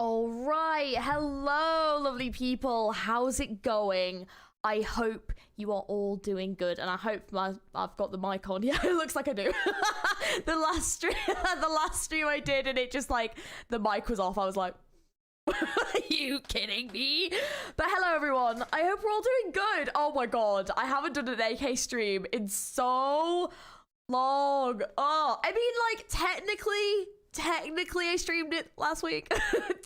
All right, hello, lovely people. How's it going? I hope you are all doing good, and I hope I've got the mic on. Yeah, it looks like I do. the last stream I did, and it just like the mic was off. I was like, are you kidding me? But hello, everyone. I hope we're all doing good. Oh my god, I haven't done an AK stream in so long. Oh, I mean, like technically I streamed it last week.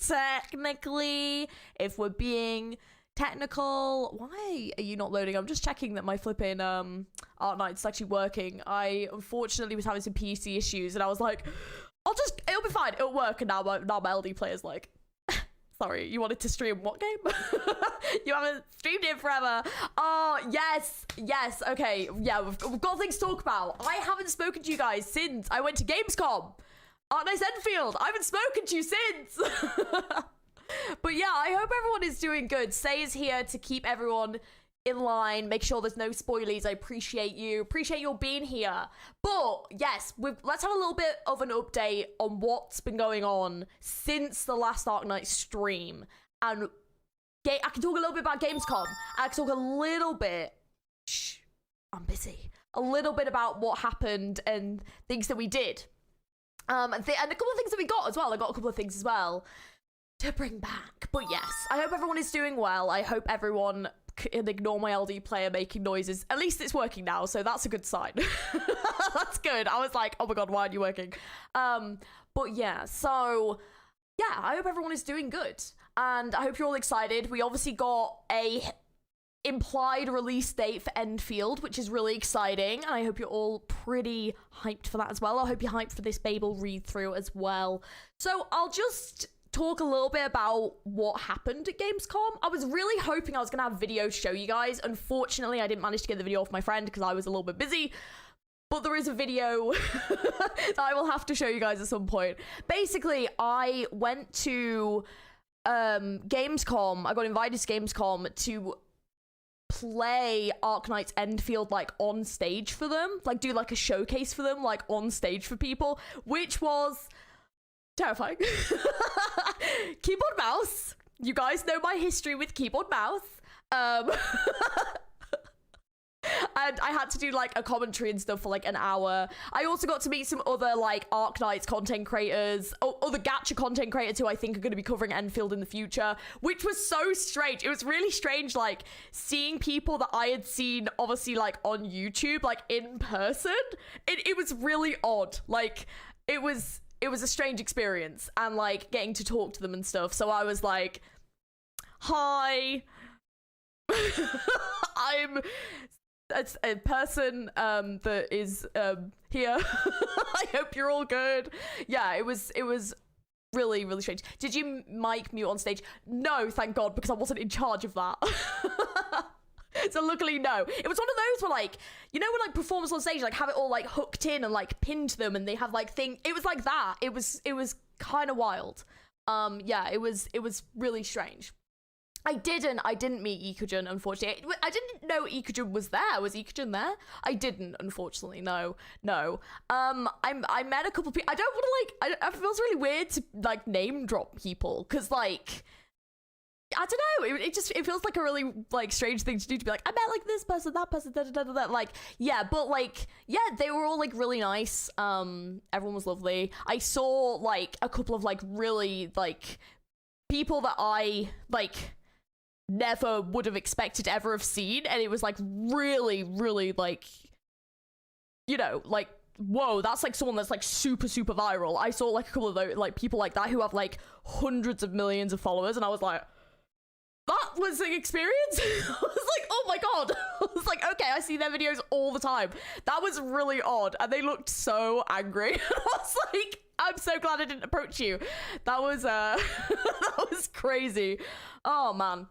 Technically, if we're being technical. Why are you not loading? I'm just checking that my flipping Arknights is actually working. I unfortunately was having some PC issues, and I was like, it'll be fine, it'll work. And now my LD player's like, sorry, you wanted to stream what game? You haven't streamed it forever. Oh, yes, okay, yeah, we've got things to talk about. I haven't spoken to you guys since I went to Gamescom. Arknights Enfield, I haven't spoken to you since. But yeah, I hope everyone is doing good. Say is here to keep everyone in line, make sure there's no spoilies. I appreciate you all being here. But yes, let's have a little bit of an update on what's been going on since the last Arknights stream. And I can talk a little bit about Gamescom. I can talk a little bit, I'm busy, a little bit about what happened and things that we did. And a couple of things that we got as well. I got a couple of things as well to bring back. But yes, I hope everyone is doing well. I hope everyone can ignore my LD player making noises. At least it's working now, so that's a good sign. That's good. I was like, oh my god, why aren't you working? But yeah, so yeah, I hope everyone is doing good. And I hope you're all excited. We obviously got a implied release date for Enfield, which is really exciting. And I hope you're all pretty hyped for that as well. I hope you're hyped for this BABEL read-through as well. So I'll just talk a little bit about what happened at Gamescom. I was really hoping I was gonna have a video to show you guys. Unfortunately, I didn't manage to get the video off my friend because I was a little bit busy, but there is a video that I will have to show you guys at some point. Basically, I went to Gamescom. I got invited to Gamescom to play Arknights Enfield like on stage for them, like do like a showcase for them, like on stage for people, which was terrifying. Keyboard mouse. You guys know my history with keyboard mouse. And I had to do like a commentary and stuff for like an hour. I also got to meet some other like Arknights content creators, other gacha content creators who I think are going to be covering Enfield in the future, which was so strange. It was really strange, like seeing people that I had seen obviously like on YouTube, like in person. It was really odd. Like it was a strange experience, and like getting to talk to them and stuff. So I was like, hi, I'm a person that is here. I hope you're all good. Yeah, it was really, really strange. Did you mic mute on stage? No, thank God, because I wasn't in charge of that. So luckily, no. It was one of those where, like, you know when like performers on stage like have it all like hooked in and like pinned to them, and they have like it was like that. It was kind of wild. Yeah, it was really strange. I didn't meet Ikujun, unfortunately. I didn't know Ikujun was there. Was Ikujun there? I didn't, unfortunately. No. I met a couple people. I don't want to like. It feels really weird to like name drop people, because like, I don't know. It feels like a really like strange thing to do, to be like, I met like this person, that person, da. Like, yeah, but like, yeah, they were all like really nice. Everyone was lovely. I saw like a couple of like really like people that I like never would have expected to ever have seen, and it was like really, really like, you know, like, whoa, that's like someone that's like super viral. I saw like a couple of those like people like that who have like hundreds of millions of followers, and I was like, that was an experience. I was like, oh my god. I was like, okay, I see their videos all the time. That was really odd, and they looked so angry. I was like, I'm so glad I didn't approach you. That was that was crazy. Oh man.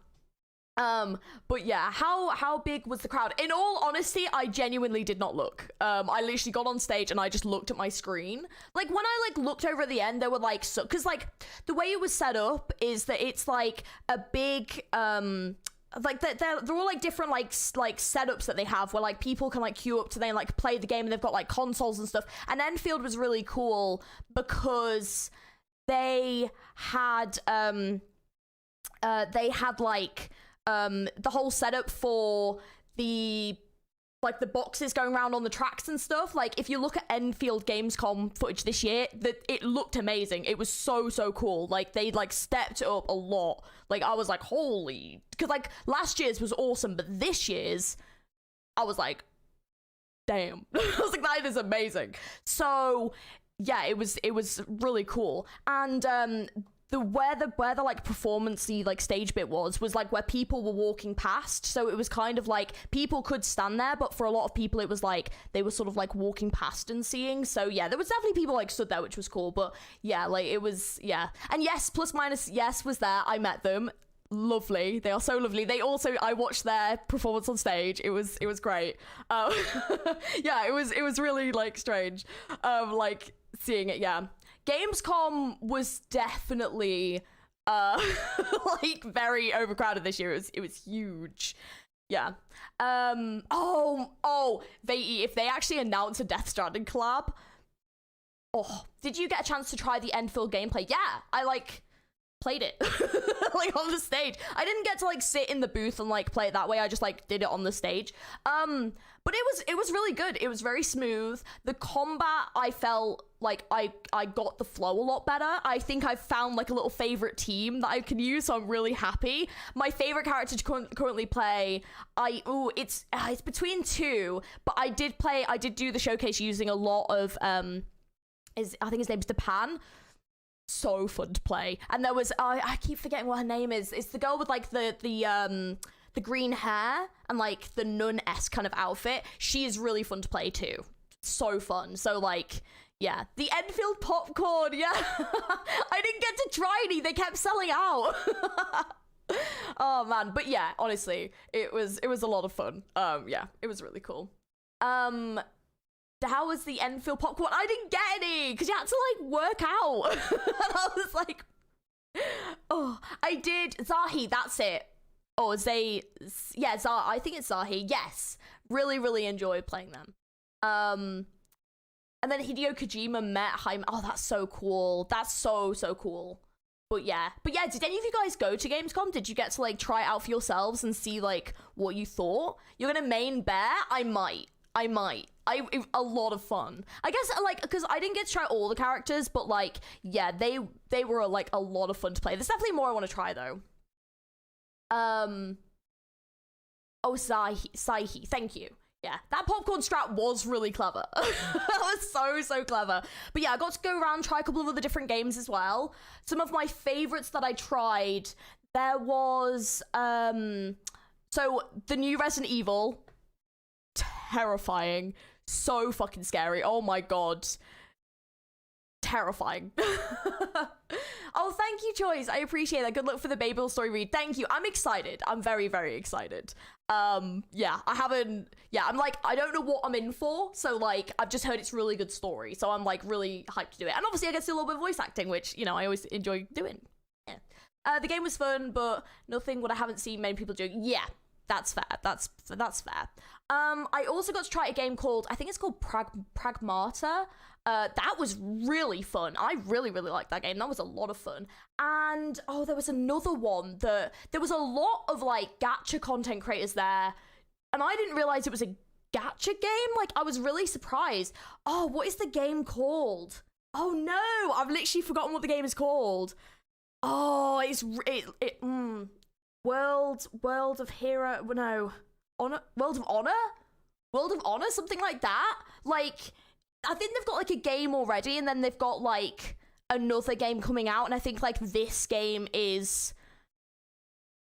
But yeah, how big was the crowd? In all honesty, I genuinely did not look. I literally got on stage and I just looked at my screen. Like when I like looked over at the end, there were like, so, cause like the way it was set up is that it's like a big, like they're all like different like setups that they have where like people can like queue up to then like play the game, and they've got like consoles and stuff. And Enfield was really cool because they had like the whole setup for the like the boxes going around on the tracks and stuff. Like if you look at Enfield Gamescom footage this year, that it looked amazing. It was so cool. Like they like stepped it up a lot. Like I was like, holy, because like last year's was awesome, but this year's I was like, damn. I was like, that is amazing. So yeah, it was really cool. And where the like performance-y like stage bit was like where people were walking past, so it was kind of like people could stand there, but for a lot of people it was like they were sort of like walking past and seeing. So yeah, there was definitely people like stood there, which was cool. But yeah, like it was, yeah. And yes, plus minus yes was there. I met them. Lovely. They are so lovely. They also, I watched their performance on stage. It was great. Yeah, it was really like strange like seeing it. Yeah, Gamescom was definitely like very overcrowded this year. It was huge. Yeah. If they actually announce a Death Stranding collab, oh, did you get a chance to try the Enfield gameplay? Yeah, I like played it like on the stage. I didn't get to like sit in the booth and like play it that way. I just like did it on the stage. But it was really good. It was very smooth. The combat, I felt like I got the flow a lot better. I think I've found like a little favorite team that I can use, so I'm really happy. My favorite character to currently play, it's between two, but I did do the showcase using a lot of I think his name's Depan. So fun to play. And there was I keep forgetting what her name is. It's the girl with like the green hair and like the nun-esque kind of outfit. She is really fun to play too. So fun. So like, yeah, the Enfield popcorn. Yeah. I didn't get to try any. They kept selling out. Oh man, but yeah, honestly, it was a lot of fun. Yeah, it was really cool. How was the Enfield popcorn? I didn't get any because you had to like work out. And I was like, oh, I did. Zahi, that's it. Oh, yeah, I think it's Zahi. Yes, really enjoyed playing them. And then Hideo Kojima met Jaime. Oh, that's so cool. That's so cool. But yeah, did any of you guys go to Gamescom? Did you get to like try it out for yourselves and see like what you thought? You're gonna main Bear? I might. A lot of fun. I guess like because I didn't get to try all the characters, but like yeah, they were like a lot of fun to play. There's definitely more I want to try though. Oh, Saihi, thank you. Yeah, that popcorn strat was really clever. That was so clever. But yeah, I got to go around, try a couple of other different games as well. Some of my favorites that I tried, there was so the new Resident Evil, terrifying, so fucking scary. Oh my god, terrifying. Oh, thank you, Choice. I appreciate that. Good luck for the BABEL story read. Thank you. I'm excited. I'm very excited. Yeah, I'm like, I don't know what I'm in for, so like I've just heard it's really good story, so I'm like really hyped to do it. And obviously I get to do a little bit of voice acting, which, you know, I always enjoy doing. Yeah. The game was fun, but nothing what I haven't seen many people doing. Yeah, that's fair. That's fair. I also got to try a game called, I think it's called Pragmata. That was really fun. I really liked that game. That was a lot of fun. And oh, there was another one that there was a lot of like gacha content creators there, and I didn't realize it was a gacha game. Like I was really surprised. Oh, what is the game called? Oh no, I've literally forgotten what the game is called. Oh, World of Hero, no, Honor, World of Honor, something like that. Like, I think they've got like a game already, and then they've got like another game coming out, and I think like this game is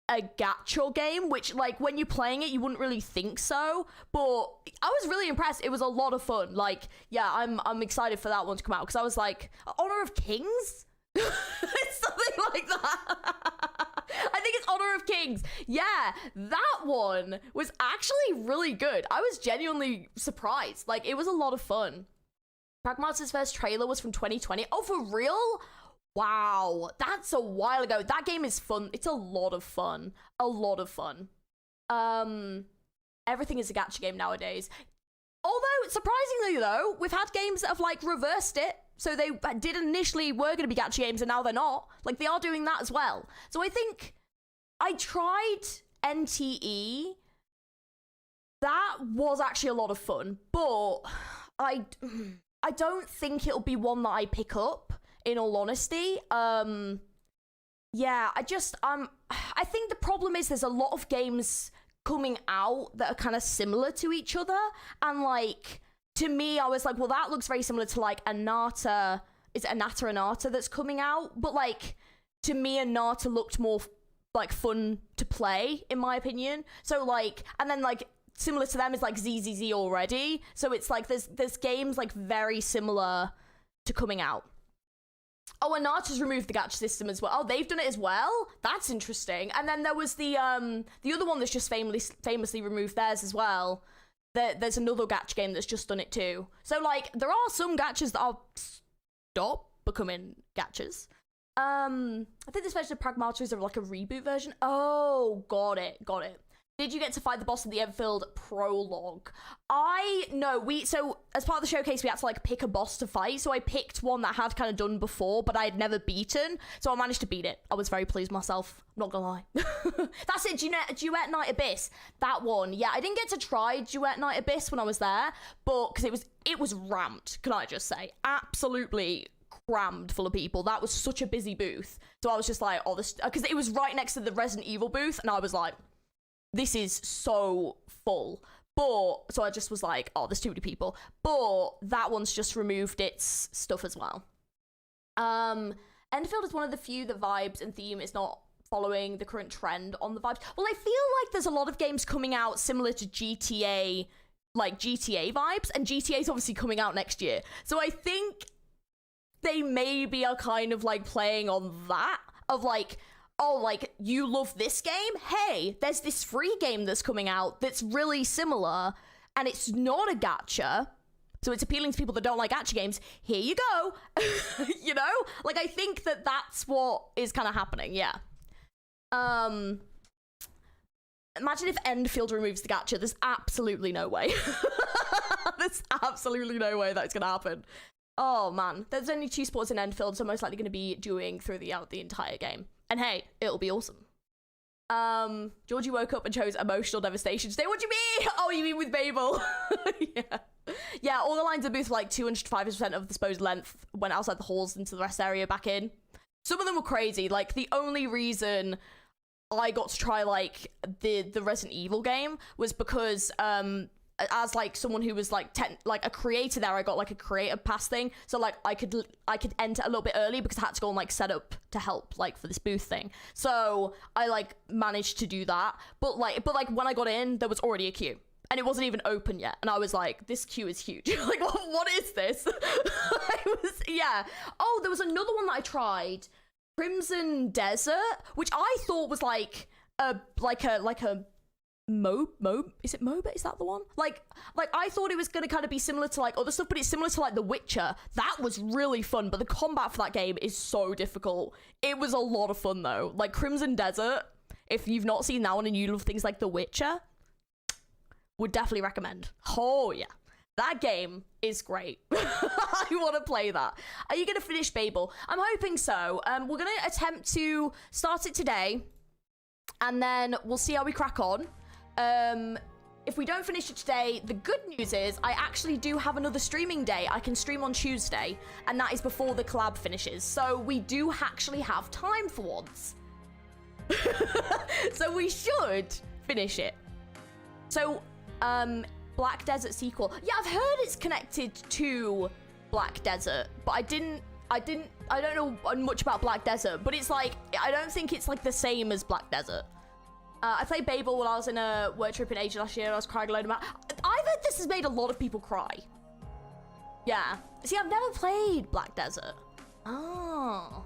a gacha game, which like when you're playing it you wouldn't really think so, but I was really impressed. It was a lot of fun. Like, yeah, I'm excited for that one to come out, because I was like, Honor of Kings? It's something like that. I think it's Honor of Kings. Yeah, that one was actually really good. I was genuinely surprised. Like, it was a lot of fun. Pragmata's first trailer was from 2020. Oh, for real? Wow, that's a while ago. That game is fun. It's a lot of fun. A lot of fun. Everything is a gacha game nowadays. Although, surprisingly though, we've had games that have like reversed it. So they did initially were going to be gacha games, and now they're not. Like, they are doing that as well. So I think I tried NTE. That was actually a lot of fun, but I don't think it'll be one that I pick up, in all honesty. Yeah, I think the problem is there's a lot of games coming out that are kind of similar to each other, and like, to me, I was like, well, that looks very similar to like Anata. Is it Anata that's coming out? But like, to me, Anata looked more like fun to play, in my opinion. So like, and then like, similar to them is like ZZZ already. So it's like, there's games like very similar to coming out. Oh, and Anata's removed the gacha system as well. Oh, they've done it as well? That's interesting. And then there was the other one that's just famously removed theirs as well. There's another gacha game that's just done it too. So, like, there are some gachas that are stop becoming gachas. I think this version of Pragmata is like a reboot version. Oh, got it. Did you get to fight the boss in the Enfield prologue? So as part of the showcase, we had to like pick a boss to fight. So I picked one that I had kind of done before, but I had never beaten. So I managed to beat it. I was very pleased with myself. Not gonna lie. That's it. Duet Night Abyss. That one. Yeah, I didn't get to try Duet Night Abyss when I was there, but because it was ramped. Can I just say, absolutely crammed full of people. That was such a busy booth. So I was just like, oh, this, because it was right next to the Resident Evil booth, and I was like, this is so full. But so I just was like, oh, there's too many people. But that one's just removed its stuff as well. Enfield is one of the few that vibes and theme is not following the current trend on the vibes. Well, I feel like there's a lot of games coming out similar to GTA, like GTA vibes, and GTA is obviously coming out next year. So I think they maybe are kind of like playing on that of like, oh, like, you love this game? Hey, there's this free game that's coming out that's really similar, and it's not a gacha, so it's appealing to people that don't like gacha games. Here you go. You know? Like, I think that's what is kind of happening, yeah. Imagine if Enfield removes the gacha. There's absolutely no way. There's absolutely no way that's gonna happen. Oh, man. There's only 2 sports in Enfield, so most likely going to be doing throughout the entire game. And hey, it'll be awesome. Georgie woke up and chose emotional devastation today. What do you mean? Oh, you mean with BABEL? Yeah, all the lines of booth like 205% of the supposed length went outside the halls into the rest area back in. Some of them were crazy. Like, the only reason I got to try like the Resident Evil game was because as like someone who was like a creator there, I got like a creator pass thing, so like I could enter a little bit early because I had to go and like set up to help like for this booth thing. So I like managed to do that, but like when I got in, there was already a queue and it wasn't even open yet, and I was like, this queue is huge. Like, what is this? Yeah. Oh, there was another one that I tried, Crimson Desert, which I thought was like a MOBA? Is it MOBA? Is that the one? Like I thought it was gonna kind of be similar to like other stuff, but it's similar to like The Witcher. That was really fun, but the combat for that game is so difficult. It was a lot of fun though. Like Crimson Desert, if you've not seen that one and you love things like The Witcher, would definitely recommend. Oh yeah, that game is great. I want to play that. Are you gonna finish BABEL? I'm hoping so. We're gonna attempt to start it today, and then we'll see how we crack on. If we don't finish it today, the good news is I actually do have another streaming day. I can stream on Tuesday, and that is before the collab finishes. So we do actually have time for once. So we should finish it. So, Black Desert sequel. Yeah, I've heard it's connected to Black Desert, but I don't know much about Black Desert, but it's like, I don't think it's like the same as Black Desert. I played BABEL when I was in a work trip in Asia last year. I was crying a load about. I've heard this has made a lot of people cry. Yeah. See, I've never played Black Desert. Oh.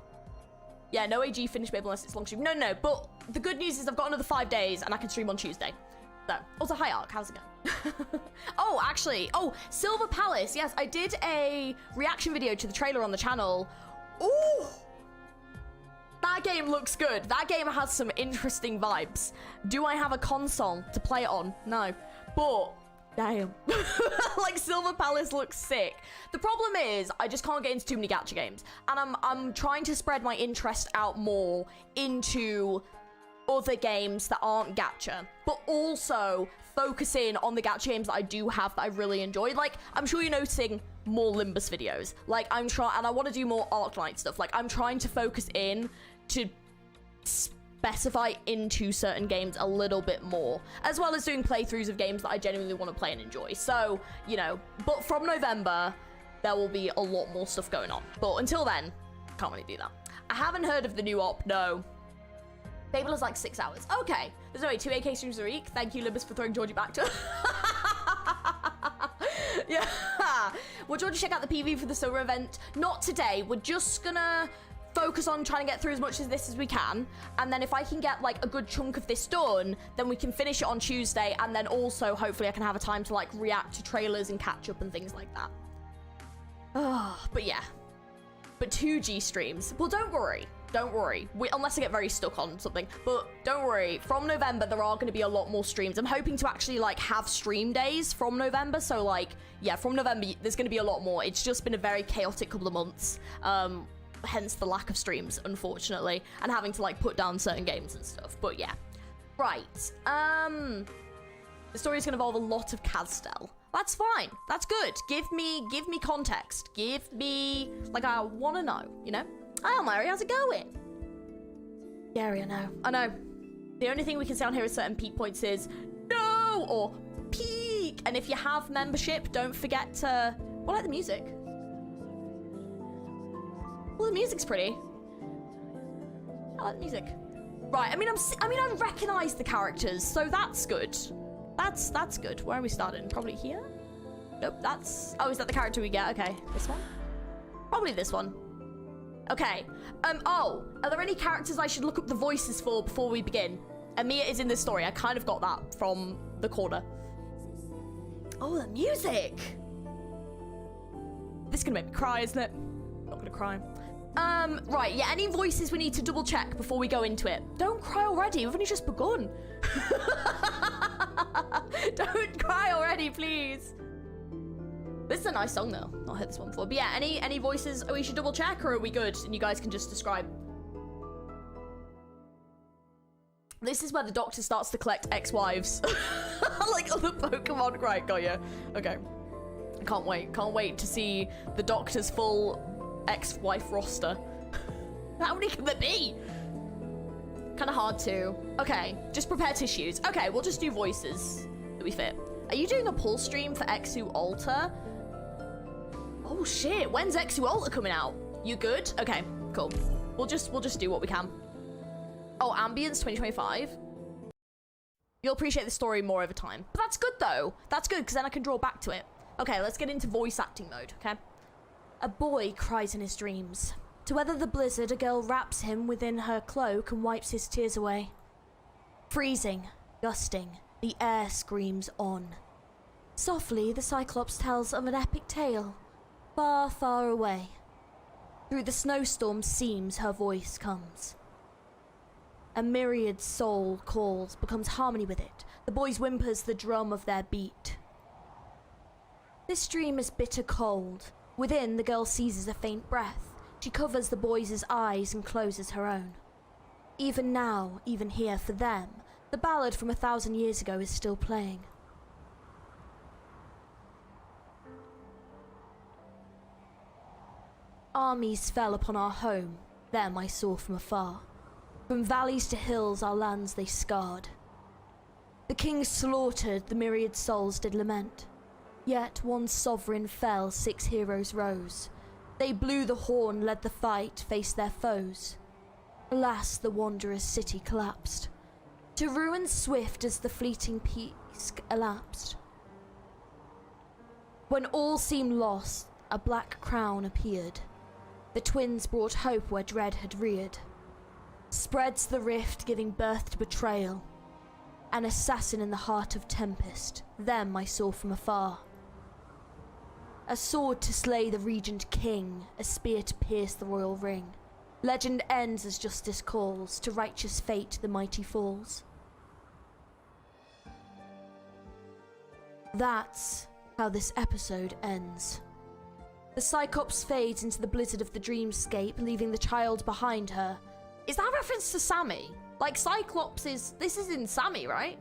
Yeah, no AG finish BABEL unless it's long stream. No. But the good news is I've got another 5 days and I can stream on Tuesday. So, also, hi Ark, how's it going? Oh, actually, Silver Palace. Yes, I did a reaction video to the trailer on the channel. Ooh. That game looks good. That game has some interesting vibes. Do I have a console to play it on? No. But Damn. Like, Silver Palace looks sick. The problem is, I just can't get into too many gacha games. And I'm trying to spread my interest out more into other games that aren't gacha, but also focusing on the gacha games that I do have that I really enjoy. Like, I'm sure you're noticing more Limbus videos. Like, I'm trying, and I want to do more Arknight stuff. Like, I'm trying to focus in to specify into certain games a little bit more, as well as doing playthroughs of games that I genuinely want to play and enjoy. So, you know, but from November, there will be a lot more stuff going on. But until then, can't really do that. I haven't heard of the new op, no. BABEL is like 6 hours. Okay, there's only 2 AK streams a week. Thank you, Libus, for throwing Georgie back to... Yeah. Will Georgie check out the PV for the summer event? Not today. We're just gonna focus on trying to get through as much of this as we can, and then if I can get like a good chunk of this done, then we can finish it on Tuesday, and then also hopefully I can have a time to like react to trailers and catch up and things like that. But yeah, but 2G streams. Well, don't worry, unless I get very stuck on something, but don't worry, from November there are going to be a lot more streams. I'm hoping to actually like have stream days from November, so like, yeah, from November there's going to be a lot more. It's just been a very chaotic couple of months, hence the lack of streams, unfortunately, and having to like put down certain games and stuff. But yeah, right. The story is going to involve a lot of Castel. That's fine. That's good. Give me context. Give me, like, I want to know, you know? Hi, Mary, how's it going? Gary, I know. The only thing we can say on here at certain peak points is no or peak. And if you have membership, don't forget to, well, like the music. Well, the music's pretty. I like the music. Right, I mean, I recognize the characters, so that's good. That's good. Where are we starting? Probably here? Nope, that's... Oh, is that the character we get? Okay, this one? Probably this one. Okay. Oh, are there any characters I should look up the voices for before we begin? Amia is in this story. I kind of got that from the corner. Oh, the music! This is gonna make me cry, isn't it? I'm not gonna cry. Right, yeah, any voices we need to double check before we go into it. Don't cry already, we've only just begun. Don't cry already, please. This is a nice song though. Not heard this one before. But yeah, any voices we should double check, or are we good? And you guys can just describe. This is where the doctor starts to collect ex-wives. Like other Pokemon. Right, got you. Okay. I can't wait to see the doctor's full ex-wife roster. How many can there be? Kind of hard to. Okay, just prepare tissues. Okay, we'll just do voices that we fit. Are you doing a pull stream for Exu Alter? Oh shit, when's Exu Alter coming out? You good? Okay, cool. We'll just do what we can. Oh, Ambience 2025. You'll appreciate the story more over time. But that's good though. That's good, because then I can draw back to it. Okay, let's get into voice acting mode, okay? A boy cries in his dreams. To weather the blizzard, a girl wraps him within her cloak and wipes his tears away. Freezing, gusting, the air screams on. Softly, the Cyclops tells of an epic tale, far, far away. Through the snowstorm seams her voice comes. A myriad soul calls, becomes harmony with it. The boy's whimpers the drum of their beat. This dream is bitter cold. Within, the girl seizes a faint breath. She covers the boys' eyes and closes her own. Even now, even here, for them, the ballad from 1,000 years ago is still playing. Armies fell upon our home, them I saw from afar. From valleys to hills our lands they scarred. The kings slaughtered, the myriad souls did lament. Yet one sovereign fell, 6 heroes rose. They blew the horn, led the fight, faced their foes. Alas, the wanderer's city collapsed. To ruin swift as the fleeting peace elapsed. When all seemed lost, a black crown appeared. The twins brought hope where dread had reared. Spreads the rift, giving birth to betrayal. An assassin in the heart of tempest, them I saw from afar. A sword to slay the regent king, a spear to pierce the royal ring. Legend ends as justice calls, to righteous fate the mighty falls. That's how this episode ends. The Cyclops fades into the blizzard of the dreamscape, leaving the child behind her. Is that a reference to Sammy? Like, Cyclops is... This is in Sammy, right?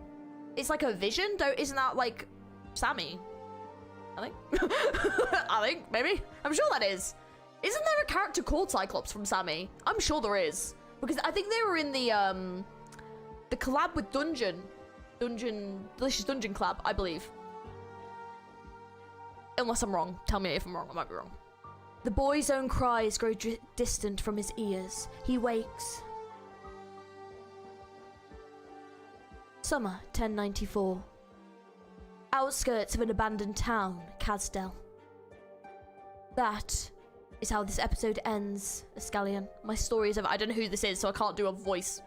It's like a vision? Isn't that, like, Sammy? I think. I think, maybe. I'm sure that is. Isn't there a character called Cyclops from Sammy? I'm sure there is. Because I think they were in the collab with Delicious Dungeon collab, I believe. Unless I'm wrong. Tell me if I'm wrong. I might be wrong. The boy's own cries grow distant from his ears. He wakes. Summer 1094. Outskirts of an abandoned town, Casdell. That is how this episode ends, Escallion. My story is over. I don't know who this is, so I can't do a voice.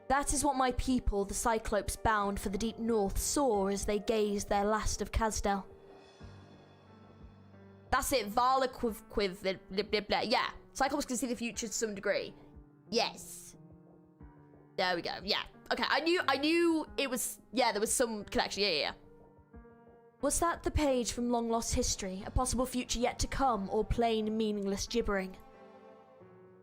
That is what my people, the Cyclopes bound for the deep north, saw as they gazed their last of Casdell. That's it. Vala quiv yeah. Cyclops can see the future to some degree. Yes. There we go. Yeah. Okay. I knew it was. Yeah, there was some connection. Yeah. Was that the page from long lost history, a possible future yet to come, or plain meaningless gibbering?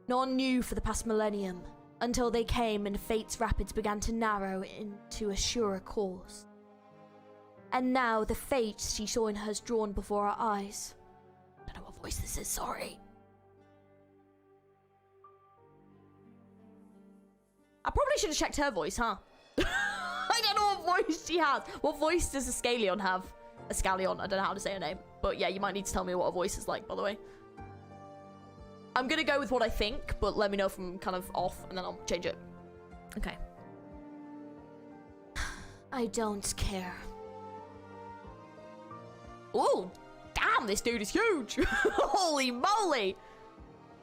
None knew for the past millennium, until they came and fate's rapids began to narrow into a surer course. And now the fate she saw in her is drawn before our eyes. I don't know what voice this is, sorry. I probably should have checked her voice, huh? I don't know what voice she has. What voice does Escallion have? Escallion, I don't know how to say her name. But yeah, you might need to tell me what her voice is like, by the way. I'm gonna go with what I think, but let me know if I'm kind of off, and then I'll change it. Okay. I don't care. Ooh, damn, this dude is huge. Holy moly.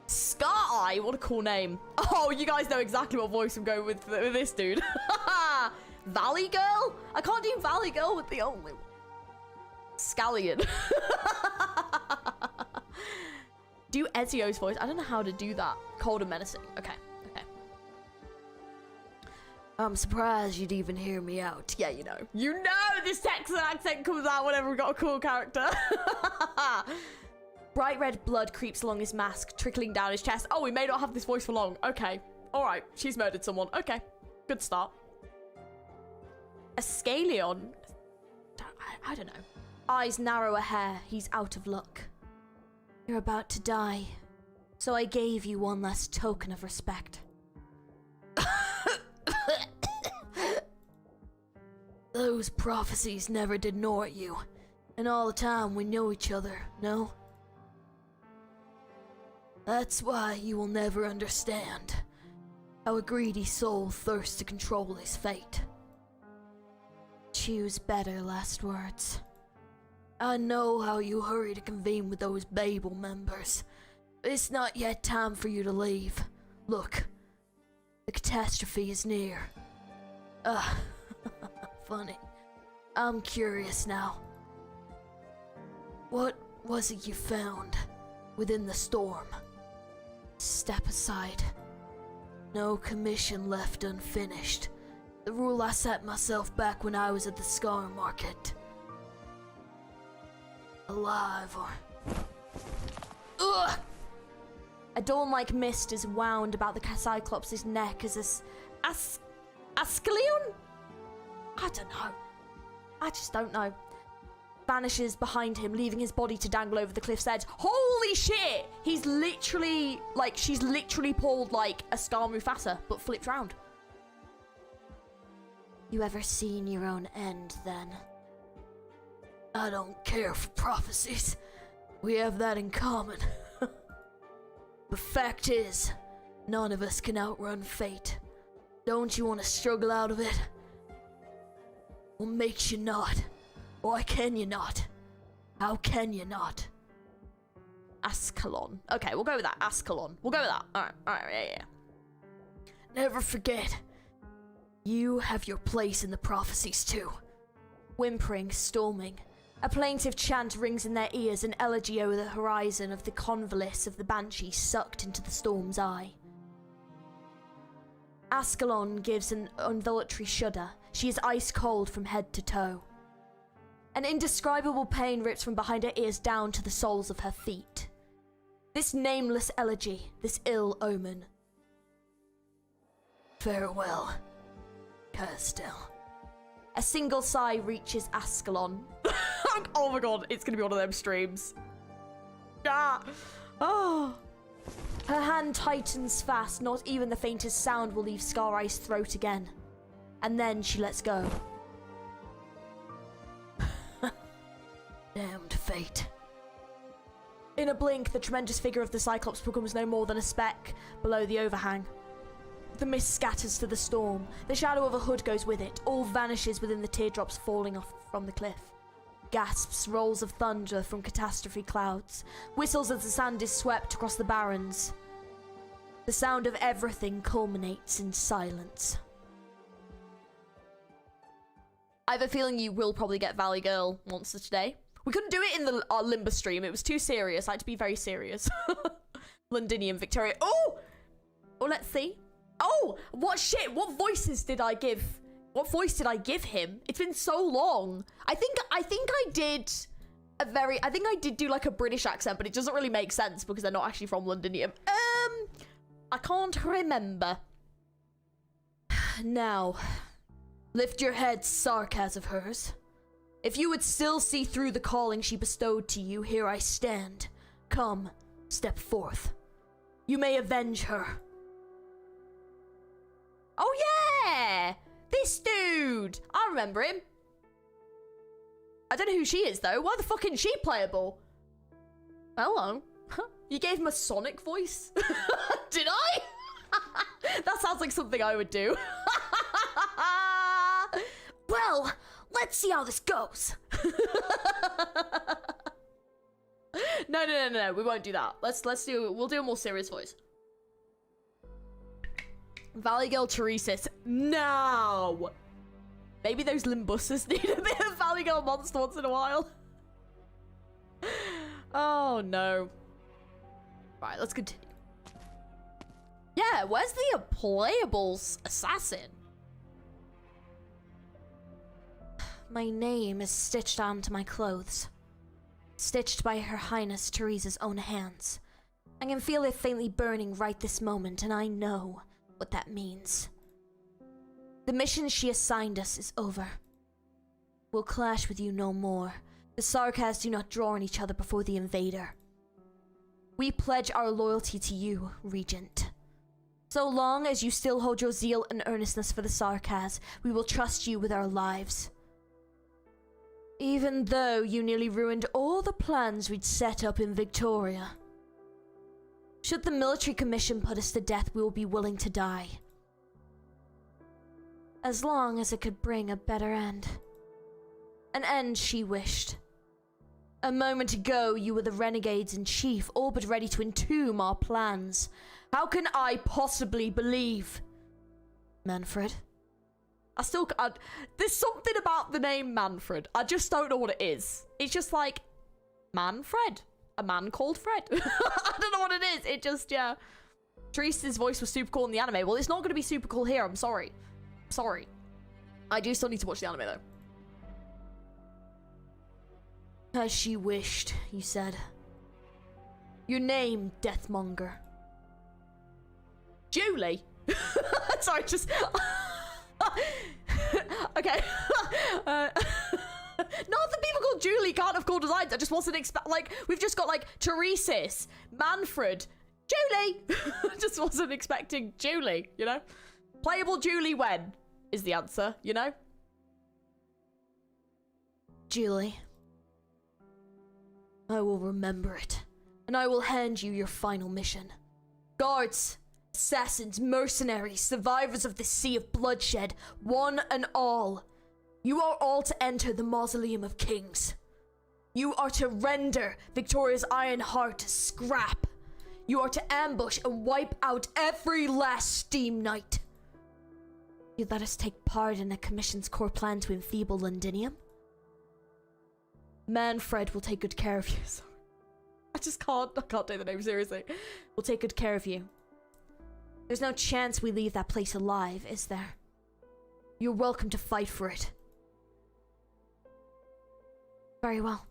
Scar-Eye, what a cool name. Oh, you guys know exactly what voice I'm going with this dude. Valley Girl? I can't do Valley Girl with the only one. Scallion. Do Ezio's voice. I don't know how to do that. Cold and menacing. Okay. I'm surprised you'd even hear me out. Yeah, you know. You know this Texan accent comes out whenever we've got a cool character. Bright red blood creeps along his mask, trickling down his chest. Oh, we may not have this voice for long. Okay. All right. She's murdered someone. Okay. Good start. Escallion. I don't know. Eyes narrow a hair. He's out of luck. You're about to die, so I gave you one last token of respect. Those prophecies never did gnaw at you, and all the time we know each other, no? That's why you will never understand how a greedy soul thirsts to control his fate. Choose better last words. I know how you hurry to convene with those BABEL members. It's not yet time for you to leave. Look, the catastrophe is near. Funny. I'm curious now. What was it you found within the storm? Step aside. No commission left unfinished. The rule I set myself back when I was at the Scar Market. Alive or... Ugh! A dawn-like mist is wound about the Cyclops' neck as Ascleon? I don't know. I just don't know. Vanishes behind him, leaving his body to dangle over the cliff's edge. Holy shit! He's literally, like, she's literally pulled, like, a Scar Mufasa, but flipped round. You ever seen your own end, then? I don't care for prophecies. We have that in common. The fact is, none of us can outrun fate. Don't you want to struggle out of it? What makes you not? Why can you not? How can you not? Ascalon. Okay, we'll go with that. Ascalon. We'll go with that. Alright, yeah. Never forget, you have your place in the prophecies too. Whimpering, storming. A plaintive chant rings in their ears, an elegy over the horizon of the convolvulus of the banshee sucked into the storm's eye. Ascalon gives an involuntary shudder. She is ice cold from head to toe. An indescribable pain rips from behind her ears down to the soles of her feet. This nameless elegy, this ill omen. Farewell, Castel. A single sigh reaches Ascalon. Oh my god, it's gonna be one of them streams. Ah. Oh. Her hand tightens fast, not even the faintest sound will leave Scar Eye's throat again. And then she lets go. Damned fate. In a blink, the tremendous figure of the Cyclops becomes no more than a speck below the overhang. The mist scatters to the storm. The shadow of a hood goes with it. All vanishes within the teardrops falling off from the cliff. Gasps, rolls of thunder from catastrophe clouds. Whistles as the sand is swept across the barrens. The sound of everything culminates in silence. I have a feeling you will probably get Valley Girl monster today. We couldn't do it in the Limber stream. It was too serious. I had to be very serious. Londinium, Victoria. Oh! Oh, let's see. Oh! What shit? What voices did I give? What voice did I give him? It's been so long. I think I did a very... I think I did do like a British accent, but it doesn't really make sense because they're not actually from Londinium. I can't remember. Now, lift your head, sarcasm of hers. If you would still see through the calling she bestowed to you, here I stand. Come, step forth. You may avenge her. Oh yeah! This dude! I remember him. I don't know who she is though. Why the fuck isn't she playable? Hello. You gave him a Sonic voice? Did I? That sounds like something I would do. Well, let's see how this goes. No. We won't do that. We'll do a more serious voice. Valley Girl Teresis. No. Maybe those Limbusses need a bit of Valley Girl monster once in a while. Oh no. Right, let's continue. Yeah, where's the playable assassin? My name is stitched onto my clothes. Stitched by Her Highness Teresa's own hands. I can feel it faintly burning right this moment, and I know what that means. The mission she assigned us is over. We'll clash with you no more. The Sarkas do not draw on each other before the invader. We pledge our loyalty to you, Regent. So long as you still hold your zeal and earnestness for the Sarkas, we will trust you with our lives. Even though you nearly ruined all the plans we'd set up in Victoria. Should the military commission put us to death, we will be willing to die. As long as it could bring a better end. An end she wished. A moment ago, you were the renegades in chief, all but ready to entomb our plans. How can I possibly believe? Manfred? There's something about the name Manfred. I just don't know what it is. It's just like, Manfred? A man called Fred? I don't know what it is. It just, yeah. Teresa's voice was super cool in the anime. Well, it's not going to be super cool here. I'm sorry. Sorry. I do still need to watch the anime, though. As she wished, you said. Your name, Deathmonger. Julie? Sorry, just... Okay. Not that people called Julie can't have cool designs. I just wasn't like, we've just got like Teresis, Manfred, Julie. Just wasn't expecting Julie, you know? Playable Julie when is the answer, you know? Julie. I will remember it, and I will hand you your final mission. Guards, assassins, mercenaries, survivors of the sea of bloodshed, one and all. You are all to enter the Mausoleum of Kings. You are to render Victoria's iron heart to scrap. You are to ambush and wipe out every last Steam Knight. You let us take part in the Commission's core plan to enfeeble Londinium? Manfred will take good care of you. Sorry. I can't take the name seriously. We'll take good care of you. There's no chance we leave that place alive, is there? You're welcome to fight for it. Very well.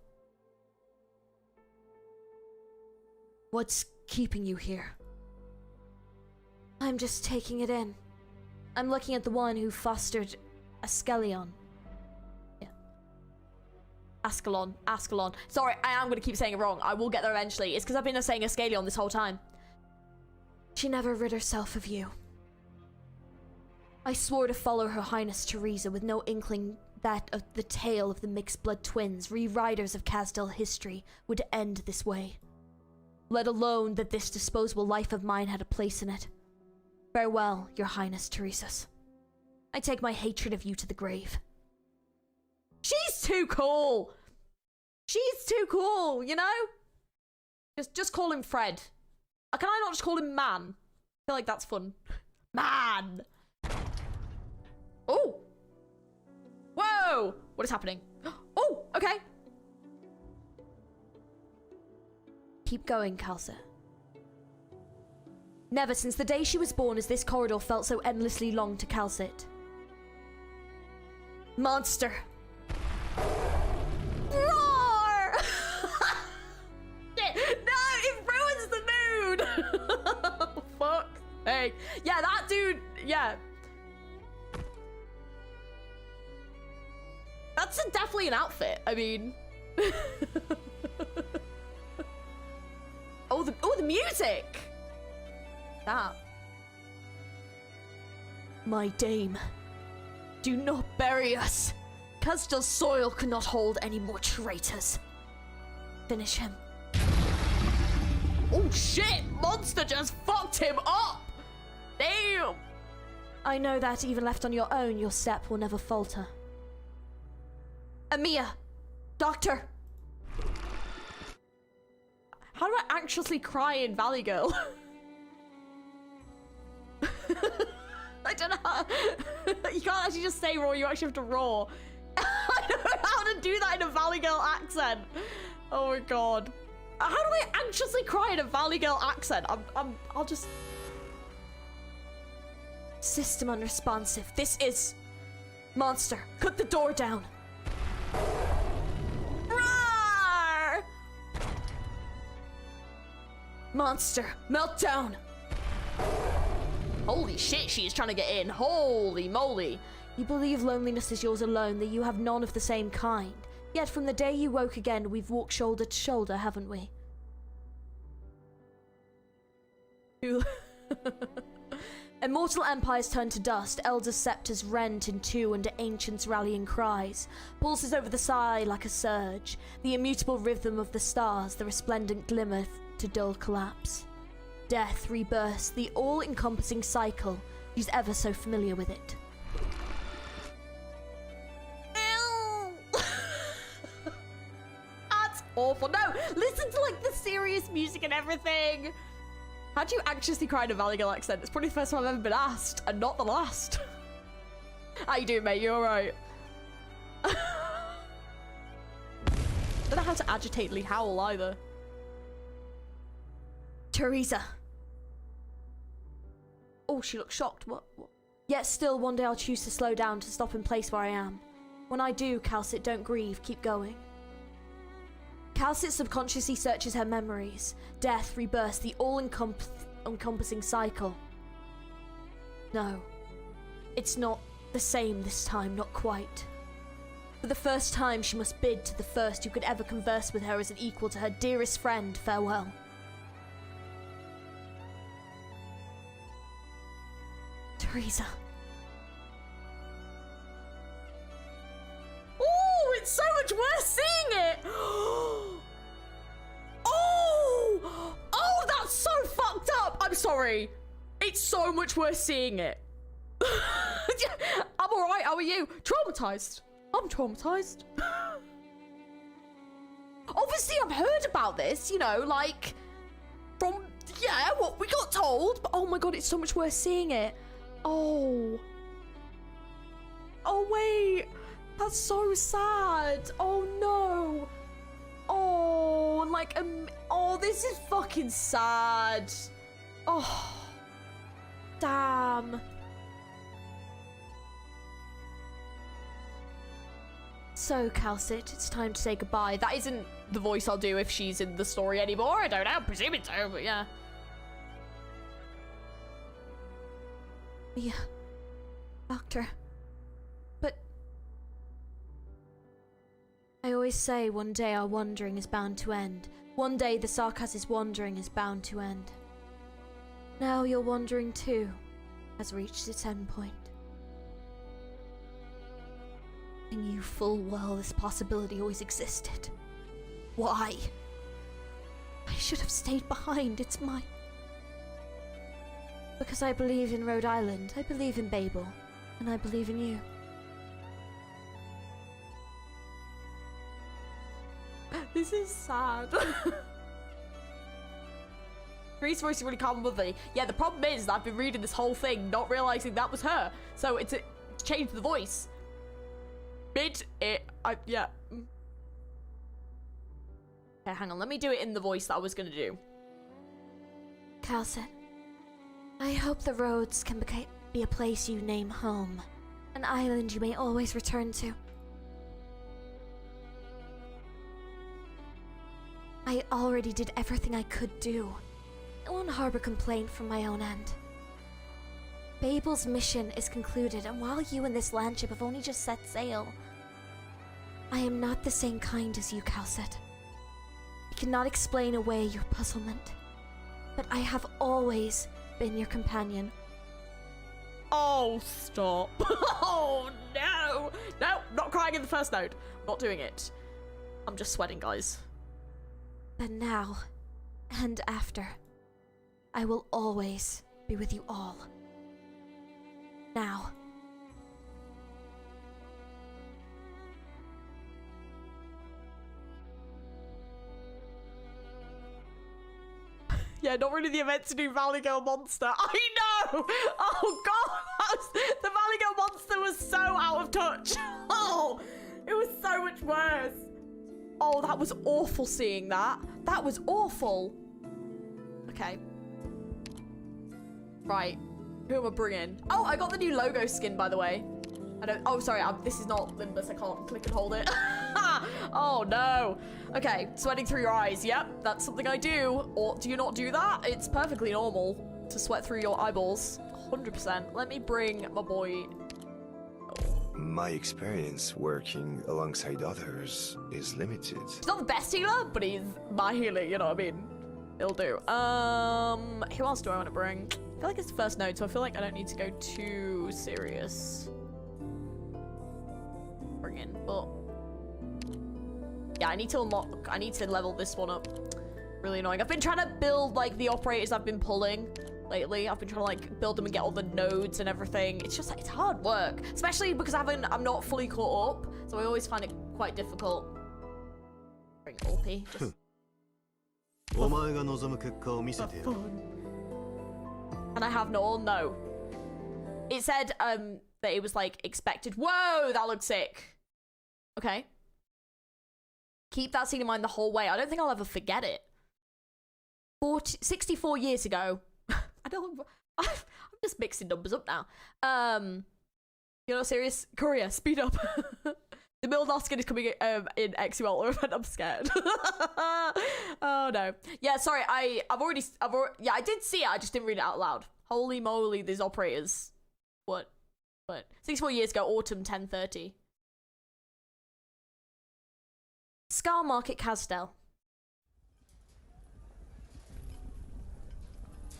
What's keeping you here? I'm just taking it in. I'm looking at the one who fostered Ascalon. Yeah. Ascalon. Sorry, I am going to keep saying it wrong. I will get there eventually. It's because I've been saying Ascalon this whole time. She never rid herself of you. I swore to follow Her Highness Teresa with no inkling that of the tale of the mixed-blood twins, rewriters of Casdell history, would end this way. Let alone that this disposable life of mine had a place in it. Farewell, Your Highness Teresa's. I take my hatred of you to the grave. She's too cool! She's too cool, you know? Just call him Fred. Can I not just call him Man? I feel like that's fun. Man! Oh! Whoa! What is happening? Oh, okay. Keep going, Kalsa. Never since the day she was born has this corridor felt so endlessly long to Calcit. Monster! Roar! Shit. No, it ruins the mood! Fuck. Hey. Yeah, that dude, yeah. That's definitely an outfit, I mean. Oh, the music! That. My dame, do not bury us. Castel's soil cannot hold any more traitors. Finish him. Oh shit! Monster just fucked him up! Damn! I know that even left on your own, your step will never falter. Amia! Doctor! How do I anxiously cry in Valley Girl? I don't know how. You can't actually just say roar, you actually have to roar. I don't know how to do that in a Valley Girl accent. Oh my god. How do I anxiously cry in a Valley Girl accent? I'll just... System unresponsive. This is... Monster, cut the door down. Roar! Monster, melt down. Holy shit, she is trying to get in. Holy moly. You believe loneliness is yours alone, that you have none of the same kind. Yet from the day you woke again, we've walked shoulder to shoulder, haven't we? Immortal empires turn to dust, elder scepters rent in two under ancients' rallying cries. Pulses over the sky like a surge, the immutable rhythm of the stars, the resplendent glimmer to dull collapse. Death, rebirth, the all-encompassing cycle. She's ever so familiar with it. That's awful. No, listen to like the serious music and everything. How do you anxiously cry in a Valley Girl accent? It's probably the first time I've ever been asked, and not the last. How you doing, mate? You alright? Don't know how to agitatedly howl either. Teresa. Oh, she looks shocked. What? Yet still, one day I'll choose to slow down, to stop in place where I am. When I do, Calcit, don't grieve. Keep going. Calcit subconsciously searches her memories. Death, rebirth, the all-encompassing cycle. No. It's not the same this time, not quite. For the first time, she must bid to the first who could ever converse with her as an equal to her dearest friend, farewell. Teresa. Oh, it's so much worse seeing it! Oh, that's so fucked up! I'm sorry. It's so much worse seeing it. I'm alright, how are you? Traumatized. I'm traumatized. Obviously, I've heard about this, you know, like, from, yeah, what we got told, but oh my god, it's so much worse seeing it. Oh. Oh, wait. That's so sad. Oh, no. Oh, like, oh, this is fucking sad. Oh. Damn. So, Calcit, it's time to say goodbye. That isn't the voice I'll do if she's in the story anymore. I don't know, I'm presuming so, but yeah. Mia. Doctor. But... I always say one day our wandering is bound to end. One day the Sarkaz's wandering is bound to end. Now your wandering too has reached its end point. I knew full well this possibility always existed. Why? I should have stayed behind, it's mine. Because I believe in Rhode Island, I believe in Babel, and I believe in you. This is sad. Grease voice is really calm and lovely. Yeah, the problem is that I've been reading this whole thing, not realizing that was her. So it's changed the voice. Yeah. Okay, hang on. Let me do it in the voice that I was gonna do. Calcit, I hope the roads can be a place you name home. An island you may always return to. I already did everything I could do. I won't harbor complaint from my own end. Babel's mission is concluded, and while you and this landship have only just set sail, I am not the same kind as you, Calcit. I cannot explain away your puzzlement, but I have always been your companion. Oh, stop. Oh, no. No, not crying in the first note. Not doing it. I'm just sweating, guys. And now, and after, I will always be with you all. Now. Yeah, not really the event to do Valley Girl Monster. I know! Oh god, the Valley Girl Monster was so out of touch. Oh, it was so much worse. Oh, that was awful seeing that. That was awful. Okay. Right. Who am I bringing? Oh, I got the new logo skin, by the way. Oh, sorry. This is not Limbus. I can't click and hold it. Oh, no. Okay. Sweating through your eyes. Yep. That's something I do. Or do you not do that? It's perfectly normal to sweat through your eyeballs. 100%. Let me bring my boy. My experience working alongside others is limited. He's not the best healer, but he's my healer, you know what I mean? It'll do. Who else do I want to bring? I feel like it's the first note, so I feel like I don't need to go too serious. Bring in, but yeah, I need to unlock, I need to level this one up. Really annoying. I've been trying to build like the operators I've been pulling lately. I've been trying to like build them and get all the nodes and everything. It's just like, it's hard work, especially because I'm not fully caught up, so I always find it quite difficult. Bring Ulpi. Just and I have no. It said that it was like expected. Whoa, that looked sick. Okay. Keep that scene in mind the whole way. I don't think I'll ever forget it. 64 years ago. I don't. I'm just mixing numbers up now. You're not serious? Korea, speed up. The Milnar skin is coming in XUL event. I'm scared. Oh no. Yeah, sorry. I've already. Yeah, I did see it. I just didn't read it out loud. Holy moly, these operators. What? 64 years ago, autumn 1030. Scar Market, Castel.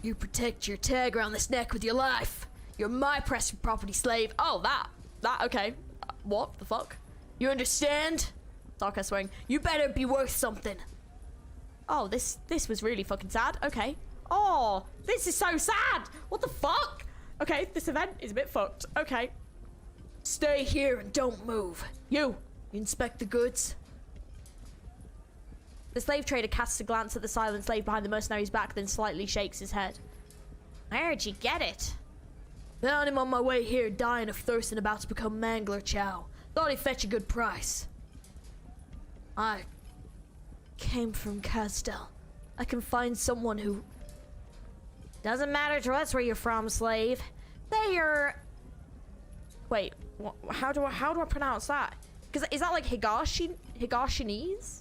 You protect your tag around this neck with your life. You're my precious property slave. Oh, that, okay. What the fuck? You understand? Darker swing. You better be worth something. Oh, this was really fucking sad. Okay. Oh, this is so sad. What the fuck? Okay, this event is a bit fucked. Okay. Stay here and don't move. You inspect the goods. The slave trader casts a glance at the silent slave behind the mercenary's back, then slightly shakes his head. Where'd you get it? Found him on my way here, dying of thirst and about to become mangler chow. Thought he'd fetch a good price. I came from Castel. I can find someone who... Doesn't matter to us where you're from, slave. They're... Wait, how do I pronounce that? Because is that like Higashinese?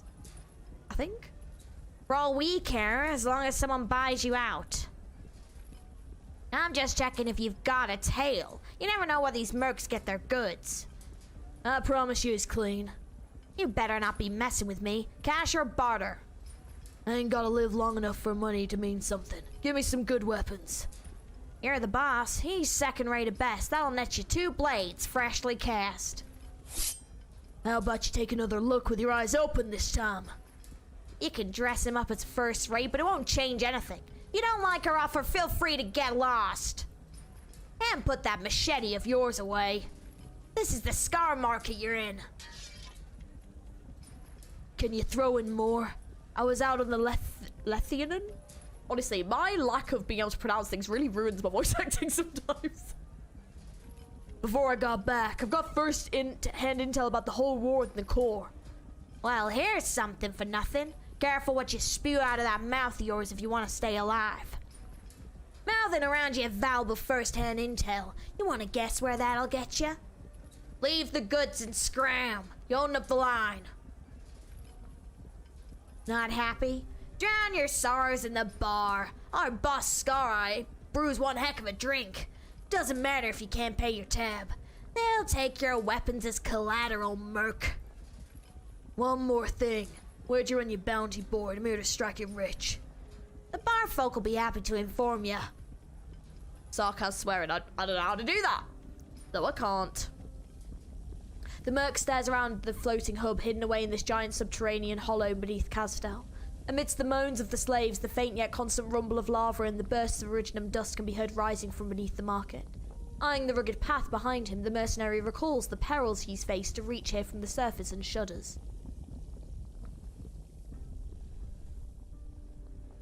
I think. For all we care, as long as someone buys you out. I'm just checking if you've got a tail. You never know where these mercs get their goods. I promise you it's clean. You better not be messing with me. Cash or barter? I ain't gotta live long enough for money to mean something. Give me some good weapons. You're the boss. He's second rate at best. That'll net you 2 blades, freshly cast. How about you take another look with your eyes open this time? You can dress him up as first rate, but it won't change anything. You don't like our offer, feel free to get lost. And put that machete of yours away. This is the scar market you're in. Can you throw in more? I was out on the Lethianen. Honestly, my lack of being able to pronounce things really ruins my voice acting sometimes. Before I got back, I've got first-hand intel about the whole war in the core. Well, here's something for nothing. Careful what you spew out of that mouth of yours if you want to stay alive. Mouthing around your valuable first-hand intel. You want to guess where that'll get you? Leave the goods and scram. You own up the line. Not happy? Drown your sorrows in the bar. Our boss Scar brews one heck of a drink. Doesn't matter if you can't pay your tab. They'll take your weapons as collateral, merc. One more thing. Where'd you run your bounty board? I'm here to strike it rich. The bar folk will be happy to inform you. Sarkaz swearing. I don't know how to do that. No, I can't. The merc stares around the floating hub hidden away in this giant subterranean hollow beneath Castel. Amidst the moans of the slaves, the faint yet constant rumble of lava and the bursts of originum dust can be heard rising from beneath the market. Eyeing the rugged path behind him, the mercenary recalls the perils he's faced to reach here from the surface and shudders.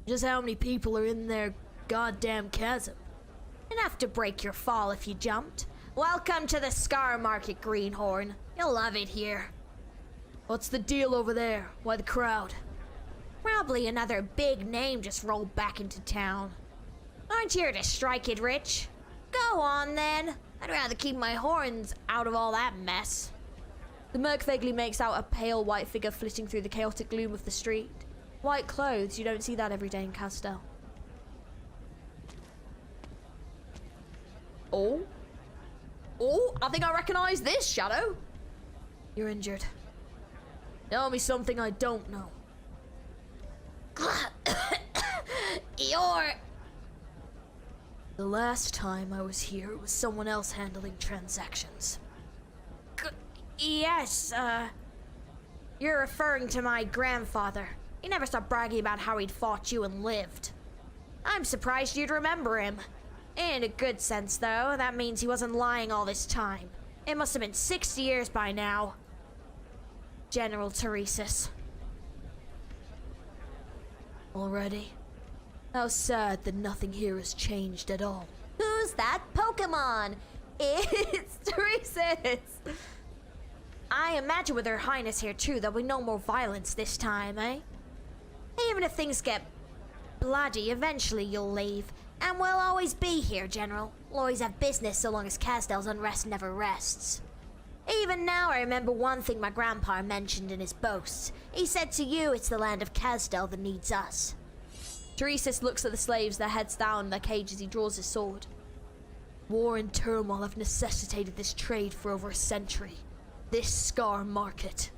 Just how many people are in their goddamn chasm? Enough to break your fall if you jumped. Welcome to the Scar Market, Greenhorn. You'll love it here. What's the deal over there? Why the crowd? Probably another big name just rolled back into town. Aren't you here to strike it rich? Go on then. I'd rather keep my horns out of all that mess. The merc vaguely makes out a pale white figure flitting through the chaotic gloom of the street. White clothes, you don't see that every day in Castel. Oh, I think I recognize this, Shadow. You're injured. Tell me something I don't know. You're... The last time I was here, it was someone else handling transactions. Yes, you're referring to my grandfather. He never stopped bragging about how he'd fought you and lived. I'm surprised you'd remember him. In a good sense, though, that means he wasn't lying all this time. It must have been 60 years by now. General Teresis. Already? How sad that nothing here has changed at all. Who's that Pokemon? It's Teresis! I imagine with Her Highness here too, there'll be no more violence this time, eh? Even if things get bloody, eventually you'll leave. And we'll always be here, General. We'll always have business so long as Casdel's unrest never rests. Even now I remember one thing my grandpa mentioned in his boasts. He said to you it's the land of Casdel that needs us. Teresis looks at the slaves, their heads down in their cages. He draws his sword. War and turmoil have necessitated this trade for over a century. This Scar Market.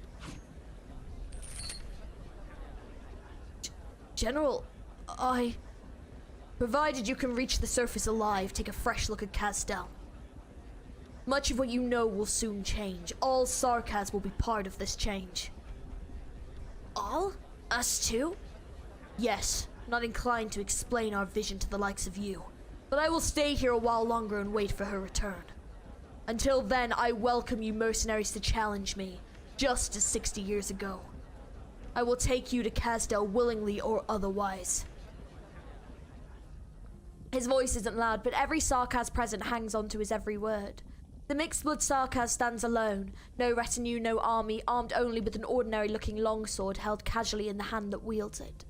General, provided you can reach the surface alive, take a fresh look at Castel. Much of what you know will soon change. All Sarkaz will be part of this change. All? Us too? Yes, not inclined to explain our vision to the likes of you. But I will stay here a while longer and wait for her return. Until then, I welcome you mercenaries to challenge me, just as 60 years ago. I will take you to Casdel willingly or otherwise. His voice isn't loud, but every Sarkaz present hangs on to his every word. The mixed-blood Sarkaz stands alone, no retinue, no army, armed only with an ordinary-looking longsword held casually in the hand that wields it.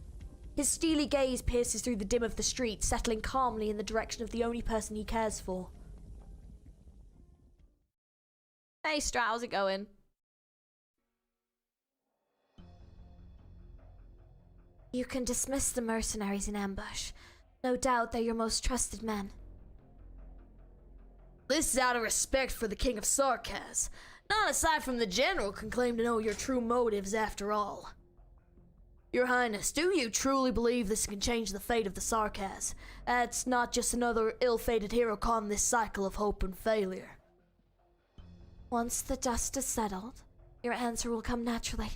His steely gaze pierces through the dim of the street, settling calmly in the direction of the only person he cares for. Hey Strat, how's it going? You can dismiss the mercenaries in ambush. No doubt they're your most trusted men. This is out of respect for the King of Sarkaz. None aside from the general can claim to know your true motives after all. Your Highness, do you truly believe this can change the fate of the Sarkaz? That's not just another ill-fated hero caught in this cycle of hope and failure. Once the dust is settled, your answer will come naturally.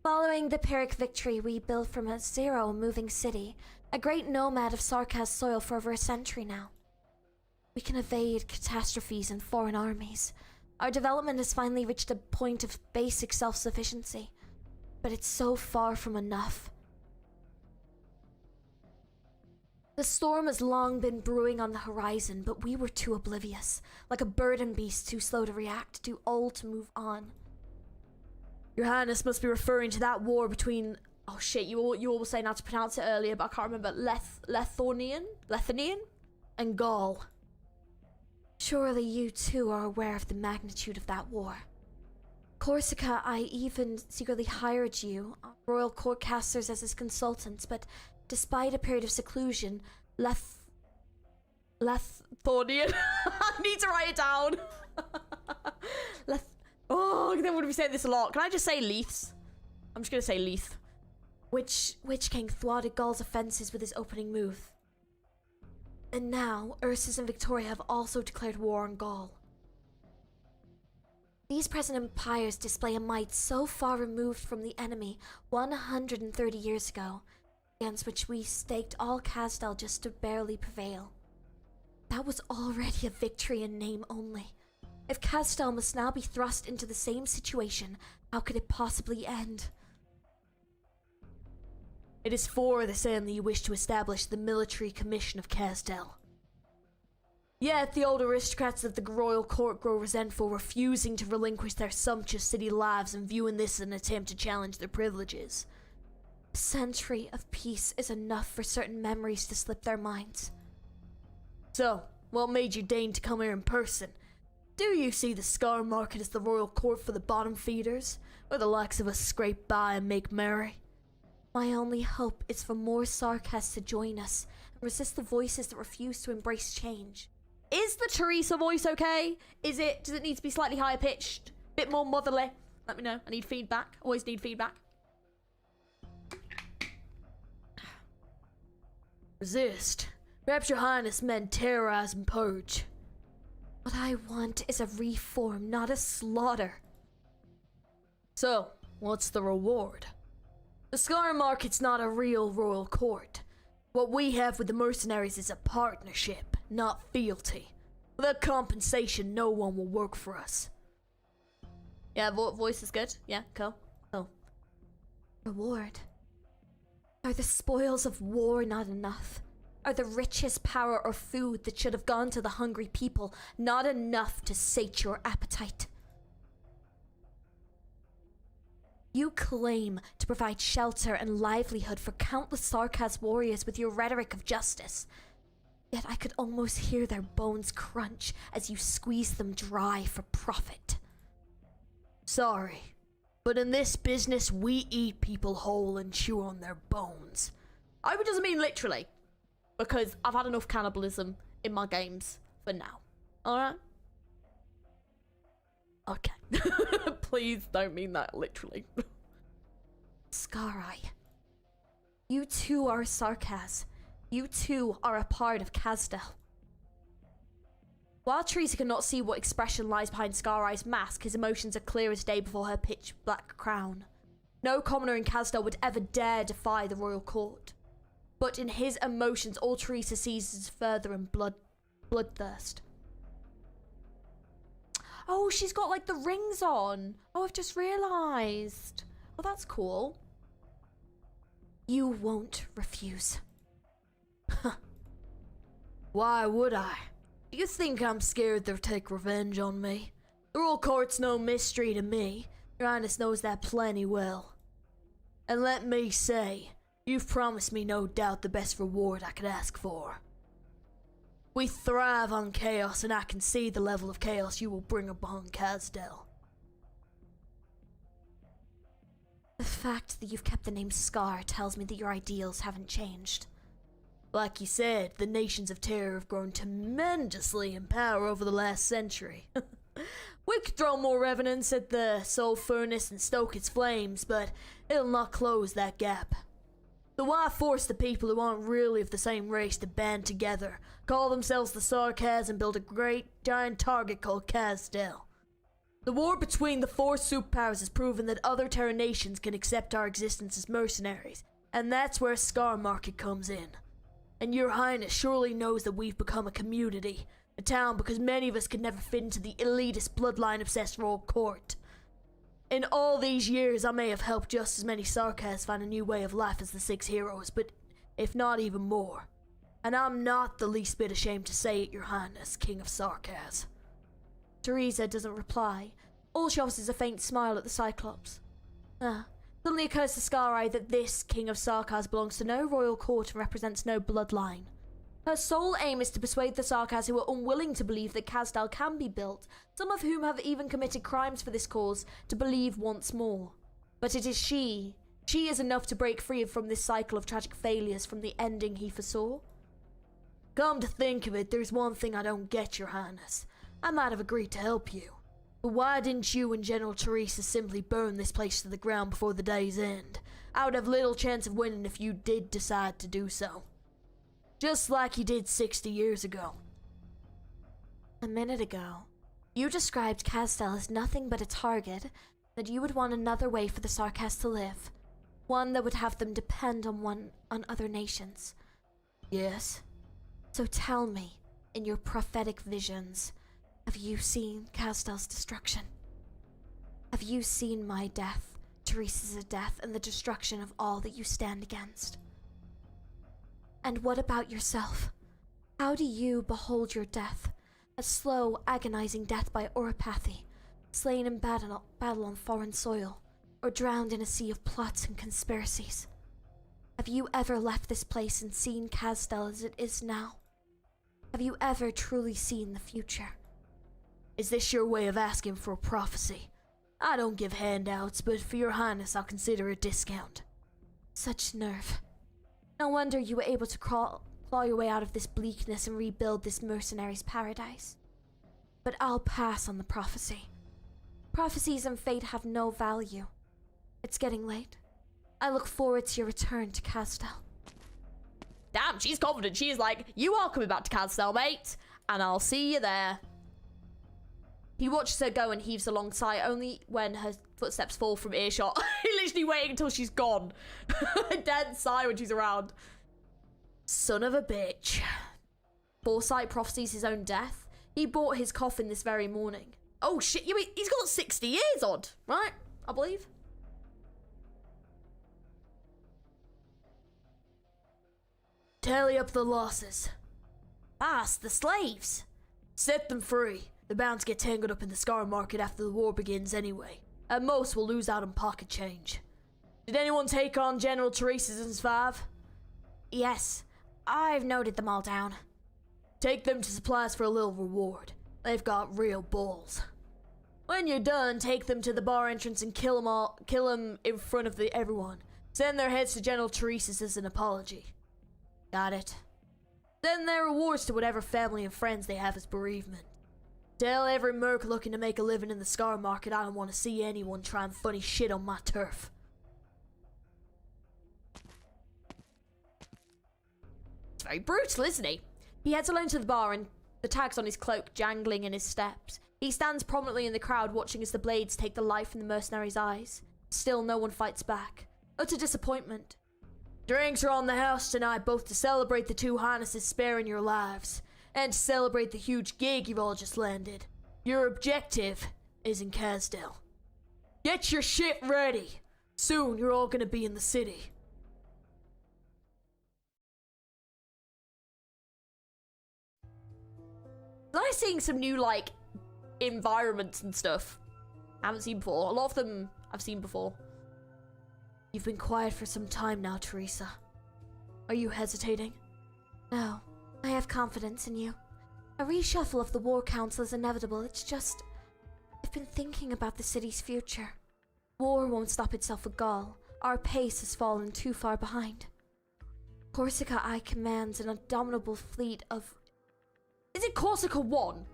Following the Pyrrhic victory, we built from a zero moving city, a great nomad of Sarkaz soil for over a century now. We can evade catastrophes and foreign armies. Our development has finally reached a point of basic self-sufficiency, but it's so far from enough. The storm has long been brewing on the horizon, but we were too oblivious, like a burden beast too slow to react, too old to move on. Your Highness must be referring to that war between... Oh shit, you all were saying how to pronounce it earlier, but I can't remember. Lethonian and Gaul. Surely you too are aware of the magnitude of that war. Corsica, I even secretly hired you, royal court casters as his consultants, but despite a period of seclusion, Lethonian. I need to write it down. Oh, then would we say this a lot? Can I just say Leiths? I'm just gonna say Leith. Witch King thwarted Gaul's offenses with his opening move. And now, Ursus and Victoria have also declared war on Gaul. These present empires display a might so far removed from the enemy 130 years ago, against which we staked all Casdel just to barely prevail. That was already a victory in name only. If Casdel must now be thrust into the same situation, how could it possibly end? It is for this end that you wish to establish the military commission of Casdel. Yet the old aristocrats of the royal court grow resentful, refusing to relinquish their sumptuous city lives and viewing this as an attempt to challenge their privileges. A century of peace is enough for certain memories to slip their minds. So, what made you deign to come here in person? Do you see the Scar Market as the royal court for the bottom feeders, where the likes of us scrape by and make merry? My only hope is for more Sarkaz to join us and resist the voices that refuse to embrace change. Is the Teresa voice okay? Does it need to be slightly higher pitched? Bit more motherly? Let me know. I need feedback. Always need feedback. Resist. Perhaps your Highness meant terrorize and purge. What I want is a reform, not a slaughter. So, what's the reward? The Scar Market's not a real royal court. What we have with the mercenaries is a partnership, not fealty. Without compensation, no one will work for us. Yeah, voice is good. Yeah, cool. Reward? Are the spoils of war not enough? Are the riches, power, or food that should have gone to the hungry people not enough to sate your appetite? You claim to provide shelter and livelihood for countless Sarkaz warriors with your rhetoric of justice. Yet I could almost hear their bones crunch as you squeeze them dry for profit. Sorry, but in this business we eat people whole and chew on their bones. I hope it doesn't mean literally, because I've had enough cannibalism in my games for now. Alright? Okay. Please don't mean that literally. Scarai. You too are Sarkaz. You too are a part of Casdel. While Teresa cannot see what expression lies behind Scarai's mask, his emotions are clear as day before her pitch black crown. No commoner in Casdel would ever dare defy the royal court. But in his emotions, all Teresa sees is further and bloodthirst. Oh, she's got like the rings on. Oh, I've just realised. Oh, that's cool. You won't refuse. Why would I? You think I'm scared they'll take revenge on me? The royal court's no mystery to me. Your Highness knows that plenty well. And let me say, you've promised me no doubt the best reward I could ask for. We thrive on chaos, and I can see the level of chaos you will bring upon Casdel. The fact that you've kept the name Scar tells me that your ideals haven't changed. Like you said, the nations of terror have grown tremendously in power over the last century. We could throw more evidence at the soul furnace and stoke its flames, but it'll not close that gap. So why force the people who aren't really of the same race to band together, call themselves the Sarkaz, and build a great giant target called Kazdel? The war between the four superpowers has proven that other Terra nations can accept our existence as mercenaries, and that's where a Scar market comes in. And your highness surely knows that we've become a community, a town, because many of us could never fit into the elitist bloodline-obsessed royal court. In all these years, I may have helped just as many Sarkaz find a new way of life as the six heroes, but if not even more. And I'm not the least bit ashamed to say it, your highness, King of Sarkaz. Teresa doesn't reply. All she offers is a faint smile at the Cyclops. Suddenly occurs to Scar-Eye that this King of Sarkaz belongs to no royal court and represents no bloodline. Her sole aim is to persuade the Sarkaz who are unwilling to believe that Kazdal can be built, some of whom have even committed crimes for this cause, to believe once more. But it is she is enough to break free from this cycle of tragic failures from the ending he foresaw. Come to think of it, there's one thing I don't get, your highness. I might have agreed to help you, but why didn't you and General Teresa simply burn this place to the ground before the day's end? I would have little chance of winning if you did decide to do so. Just like you did 60 years ago. A minute ago, you described Kazdel as nothing but a target, that you would want another way for the Sarkaz to live. One that would have them depend on other nations. Yes. So tell me, in your prophetic visions, have you seen Kazdel's destruction? Have you seen my death, Teresa's death, and the destruction of all that you stand against? And what about yourself? How do you behold your death? A slow, agonizing death by oropathy, slain in battle on foreign soil, or drowned in a sea of plots and conspiracies? Have you ever left this place and seen Kazdel as it is now? Have you ever truly seen the future? Is this your way of asking for a prophecy? I don't give handouts, but for your highness I'll consider a discount. Such nerve. No wonder you were able to claw your way out of this bleakness and rebuild this mercenary's paradise. But I'll pass on the prophecy. Prophecies and fate have no value. It's getting late. I look forward to your return to Kazdel. Damn, she's confident. She's like, you are coming back to Kazdel, mate, and I'll see you there. He watches her go and heaves a long sigh, only when her footsteps fall from earshot. He's literally waiting until she's gone. A dead sigh when she's around. Son of a bitch. Foresight prophesies his own death. He bought his coffin this very morning. Oh shit, you mean he's got 60 years odd, right? I believe. Tally up the losses. Ask the slaves. Set them free. They're bound to get tangled up in the Scar market after the war begins anyway. At most, we'll lose out on pocket change. Did anyone take on General Teresa's 5? Yes, I've noted them all down. Take them to supplies for a little reward. They've got real balls. When you're done, take them to the bar entrance and kill them in front of everyone. Send their heads to General Teresa's as an apology. Got it? Send their rewards to whatever family and friends they have as bereavement. Tell every merc looking to make a living in the Scar market I don't want to see anyone trying funny shit on my turf. It's very brutal, isn't he? He heads alone to the bar and the tags on his cloak jangling in his steps. He stands prominently in the crowd watching as the blades take the life from the mercenary's eyes. Still no one fights back. Utter disappointment. Drinks are on the house tonight, both to celebrate the two highnesses sparing your lives, and to celebrate the huge gig you've all just landed. Your objective is in Kazdel. Get your shit ready. Soon you're all gonna be in the city. I'm seeing some new, like, environments and stuff I haven't seen before. A lot of them I've seen before. You've been quiet for some time now, Teresa. Are you hesitating? No, I have confidence in you. A reshuffle of the War Council is inevitable. It's just, I've been thinking about the city's future. War won't stop itself for Gaul. Our pace has fallen too far behind. Corsica I commands an indomitable fleet of... Is it Corsica 1?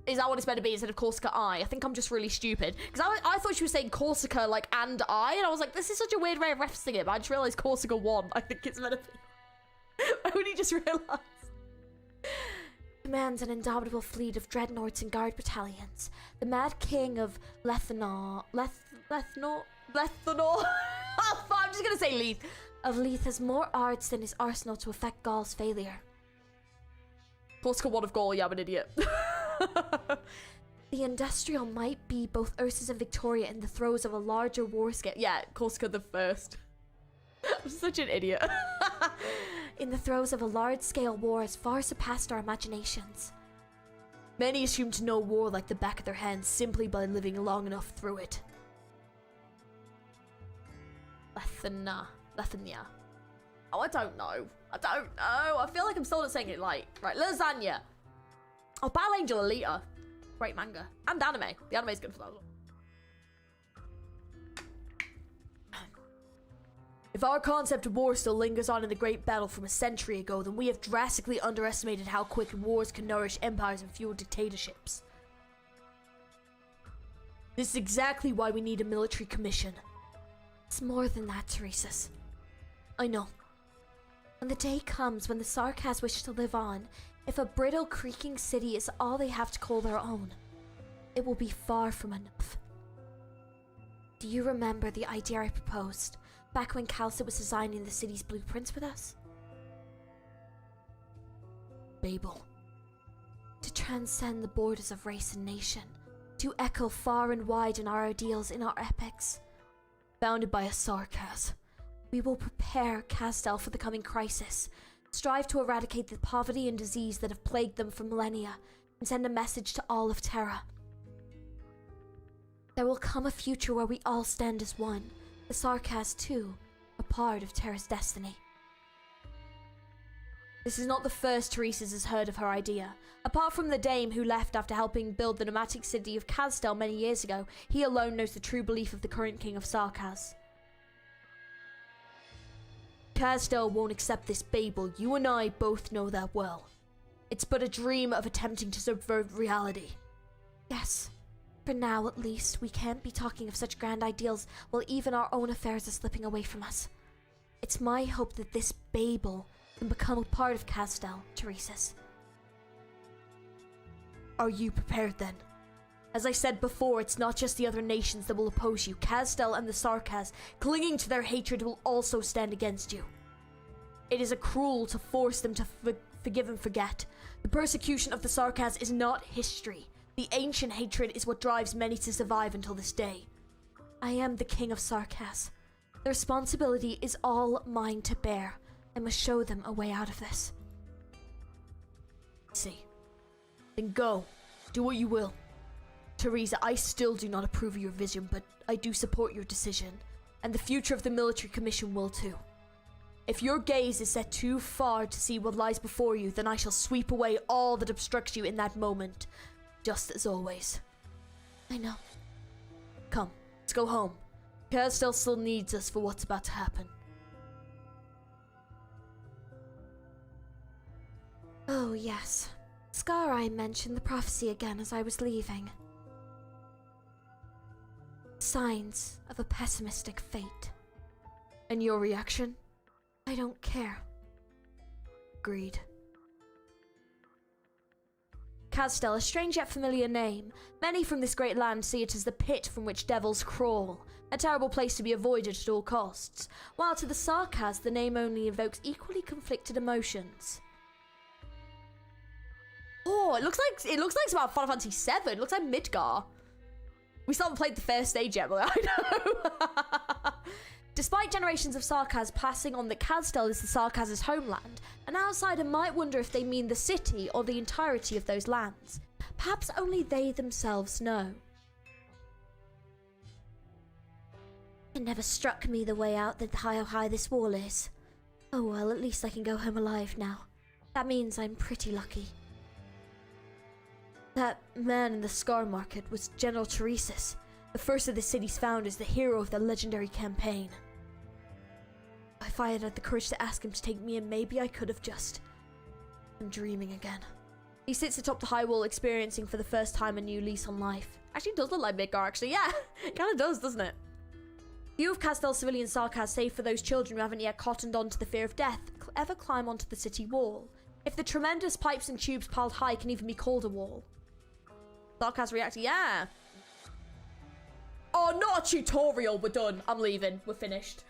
Is that what it's meant to be instead of Corsica I think I'm just really stupid. Because I thought she was saying Corsica, like, and I. And I was like, this is such a weird way of referencing it. But I just realised Corsica 1, I think it's meant to be. I only just realised. Commands an indomitable fleet of dreadnoughts and guard battalions. The mad king of Lethanor... Oh, fuck, I'm just going to say Leith. Of Leith has more arts than his arsenal to affect Gaul's failure. Corsica 1 of Gaul, yeah, I'm an idiot. The industrial might be both Ursus and Victoria in the throes of a larger war scale. Yeah, Corsica the first. I'm such an idiot. In the throes of a large-scale war has far surpassed our imaginations. Many assume to know war like the back of their hands simply by living long enough through it. Lethania. Oh, I don't know. I feel like I'm still not saying it right. Right, lasagna. Oh, Battle Angel Alita. Great manga. And anime. The anime's good for that as well. If our concept of war still lingers on in the great battle from a century ago, then we have drastically underestimated how quick wars can nourish empires and fuel dictatorships. This is exactly why we need a military commission. It's more than that, Teresa's. I know. When the day comes when the Sarkas wish to live on, if a brittle, creaking city is all they have to call their own, it will be far from enough. Do you remember the idea I proposed back when Calcit was designing the city's blueprints with us? Babel. To transcend the borders of race and nation, to echo far and wide in our ideals, in our epics. Founded by a Sarkas. We will prepare Castel for the coming crisis, strive to eradicate the poverty and disease that have plagued them for millennia, and send a message to all of Terra. There will come a future where we all stand as one, the Sarkas too, a part of Terra's destiny. This is not the first Teresa's has heard of her idea. Apart from the dame who left after helping build the nomadic city of Castel many years ago, he alone knows the true belief of the current king of Sarkas. Castel won't accept this Babel. You and I both know that well. It's but a dream of attempting to subvert reality. Yes. For now, at least, we can't be talking of such grand ideals while even our own affairs are slipping away from us. It's my hope that this Babel can become a part of Castel, Teresa's. Are you prepared then? As I said before, it's not just the other nations that will oppose you. Castel and the Sarkas, clinging to their hatred, will also stand against you. It is cruel to force them to forgive and forget. The persecution of the Sarkas is not history. The ancient hatred is what drives many to survive until this day. I am the king of Sarkas. The responsibility is all mine to bear. I must show them a way out of this. See. Then go. Do what you will. Teresa, I still do not approve of your vision, but I do support your decision. And the future of the military commission will too. If your gaze is set too far to see what lies before you, then I shall sweep away all that obstructs you in that moment. Just as always. I know. Come, let's go home. Castel still needs us for what's about to happen. Oh, yes. Scarai mentioned the prophecy again as I was leaving. Signs of a pessimistic fate. And your reaction? I don't care. Agreed. Castel, a strange yet familiar name. Many from this great land see it as the pit from which devils crawl, a terrible place to be avoided at all costs, while to the Sarkas the name only evokes equally conflicted emotions. Oh, it looks like it's about Final Fantasy VII. It looks like Midgar. We still haven't played the first stage yet, but I know. Despite generations of Sarkas passing on that Castel is the Sarkas' homeland, an outsider might wonder if they mean the city or the entirety of those lands. Perhaps only they themselves know. It never struck me the way out that how high this wall is. Oh well, at least I can go home alive now. That means I'm pretty lucky. That man in the Scar Market was General Teresa's. The first of the city's founders, the hero of the legendary campaign. If I had had the courage to ask him to take me in, maybe I could have just... I'm dreaming again. He sits atop the high wall, experiencing for the first time a new lease on life. Actually, it does look like Midgar, actually. Yeah, it kind of does, doesn't it? Few of Castel's civilian sarcasms, save for those children who haven't yet cottoned on to the fear of death, ever climb onto the city wall. If the tremendous pipes and tubes piled high can even be called a wall. Sarcas reacting, yeah. Oh, not a tutorial, we're done. I'm leaving, we're finished.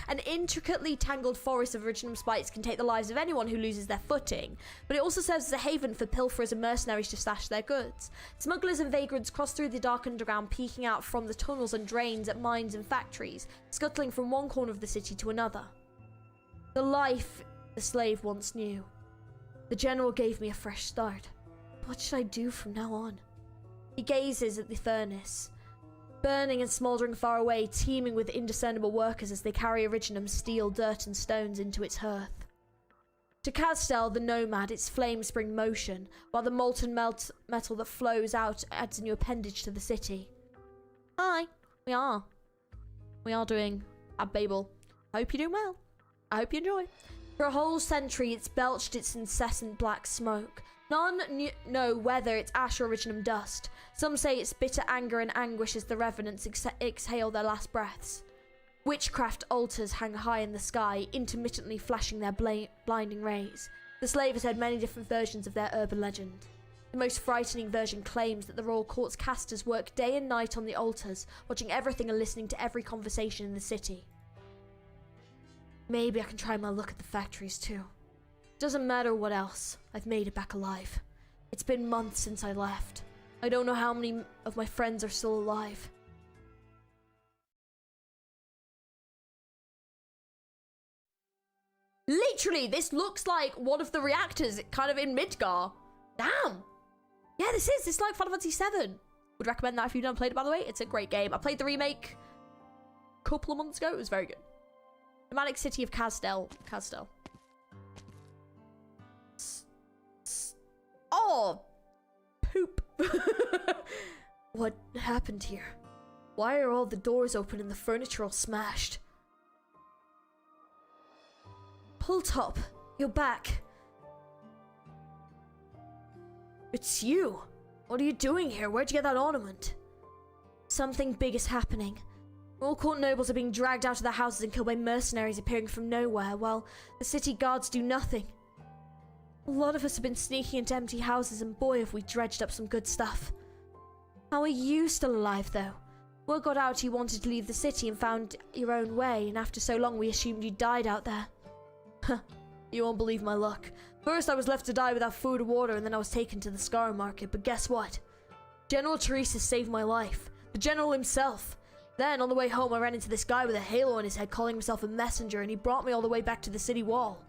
An intricately tangled forest of original spikes can take the lives of anyone who loses their footing, but it also serves as a haven for pilferers and mercenaries to stash their goods. Smugglers and vagrants cross through the dark underground, peeking out from the tunnels and drains at mines and factories, scuttling from one corner of the city to another. The life the slave once knew. The general gave me a fresh start. What should I do from now on? He gazes at the furnace, burning and smouldering far away, teeming with indiscernible workers as they carry Originum's steel, dirt and stones into its hearth. To Castel, the nomad, its flames bring motion, while the molten metal that flows out adds a new appendage to the city. Hi, we are doing BABEL. I hope you're doing well. I hope you enjoy. For a whole century, it's belched its incessant black smoke. None know whether it's ash or Originum dust. Some say it's bitter anger and anguish as the revenants exhale their last breaths. Witchcraft altars hang high in the sky, intermittently flashing their blinding rays. The slave has heard many different versions of their urban legend. The most frightening version claims that the royal court's casters work day and night on the altars, watching everything and listening to every conversation in the city. Maybe I can try my luck at the factories too. Doesn't matter what else, I've made it back alive. It's been months since I left. I don't know how many of my friends are still alive. Literally, this looks like one of the reactors kind of in Midgar. Damn. Yeah, this is like Final Fantasy VII. Would recommend that if you've never played it, by the way. It's a great game. I played the remake a couple of months ago. It was very good. Nomadic city of Castel. Oh, poop. What happened here? Why are all the doors open and the furniture all smashed? Pull top, you're back. It's you. What are you doing here? Where'd you get that ornament? Something big is happening. All court nobles are being dragged out of their houses and killed by mercenaries appearing from nowhere, while the city guards do nothing. A lot of us have been sneaking into empty houses, and boy have we dredged up some good stuff. How are you still alive, though? Word got out you wanted to leave the city and found your own way, and after so long we assumed you died out there. Huh, you won't believe my luck. First I was left to die without food or water, and then I was taken to the Scar Market, but guess what? General Teresa saved my life. The General himself. Then, on the way home, I ran into this guy with a halo on his head calling himself a messenger, and he brought me all the way back to the city wall.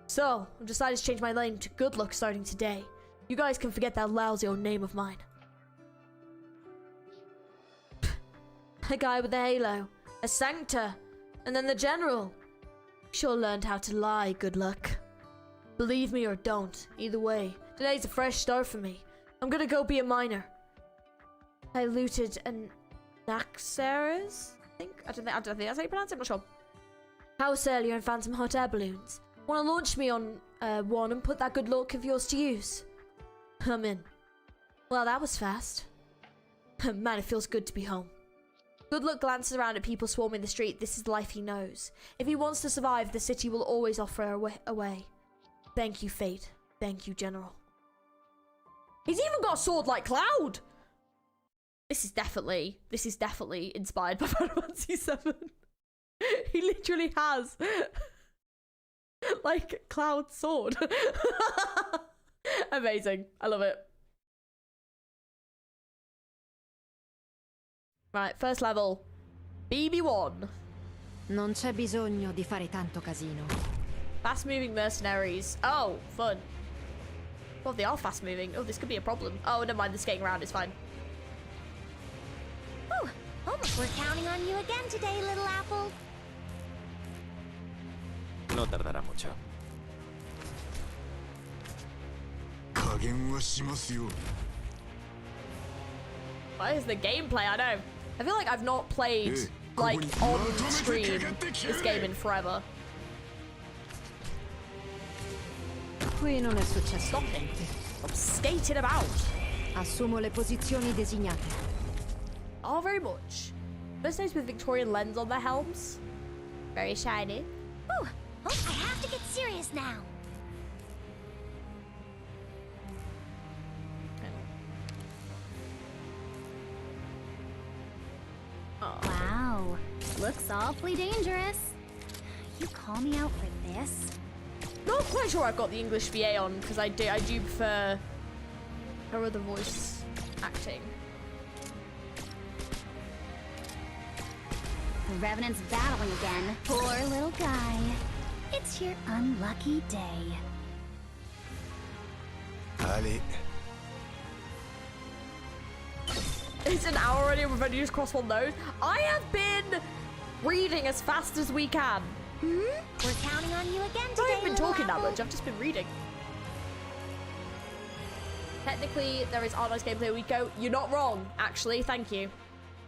So, I've decided to change my name to Good Luck starting today. You guys can forget that lousy old name of mine. A guy with a halo, a sanctor, and then the General. Sure learned how to lie, Good Luck. Believe me or don't, either way, today's a fresh start for me. I'm gonna go be a miner. I looted an Naxxramas, I think that's how you pronounce it, I'm not sure. House earlier and found some hot air balloons. Wanna launch me on one and put that good luck of yours to use? I'm in. Well, that was fast. Man, it feels good to be home. Good Luck glances around at people swarming the street. This is the life he knows. If he wants to survive, the city will always offer a way. Thank you, Fate. Thank you, General. He's even got a sword like Cloud! This is definitely inspired by Final Fantasy VII. He literally has like Cloud's sword. Amazing. I love it. Right, first level. BB1. Non c'è bisogno di fare tanto casino. Fast moving mercenaries. Oh, fun. Well, they are fast moving. Oh, this could be a problem. Oh, never mind, the skating around is fine. Ooh, we're counting on you again today, little apple. No tardará mucho. Why is the gameplay? I know. I feel like I've not played, like, on stream this game in forever. Qui non è successo niente. I'm skating about. Assumo le posizioni designate. Oh, very much. First names with Victorian lens on their helms. Very shiny. Ooh, I have to get serious now. Oh. Wow, looks awfully dangerous. You call me out for this? Not quite sure I've got the English VA on because I do prefer her other voice acting. The Revenant's battling again. Poor little guy. It's your unlucky day. Ali. It's an hour already and we've only just crossed one nose. I have been reading as fast as we can. We're counting on you again I today, haven't been little talking that apple. much, I've just been reading. Technically, there is Arknights gameplay a week ago. You're not wrong, actually. Thank you.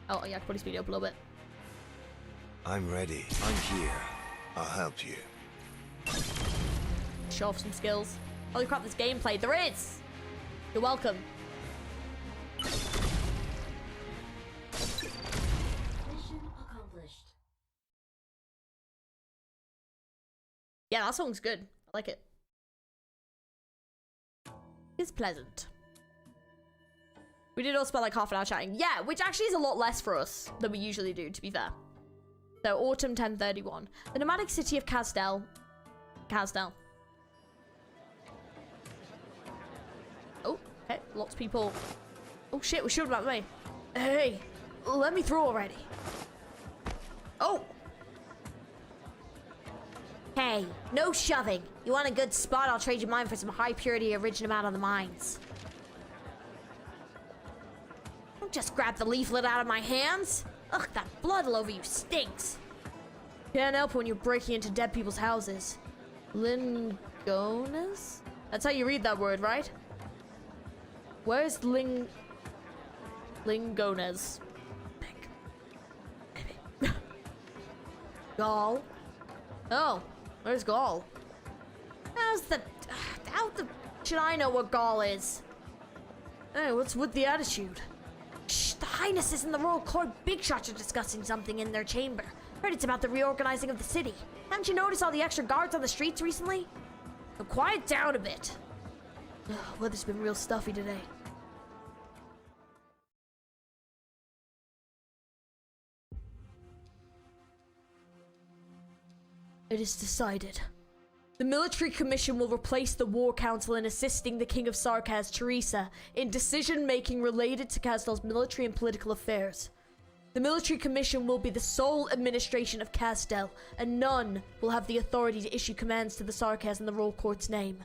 Oh, yeah, I could probably speed it up a little bit. I'm ready. I'm here. I'll help you. Show off some skills. Holy crap, there's gameplay. There is! You're welcome. Mission accomplished. Yeah, that song's good. I like it. It's pleasant. We did all spend like half an hour chatting. Yeah, which actually is a lot less for us than we usually do, to be fair. So, autumn 1031. The nomadic city of Casdell. Oh, okay. Lots of people. Oh shit, we're shooting at me. Hey, let me through already. Oh! Hey, no shoving. You want a good spot? I'll trade you mine for some high purity originum out of the mines. Don't just grab the leaflet out of my hands. Ugh, that blood all over you stinks. Can't help when you're breaking into dead people's houses. Lingones? That's how you read that word, right? Where's Lingones? Maybe. Gaul? Oh, where's Gaul? How should I know what Gaul is? Hey, what's with the attitude? Shh, the Highnesses and the Royal Court big shots are discussing something in their chamber. Heard it's about the reorganizing of the city. Haven't you noticed all the extra guards on the streets recently? So quiet down a bit. Ugh, weather's been real stuffy today. It is decided. The military commission will replace the war council in assisting the King of Sarkaz, Teresa, in decision-making related to Castel's military and political affairs. The military commission will be the sole administration of Castel, and none will have the authority to issue commands to the Sarkaz in the Royal Court's name.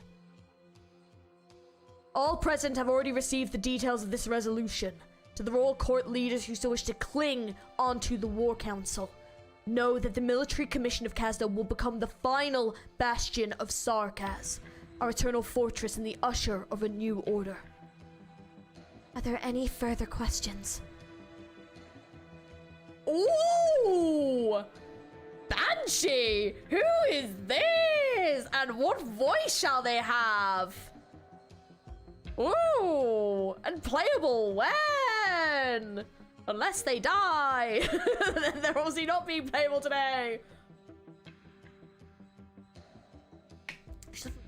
All present have already received the details of this resolution. To the Royal Court leaders who so wish to cling onto the War Council, know that the military commission of Castel will become the final bastion of Sarkaz, our eternal fortress and the usher of a new order. Are there any further questions? Ooh! Banshee! Who is this? And what voice shall they have? Ooh! And playable when? Unless they die. Then they're obviously not being playable today.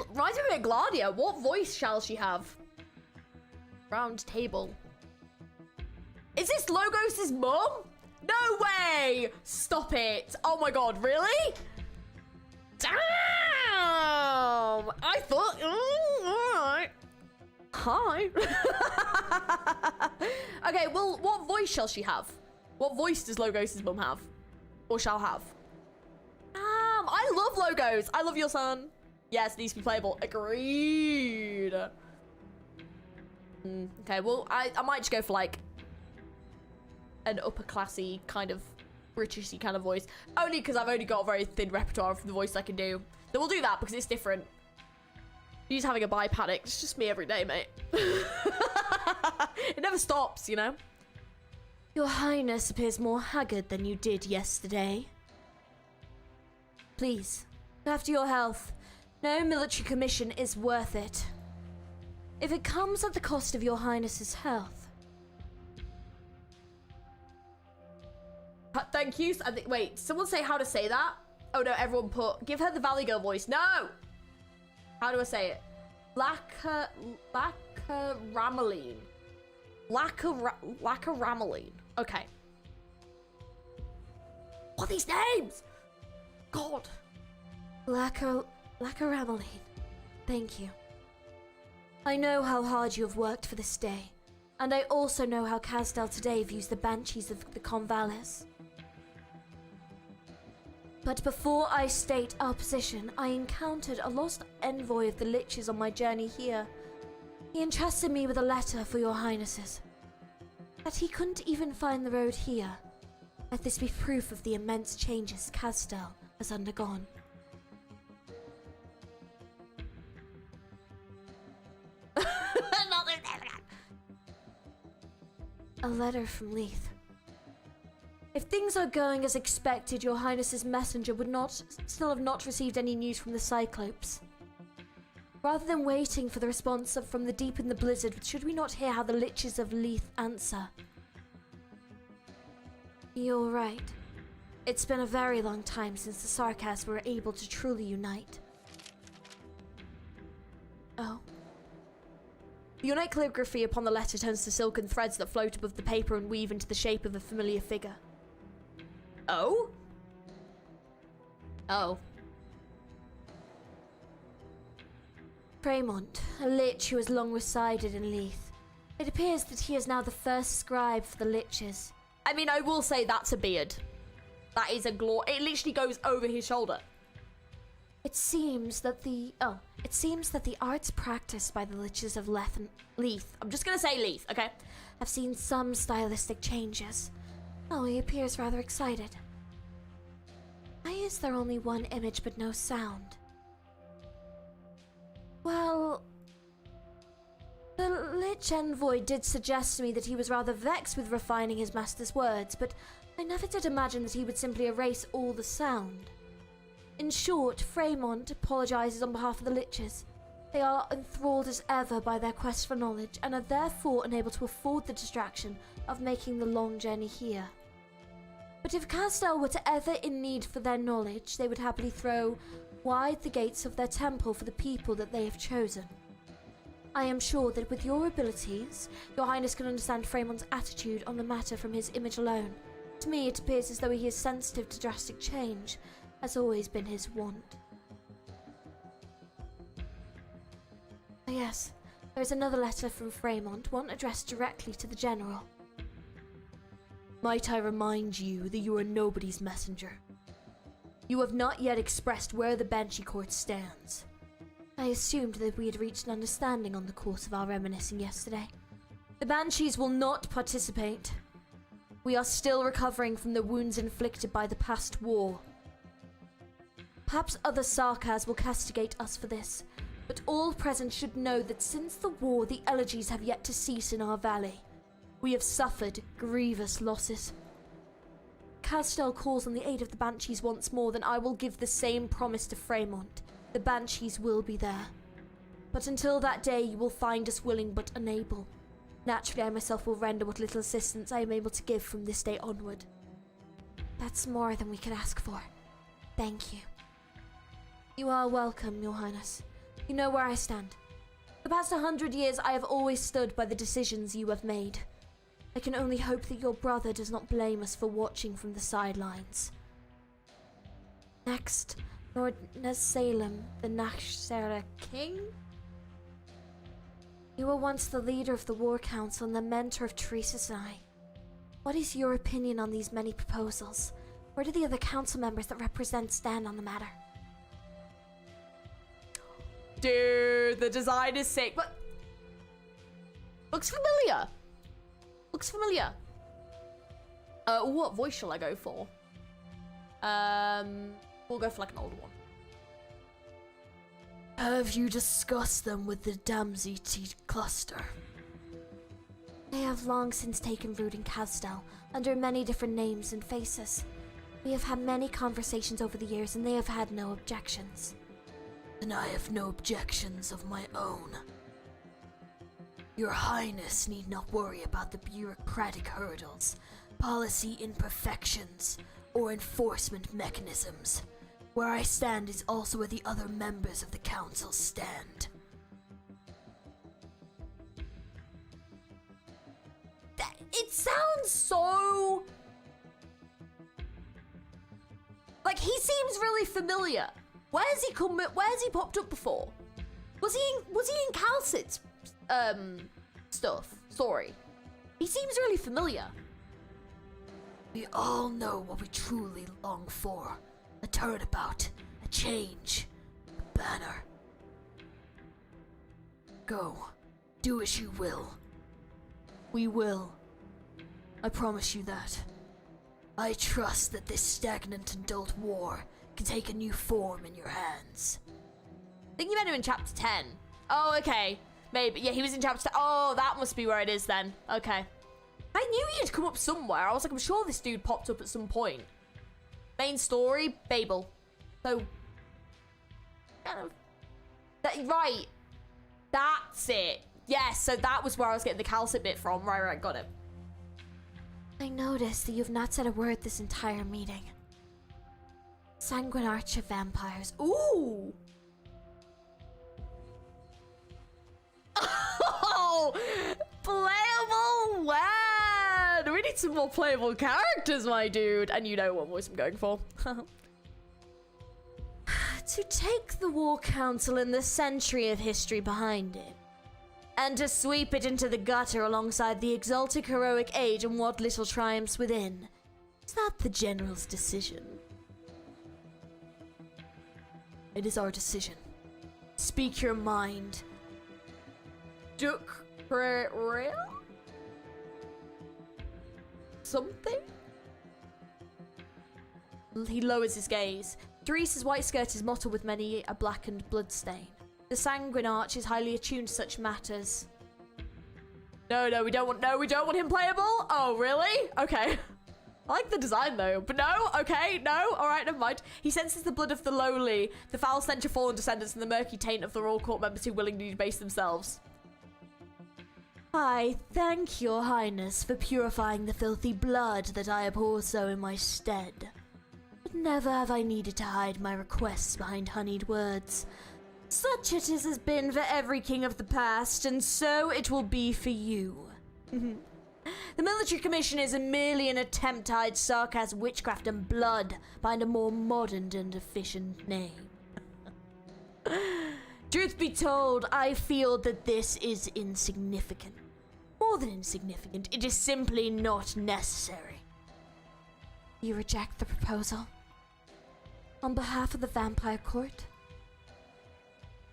Reminds me of Gladia. What voice shall she have? Round table. Is this Logos' mum? No way! Stop it! Oh my god, really? Damn! I thought... alright. Hi. Okay, well, what voice shall she have? What voice does Logos' mum have? Or shall have? I love Logos. I love your son. Yes, needs to be playable. Agreed. Okay, well, I might just go for like an upper classy kind of Britishy kind of voice. Only because I've only got a very thin repertoire for the voice I can do. Then we'll do that because it's different. He's having a bi-panic. It's just me every day, mate. It never stops, you know? Your Highness appears more haggard than you did yesterday. Please, look after your health. No military commission is worth it. If it comes at the cost of your Highness's health. Thank you. Wait, someone say how to say that? Oh no, everyone put, give her the Valley Girl voice. No! How do I say it? Lacarameline. Lacarameline. Okay. What are these names? God. Lacarameline. Thank you. I know how hard you have worked for this day, and I also know how Casdell today views the Banshees of the Convalis. But before I state our position, I encountered a lost envoy of the Liches on my journey here. He entrusted me with a letter for your Highnesses. That he couldn't even find the road here. Let this be proof of the immense changes Casdell has undergone. A letter from Leith. If things are going as expected, your Highness's messenger would still have not received any news from the Cyclopes. Rather than waiting for the response from the deep in the blizzard, should we not hear how the Liches of Leith answer? You're right. It's been a very long time since the Sarkas were able to truly unite. Oh. The ornate calligraphy upon the letter turns to silken threads that float above the paper and weave into the shape of a familiar figure. Oh? Oh. Fremont, a Lich who has long resided in Leith. It appears that he is now the first scribe for the Liches. I mean, I will say that's a beard. That is a glory. It literally goes over his shoulder. It seems that the arts practiced by the Liches of Leith. I'm just gonna say Leith, okay? have seen some stylistic changes. Oh, he appears rather excited. Why is there only one image but no sound? Well, the Lich Envoy did suggest to me that he was rather vexed with refining his master's words, but I never did imagine that he would simply erase all the sound. In short, Fremont apologizes on behalf of the Liches. They are enthralled as ever by their quest for knowledge, and are therefore unable to afford the distraction of making the long journey here. But if Casdell were to ever in need for their knowledge, they would happily throw wide the gates of their temple for the people that they have chosen. I am sure that with your abilities, your Highness can understand Fremont's attitude on the matter from his image alone. To me, it appears as though he is sensitive to drastic change, has always been his wont. Yes, there is another letter from Fremont, one addressed directly to the General. Might I remind you that you are nobody's messenger? You have not yet expressed where the Banshee Court stands. I assumed that we had reached an understanding on the course of our reminiscing yesterday. The Banshees will not participate. We are still recovering from the wounds inflicted by the past war. Perhaps other Sarkas will castigate us for this, but all present should know that since the war, the elegies have yet to cease in our valley. We have suffered grievous losses. Casdell calls on the aid of the Banshees once more, then I will give the same promise to Fremont. The Banshees will be there. But until that day, you will find us willing but unable. Naturally, I myself will render what little assistance I am able to give from this day onward. That's more than we could ask for. Thank you. You are welcome, Your Highness. You know where I stand. The past 100 years, I have always stood by the decisions you have made. I can only hope that your brother does not blame us for watching from the sidelines. Next, Lord Salem, the Nakshara King? You were once the leader of the War Council and the mentor of Teresa's and I. What is your opinion on these many proposals? Where do the other council members that represent stand on the matter? Dude, the design is sick, but looks familiar. Looks familiar. What voice shall I go for? We'll go for like an older one. Have you discussed them with the Damsite cluster? They have long since taken root in Castel, under many different names and faces. We have had many conversations over the years, and they have had no objections. And I have no objections of my own. Your Highness need not worry about the bureaucratic hurdles, policy imperfections, or enforcement mechanisms. Where I stand is also where the other members of the council stand. It sounds so... like, he seems really familiar. Where's he popped up before? Was he in Calcit's stuff? Sorry. He seems really familiar. We all know what we truly long for. A turnabout, a change, a banner. Go. Do as you will. We will. I promise you that. I trust that this stagnant and dull war can take a new form in your hands. I think you met him in chapter 10. Oh, okay. Maybe. Yeah, he was in chapter 10. Oh, that must be where it is then. Okay. I knew he'd come up somewhere. I was like, I'm sure this dude popped up at some point. Main story, BABEL. So, kind of. Right. That's it. Yes, so that was where I was getting the Calcit bit from. Right, got it. I noticed that you've not said a word this entire meeting. Sanguine Arch of Vampires. Ooh! Oh! Playable WAD! We need some more playable characters, my dude. And you know what voice I'm going for. To take the War Council and the century of history behind it, and to sweep it into the gutter alongside the exalted heroic age and what little triumphs within. Is that the General's decision? It is our decision. Speak your mind. Duke Real? Something? He lowers his gaze. Theresa's white skirt is mottled with many a blackened bloodstain. The Sanguine Arch is highly attuned to such matters. No, we don't want him playable? Oh, really? Okay. I like the design though, but no, okay, no, alright, never mind. He senses the blood of the lowly, the foul stench of fallen descendants, and the murky taint of the Royal Court members who willingly debase themselves. I thank your highness for purifying the filthy blood that I abhor so in my stead. But never have I needed to hide my requests behind honeyed words. Such it has been for every king of the past, and so it will be for you. The military commission is merely an attempt to hide sarcasm, witchcraft, and blood behind a more modern and efficient name. Truth be told, I feel that this is insignificant. More than insignificant, it is simply not necessary. You reject the proposal? On behalf of the Vampire Court?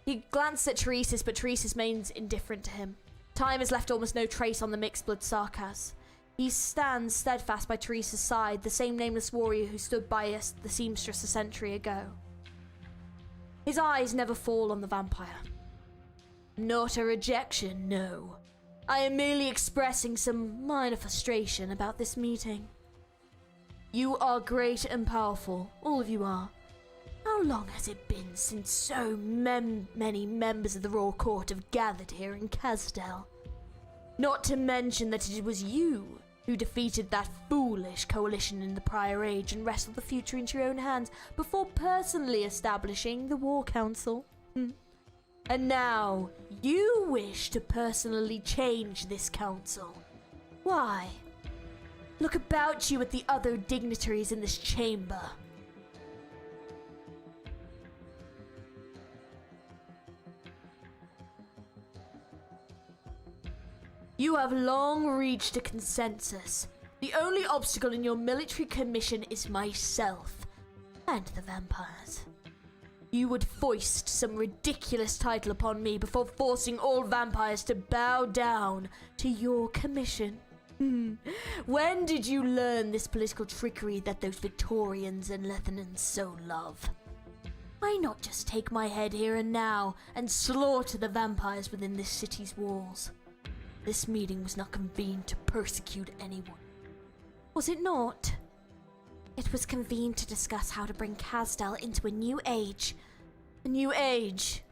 He glanced at Theresa's, but Theresa's remains indifferent to him. Time has left almost no trace on the mixed blood Sarkaz. He stands steadfast by Theresa's side, the same nameless warrior who stood by us, the seamstress, a century ago. His eyes never fall on the vampire. Not a rejection, no. I am merely expressing some minor frustration about this meeting. You are great and powerful, all of you are. How long has it been since so many members of the Royal Court have gathered here in Castel? Not to mention that it was you who defeated that foolish coalition in the prior age and wrestled the future into your own hands before personally establishing the War Council. And now, you wish to personally change this council. Why? Look about you at the other dignitaries in this chamber. You have long reached a consensus. The only obstacle in your military commission is myself and the vampires. You would foist some ridiculous title upon me before forcing all vampires to bow down to your commission. When did you learn this political trickery that those Victorians and Lethanans so love? Why not just take my head here and now and slaughter the vampires within this city's walls? This meeting was not convened to persecute anyone. Was it not? It was convened to discuss how to bring Kasdal into a new age. A new age.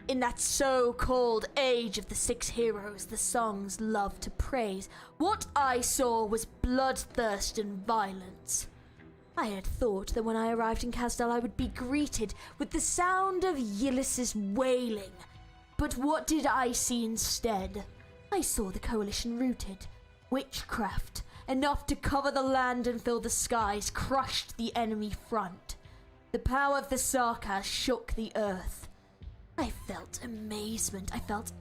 In that so-called age of the 6 heroes the songs love to praise, what I saw was bloodthirst and violence. I had thought that when I arrived in Kasdal I would be greeted with the sound of Yllis's wailing. But what did I see instead? I saw the coalition rooted. Witchcraft, enough to cover the land and fill the skies, crushed the enemy front. The power of the Sarkas shook the earth. I felt amazement. I felt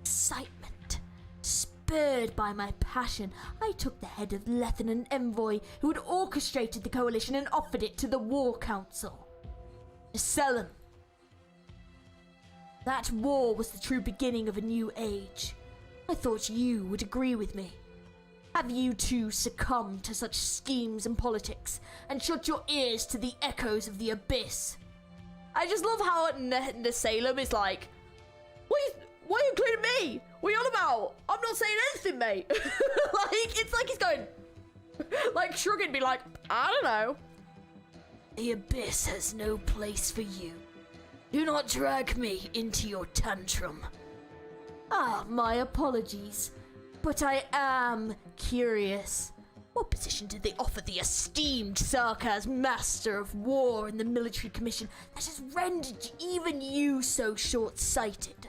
excitement. Spurred by my passion, I took the head of Lethan, an envoy who had orchestrated the coalition, and offered it to the War Council. To sell him. That war was the true beginning of a new age. I thought you would agree with me. Have you too succumbed to such schemes and politics, and shut your ears to the echoes of the abyss? I just love how Salem is like, why are you including me? What are you on about? I'm not saying anything, mate. It's like he's going, like shrugging, be like, I don't know. The abyss has no place for you. Do not drag me into your tantrum. Ah, my apologies. But I am curious. What position did they offer the esteemed Sarkas, Master of War in the Military Commission, that has rendered even you so short-sighted?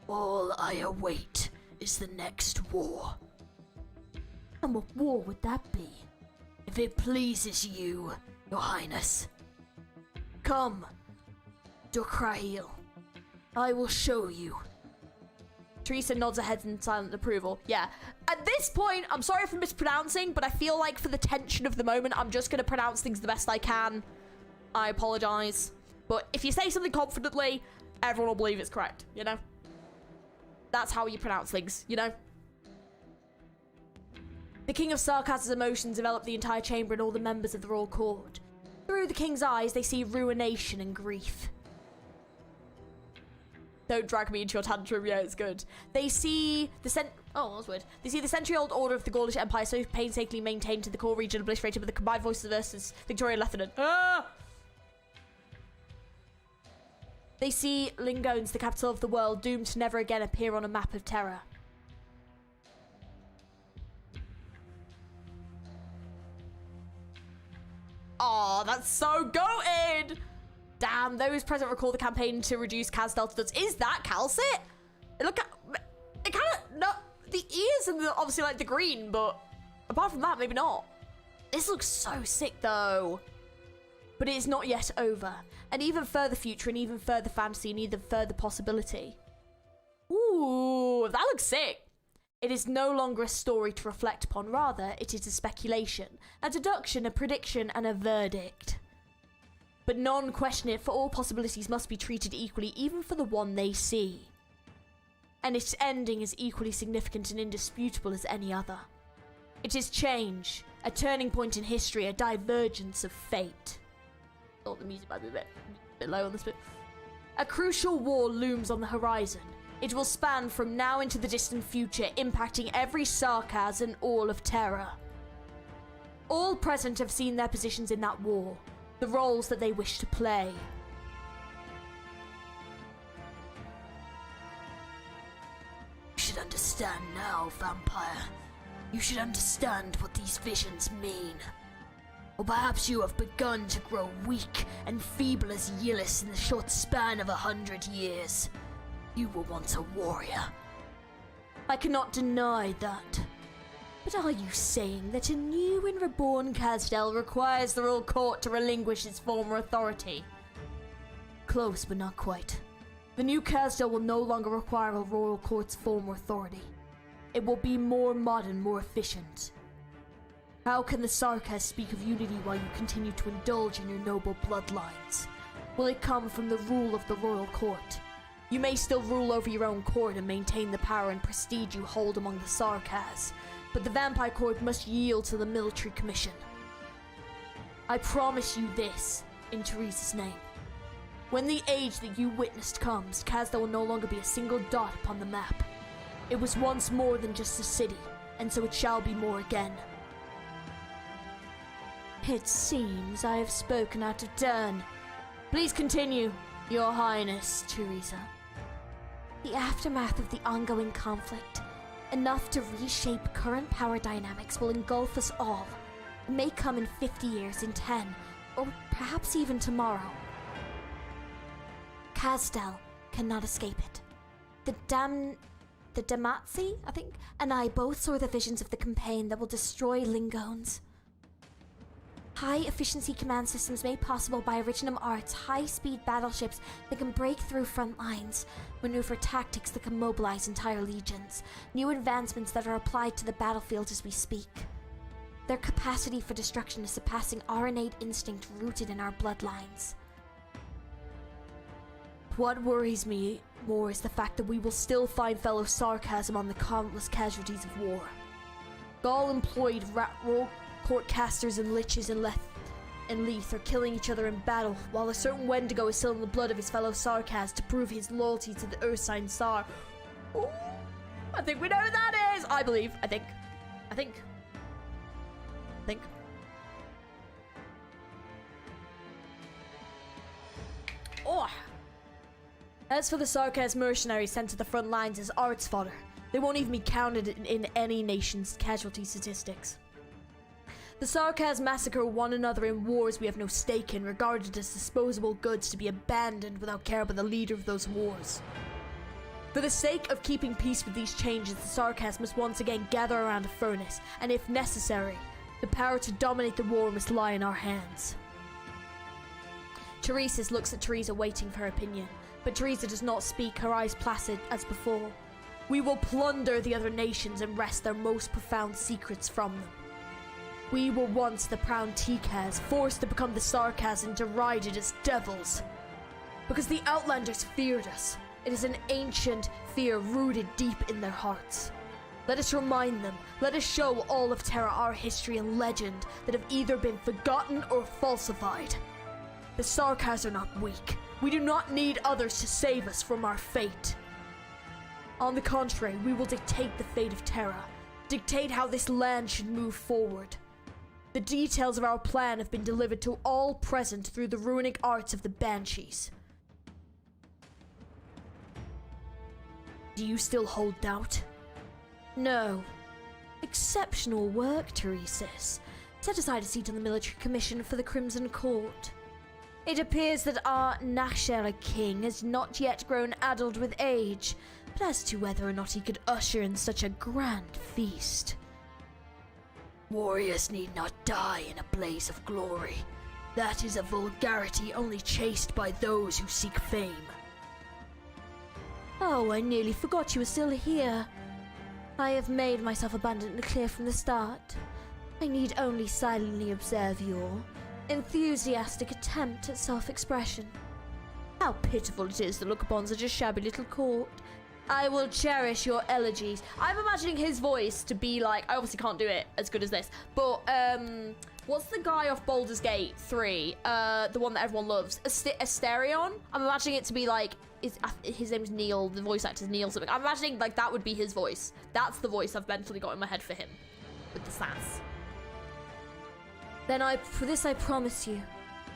All I await is the next war. And what war would that be? If it pleases you, Your Highness. Come, Dorkrahil. I will show you. Teresa nods her head in silent approval. Yeah. At this point, I'm sorry for mispronouncing, but I feel like for the tension of the moment, I'm just going to pronounce things the best I can. I apologize. But if you say something confidently, everyone will believe it's correct, you know? That's how you pronounce things, you know? The King of Sarkaz's emotions envelop the entire chamber and all the members of the royal court. Through the king's eyes, they see ruination and grief. Don't drag me into your tantrum. Yeah, it's good. They see the oh, that was weird. They see the century-old order of the Gaulish Empire so painstakingly maintained to the core region obliterated with the combined voices versus Victoria Lethanen. Ah! They see Lingones, the capital of the world, doomed to never again appear on a map of terror. Oh, that's so goated! Damn, those present recall the campaign to reduce Kasdal to duds. Is that Calcit? Look at it, kind of no. The ears and obviously like the green, but apart from that, maybe not. This looks so sick though. But it is not yet over. An even further future, an even further fantasy, and even further possibility. Ooh, that looks sick. It is no longer a story to reflect upon. Rather, it is a speculation, a deduction, a prediction, and a verdict. But none question it, for all possibilities must be treated equally, even for the one they see. And its ending is equally significant and indisputable as any other. It is change, a turning point in history, a divergence of fate. I thought the music might be a bit low on this bit. A crucial war looms on the horizon. It will span from now into the distant future, impacting every Sarkaz and all of Terra. All present have seen their positions in that war, the roles that they wish to play. You should understand now, vampire. You should understand what these visions mean. Or perhaps you have begun to grow weak and feeble as Yllis in the short span of 100 years. You were once a warrior. I cannot deny that. But are you saying that a new and reborn Kasdal requires the royal court to relinquish its former authority? Close, but not quite. The new Kasdal will no longer require a royal court's former authority. It will be more modern, more efficient. How can the Sarkas speak of unity while you continue to indulge in your noble bloodlines? Will it come from the rule of the royal court? You may still rule over your own court and maintain the power and prestige you hold among the Sarkas, but the vampire court must yield to the military commission. I promise you this, in Teresa's name. When the age that you witnessed comes, Kasdal will no longer be a single dot upon the map. It was once more than just a city, and so it shall be more again. It seems I have spoken out of turn. Please continue, Your Highness, Teresa. The aftermath of the ongoing conflict, enough to reshape current power dynamics, will engulf us all. It may come in 50 years, in 10, or perhaps even tomorrow. Kasdel cannot escape it. The Damatsi, I think, and I both saw the visions of the campaign that will destroy Lingones. High-efficiency command systems made possible by Originum Arts, high-speed battleships that can break through front lines, maneuver tactics that can mobilize entire legions, new advancements that are applied to the battlefield as we speak. Their capacity for destruction is surpassing our innate instinct rooted in our bloodlines. What worries me more is the fact that we will still find fellow sarcasm on the countless casualties of war. Gaul employed raw court casters and liches and Leith are killing each other in battle, while a certain Wendigo is still in the blood of his fellow Sarkaz to prove his loyalty to the Ursine Sar. Ooh, I think we know who that is! I believe. I think. Oh! As for the Sarkaz mercenaries sent to the front lines as arts fodder, they won't even be counted in any nation's casualty statistics. The Sarkaz massacre one another in wars we have no stake in, regarded as disposable goods to be abandoned without care by the leader of those wars. For the sake of keeping peace with these changes, the Sarkaz must once again gather around a furnace, and if necessary, the power to dominate the war must lie in our hands. Teresis looks at Teresa, waiting for her opinion, but Teresa does not speak, her eyes placid as before. We will plunder the other nations and wrest their most profound secrets from them. We were once the proud Tikaz, forced to become the Sarkaz and derided as devils. Because the Outlanders feared us. It is an ancient fear rooted deep in their hearts. Let us remind them, let us show all of Terra our history and legend that have either been forgotten or falsified. The Sarkaz are not weak. We do not need others to save us from our fate. On the contrary, we will dictate the fate of Terra, dictate how this land should move forward. The details of our plan have been delivered to all present through the runic arts of the Banshees. Do you still hold doubt? No. Exceptional work, Teresis. Set aside a seat on the military commission for the Crimson Court. It appears that our Nashera king has not yet grown addled with age, but as to whether or not he could usher in such a grand feast... Warriors need not die in a blaze of glory. That is a vulgarity only chased by those who seek fame. Oh, I nearly forgot you were still here. I have made myself abundantly clear from the start. I need only silently observe your enthusiastic attempt at self-expression. How pitiful it is to look upon such a shabby little court. I will cherish your elegies. I'm imagining his voice to be like, I obviously can't do it as good as this, but what's the guy off Baldur's Gate 3? The one that everyone loves, Asterion? I'm imagining it to be like, his name's Neil, the voice actor's Neil something. I'm imagining like that would be his voice. That's the voice I've mentally got in my head for him, with the sass. Then for this I promise you,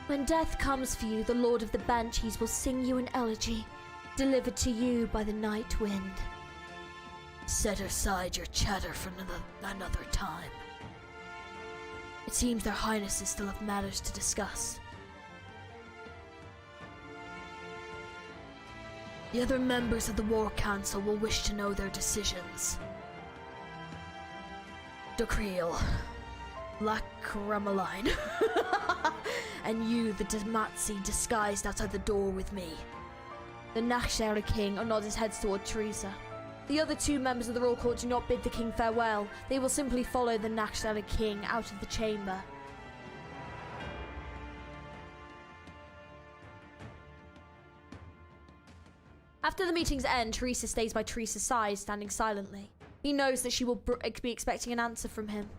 when death comes for you, the Lord of the Banshees will sing you an elegy, delivered to you by the night wind. Set aside your chatter for another time. It seems their highnesses still have matters to discuss. The other members of the War Council will wish to know their decisions. Docreel, Black Kramaline, and you, the Damatsi, disguised outside the door with me. The Nakshara King nods his head toward Teresa. The other two members of the Royal Court do not bid the King farewell. They will simply follow the Nakshara King out of the chamber. After the meeting's end, Teresa stays by Teresa's side, standing silently. He knows that she will be expecting an answer from him.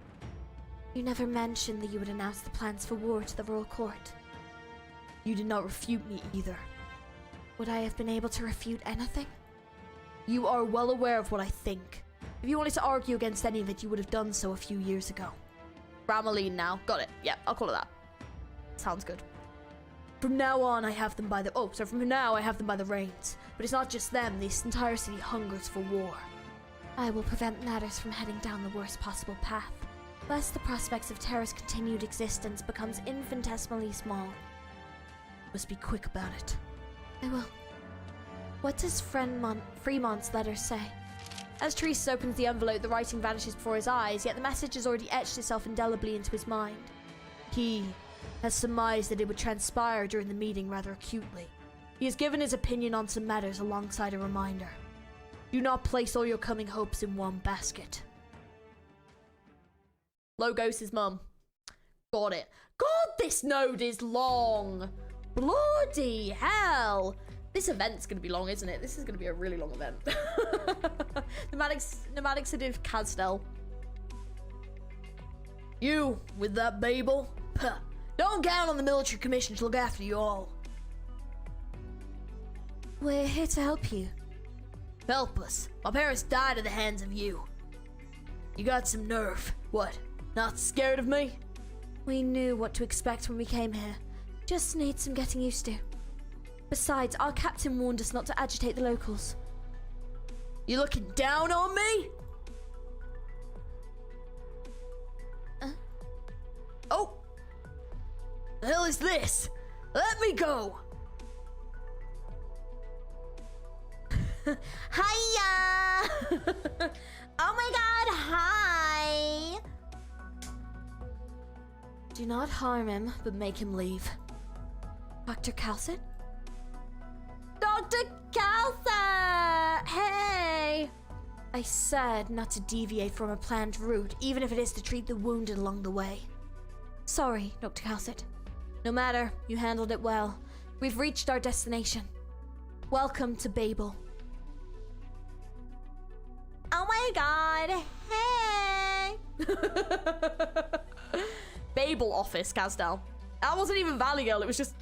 You never mentioned that you would announce the plans for war to the Royal Court. You did not refute me either. Would I have been able to refute anything? You are well aware of what I think. If you wanted to argue against any of it, you would have done so a few years ago. Rameline now. Got it. Yep, I'll call it that. Sounds good. From now on, I have them by the... Oh, so from now, I have them by the reins. But it's not just them. This entire city hungers for war. I will prevent matters from heading down the worst possible path, lest the prospects of Terra's continued existence becomes infinitesimally small. Must be quick about it. I will. What does Fremont's letter say? As Therese opens the envelope, the writing vanishes before his eyes, yet the message has already etched itself indelibly into his mind. He has surmised that it would transpire during the meeting rather acutely. He has given his opinion on some matters alongside a reminder. Do not place all your coming hopes in one basket. Logos' mum. Got it. God, this node is long. Bloody hell. This event's going to be long, isn't it? This is going to be a really long event. Pneumatic City of Castel. You, with that Babel? Puh. Don't count on the military commission to look after you all. We're here to help you. Help us. My parents died at the hands of you. You got some nerve. What? Not scared of me? We knew what to expect when we came here. Just need some getting used to. Besides, our captain warned us not to agitate the locals. You looking down on me? Oh! The hell is this? Let me go! Hiya! Oh my god, hi! Do not harm him, but make him leave. Dr. Calcit? Dr. Calcit! Hey! I said not to deviate from a planned route, even if it is to treat the wounded along the way. Sorry, Dr. Calcit. No matter, you handled it well. We've reached our destination. Welcome to Babel. Oh my god, hey! Babel office, Castel. That wasn't even Valley Girl, it was just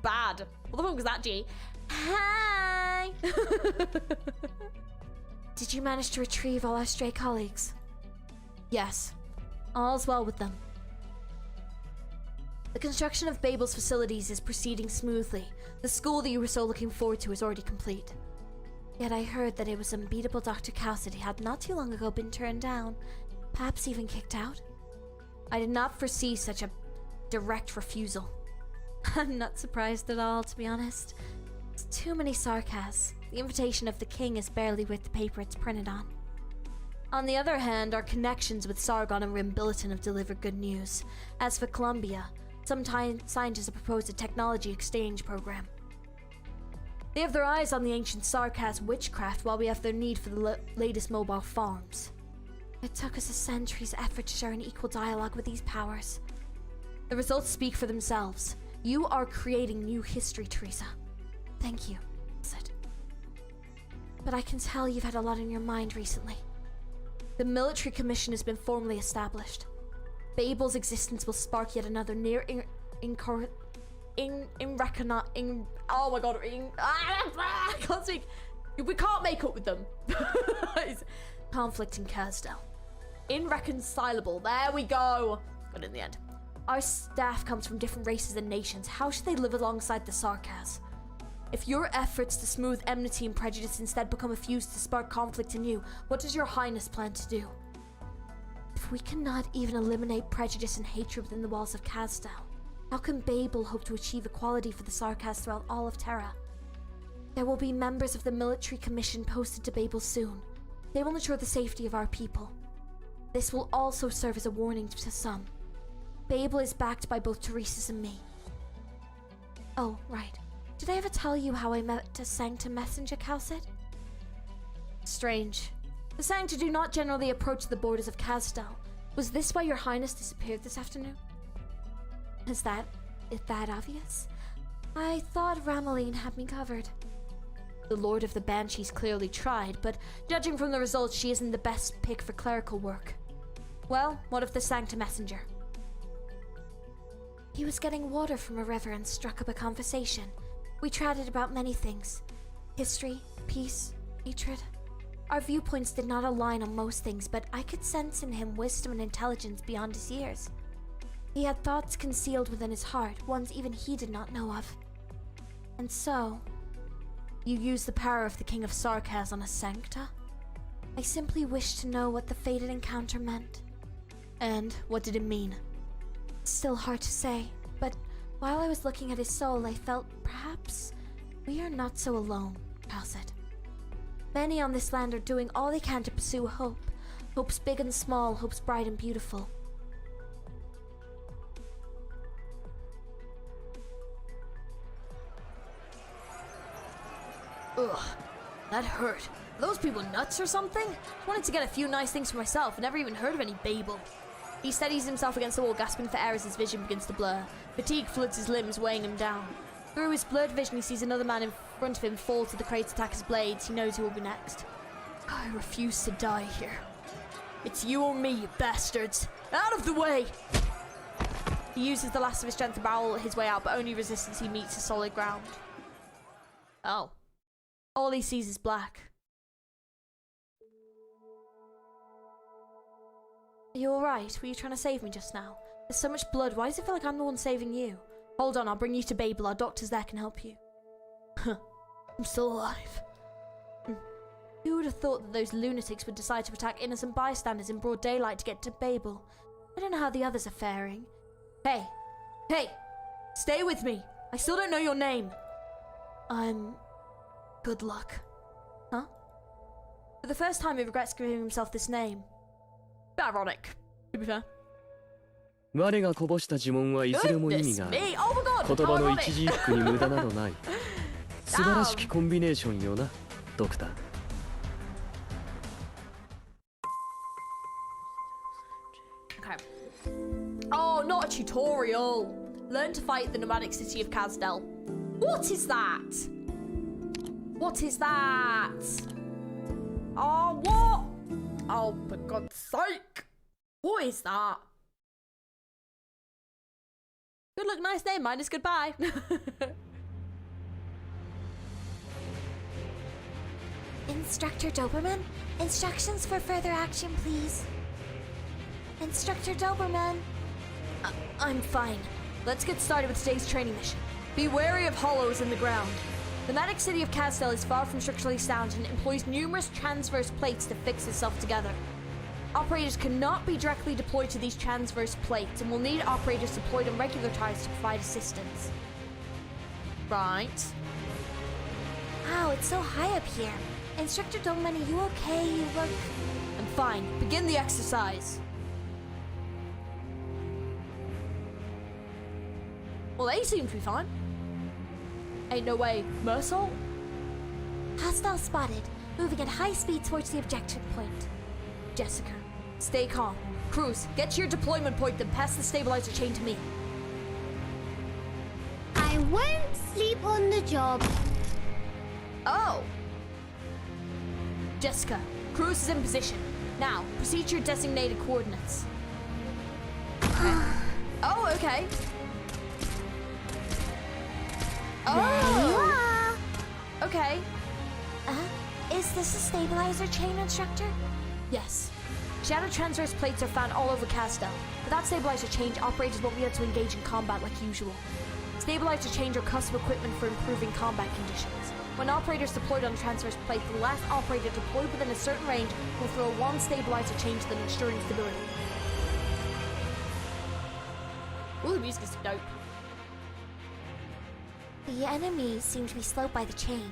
bad. What the fuck was that, G? Hi! Did you manage to retrieve all our stray colleagues? Yes. All's well with them. The construction of Babel's facilities is proceeding smoothly. The school that you were so looking forward to is already complete. Yet I heard that it was unbeatable Dr. Calcit had not too long ago been turned down, perhaps even kicked out. I did not foresee such a direct refusal. I'm not surprised at all, to be honest. It's too many sarcasms. The invitation of the king is barely worth the paper it's printed on. On the other hand, our connections with Sargon and Rimbilliton have delivered good news. As for Columbia, some scientists have proposed a technology exchange program. They have their eyes on the ancient Sarkaz witchcraft while we have their need for the latest mobile farms. It took us a century's effort to share an equal dialogue with these powers. The results speak for themselves. You are creating new history, Teresa. Thank you, Sid. But I can tell you've had a lot on your mind recently. The military commission has been formally established. Babel's existence will spark yet another I can't speak. We can't make up with them. Conflict in Kazdel. Irreconcilable. There we go. But in the end, our staff comes from different races and nations. How should they live alongside the Sarkaz? If your efforts to smooth enmity and prejudice instead become a fuse to spark conflict in you, what does your highness plan to do? If we cannot even eliminate prejudice and hatred within the walls of Kazdel, how can Babel hope to achieve equality for the Sarkaz throughout all of Terra? There will be members of the military commission posted to Babel soon. They will ensure the safety of our people. This will also serve as a warning to some. Babel is backed by both Teresa's and me. Oh, right. Did I ever tell you how I met a Sanctum messenger, Calcit? Strange. The Sancta do not generally approach the borders of Kazdel. Was this why your highness disappeared this afternoon? Is that obvious? I thought Rameline had me covered. The Lord of the Banshees clearly tried, but judging from the results, she isn't the best pick for clerical work. Well, what of the Sancta messenger? He was getting water from a river and struck up a conversation. We chatted about many things. History, peace, hatred. Our viewpoints did not align on most things, but I could sense in him wisdom and intelligence beyond his years. He had thoughts concealed within his heart, ones even he did not know of. And so, you used the power of the King of Sarkaz on a Sancta? I simply wished to know what the fated encounter meant. And what did it mean? It's still hard to say, but while I was looking at his soul, I felt perhaps we are not so alone, Cal said. Many on this land are doing all they can to pursue hope. Hopes big and small, hopes bright and beautiful. Ugh, that hurt. Are those people nuts or something? I wanted to get a few nice things for myself. I never even heard of any BABEL. He steadies himself against the wall, gasping for air as his vision begins to blur. Fatigue floods his limbs, weighing him down. Through his blurred vision, he sees another man in front of him fall to the crate to attack his blades. He knows who will be next. I refuse to die here. It's you or me, you bastards. Out of the way! He uses the last of his strength to barrel his way out, but only resistance he meets is solid ground. Oh. All he sees is black. Are you alright? Were you trying to save me just now? There's so much blood. Why does it feel like I'm the one saving you? Hold on, I'll bring you to BABEL. Our doctors there can help you. I'm still alive. Who would have thought that those lunatics would decide to attack innocent bystanders in broad daylight to get to BABEL? I don't know how the others are faring. Hey! Hey! Stay with me! I still don't know your name! I'm... Good luck. Huh? For the first time, he regrets giving himself this name. Bit ironic, to be fair. 我がこぼした呪文はいずれも意味がある。言葉の一字一句に無駄などない。素晴らしきコンビネーションよな、ドクター。Okay. Oh, not a tutorial. Learn to fight the nomadic city of Kazdel. What is that? What is that? Oh, what? Oh, for God's sake. What is that? Good luck, nice name. Mine is goodbye. Instructor Doberman? Instructions for further action, please. Instructor Doberman. I'm fine. Let's get started with today's training mission. Be wary of hollows in the ground. The nomadic city of Kazdel is far from structurally sound and employs numerous transverse plates to fix itself together. Operators cannot be directly deployed to these transverse plates and will need operators deployed on regular ties to provide assistance. Right. Wow, it's so high up here. Instructor Doberman, are you okay? You look... I'm fine. Begin the exercise. Well, they seem to be fine. Ain't no way. Mersault? Hostile spotted. Moving at high speed towards the objective point. Jessica, stay calm. Cruz, get to your deployment point, then pass the stabilizer chain to me. I won't sleep on the job. Oh! Jessica, Cruz is in position. Now, proceed to your designated coordinates. Okay. Oh, okay. Oh! Okay. Is this a stabilizer chain, Instructor? Yes. Shadow transverse plates are found all over Kazdel. Without stabilizer change, operators won't be able to engage in combat like usual. Stabilizer change are custom equipment for improving combat conditions. When operators deployed on a transverse plate, the last operator deployed within a certain range will throw one stabilizer change to them, ensuring stability. Ooh, the music is dope. The enemies seem to be slowed by the chain.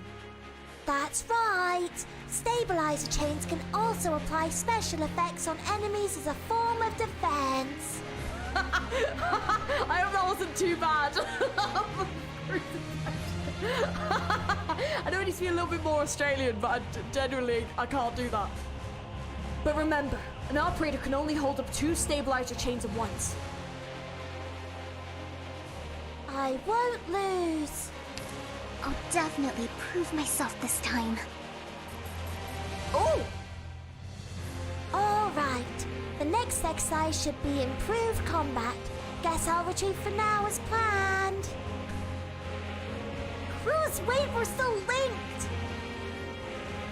That's right! Stabilizer chains can also apply special effects on enemies as a form of defense. I hope that wasn't too bad. I know it needs to be a little bit more Australian, but generally I can't do that. But remember, an operator can only hold up 2 stabilizer chains at once. I won't lose. I'll definitely prove myself this time. Oh! Alright, the next exercise should be improved combat. Guess I'll retreat for now as planned. Cruz, wait, we're still linked!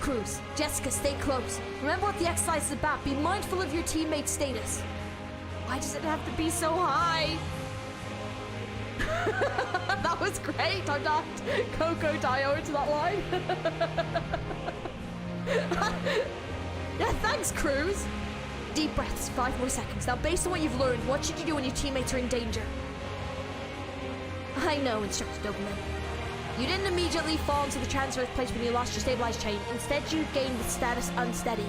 Cruz. Jessica, stay close. Remember what the exercise is about. Be mindful of your teammate's status. Why does it have to be so high? That was great. I knocked Coco Dio into that line. Yeah, thanks, Cruz. Deep breaths, 5 more seconds. Now, based on what you've learned, what should you do when your teammates are in danger? I know, Instructor Doberman. You didn't immediately fall into the transverse place when you lost your stabilized chain. Instead, you gained the status unsteady.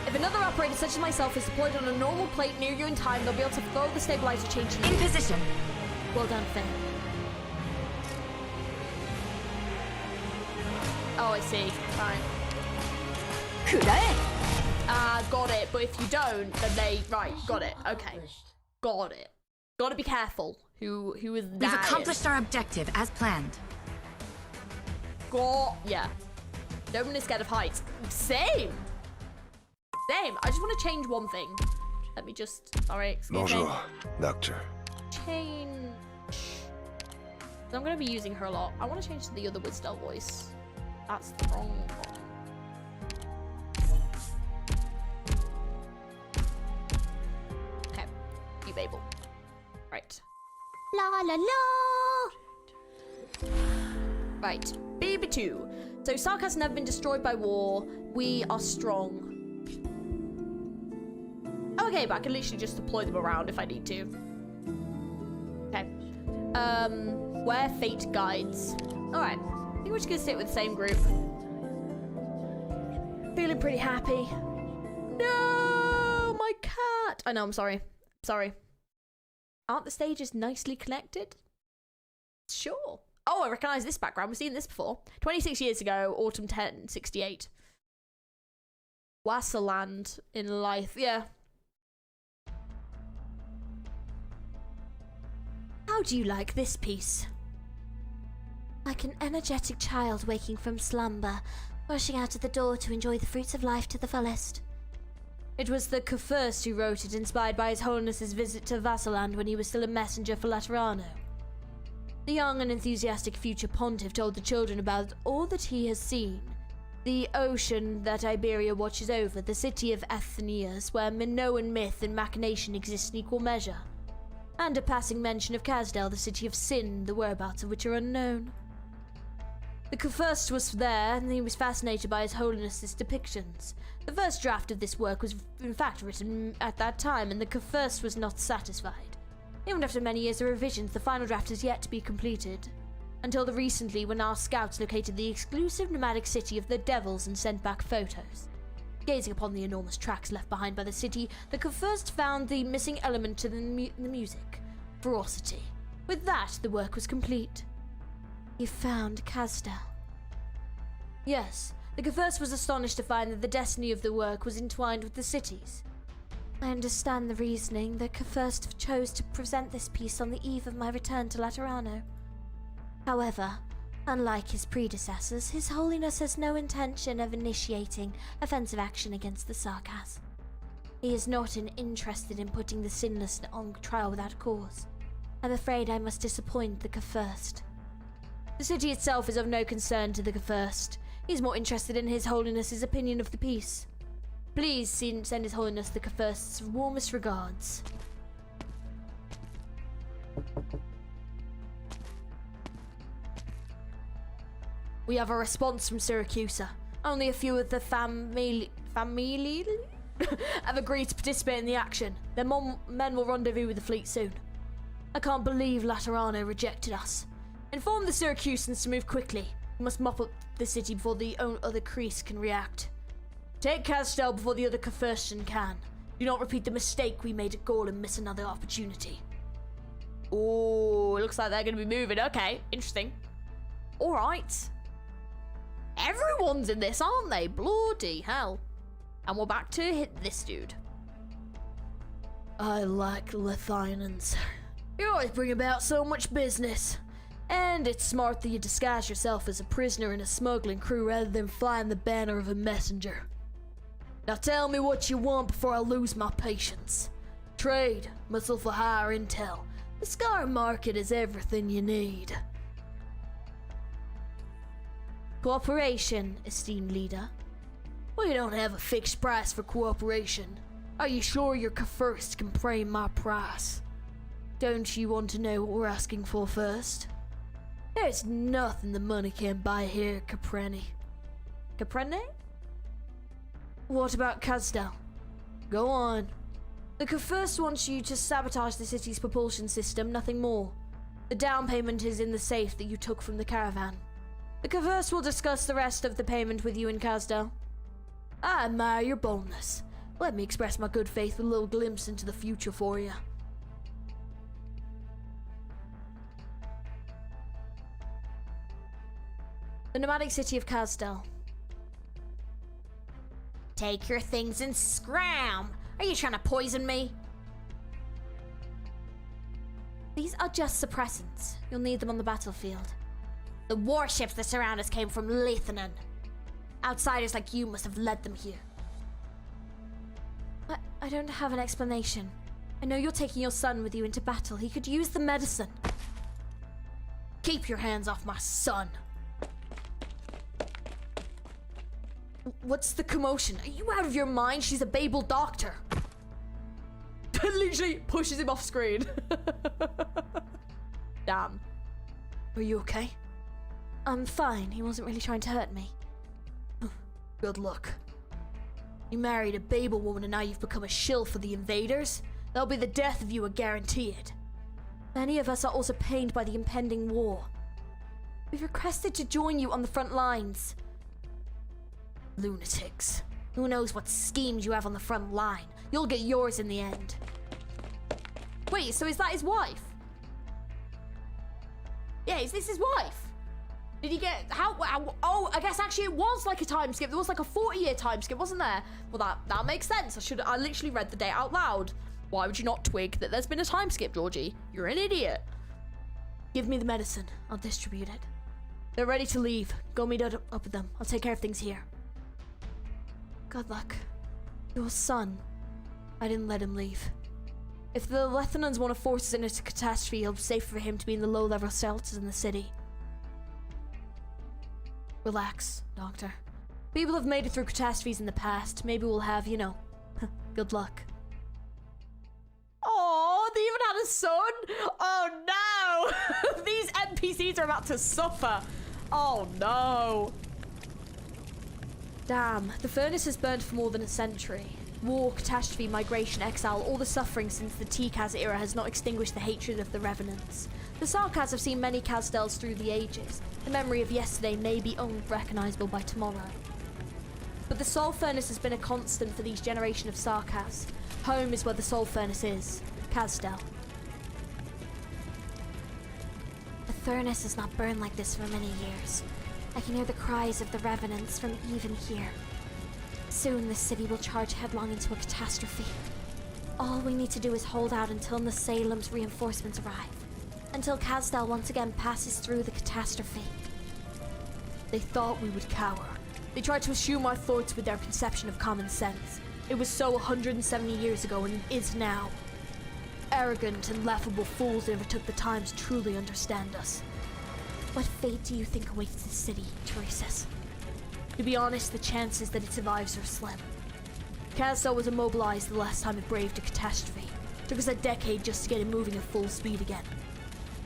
If another operator such as myself is deployed on a normal plate near you in time, they'll be able to throw the stabilizer chain to you. In position. Well done, Finn. Oh, I see. Fine. Got it. But if you don't, then they... Right, got it. Okay. Got it. Gotta be careful who is that. We've accomplished our objective as planned. Yeah. Doberman is scared of heights. Same. I just want to change one thing. Let me just... Sorry, excuse Bonjour, me. Doctor. Change... I'm going to be using her a lot. I want to change to the other Wisdom voice. That's the wrong one. Okay. You Babel. Right. La la la! Right. BB2. So Sark has never been destroyed by war. We are strong. Okay, but I can literally just deploy them around if I need to. Okay. Where fate guides. Alright. I think we're just gonna sit with the same group. Feeling pretty happy. No, my cat. I know, I'm sorry. Sorry. Aren't the stages nicely connected? Sure. Oh, I recognize this background. We've seen this before. 26 years ago, autumn 1068. Wasserland in life. Yeah. How do you like this piece? Like an energetic child waking from slumber, rushing out of the door to enjoy the fruits of life to the fullest. It was the First who wrote it, inspired by His Holiness's visit to Vassaland when he was still a messenger for Laterano. The young and enthusiastic future pontiff told the children about all that he has seen. The ocean that Iberia watches over, the city of Athenias, where Minoan myth and machination exist in equal measure, and a passing mention of Kazdel, the city of sin, the whereabouts of which are unknown. The First was there, and he was fascinated by His Holiness's depictions. The first draft of this work was in fact written at that time, and the First was not satisfied. Even after many years of revisions, the final draft is yet to be completed. Until the recently, when our scouts located the exclusive nomadic city of the Devils and sent back photos. Gazing upon the enormous tracks left behind by the city, the First found the missing element to the music: ferocity. With that, the work was complete. He found Kazdel. Yes, the First was astonished to find that the destiny of the work was entwined with the city's. I understand the reasoning. The First chose to present this piece on the eve of my return to Laterano. However, unlike his predecessors, His Holiness has no intention of initiating offensive action against the Sarkas. He is not interested in putting the sinless on trial without cause. I'm afraid I must disappoint the First. The city itself is of no concern to the First. He's more interested in His Holiness's opinion of the piece. Please send His Holiness the First's warmest regards. We have a response from Syracusa. Only a few of the family have agreed to participate in the action. Their men will rendezvous with the fleet soon. I can't believe Laterano rejected us. Inform the Syracusans to move quickly. We must mop up the city before the other Crease can react. Take Kazdel before the other Kafirstian can. Do not repeat the mistake we made at Gaul and miss another opportunity. Oh, it looks like they're going to be moving. Okay, interesting. All right. Everyone's in this, aren't they? Bloody hell. And we're back to hit this dude. I like Lithianans. You always bring about so much business. And it's smart that you disguise yourself as a prisoner in a smuggling crew rather than flying the banner of a messenger. Now tell me what you want before I lose my patience. Trade, muscle for higher intel. The Scar market is everything you need. Cooperation, esteemed leader. We don't have a fixed price for cooperation. Are you sure your first can frame my price? Don't you want to know what we're asking for first? There's nothing the money can't buy here, Capreni. Caprene? What about Kazdel? Go on. The first wants you to sabotage the city's propulsion system, nothing more. The down payment is in the safe that you took from the caravan. The first will discuss the rest of the payment with you and Kazdel. I admire your boldness. Let me express my good faith with a little glimpse into the future for you. The nomadic city of Kazdel. Take your things and scram! Are you trying to poison me? These are just suppressants. You'll need them on the battlefield. The warships that surround us came from Lithanen. Outsiders like you must have led them here. I don't have an explanation. I know you're taking your son with you into battle. He could use the medicine. Keep your hands off my son. What's the commotion? Are you out of your mind? She's a BABEL doctor. Literally pushes him off screen. Damn. Are you okay? I'm fine. He wasn't really trying to hurt me. Good luck. You married a BABEL woman and now you've become a shill for the invaders? That'll be the death of you, are guaranteed. Many of us are also pained by the impending war. We've requested to join you on the front lines. Lunatics. Who knows what schemes you have on the front line? You'll get yours in the end. Wait, so is that his wife? Yeah, is this his wife? Did he get, oh, I guess actually it was like a time skip. There was like a 40-year time skip, wasn't there? Well, that makes sense. I literally read the date out loud. Why would you not twig that there's been a time skip, Georgie? You're an idiot. Give me the medicine. I'll distribute it. They're ready to leave. Go meet up with them. I'll take care of things here. Good luck. Your son. I didn't let him leave. If the Lethanans want to force us into a catastrophe, it'll be safer for him to be in the low-level shelters in the city. Relax, Doctor. People have made it through catastrophes in the past. Maybe we'll have, you know, good luck. Oh, they even had a son? Oh no! These NPCs are about to suffer. Oh no. Damn, the furnace has burned for more than a century. War, catastrophe, migration, exile, all the suffering since the T-Kaz era has not extinguished the hatred of the Revenants. The Sarkaz have seen many Kazdels through the ages. The memory of yesterday may be unrecognizable by tomorrow. But the Soul Furnace has been a constant for these generation of Sarkaz. Home is where the Soul Furnace is. Kazdel. The furnace has not burned like this for many years. I can hear the cries of the Revenants from even here. Soon the city will charge headlong into a catastrophe. All we need to do is hold out until Nasalem's reinforcements arrive. Until Kazdel once again passes through the catastrophe. They thought we would cower. They tried to assume our thoughts with their conception of common sense. It was so 170 years ago and it is now. Arrogant and laughable fools never took the time to truly understand us. What fate do you think awaits this city, Teresa's? To be honest, the chances that it survives are slim. Kazdel was immobilized the last time it braved a catastrophe. It took us a decade just to get it moving at full speed again.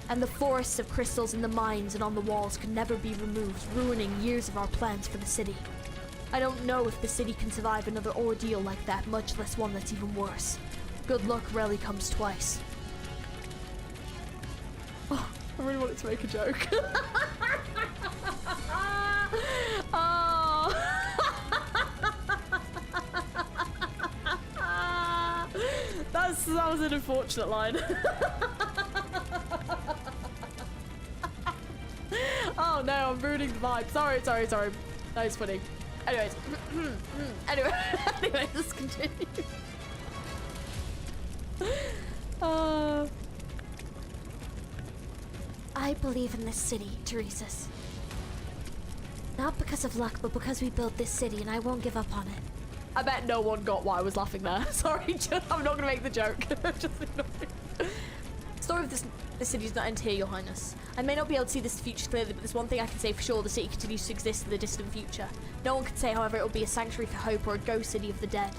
And the forests of crystals in the mines and on the walls could never be removed, ruining years of our plans for the city. I don't know if the city can survive another ordeal like that, much less one that's even worse. Good luck rarely comes twice. Oh, I really wanted to make a joke. Oh. That was an unfortunate line. Oh no, I'm ruining the vibe. Sorry. That was funny. Anyways, anyway, let's continue. I believe in this city, Teresa's. Not because of luck, but because we built this city, and I won't give up on it. I bet no one got why I was laughing there. Sorry, I'm not gonna make the joke. Just ignore it. Story of this The city's not end here, Your Highness. I may not be able to see this future clearly, but there's one thing I can say for sure: the city continues to exist in the distant future. No one can say, however, it will be a sanctuary for hope or a ghost city of the dead.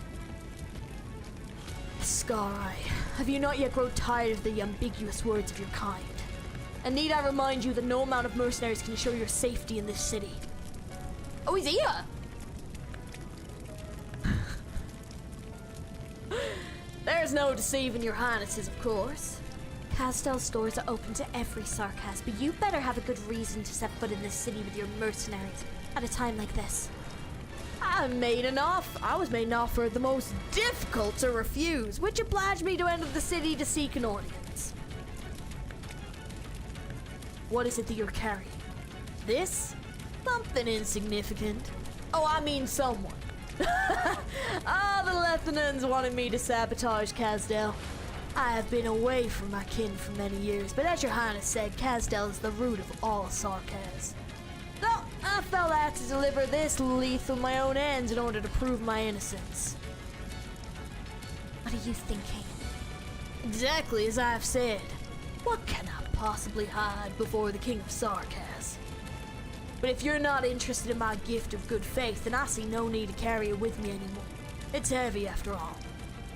Scar-Eye, have you not yet grown tired of the ambiguous words of your kind? And need I remind you that no amount of mercenaries can ensure your safety in this city? Oh, he's here! There's no deceiving Your Highnesses, of course. Castel's doors are open to every Sarkaz, but you better have a good reason to set foot in this city with your mercenaries at a time like this. I was made an offer the most difficult to refuse, which obliged me to enter the city to seek an audience. What is it that you're carrying? This? Something insignificant. Oh, I mean someone. The lieutenants wanted me to sabotage Castel. I have been away from my kin for many years, but as Your Highness said, Castel is the root of all Sarkaz. So, I felt I had to deliver this lethal with my own hands in order to prove my innocence. What are you thinking? Exactly as I have said. What can I possibly hide before the King of Sarkaz? But if you're not interested in my gift of good faith, then I see no need to carry it with me anymore. It's heavy after all.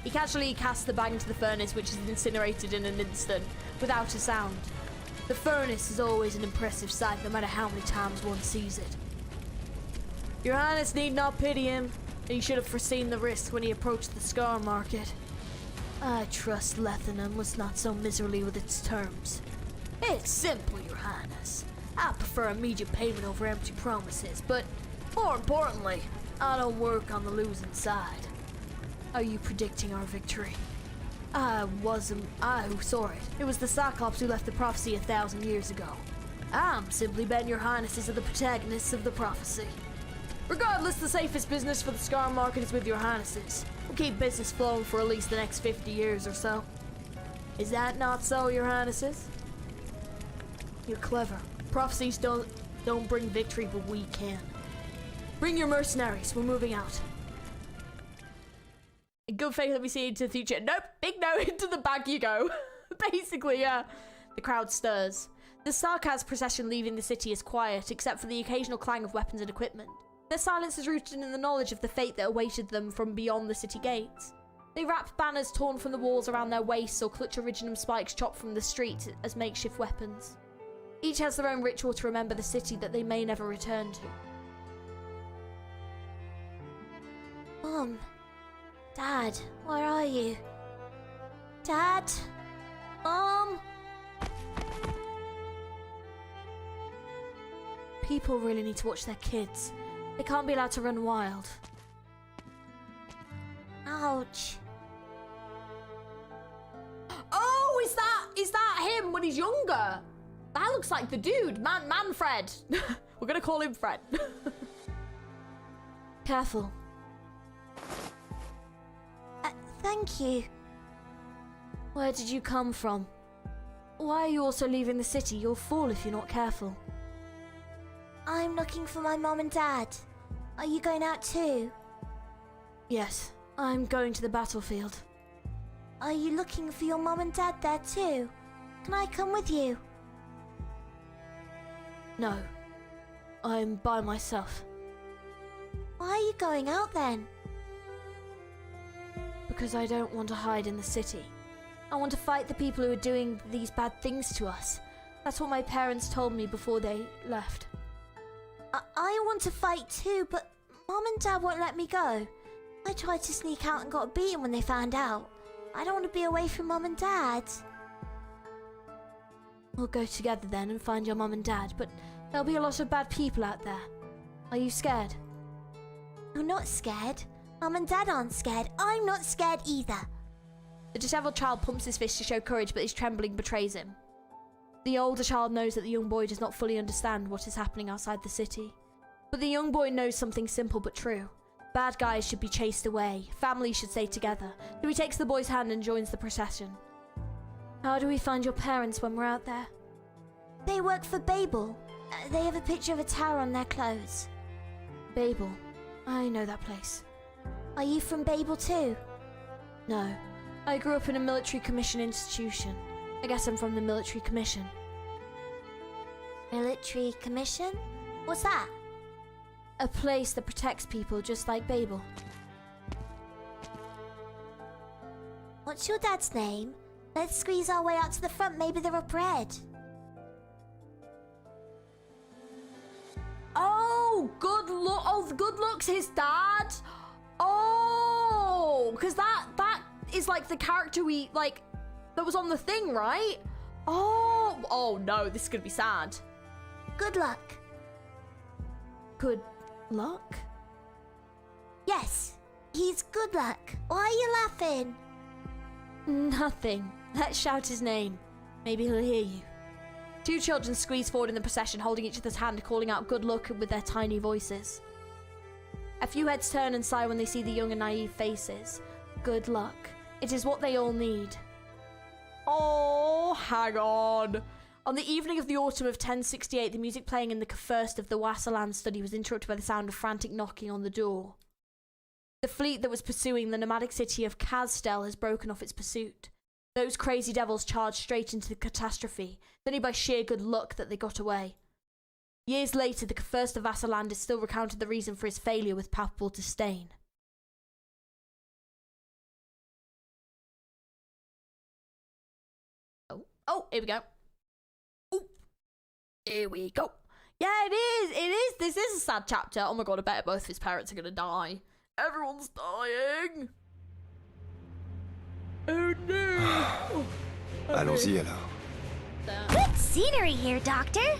He casually casts the bag into the furnace, which is incinerated in an instant, without a sound. The furnace is always an impressive sight, no matter how many times one sees it. Your Highness need not pity him. He should have foreseen the risk when he approached the Scar Market. I trust Lethenham was not so miserly with its terms. It's simple, Your Highness. I prefer immediate payment over empty promises, but more importantly, I don't work on the losing side. Are you predicting our victory? I who saw it. It was the Cyclops who left the prophecy 1,000 years ago. I'm simply betting Your Highnesses are the protagonists of the prophecy. Regardless, the safest business for the Scar Market is with Your Highnesses. We'll keep business flowing for at least the next 50 years or so. Is that not so, Your Highnesses? You're clever. Prophecies don't bring victory, but we can. Bring your mercenaries. We're moving out. In good faith, let me see into the future. Nope, big no, into the bag you go. Basically, yeah. The crowd stirs. The Sarkaz procession leaving the city is quiet, except for the occasional clang of weapons and equipment. Their silence is rooted in the knowledge of the fate that awaited them from beyond the city gates. They wrap banners torn from the walls around their waists or clutch originum spikes chopped from the street as makeshift weapons. Each has their own ritual to remember the city that they may never return to. Mom. Dad, where are you? Dad? Mom? People really need to watch their kids. They can't be allowed to run wild. Ouch. Oh, is that him when he's younger? That looks like the dude, Manfred. We're gonna call him Fred. Careful. Thank you. Where did you come from? Why are you also leaving the city? You'll fall if you're not careful. I'm looking for my mom and dad. Are you going out too? Yes, I'm going to the battlefield. Are you looking for your mom and dad there too? Can I come with you? No, I'm by myself. Why are you going out then? Because I don't want to hide in the city. I want to fight the people who are doing these bad things to us. That's what my parents told me before they left. I want to fight too, but Mom and Dad won't let me go. I tried to sneak out and got beaten when they found out. I don't want to be away from Mom and Dad. We'll go together then and find your mom and dad, but there'll be a lot of bad people out there. Are you scared? I'm not scared. Mom and Dad aren't scared. I'm not scared either. The disheveled child pumps his fist to show courage, but his trembling betrays him. The older child knows that the young boy does not fully understand what is happening outside the city. But the young boy knows something simple but true. Bad guys should be chased away. Families should stay together. So he takes the boy's hand and joins the procession. How do we find your parents when we're out there? They work for BABEL. They have a picture of a tower on their clothes. BABEL. I know that place. Are you from BABEL too? No. I grew up in a military commission institution. I guess I'm from the military commission. Military commission? What's that? A place that protects people just like Babel. What's your dad's name? Let's squeeze our way out to the front, maybe they're up red. Oh, Good Luck's his dad. Oh, because that is like the character that was on the thing, right? Oh no, this is gonna be sad. Good luck. Good luck? Yes, he's good luck. Why are you laughing? Nothing. Let's shout his name. Maybe he'll hear you. Two children squeeze forward in the procession, holding each other's hand, calling out good luck with their tiny voices. A few heads turn and sigh when they see the young and naive faces. Good luck. It is what they all need. Oh, hang on. On the evening of the autumn of 1068, the music playing in the first of the Wasserland study was interrupted by the sound of frantic knocking on the door. The fleet that was pursuing the nomadic city of Kastel has broken off its pursuit. Those crazy devils charged straight into the catastrophe. It's only by sheer good luck that they got away. Years later, the first of Wasserland is still recounted the reason for his failure with palpable disdain. Oh, here we go. Oh, here we go. Yeah, it is. This is a sad chapter. Oh my god, I bet both of his parents are gonna die. Everyone's dying. Oh no. Allons-y alors. Good scenery here, Doctor.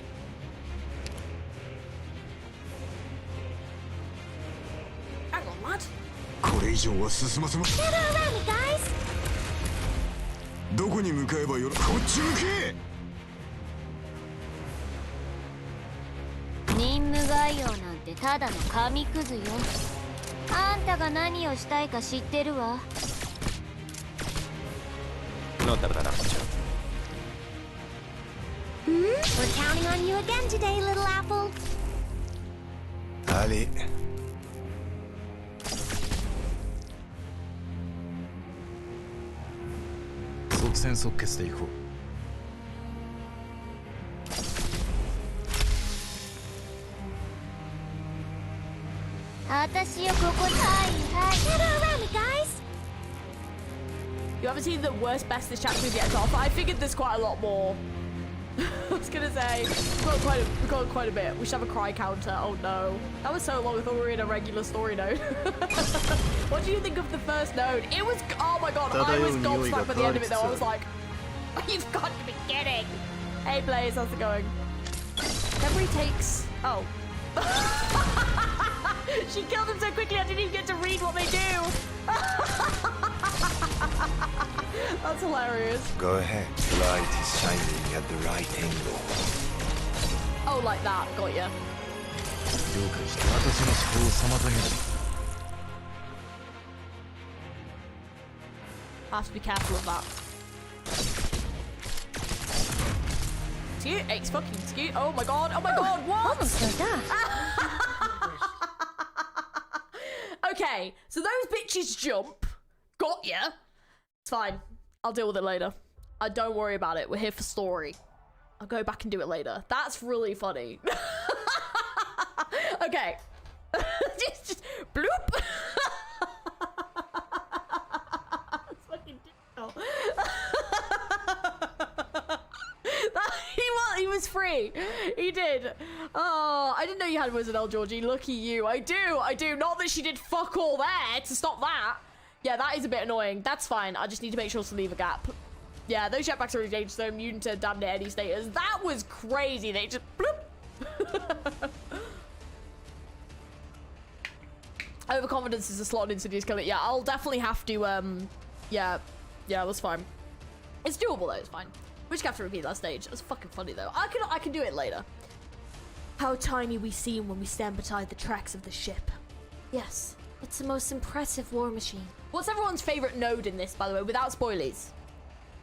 Hang on, lad. これ以上は進ませま Gather around me, guys. どこに向かえばよろこっち向け任務概要なんてただの紙くずよ。あんたが何をしたいか知ってるわ。No tardará mucho. We're counting on you again today, little apple. Allez. 即戦即決で行こう。私よここはいはい。 Gather around me, guys. You haven't seen the worst best this chapter gets off. I figured there's quite a lot more. I was gonna say, we've got quite a bit. We should have a cry counter. Oh no. That was so long, I thought we were in a regular story node. What do you think of the first node? It was, oh my god, I was gobsmacked by the end of it though. I was like, you've got to be kidding. Hey Blaze, how's it going? February takes, oh. She killed him so quickly I didn't even get to read what they do. That's hilarious. Go ahead. The light is shining at the right angle. Oh, like that. Got ya. 了解して私の思考を妨げない Have to be careful of that. Excuse, it's fucking excuse. Oh my god. Oh my god. What? Almost so done. Okay, so those bitches jump. Got ya. It's fine. I'll deal with it later. Don't worry about it. We're here for story. I'll go back and do it later. That's really funny. Okay. just bloop. That's fucking difficult. He was free. He did. Oh, I didn't know you had Wizard L, Georgie. Lucky you. I do. Not that she did fuck all there to stop that. Yeah, that is a bit annoying. That's fine. I just need to make sure to leave a gap. Yeah, those jetpacks are engaged, so immune to damn near any status. That was crazy. They just bloop. Overconfidence is a slot in Insidious Killer. Yeah, I'll definitely have to, yeah, that's fine. It's doable though, it's fine. We just have to repeat that stage. It's fucking funny though. I can do it later. How tiny we seem when we stand beside the tracks of the ship. Yes, it's the most impressive war machine. What's everyone's favorite node in this, by the way, without spoilies?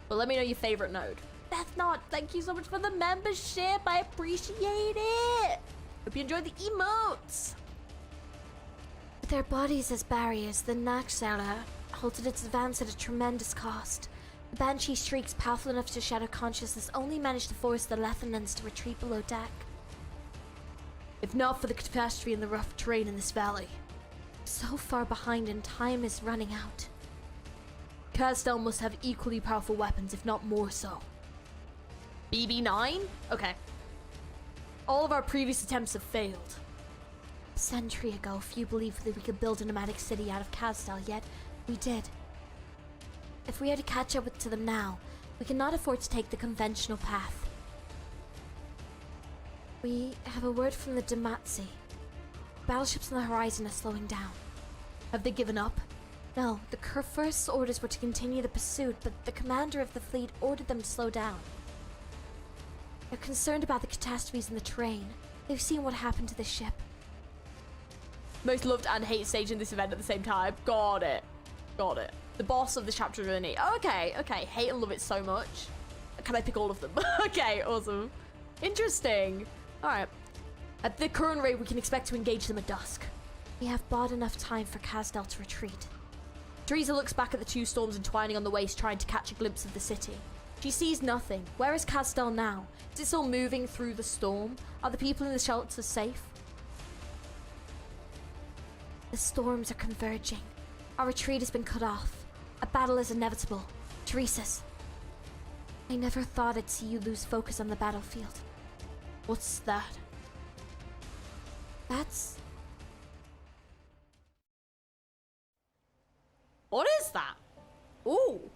But let me know your favorite node. Beth Knott, thank you so much for the membership. I appreciate it. Hope you enjoyed the emotes. With their bodies as barriers, the Nachzala halted its advance at a tremendous cost. The Banshee streaks powerful enough to shatter consciousness only managed to force the Lethanans to retreat below deck. If not for the catastrophe and the rough terrain in this valley, so far behind and time is running out. Kasdal must have equally powerful weapons, if not more so. BB9? Okay. All of our previous attempts have failed. A century ago, few believed that we could build a nomadic city out of Kasdal, yet we did. If we are to catch up to them now, we cannot afford to take the conventional path. We have a word from the Damatsi. Battleships on the horizon are slowing down. Have they given up? No, the first orders were to continue the pursuit, but the commander of the fleet ordered them to slow down. They're concerned about the catastrophes in the terrain. They've seen what happened to the ship. Most loved and hated stage in this event at the same time. Got it. Got it. The boss of this chapter really neat. Okay, okay. Hate and love it so much. Can I pick all of them? Okay, awesome. Interesting. Alright. At the current rate, we can expect to engage them at dusk. We have bought enough time for Kasdal to retreat. Teresa looks back at the two storms entwining on the waste, trying to catch a glimpse of the city. She sees nothing. Where is Kasdal now? Is it still moving through the storm? Are the people in the shelters safe? The storms are converging. Our retreat has been cut off. A battle is inevitable. Teresa's. I never thought I'd see you lose focus on the battlefield. What's that? That's... What is that? Ooh.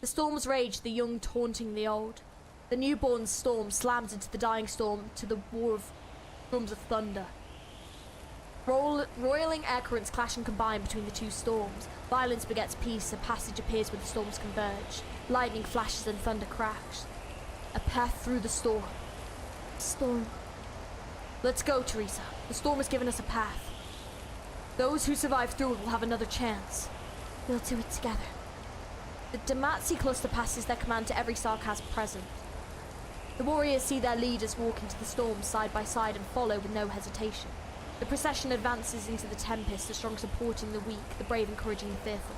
The storms rage, the young taunting the old. The newborn storm slams into the dying storm to the war of drums of thunder. Roiling air currents clash and combine between the two storms. Violence begets peace, a passage appears where the storms converge. Lightning flashes and thunder cracks. A path through the storm. Storm. Let's go, Teresa. The storm has given us a path. Those who survive through it will have another chance. We'll do it together. The Damatsi cluster passes their command to every sarcasm present. The warriors see their leaders walk into the storm side by side and follow with no hesitation. The procession advances into the tempest, the strong supporting the weak, the brave encouraging the fearful.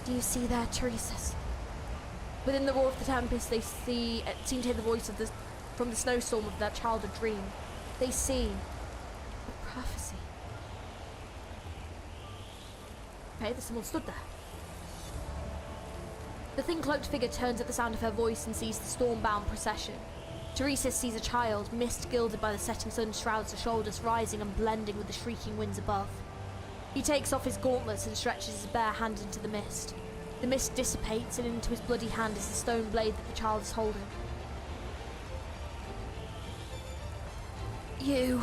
Do you see that, Teresa's? Within the roar of the tempest, they seem to hear the voice of from the snowstorm of their childhood dream. They see a prophecy. Okay, there's someone stood there. The thin-cloaked figure turns at the sound of her voice and sees the storm-bound procession. Teresa sees a child, mist gilded by the setting sun shrouds her shoulders, rising and blending with the shrieking winds above. He takes off his gauntlets and stretches his bare hand into the mist. The mist dissipates, and into his bloody hand is the stone blade that the child is holding. You...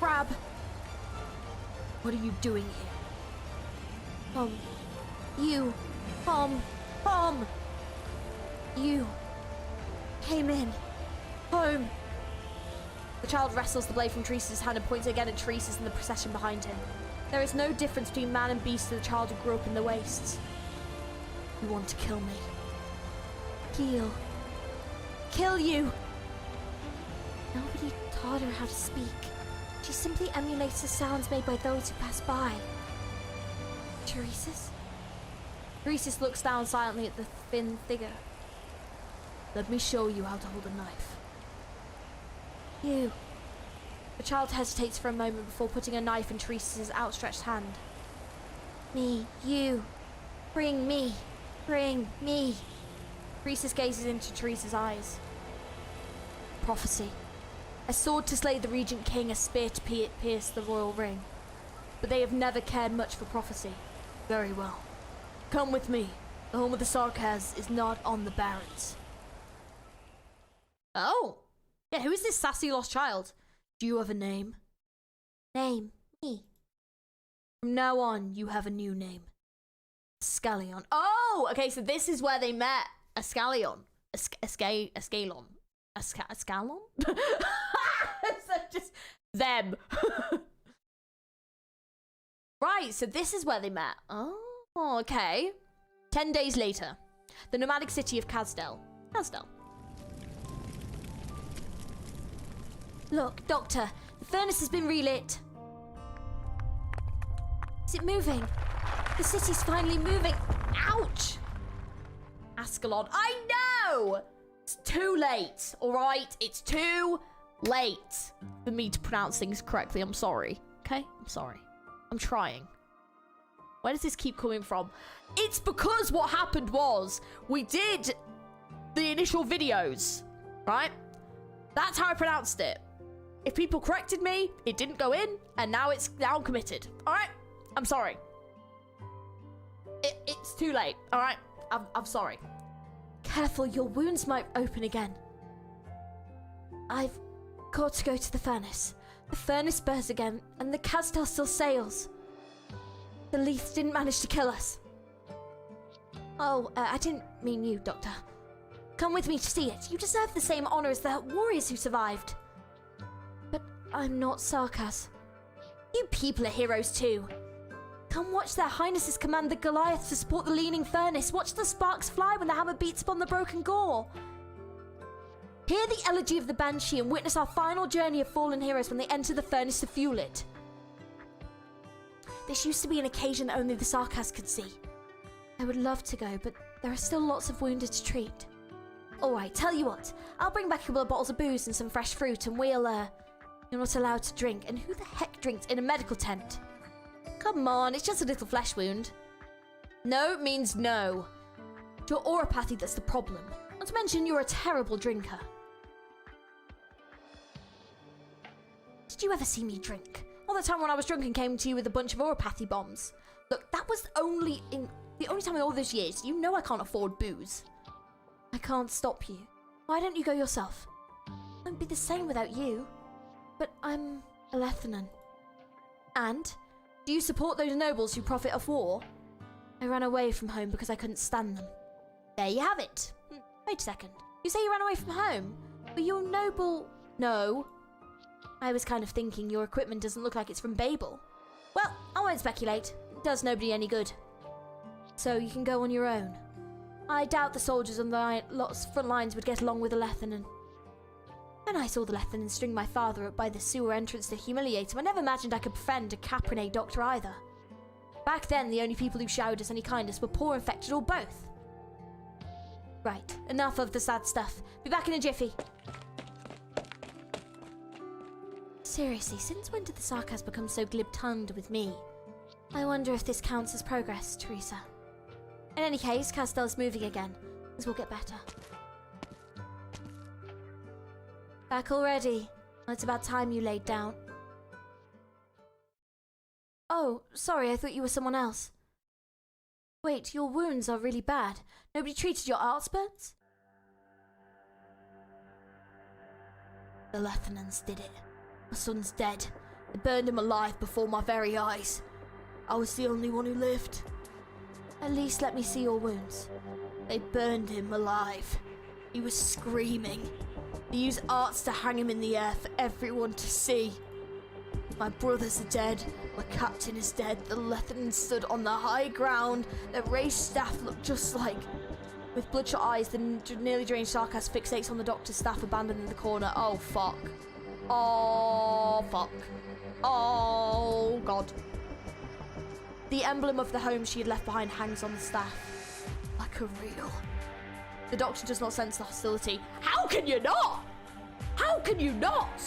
crab. What are you doing here? You... You... came in. Home. The child wrestles the blade from Teresa's hand and points again at Teresa's and the procession behind him. There is no difference between man and beast to the child who grew up in the wastes. You want to kill me. Heal. Kill you! Nobody taught her how to speak. She simply emulates the sounds made by those who pass by. Teresa's? Teresa's looks down silently at the thin figure. Let me show you how to hold a knife. You. The child hesitates for a moment before putting a knife in Teresa's outstretched hand. Me. You. Bring me. Bring me. Teresa gazes into Teresa's eyes. Prophecy. A sword to slay the Regent King, a spear to pierce the royal ring. But they have never cared much for prophecy. Very well. Come with me. The home of the Sarkaz is not on the Barrens. Oh. Yeah, who is this sassy lost child? Do you have a name? Name? Me. From now on, you have a new name. Ascalon. Oh! Okay, so this is where they met. Ascalon. Ascalon. Ascalon? So just them. Right, so this is where they met. Oh, okay. 10 days later. The nomadic city of Kasdal. Look, Doctor. The furnace has been relit. Is it moving? The city's finally moving. Ouch! Ascalon. I know! It's too late, alright? It's too late for me to pronounce things correctly. I'm sorry, okay? I'm sorry. I'm trying. Where does this keep coming from? It's because what happened was we did the initial videos, right? That's how I pronounced it. If people corrected me, it didn't go in, and now I'm committed. All right? I'm sorry. It's too late. All right? I'm sorry. Careful, your wounds might open again. I've got to go to the furnace. The furnace burns again, and the Castel still sails. The Leiths didn't manage to kill us. Oh, I didn't mean you, Doctor. Come with me to see it. You deserve the same honor as the warriors who survived. But I'm not Sarkaz. You people are heroes too. Come watch their highnesses command the Goliath to support the leaning furnace. Watch the sparks fly when the hammer beats upon the broken gore. Hear the elegy of the Banshee and witness our final journey of fallen heroes when they enter the furnace to fuel it. This used to be an occasion that only the Sarkaz could see. I would love to go, but there are still lots of wounded to treat. Alright, tell you what. I'll bring back a couple of bottles of booze and some fresh fruit and we'll, You're not allowed to drink. And who the heck drinks in a medical tent? Come on, it's just a little flesh wound. No means no. It's your auropathy that's the problem. Not to mention you're a terrible drinker. Did you ever see me drink? All the time when I was drunk and came to you with a bunch of auropathy bombs. Look, that was the only time in all those years. You know I can't afford booze. I can't stop you. Why don't you go yourself? It won't be the same without you. But I'm a Lethenan. And? Do you support those nobles who profit off war? I ran away from home because I couldn't stand them. There you have it. Wait a second. You say you ran away from home? But you're noble... No. I was kind of thinking your equipment doesn't look like it's from Babel. Well, I won't speculate. It does nobody any good. So you can go on your own. I doubt the soldiers on the front lines would get along with a Lethenan. When I saw the Lethenan string my father up by the sewer entrance to humiliate him, I never imagined I could befriend a Caprinate doctor either. Back then, the only people who showed us any kindness were poor infected or both. Right, enough of the sad stuff. Be back in a jiffy. Seriously, since when did the Sarkaz become so glib-tongued with me? I wonder if this counts as progress, Teresa. In any case, Castel's moving again. Things will get better. Back already? Well, it's about time you laid down. Oh, sorry, I thought you were someone else. Wait, your wounds are really bad. Nobody treated your arts burns? The Lethenans did it. My son's dead. They burned him alive before my very eyes. I was the only one who lived. At least let me see your wounds. They burned him alive. He was screaming. They used arts to hang him in the air for everyone to see. My brothers are dead. My captain is dead. The Lethenans stood on the high ground. Their raised staff looked just like... With bloodshot eyes, the nearly drained Sarkaz fixates on the doctor's staff abandoned in the corner. Oh, fuck. Oh, fuck. Oh, God. The emblem of the home she had left behind hangs on the staff. Like a reel. The doctor does not sense the hostility. How can you not? How can you not?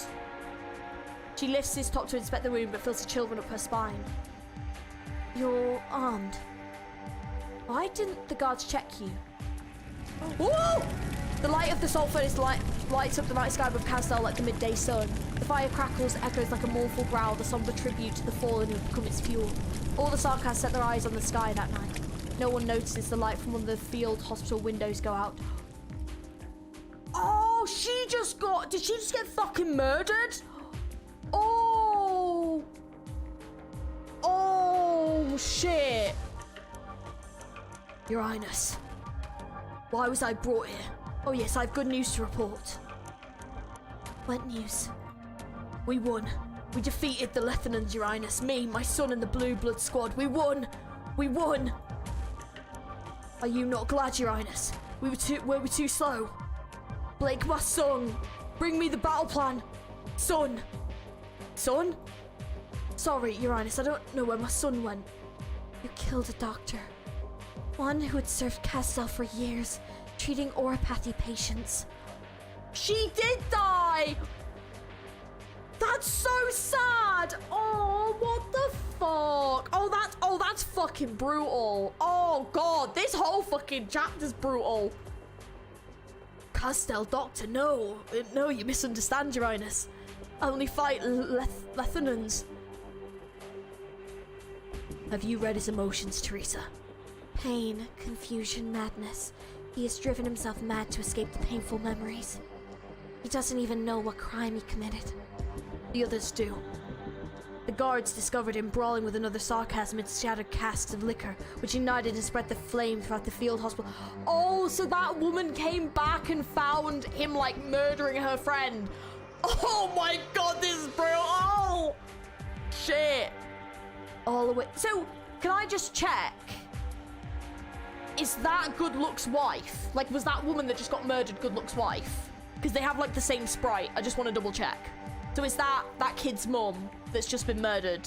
She lifts his top to inspect the wound but feels a chill run up her spine. You're armed. Why didn't the guards check you? Woo! The light of the salt furnace lights up the night sky above Castel like the midday sun. The fire crackles, echoes like a mournful growl, the somber tribute to the fallen who have become its fuel. All the Sarkaz set their eyes on the sky that night. No one notices the light from one of the field hospital windows go out. Oh, did she just get fucking murdered? Oh. Oh, shit. Your Highness. Why was I brought here? Oh yes, I have good news to report. What news? We won. We defeated the Lethenans, Your Highness. Me, my son, and the Blue Blood Squad. We won. We won. Are you not glad, Your Highness? Were we too slow? Blake, my son. Bring me the battle plan. Son. Son? Sorry, Your Highness, I don't know where my son went. You killed a doctor. One who had served Castel for years, treating oropathy patients. She did die! That's so sad! Oh, what the fuck? Oh, that's fucking brutal. Oh god, this whole fucking chapter's brutal. Castel, Doctor, no. No, you misunderstand, Your Highness. I only fight Lethanans. Have you read his emotions, Teresa? Pain, confusion, madness. He has driven himself mad to escape the painful memories. He doesn't even know what crime he committed. The others do. The guards discovered him brawling with another sarcasm amidst shattered casks of liquor, which ignited and spread the flame throughout the field hospital. Oh, so that woman came back and found him, like, murdering her friend. Oh my god, this is brutal. Oh! Shit. All the way. So, can I just check? Is that Good Luck's wife? Like, was that woman that just got murdered Good Luck's wife? Because they have, like, the same sprite. I just want to double check. So is that kid's mum that's just been murdered?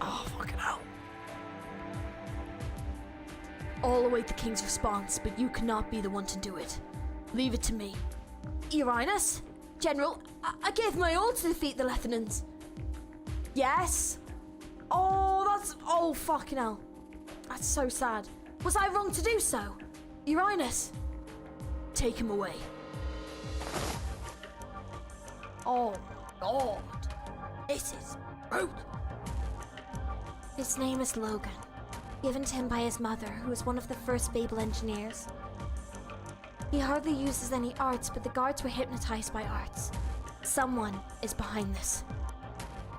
Oh, fucking hell. I'll await the king's response, but you cannot be the one to do it. Leave it to me. Your Highness, General, I gave my all to defeat the Lethanans. Yes? Oh, fucking hell. That's so sad. Was I wrong to do so? Your Highness. Take him away. Oh, God. This is brutal. His name is Logan, given to him by his mother, who was one of the first BABEL engineers. He hardly uses any arts, but the guards were hypnotized by arts. Someone is behind this.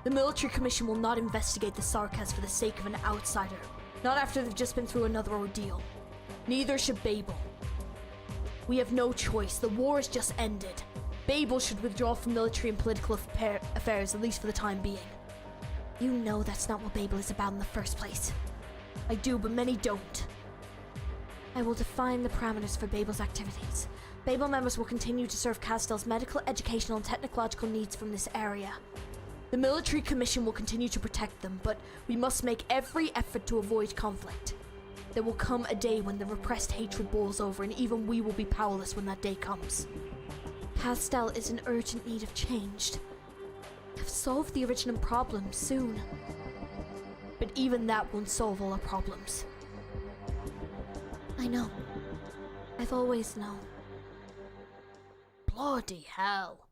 The military commission will not investigate the Sarkas for the sake of an outsider. Not after they've just been through another ordeal. Neither should BABEL. We have no choice. The war has just ended. BABEL should withdraw from military and political affairs, at least for the time being. You know that's not what BABEL is about in the first place. I do, but many don't. I will define the parameters for BABEL's activities. BABEL members will continue to serve Castel's medical, educational, and technological needs from this area. The military commission will continue to protect them, but we must make every effort to avoid conflict. There will come a day when the repressed hatred boils over, and even we will be powerless when that day comes. Castel is in urgent need of change. Have solved the original problem soon. But even that won't solve all our problems. I know. I've always known. Bloody hell.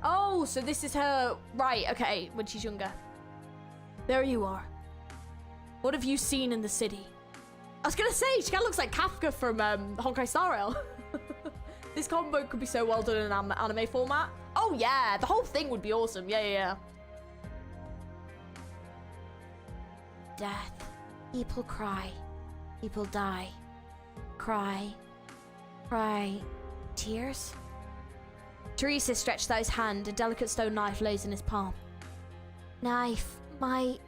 Oh, so this is her... Right, okay, when she's younger. There you are. What have you seen in the city? I was gonna say, she kind of looks like Kafka from Honkai Star Rail. This combo could be so well done in an anime format. Oh yeah, the whole thing would be awesome. Yeah. Death. People cry. People die. Cry. Cry. Tears? Teresa stretched out his hand. A delicate stone knife lays in his palm. Knife. My...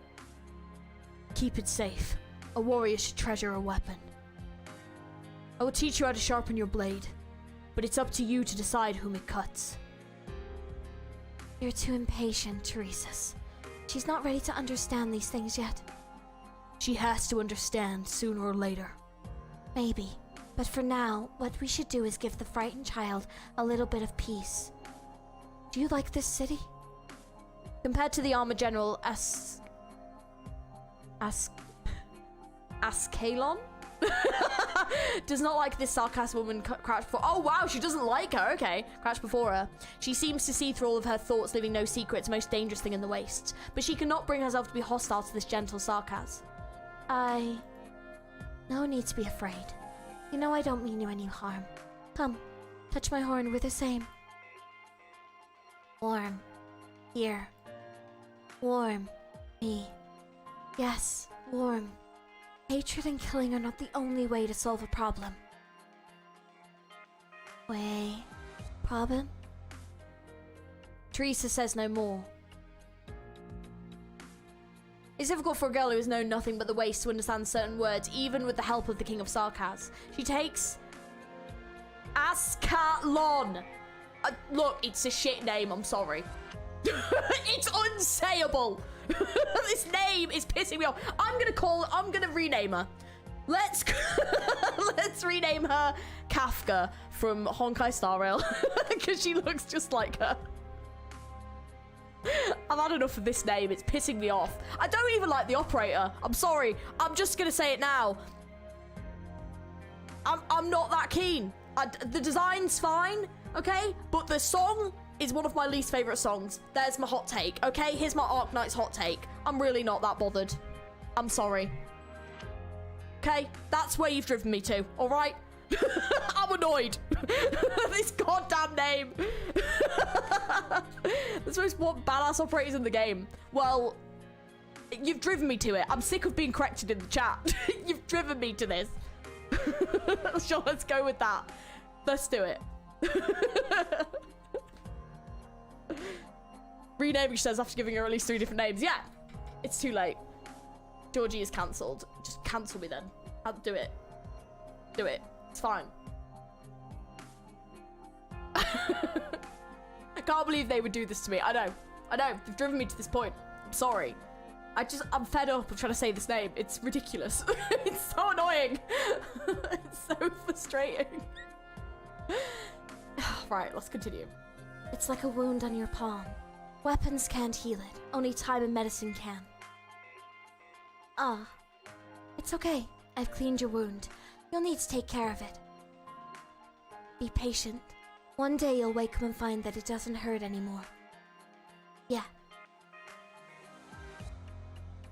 Keep it safe. A warrior should treasure a weapon. I will teach you how to sharpen your blade, but it's up to you to decide whom it cuts. You're too impatient, Teresa. She's not ready to understand these things yet. She has to understand sooner or later. Maybe. But for now, what we should do is give the frightened child a little bit of peace. Do you like this city? Compared to the armor general Ascalon? Does not like this sarcastic woman crouched before. Oh wow, she doesn't like her. Okay, crouched before her. She seems to see through all of her thoughts, leaving no secrets, most dangerous thing in the wastes. But she cannot bring herself to be hostile to this gentle sarcasm. No need to be afraid. You know I don't mean you any harm. Come, touch my horn, we're the same. Warm. Here. Warm. Me. Yes, warm. Hatred and killing are not the only way to solve a problem. Way. Problem? Teresa says no more. It's difficult for a girl who has known nothing but the waste to understand certain words, even with the help of the King of Sarkaz. She takes... Ascalon! Look, it's a shit name, I'm sorry. It's unsayable. This name is pissing me off. I'm gonna rename her. Let's rename her Kafka from Honkai Star Rail. Because she looks just like her. I've had enough of this name. It's pissing me off. I don't even like the operator. I'm sorry. I'm just gonna say it now. I'm not that keen. The design's fine, okay? But the song is one of my least favorite songs. There's my hot take, okay? Here's my Arknights hot take. I'm really not that bothered. I'm sorry. Okay? That's where you've driven me to, all right? I'm annoyed. This goddamn name. There's most what badass operators in the game. Well, you've driven me to it. I'm sick of being corrected in the chat. You've driven me to this. Sure, let's go with that. Let's do it. Renaming, she says, after giving her at least 3 different names. Yeah, it's too late. Georgie is cancelled. Just cancel me then. I'll do it. Do it. It's fine. I can't believe they would do this to me. I know. They've driven me to this point. I'm sorry. I'm fed up of trying to say this name. It's ridiculous. It's so annoying. It's so frustrating. Right, let's continue. It's like a wound on your palm. Weapons can't heal it. Only time and medicine can. Ah. It's okay. I've cleaned your wound. You'll need to take care of it. Be patient. One day you'll wake up and find that it doesn't hurt anymore. Yeah.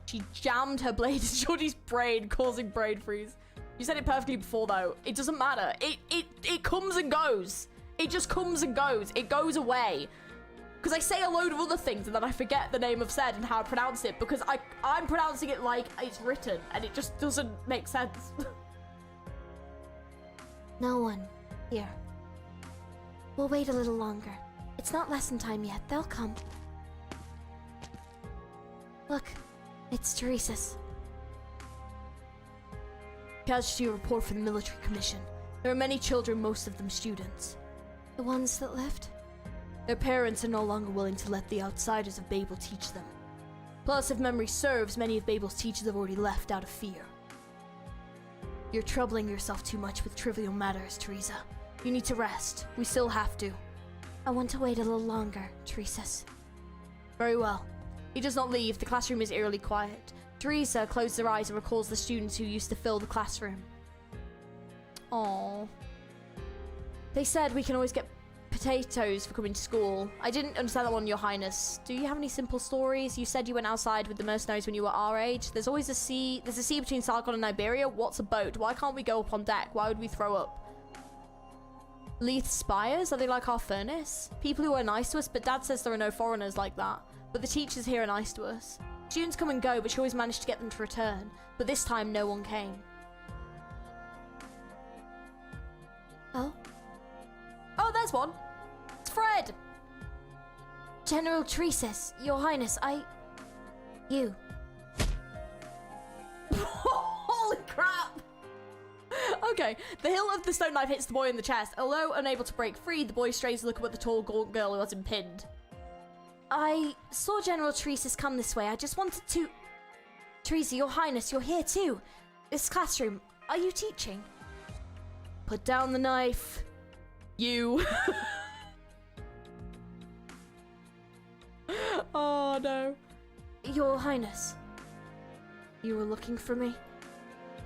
She jammed her blade into Georgie's brain, causing brain freeze. You said it perfectly before, though. It doesn't matter. It comes and goes. It just comes and goes. It goes away. Because I say a load of other things and then I forget the name I've said and how I pronounce it because I'm pronouncing it like it's written and it just doesn't make sense. No one. Here. We'll wait a little longer. It's not lesson time yet. They'll come. Look. It's Teresa's. Casualty report from the military commission. There are many children, most of them students. The ones that left? Their parents are no longer willing to let the outsiders of Babel teach them. Plus, if memory serves, many of Babel's teachers have already left out of fear. You're troubling yourself too much with trivial matters, Teresa. You need to rest. We still have to. I want to wait a little longer, Teresa's. Very well. He does not leave. The classroom is eerily quiet. Teresa closes her eyes and recalls the students who used to fill the classroom. Aww. They said we can always get potatoes for coming to school. I didn't understand that one, Your Highness. Do you have any simple stories? You said you went outside with the mercenaries when you were our age. There's always a sea. There's a sea between Sargon and Iberia. What's a boat? Why can't we go up on deck? Why would we throw up? Leith spires? Are they like our furnace? People who are nice to us, but Dad says there are no foreigners like that. But the teachers here are nice to us. Students come and go, but she always managed to get them to return. But this time, no one came. Oh? Oh, there's one. It's Fred. General Teresa's, Your Highness, You. Holy crap. Okay, the hilt of the stone knife hits the boy in the chest. Although unable to break free, the boy strains to look up at the tall girl who has him pinned. I saw General Teresa's come this way. I just wanted to... Teresa, Your Highness, you're here too. This classroom, are you teaching? Put down the knife. You. Oh no. Your Highness. You were looking for me?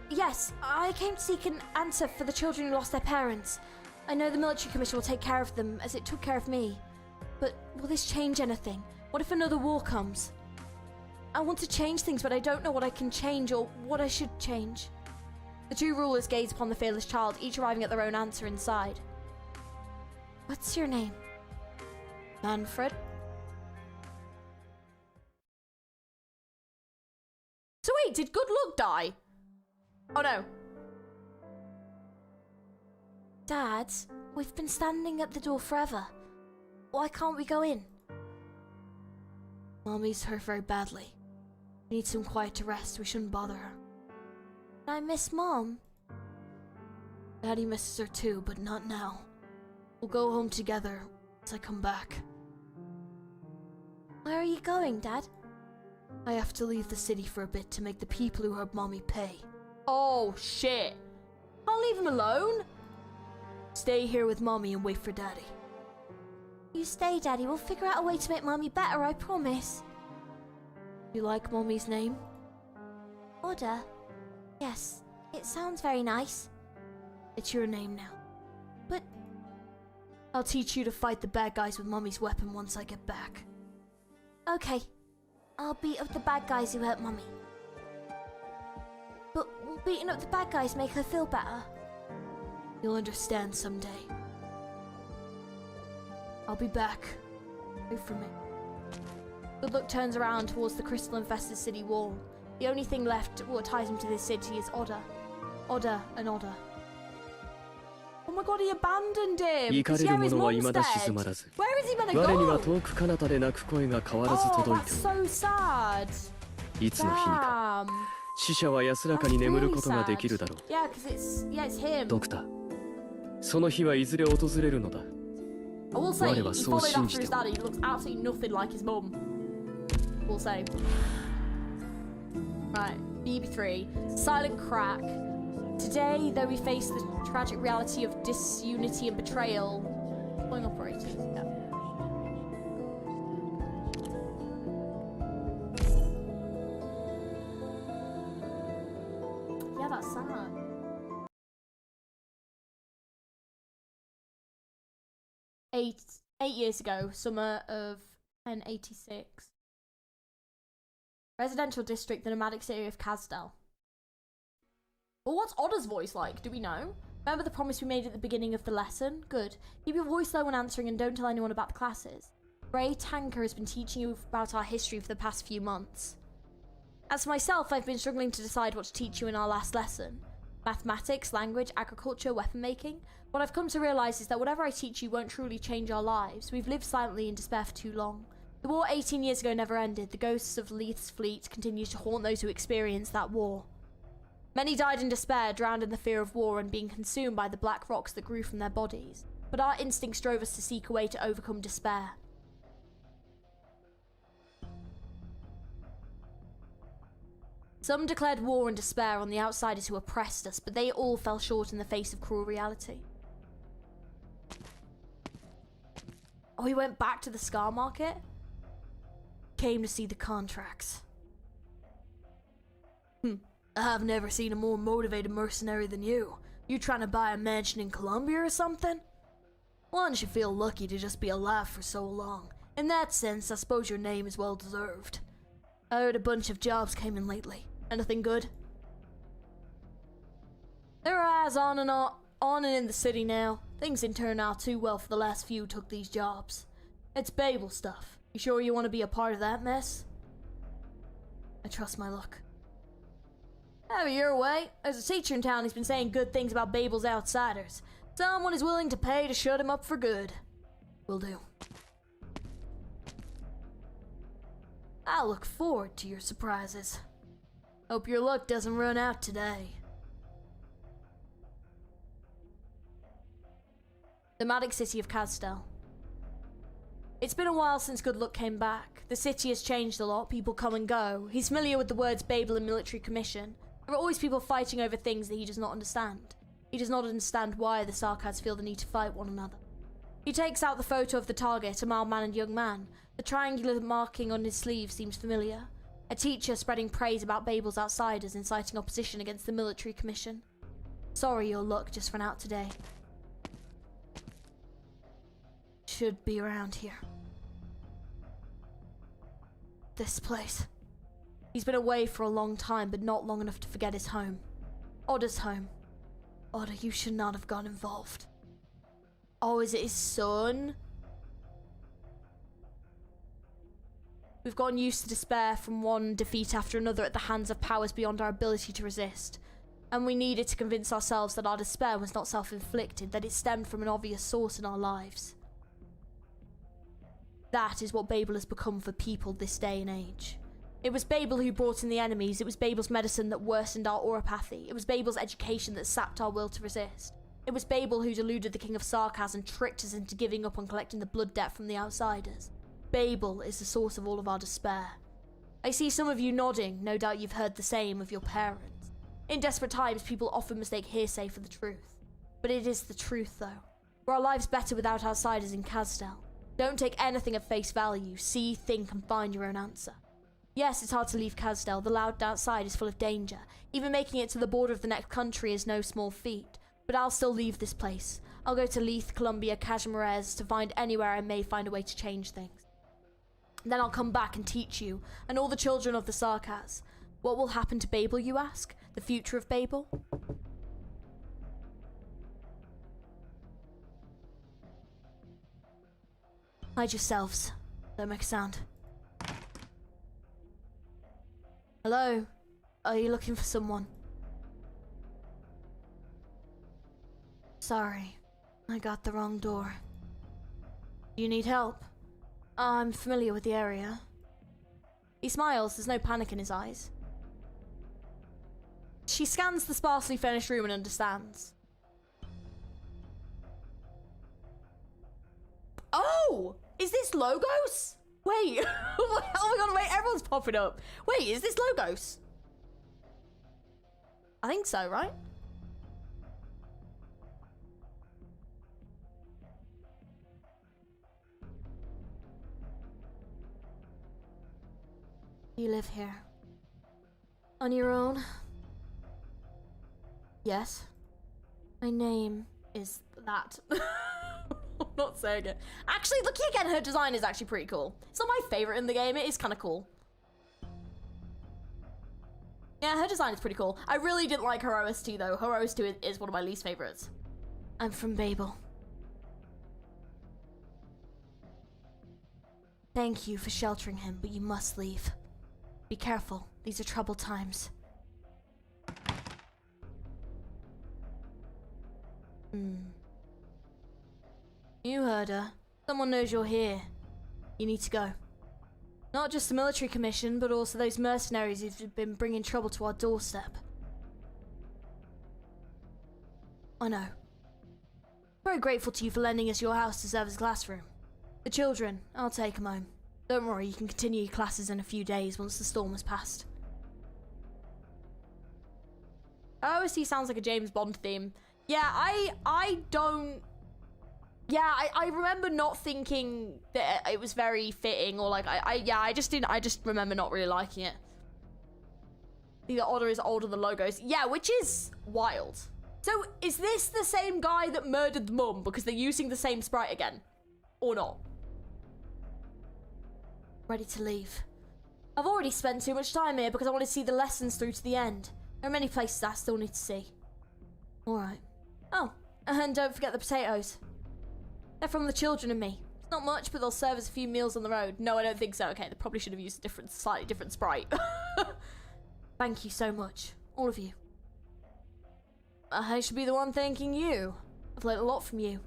Yes, I came to seek an answer for the children who lost their parents. I know the military commission will take care of them as it took care of me. But will this change anything? What if another war comes? I want to change things, but I don't know what I can change or what I should change. The two rulers gaze upon the fearless child, each arriving at their own answer inside. What's your name? Manfred. So wait, did Good Luck die? Oh no. Dad, we've been standing at the door forever. Why can't we go in? Mommy's hurt very badly. We need some quiet to rest. We shouldn't bother her. I miss Mom. Daddy misses her too, but not now. We'll go home together once I come back. Where are you going, Dad? I have to leave the city for a bit to make the people who hurt Mommy pay. Oh, shit. I'll leave him alone. Stay here with Mommy and wait for Daddy. You stay, Daddy. We'll figure out a way to make Mommy better, I promise. You like Mommy's name? Oda? Yes, it sounds very nice. It's your name now. But I'll teach you to fight the bad guys with Mommy's weapon once I get back. Okay. I'll beat up the bad guys who hurt Mommy. But will beating up the bad guys make her feel better? You'll understand someday. I'll be back. Wait for me. Good Luck turns around towards the crystal-infested city wall. The only thing left what ties him to this city is Oda. Oda and Oda. Oh my god, he abandoned him! 怒れる Yeah, his 者は mom's 未だ dead. 静まらず Where is he gonna 我には go? 遠く彼方で泣く声が変わらず Oh, 届い that's ておる so sad. いつの日にか Damn. 死者は安らか That's に眠る really ことができるだろう sad. Yeah, because it's him. ドクターその日はいずれ訪れるのだ I will say, he 我はそう followed 信 after じて his お daddy. He looks absolutely nothing like his mum. We'll say. Right, BB3. Silent crack. Today, though we face the tragic reality of disunity and betrayal. Going operators, yeah. Yeah, that's sad. Eight years ago, summer of 1086. Residential district, the nomadic city of Kazdel. Well, what's Oda's voice like? Do we know? Remember the promise we made at the beginning of the lesson? Good. Keep your voice low when answering and don't tell anyone about the classes. Ray Tanker has been teaching you about our history for the past few months. As for myself, I've been struggling to decide what to teach you in our last lesson. Mathematics, language, agriculture, weapon making. What I've come to realise is that whatever I teach you won't truly change our lives. We've lived silently in despair for too long. The war 18 years ago never ended. The ghosts of Leith's fleet continue to haunt those who experienced that war. Many died in despair, drowned in the fear of war and being consumed by the black rocks that grew from their bodies. But our instincts drove us to seek a way to overcome despair. Some declared war and despair on the outsiders who oppressed us, but they all fell short in the face of cruel reality. Oh, he went back to the Scar Market? Came to see the contracts. I've never seen a more motivated mercenary than you. You trying to buy a mansion in Colombia or something? One should feel lucky to just be alive for so long. In that sense, I suppose your name is well deserved. I heard a bunch of jobs came in lately. Anything good? There are eyes on and in the city now. Things didn't turn out too well for the last few who took these jobs. It's BABEL stuff. You sure you want to be a part of that mess? I trust my luck. Have your way. There's a teacher in town who's been saying good things about BABEL's outsiders. Someone is willing to pay to shut him up for good. Will do. I look forward to your surprises. Hope your luck doesn't run out today. The nomadic city of Kazdel. It's been a while since Good Luck came back. The city has changed a lot, people come and go. He's familiar with the words BABEL and military commission. There are always people fighting over things that he does not understand. He does not understand why the Sarkads feel the need to fight one another. He takes out the photo of the target, a mild-mannered young man. The triangular marking on his sleeve seems familiar. A teacher spreading praise about BABEL's outsiders, inciting opposition against the military commission. Sorry your luck just ran out today. Should be around here. This place. He's been away for a long time, but not long enough to forget his home. Oda's home. Oda, you should not have got involved. Oh, is it his son? We've gotten used to despair from one defeat after another at the hands of powers beyond our ability to resist. And we needed to convince ourselves that our despair was not self-inflicted, that it stemmed from an obvious source in our lives. That is what BABEL has become for people this day and age. It was BABEL who brought in the enemies, it was BABEL's medicine that worsened our auropathy, it was BABEL's education that sapped our will to resist. It was Babel who deluded the King of Sarkaz and tricked us into giving up on collecting the blood debt from the outsiders. Babel is the source of all of our despair. I see some of you nodding, no doubt you've heard the same of your parents. In desperate times, people often mistake hearsay for the truth. But it is the truth, though. Were our lives better without outsiders in Kazdel? Don't take anything at face value. See, think, and find your own answer. Yes, it's hard to leave Kazdel. The loud outside is full of danger. Even making it to the border of the next country is no small feat. But I'll still leave this place. I'll go to Leith, Columbia, Kashmirez to find anywhere I may find a way to change things. Then I'll come back and teach you, and all the children of the Sarkaz. What will happen to Babel, you ask? The future of Babel? Hide yourselves. Don't make a sound. Hello? Are you looking for someone? Sorry. I got the wrong door. Do you need help? I'm familiar with the area. He smiles, there's no panic in his eyes. She scans the sparsely furnished room and understands. Oh! Is this Logos? Wait. Oh my god, wait, everyone's popping up. Wait, is this Logos? I think so, right? You live here. On your own? Yes. My name is that. I'm not saying it. Actually, looking again, her design is actually pretty cool. It's not my favorite in the game. It is kind of cool. Yeah, her design is pretty cool. I really didn't like her OST though. Her OST is one of my least favorites. I'm from Babel. Thank you for sheltering him, but you must leave. Be careful. These are troubled times. You heard her. Someone knows you're here. You need to go. Not just the military commission, but also those mercenaries who've been bringing trouble to our doorstep. I know. Very grateful to you for lending us your house to serve as classroom. The children, I'll take them home. Don't worry, you can continue your classes in a few days once the storm has passed. OST sounds like a James Bond theme. Yeah, I don't... Yeah, I remember not thinking that it was very fitting, or like, I just remember not really liking it. The Otter is older than Logos. Yeah, which is wild. So, is this the same guy that murdered the mum because they're using the same sprite again? Or not? Ready to leave. I've already spent too much time here because I want to see the lessons through to the end. There are many places I still need to see. Alright. Oh, and don't forget the potatoes. They're from the children and me. It's not much, but they'll serve us a few meals on the road. No, I don't think so. Okay, they probably should have used a slightly different sprite. Thank you so much. All of you. I should be the one thanking you. I've learned a lot from you.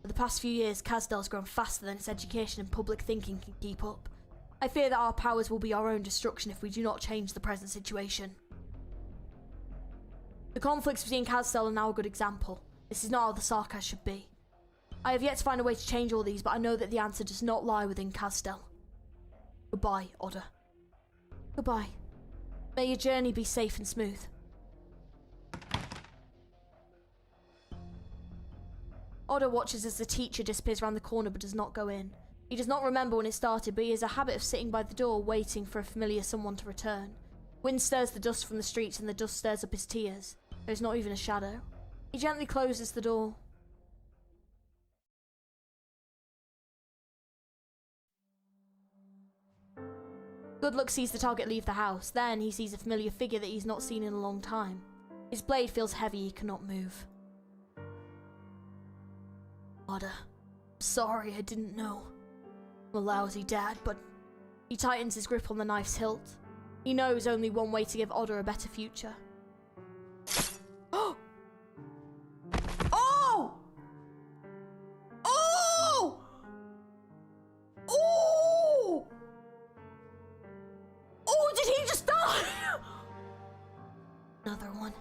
For the past few years, Kazdel's grown faster than its education and public thinking can keep up. I fear that our powers will be our own destruction if we do not change the present situation. The conflicts between Kazdel are now a good example. This is not how the Sarkaz should be. I have yet to find a way to change all these, but I know that the answer does not lie within Kazdel. Goodbye, Otter. Goodbye. May your journey be safe and smooth. Otter watches as the teacher disappears around the corner but does not go in. He does not remember when it started, but he has a habit of sitting by the door waiting for a familiar someone to return. Wind stirs the dust from the streets and the dust stirs up his tears. There is not even a shadow. He gently closes the door. Good Luck sees the target leave the house. Then he sees a familiar figure that he's not seen in a long time. His blade feels heavy, he cannot move. Otter, I'm sorry, I didn't know. I'm a lousy dad, but he tightens his grip on the knife's hilt. He knows only one way to give Otter a better future. Oh! Oh! Oh! Oh! Oh, did he just die? Another one.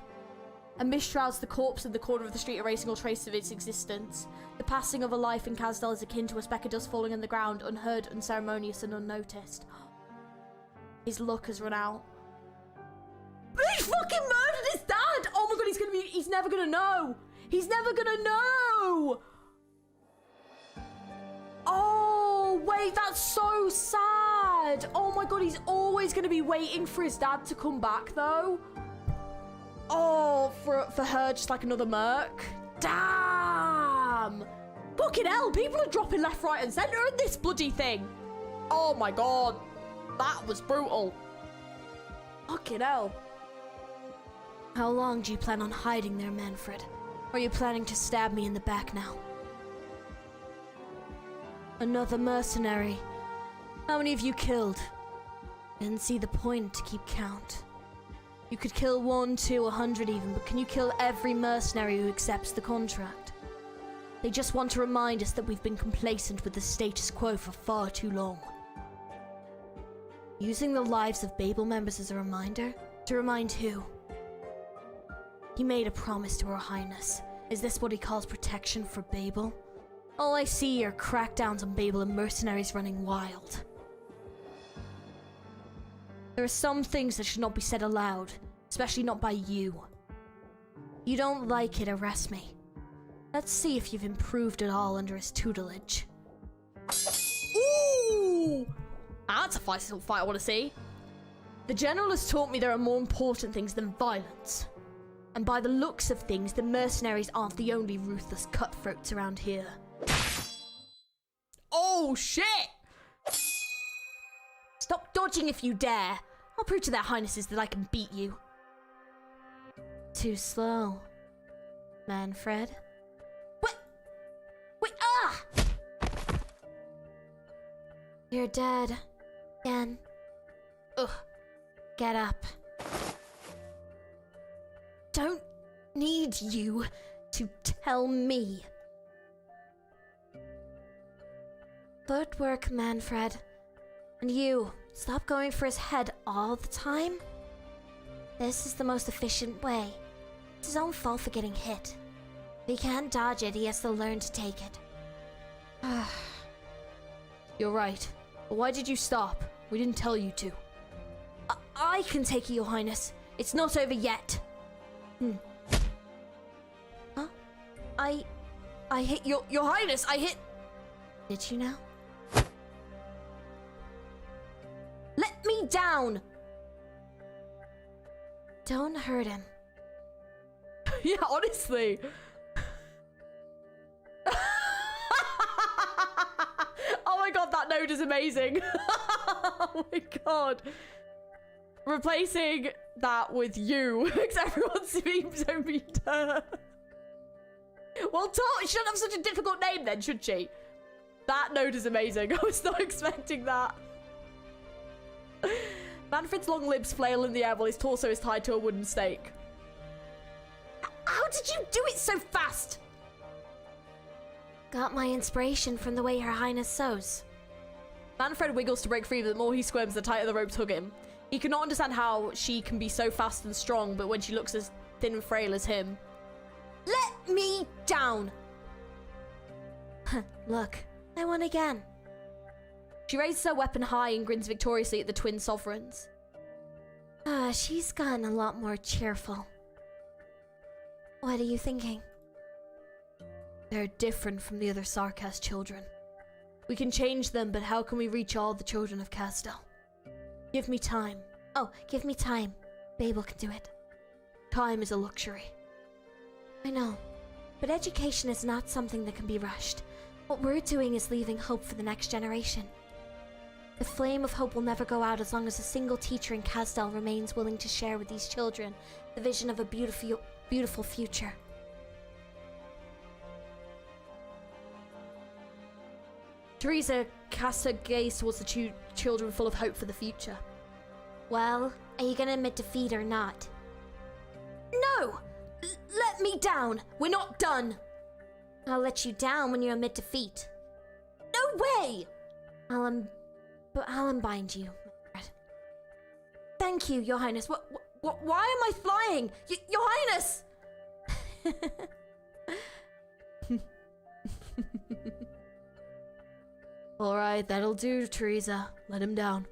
A mist shrouds the corpse in the corner of the street, erasing all trace of its existence. The passing of a life in Kazdal is akin to a speck of dust falling on the ground, unheard, unceremonious, and unnoticed. His luck has run out. He fucking murdered his dad! Oh my god, he's never gonna know! He's never gonna know! Oh, wait, that's so sad! Oh my god, he's always gonna be waiting for his dad to come back, though. Oh, for her, just like another merc. Damn! Fucking hell, people are dropping left, right, and centre in this bloody thing. Oh my god. That was brutal. Fucking hell. How long do you plan on hiding there, Manfred? Or are you planning to stab me in the back now? Another mercenary. How many have you killed? Didn't see the point to keep count. You could kill 1, 2, 100 even, but can you kill every mercenary who accepts the contract? They just want to remind us that we've been complacent with the status quo for far too long. Using the lives of BABEL members as a reminder? To remind who? He made a promise to Her Highness. Is this what he calls protection for BABEL? All I see are crackdowns on BABEL and mercenaries running wild. There are some things that should not be said aloud, especially not by you. You don't like it, arrest me. Let's see if you've improved at all under his tutelage. Ooh! That's a fight I want to see. The General has taught me there are more important things than violence. And by the looks of things, the mercenaries aren't the only ruthless cutthroats around here. Oh, shit! Stop dodging if you dare. I'll prove to their highnesses that I can beat you. Too slow. Manfred? What? Wait, ah! You're dead. Again. Ugh. Get up. Don't need you to tell me. Footwork, Manfred. And you, stop going for his head all the time. This is the most efficient way. It's his own fault for getting hit. If he can't dodge it, he has to learn to take it. You're right. But why did you stop? We didn't tell you to. I can take it, Your Highness. It's not over yet. Huh? I hit Your Highness, I hit... Did you now? Let me down! Don't hurt him. Yeah, honestly. Oh my god, that note is amazing. Oh my god. Replacing that with you, because everyone seems so mean to her. Well, she shouldn't have such a difficult name then, should she? That note is amazing. I was not expecting that. Manfred's long limbs flail in the air while his torso is tied to a wooden stake. How did you do it so fast? Got my inspiration from the way Her Highness sews. Manfred wiggles to break free, but the more he squirms, the tighter the ropes hug him. He cannot understand how she can be so fast and strong, but when she looks as thin and frail as him. Let me down! Look, I won again. She raises her weapon high and grins victoriously at the twin sovereigns. She's gotten a lot more cheerful. What are you thinking? They're different from the other Sarkas children. We can change them, but how can we reach all the children of Castel? Give me time. Oh, give me time. BABEL can do it. Time is a luxury. I know, but education is not something that can be rushed. What we're doing is leaving hope for the next generation. The flame of hope will never go out as long as a single teacher in Castel remains willing to share with these children the vision of a beautiful future. Teresa casts her gaze towards the children full of hope for the future. Well, are you gonna admit defeat or not? No! Let me down! We're not done! I'll let you down when you admit defeat. No way! I'll unbind you. Thank you, Your Highness. Why am I flying? Your Highness! Alright, that'll do, Teresa. Let him down.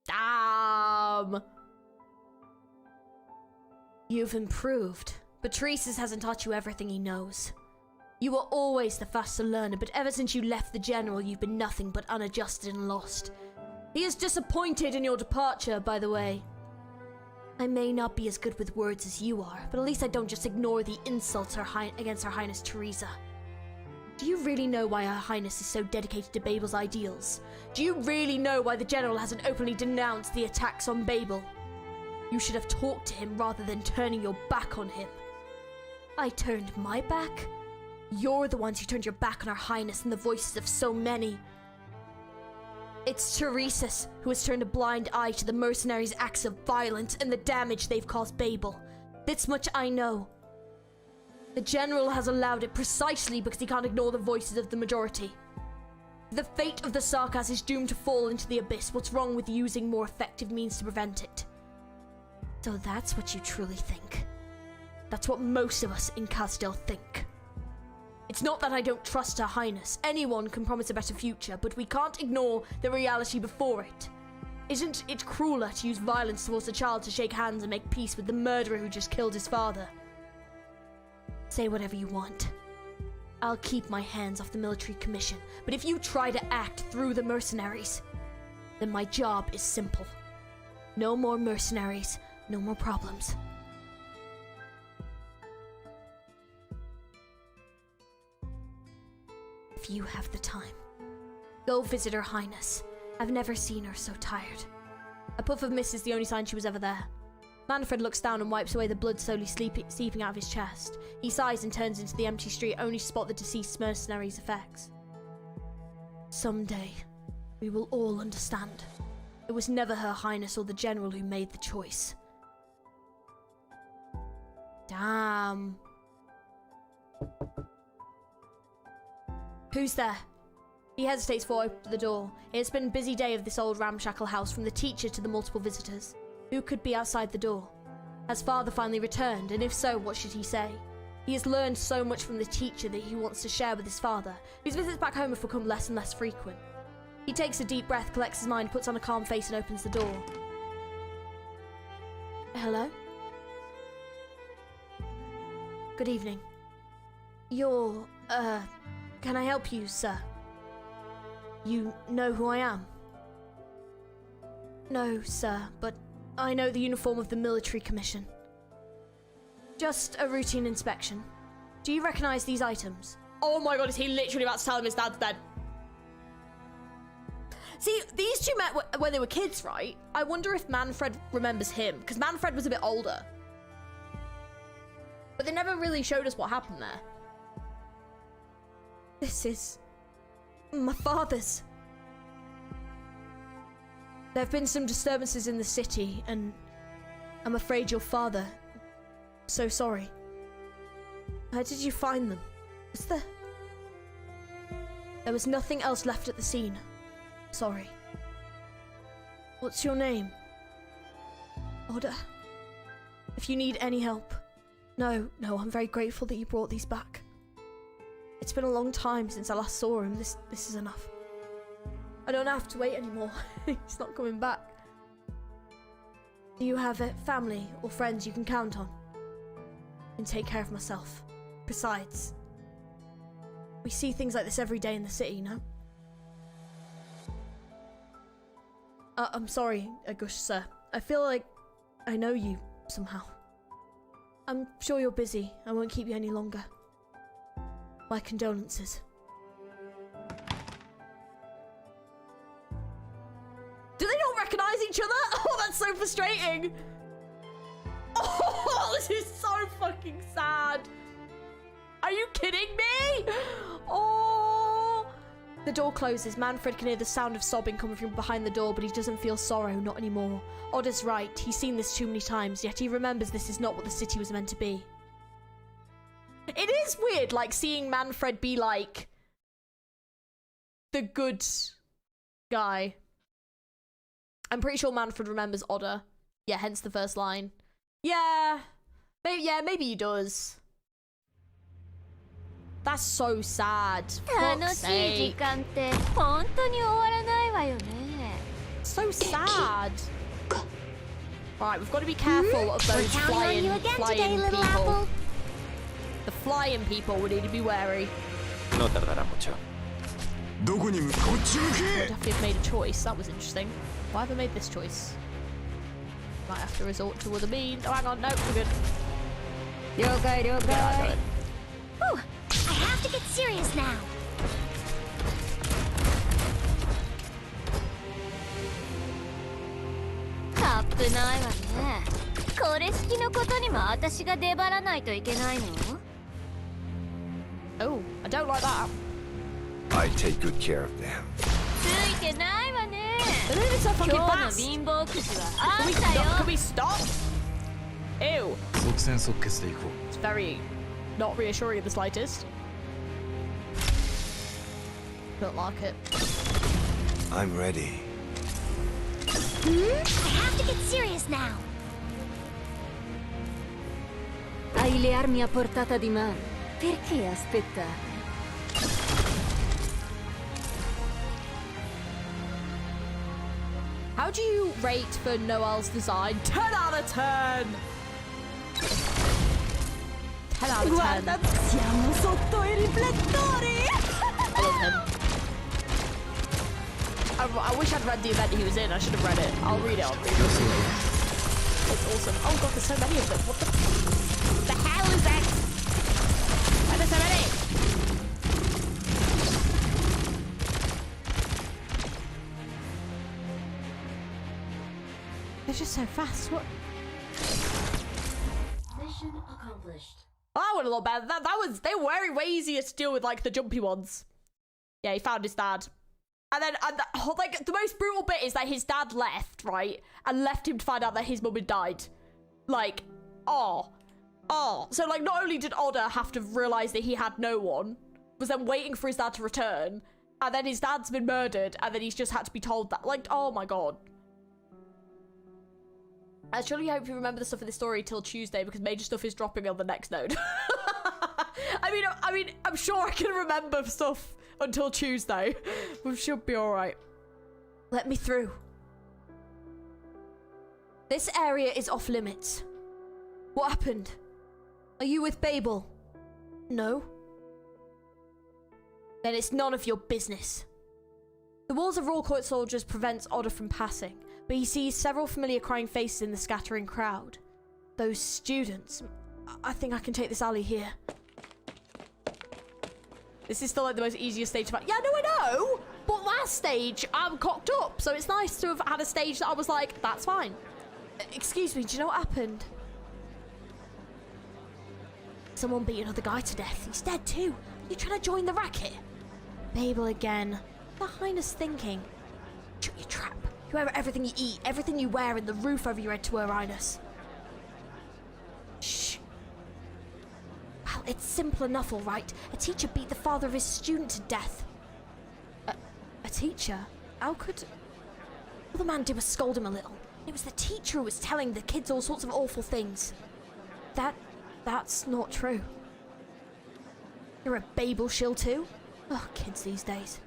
Damn! You've improved, but Teresa's hasn't taught you everything he knows. You were always the faster learner, but ever since you left the General, you've been nothing but unadjusted and lost. He is disappointed in your departure, by the way. I may not be as good with words as you are, but at least I don't just ignore the insults against Her Highness Teresa. Do you really know why Her Highness is so dedicated to Babel's ideals? Do you really know why the General hasn't openly denounced the attacks on Babel? You should have talked to him rather than turning your back on him. I turned my back? You're the ones who turned your back on Her Highness and the voices of so many. It's Teresa's who has turned a blind eye to the mercenaries' acts of violence and the damage they've caused Babel. This much I know. The General has allowed it precisely because he can't ignore the voices of the majority. The fate of the Sarkas is doomed to fall into the abyss. What's wrong with using more effective means to prevent it? So that's what you truly think. That's what most of us in Kasdale think. It's not that I don't trust Her Highness. Anyone can promise a better future, but we can't ignore the reality before it. Isn't it crueler to use violence towards a child to shake hands and make peace with the murderer who just killed his father? Say whatever you want. I'll keep my hands off the military commission, but if you try to act through the mercenaries, then my job is simple. No more mercenaries, no more problems. If you have the time, go visit Her Highness. I've never seen her so tired. A puff of mist is the only sign she was ever there. Manfred looks down and wipes away the blood slowly seeping out of his chest. He sighs and turns into the empty street, only to spot the deceased mercenary's effects. Someday, we will all understand. It was never Her Highness or the General who made the choice. Damn. Who's there? He hesitates before opening the door. It's been a busy day of this old ramshackle house, from the teacher to the multiple visitors. Who could be outside the door? Has father finally returned, and if so, what should he say? He has learned so much from the teacher that he wants to share with his father. His visits back home have become less and less frequent. He takes a deep breath, collects his mind, puts on a calm face and opens the door. Hello? Good evening. You're, can I help you, sir? You know who I am? No, sir, but I know the uniform of the military commission. Just a routine inspection. Do you recognize these items? Oh my god, is he literally about to tell him his dad's dead? See, these two met when they were kids, right? I wonder if Manfred remembers him, because Manfred was a bit older. But they never really showed us what happened there. This is my father's. There have been some disturbances in the city, and I'm afraid your father. So sorry. How did you find them? Was there? There was nothing else left at the scene. Sorry. What's your name? Oda. If you need any help. No, I'm very grateful that you brought these back. It's been a long time since I last saw him. This is enough. I don't have to wait anymore. He's not coming back. Do you have a family or friends you can count on? I can take care of myself. Besides, we see things like this every day in the city, no? I'm sorry, Agush, sir. I feel like I know you somehow. I'm sure you're busy. I won't keep you any longer. My condolences. Do they not recognize each other? Oh, that's so frustrating. Oh, this is so fucking sad. Are you kidding me? Oh. The door closes. Manfred can hear the sound of sobbing coming from behind the door, but he doesn't feel sorrow, not anymore. Oda's right. He's seen this too many times, yet he remembers this is not what the city was meant to be. It is weird, like, seeing Manfred be, like, the good guy. I'm pretty sure Manfred remembers Oda. Yeah, hence the first line. Yeah. Maybe he does. That's so sad. 楽 Fuck's しい時 sake. 間って本当に終わらないわよね。 So sad. Right, we've got to be careful of those We're counting on you again today, little people. apple. The flying people we need to be wary. どこに向こっち向 Would け have to have made a choice. That was interesting. Why have I made this choice? Might have to resort to other means. Oh, hang on. No, we're good. 了解了 Yeah, I got 解 it. Whew, I have to get serious now. タップないわね。これ式のことにも私が出張らないといけないの？ Oh, I don't like that. I take good care of them. ついてないわね。 They're doing so 今 fucking 日の fast. 貧乏くじはあ Can ん we た stop? よ。 Can we stop? Ew. 即戦即決でいこ It's very not reassuring in the slightest. Don't like it. I'm ready. I have to get serious now. Hai le armi a portata di mano. Perché aspettare? How do you rate for Noel's design? 10 out of 10! 10 out of 10. Siamo sotto i riflettori! I love him. I wish I'd read the event he was in. I should have read it. I'll read it. It's awesome. Oh god, there's so many of them. What the hell is that? Why are there so many? They're just so fast. What? Mission accomplished. Oh, that went a lot better. They were way easier to deal with, like the jumpy ones. Yeah, he found his dad. And then, like, the most brutal bit is that his dad left, right? And left him to find out that his mum had died. Like, oh. So, like, not only did Oda have to realise that he had no one, was then waiting for his dad to return, and then his dad's been murdered, and then he's just had to be told that. Like, oh my god. I truly hope you remember the stuff in the story till Tuesday, because major stuff is dropping on the next node. I mean, I'm sure I can remember stuff until Tuesday. We should be alright. Let me through. This area is off limits. What happened? Are you with Babel? No. Then it's none of your business. The walls of Royal Court soldiers prevents Oda from passing, but he sees several familiar crying faces in the scattering crowd. Those students. I think I can take this alley here. This is still like the most easiest stage to find. Yeah, no, I know! But last stage, I'm cocked up, so it's nice to have had a stage that I was like, that's fine. Excuse me, do you know what happened? Someone beat another guy to death. He's dead too. You trying to join the racket? Babel again. The Highness thinking. Shut your trap. Whoever everything you eat, everything you wear, and the roof over your head to Her Highness. Shh. Well, it's simple enough, all right. A teacher beat the father of his student to death. A teacher? How could... All the man did was scold him a little. It was the teacher who was telling the kids all sorts of awful things. That's not true. You're a Babel shill too? Oh, kids these days.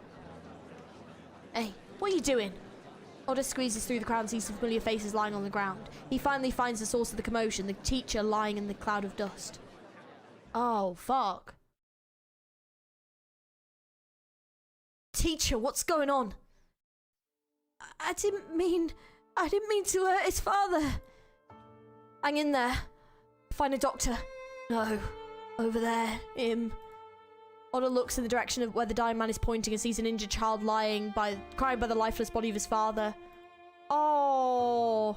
Hey, what are you doing? Oda squeezes through the crowd and sees some familiar faces lying on the ground. He finally finds the source of the commotion, the teacher lying in the cloud of dust. Oh, fuck. Teacher, what's going on? I didn't mean to hurt his father. Hang in there. Find a doctor. No. Over there. Him. Oda looks in the direction of where the dying man is pointing and sees an injured child crying by the lifeless body of his father. Oh.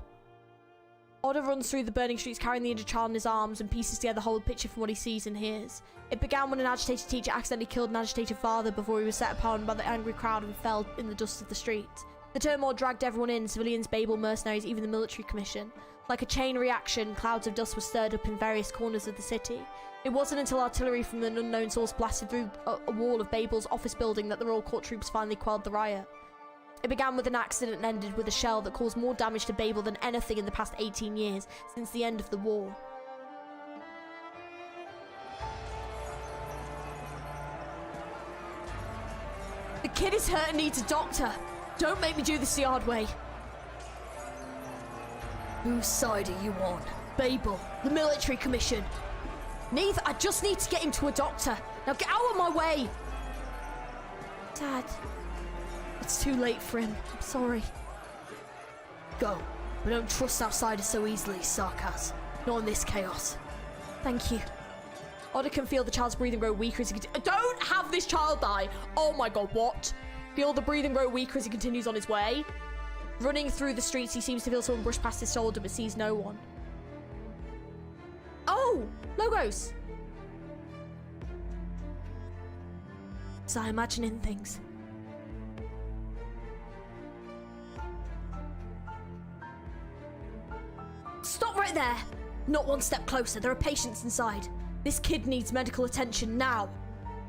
Oda runs through the burning streets carrying the injured child in his arms and pieces together the whole picture from what he sees and hears. It began when an agitated teacher accidentally killed an agitated father before he was set upon by the angry crowd and fell in the dust of the streets. The turmoil dragged everyone in, civilians, Babel, mercenaries, even the military commission. Like a chain reaction, clouds of dust were stirred up in various corners of the city. It wasn't until artillery from an unknown source blasted through a wall of Babel's office building that the Royal Court troops finally quelled the riot. It began with an accident and ended with a shell that caused more damage to Babel than anything in the past 18 years since the end of the war. The kid is hurt and needs a doctor. Don't make me do this the hard way. Whose side are you on? Babel, the military commission. Neither. I just need to get him to a doctor. Now get out of my way. Dad, it's too late for him. I'm sorry. Go. We don't trust outsiders so easily, Sarkaz. Not in this chaos. Thank you. Oda can feel the child's breathing grow weaker as he don't have this child die! Oh my god, what? Feel the breathing grow weaker as he continues on his way. Running through the streets, he seems to feel someone brush past his shoulder but sees no one. Oh! Logos! Was I imagining things? Stop right there! Not one step closer, there are patients inside. This kid needs medical attention now.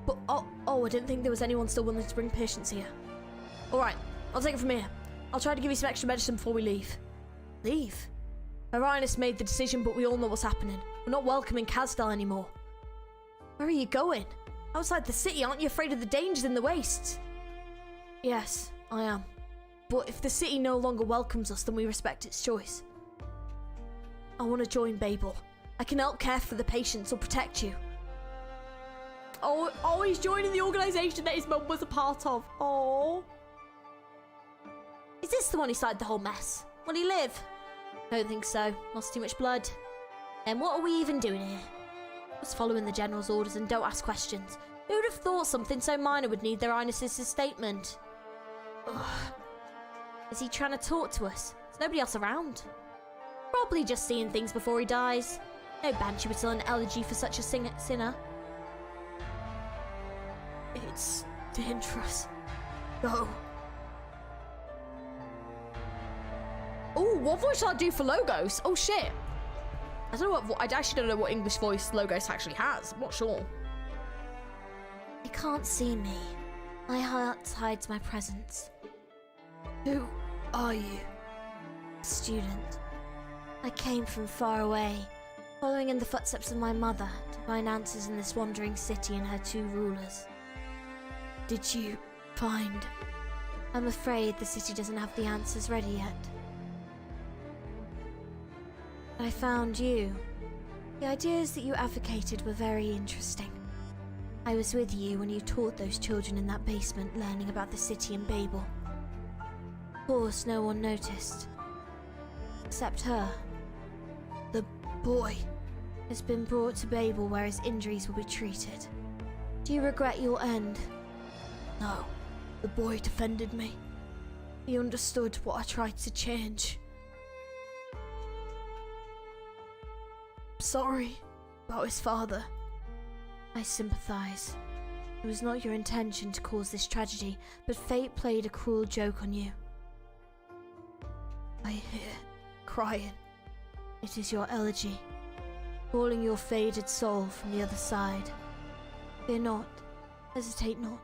But, oh, I didn't think there was anyone still willing to bring patients here. Alright, I'll take it from here. I'll try to give you some extra medicine before we leave. Leave? Her Highness made the decision, but we all know what's happening. We're not welcome in Kazdal anymore. Where are you going? Outside the city, aren't you afraid of the dangers in the wastes? Yes, I am. But if the city no longer welcomes us, then we respect its choice. I want to join Babel. I can help care for the patients or protect you. Oh, he's joining the organisation that his mum was a part of. Oh. Is this the one who started the whole mess? Will he live? I don't think so. Lost too much blood. And what are we even doing here? Just following the General's orders and don't ask questions. Who would have thought something so minor would need their Highness's statement? Ugh. Is he trying to talk to us? There's nobody else around. Probably just seeing things before he dies. No Banshee would still an elegy for such a sinner. It's dangerous. Go. Oh, what voice shall I do for Logos? Oh shit. I don't know what I actually don't know what English voice Logos actually has. I'm not sure. You can't see me. My heart hides my presence. Who are you? Student. I came from far away, following in the footsteps of my mother to find answers in this wandering city and her two rulers. Did you find? I'm afraid the city doesn't have the answers ready yet. I found you. The ideas that you advocated were very interesting. I was with you when you taught those children in that basement learning about the city and Babel. Of course, no one noticed. Except her. The boy has been brought to Babel where his injuries will be treated. Do you regret your end? No. The boy defended me. He understood what I tried to change. Sorry about his father. I sympathize. It was not your intention to cause this tragedy, but fate played a cruel joke on you. I hear crying. It is your elegy, calling your faded soul from the other side. Fear not, hesitate not.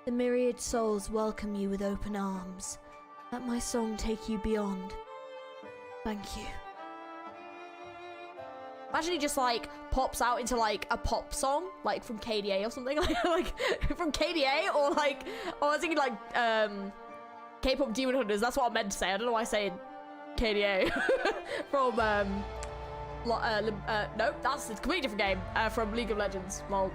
The myriad souls welcome you with open arms. Let my song take you beyond. Thank you. Imagine he just like pops out into like a pop song, like from KDA or something, like from KDA or like, I was thinking like K-pop Demon Hunters. That's what I meant to say. I don't know why I say KDA from nope, that's a completely different game from League of Legends. Lol.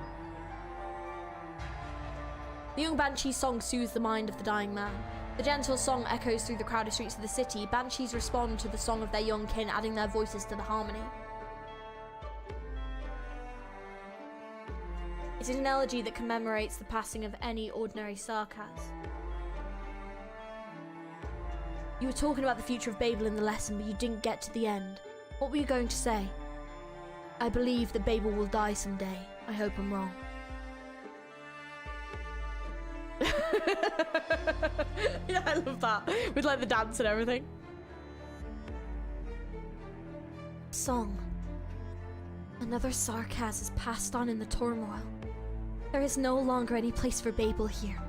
The young Banshee's song soothes the mind of the dying man. The gentle song echoes through the crowded streets of the city. Banshees respond to the song of their young kin, adding their voices to the harmony. It is an elegy that commemorates the passing of any ordinary Sarkaz. You were talking about the future of Babel in the lesson, but you didn't get to the end. What were you going to say? I believe that Babel will die someday. I hope I'm wrong. Yeah, I love that. With like the dance and everything. Song. Another Sarkaz is passed on in the turmoil. There is no longer any place for Babel here.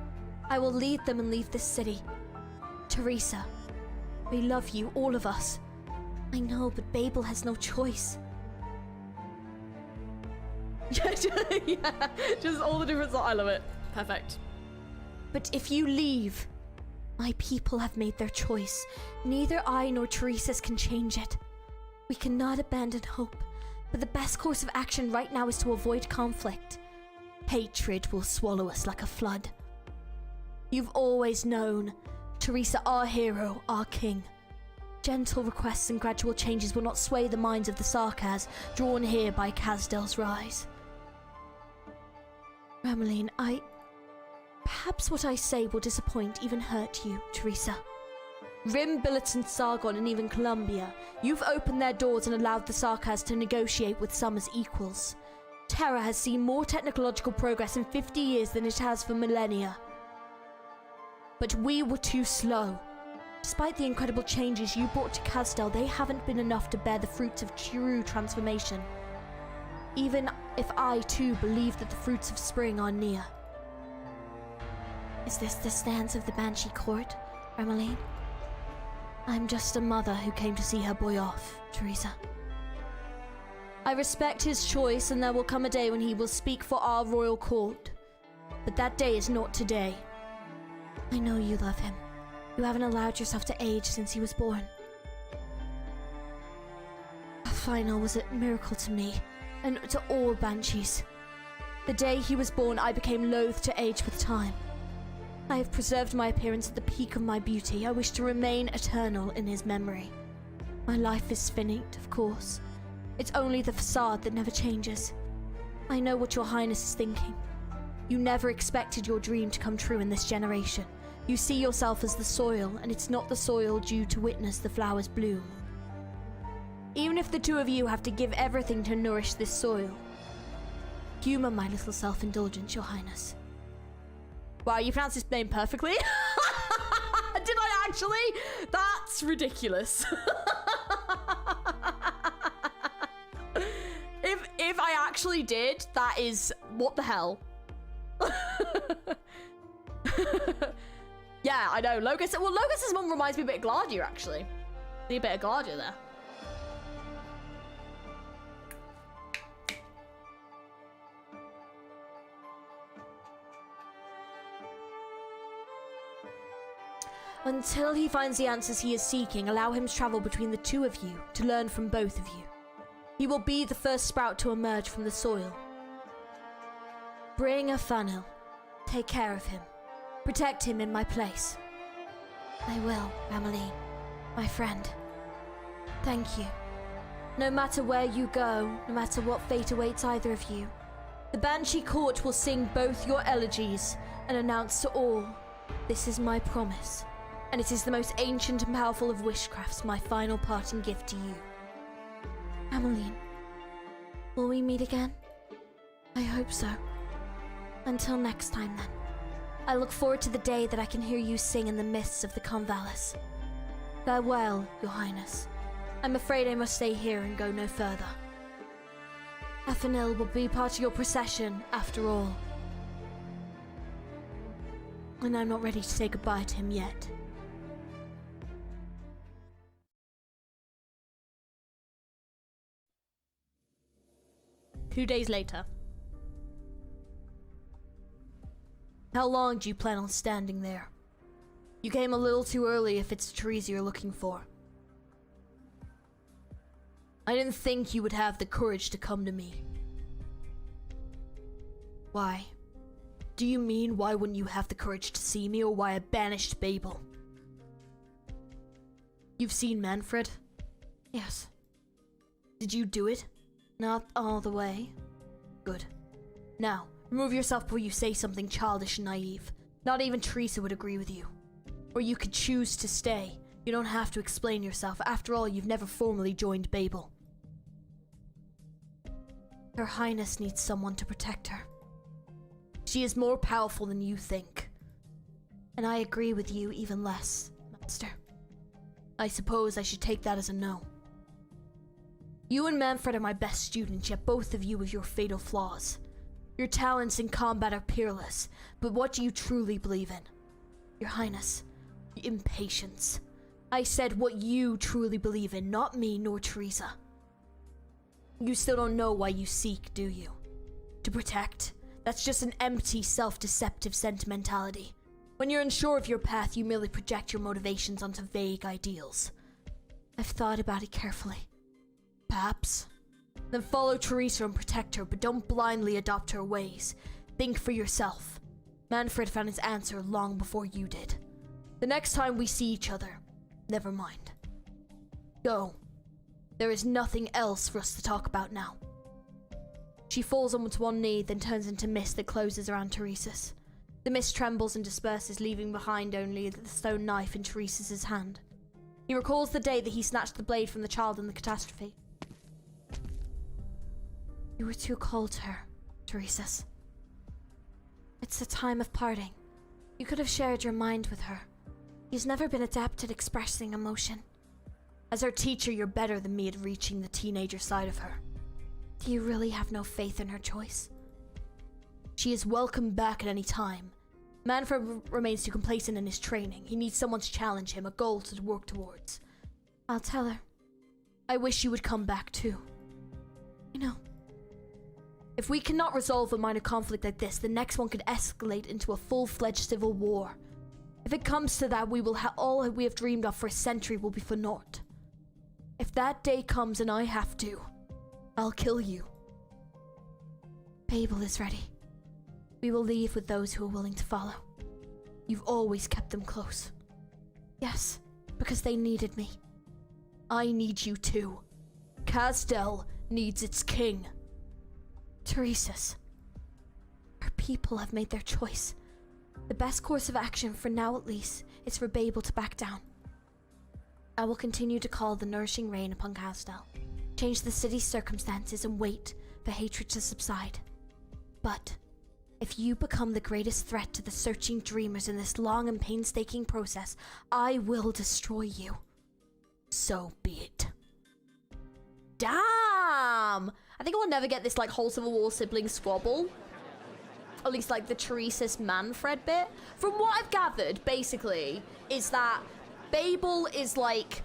I will lead them and leave this city. Teresa, we love you, all of us. I know, but Babel has no choice. Yeah, just all the different. I love it. Perfect. But if you leave, my people have made their choice. Neither I nor Teresa's can change it. We cannot abandon hope, but the best course of action right now is to avoid conflict. Hatred will swallow us like a flood. You've always known, Teresa, our hero, our king. Gentle requests and gradual changes will not sway the minds of the Sarkaz, drawn here by Kasdel's rise. Rameline, perhaps what I say will disappoint, even hurt you, Teresa. Rim, Billiton, Sargon, and even Columbia, you've opened their doors and allowed the Sarkaz to negotiate with some as equals. Terra has seen more technological progress in 50 years than it has for millennia. But we were too slow. Despite the incredible changes you brought to Kasdel, they haven't been enough to bear the fruits of true transformation. Even if I too believe that the fruits of spring are near. Is this the stance of the Banshee court, Rameline? I'm just a mother who came to see her boy off, Teresa. I respect his choice, and there will come a day when he will speak for our royal court. But that day is not today. I know you love him. You haven't allowed yourself to age since he was born. Final was a miracle to me, and to all Banshees. The day he was born, I became loath to age with time. I have preserved my appearance at the peak of my beauty. I wish to remain eternal in his memory. My life is finite, of course. It's only the facade that never changes. I know what your Highness is thinking. You never expected your dream to come true in this generation. You see yourself as the soil, and it's not the soil due to witness the flowers bloom. Even if the two of you have to give everything to nourish this soil, humor my little self-indulgence, your Highness. Wow, you pronounced his name perfectly. Did I actually? That's ridiculous. If I actually did, that is what the hell. Yeah, I know. Logos. Well, Logos' mum reminds me a bit of Gladia, actually. See a bit of Gladia there. Until he finds the answers he is seeking, allow him to travel between the two of you to learn from both of you. He will be the first sprout to emerge from the soil. Bring a funnel. Take care of him. Protect him in my place. I will, Rameline, my friend. Thank you. No matter where you go, no matter what fate awaits either of you, the Banshee Court will sing both your elegies and announce to all, this is my promise, and it is the most ancient and powerful of wishcrafts, my final parting gift to you. Rameline, will we meet again? I hope so. Until next time, then. I look forward to the day that I can hear you sing in the mists of the Convalis. Farewell, Your Highness. I'm afraid I must stay here and go no further. Athanil will be part of your procession, after all. And I'm not ready to say goodbye to him yet. Two days later. How long do you plan on standing there? You came a little too early if it's Teresa you're looking for. I didn't think you would have the courage to come to me. Why? Do you mean why wouldn't you have the courage to see me, or why I banished Babel? You've seen Manfred? Yes. Did you do it? Not all the way. Good. Now, remove yourself before you say something childish and naive. Not even Teresa would agree with you. Or you could choose to stay. You don't have to explain yourself. After all, you've never formally joined Babel. Her Highness needs someone to protect her. She is more powerful than you think. And I agree with you even less, Master. I suppose I should take that as a no. You and Manfred are my best students, yet both of you have your fatal flaws. Your talents in combat are peerless, but what do you truly believe in? Your Highness, Impatience. I said what you truly believe in, not me nor Teresa. You still don't know why you seek, do you? To protect? That's just an empty, self-deceptive sentimentality. When you're unsure of your path, you merely project your motivations onto vague ideals. I've thought about it carefully. Perhaps. Then follow Teresa and protect her, but don't blindly adopt her ways. Think for yourself. Manfred found his answer long before you did. The next time we see each other, never mind. Go. There is nothing else for us to talk about now. She falls onto one knee, then turns into mist that closes around Teresa's. The mist trembles and disperses, leaving behind only the stone knife in Teresa's hand. He recalls the day that he snatched the blade from the child in the catastrophe. You were too cold to her, Teresa's. It's a time of parting. You could have shared your mind with her. She's never been adept at expressing emotion. As her teacher, you're better than me at reaching the teenager side of her. Do you really have no faith in her choice? She is welcome back at any time. Manfred remains too complacent in his training. He needs someone to challenge him, a goal to work towards. I'll tell her. I wish you would come back too. You know, if we cannot resolve a minor conflict like this, the next one could escalate into a full-fledged civil war. If it comes to that, we will all we have dreamed of for a century will be for naught. If that day comes and I have to, I'll kill you. Babel is ready. We will leave with those who are willing to follow. You've always kept them close. Yes, because they needed me. I need you too. Castel needs its king. Teresa's. Her people have made their choice. The best course of action, for now at least, is for Babel to back down. I will continue to call the nourishing rain upon Castel, change the city's circumstances, and wait for hatred to subside. But if you become the greatest threat to the searching dreamers in this long and painstaking process, I will destroy you. So be it. Damn! I think I will never get this, like, whole Civil War sibling squabble. At least, like, the Teresa's Manfred bit. From what I've gathered, basically, is that Babel is, like,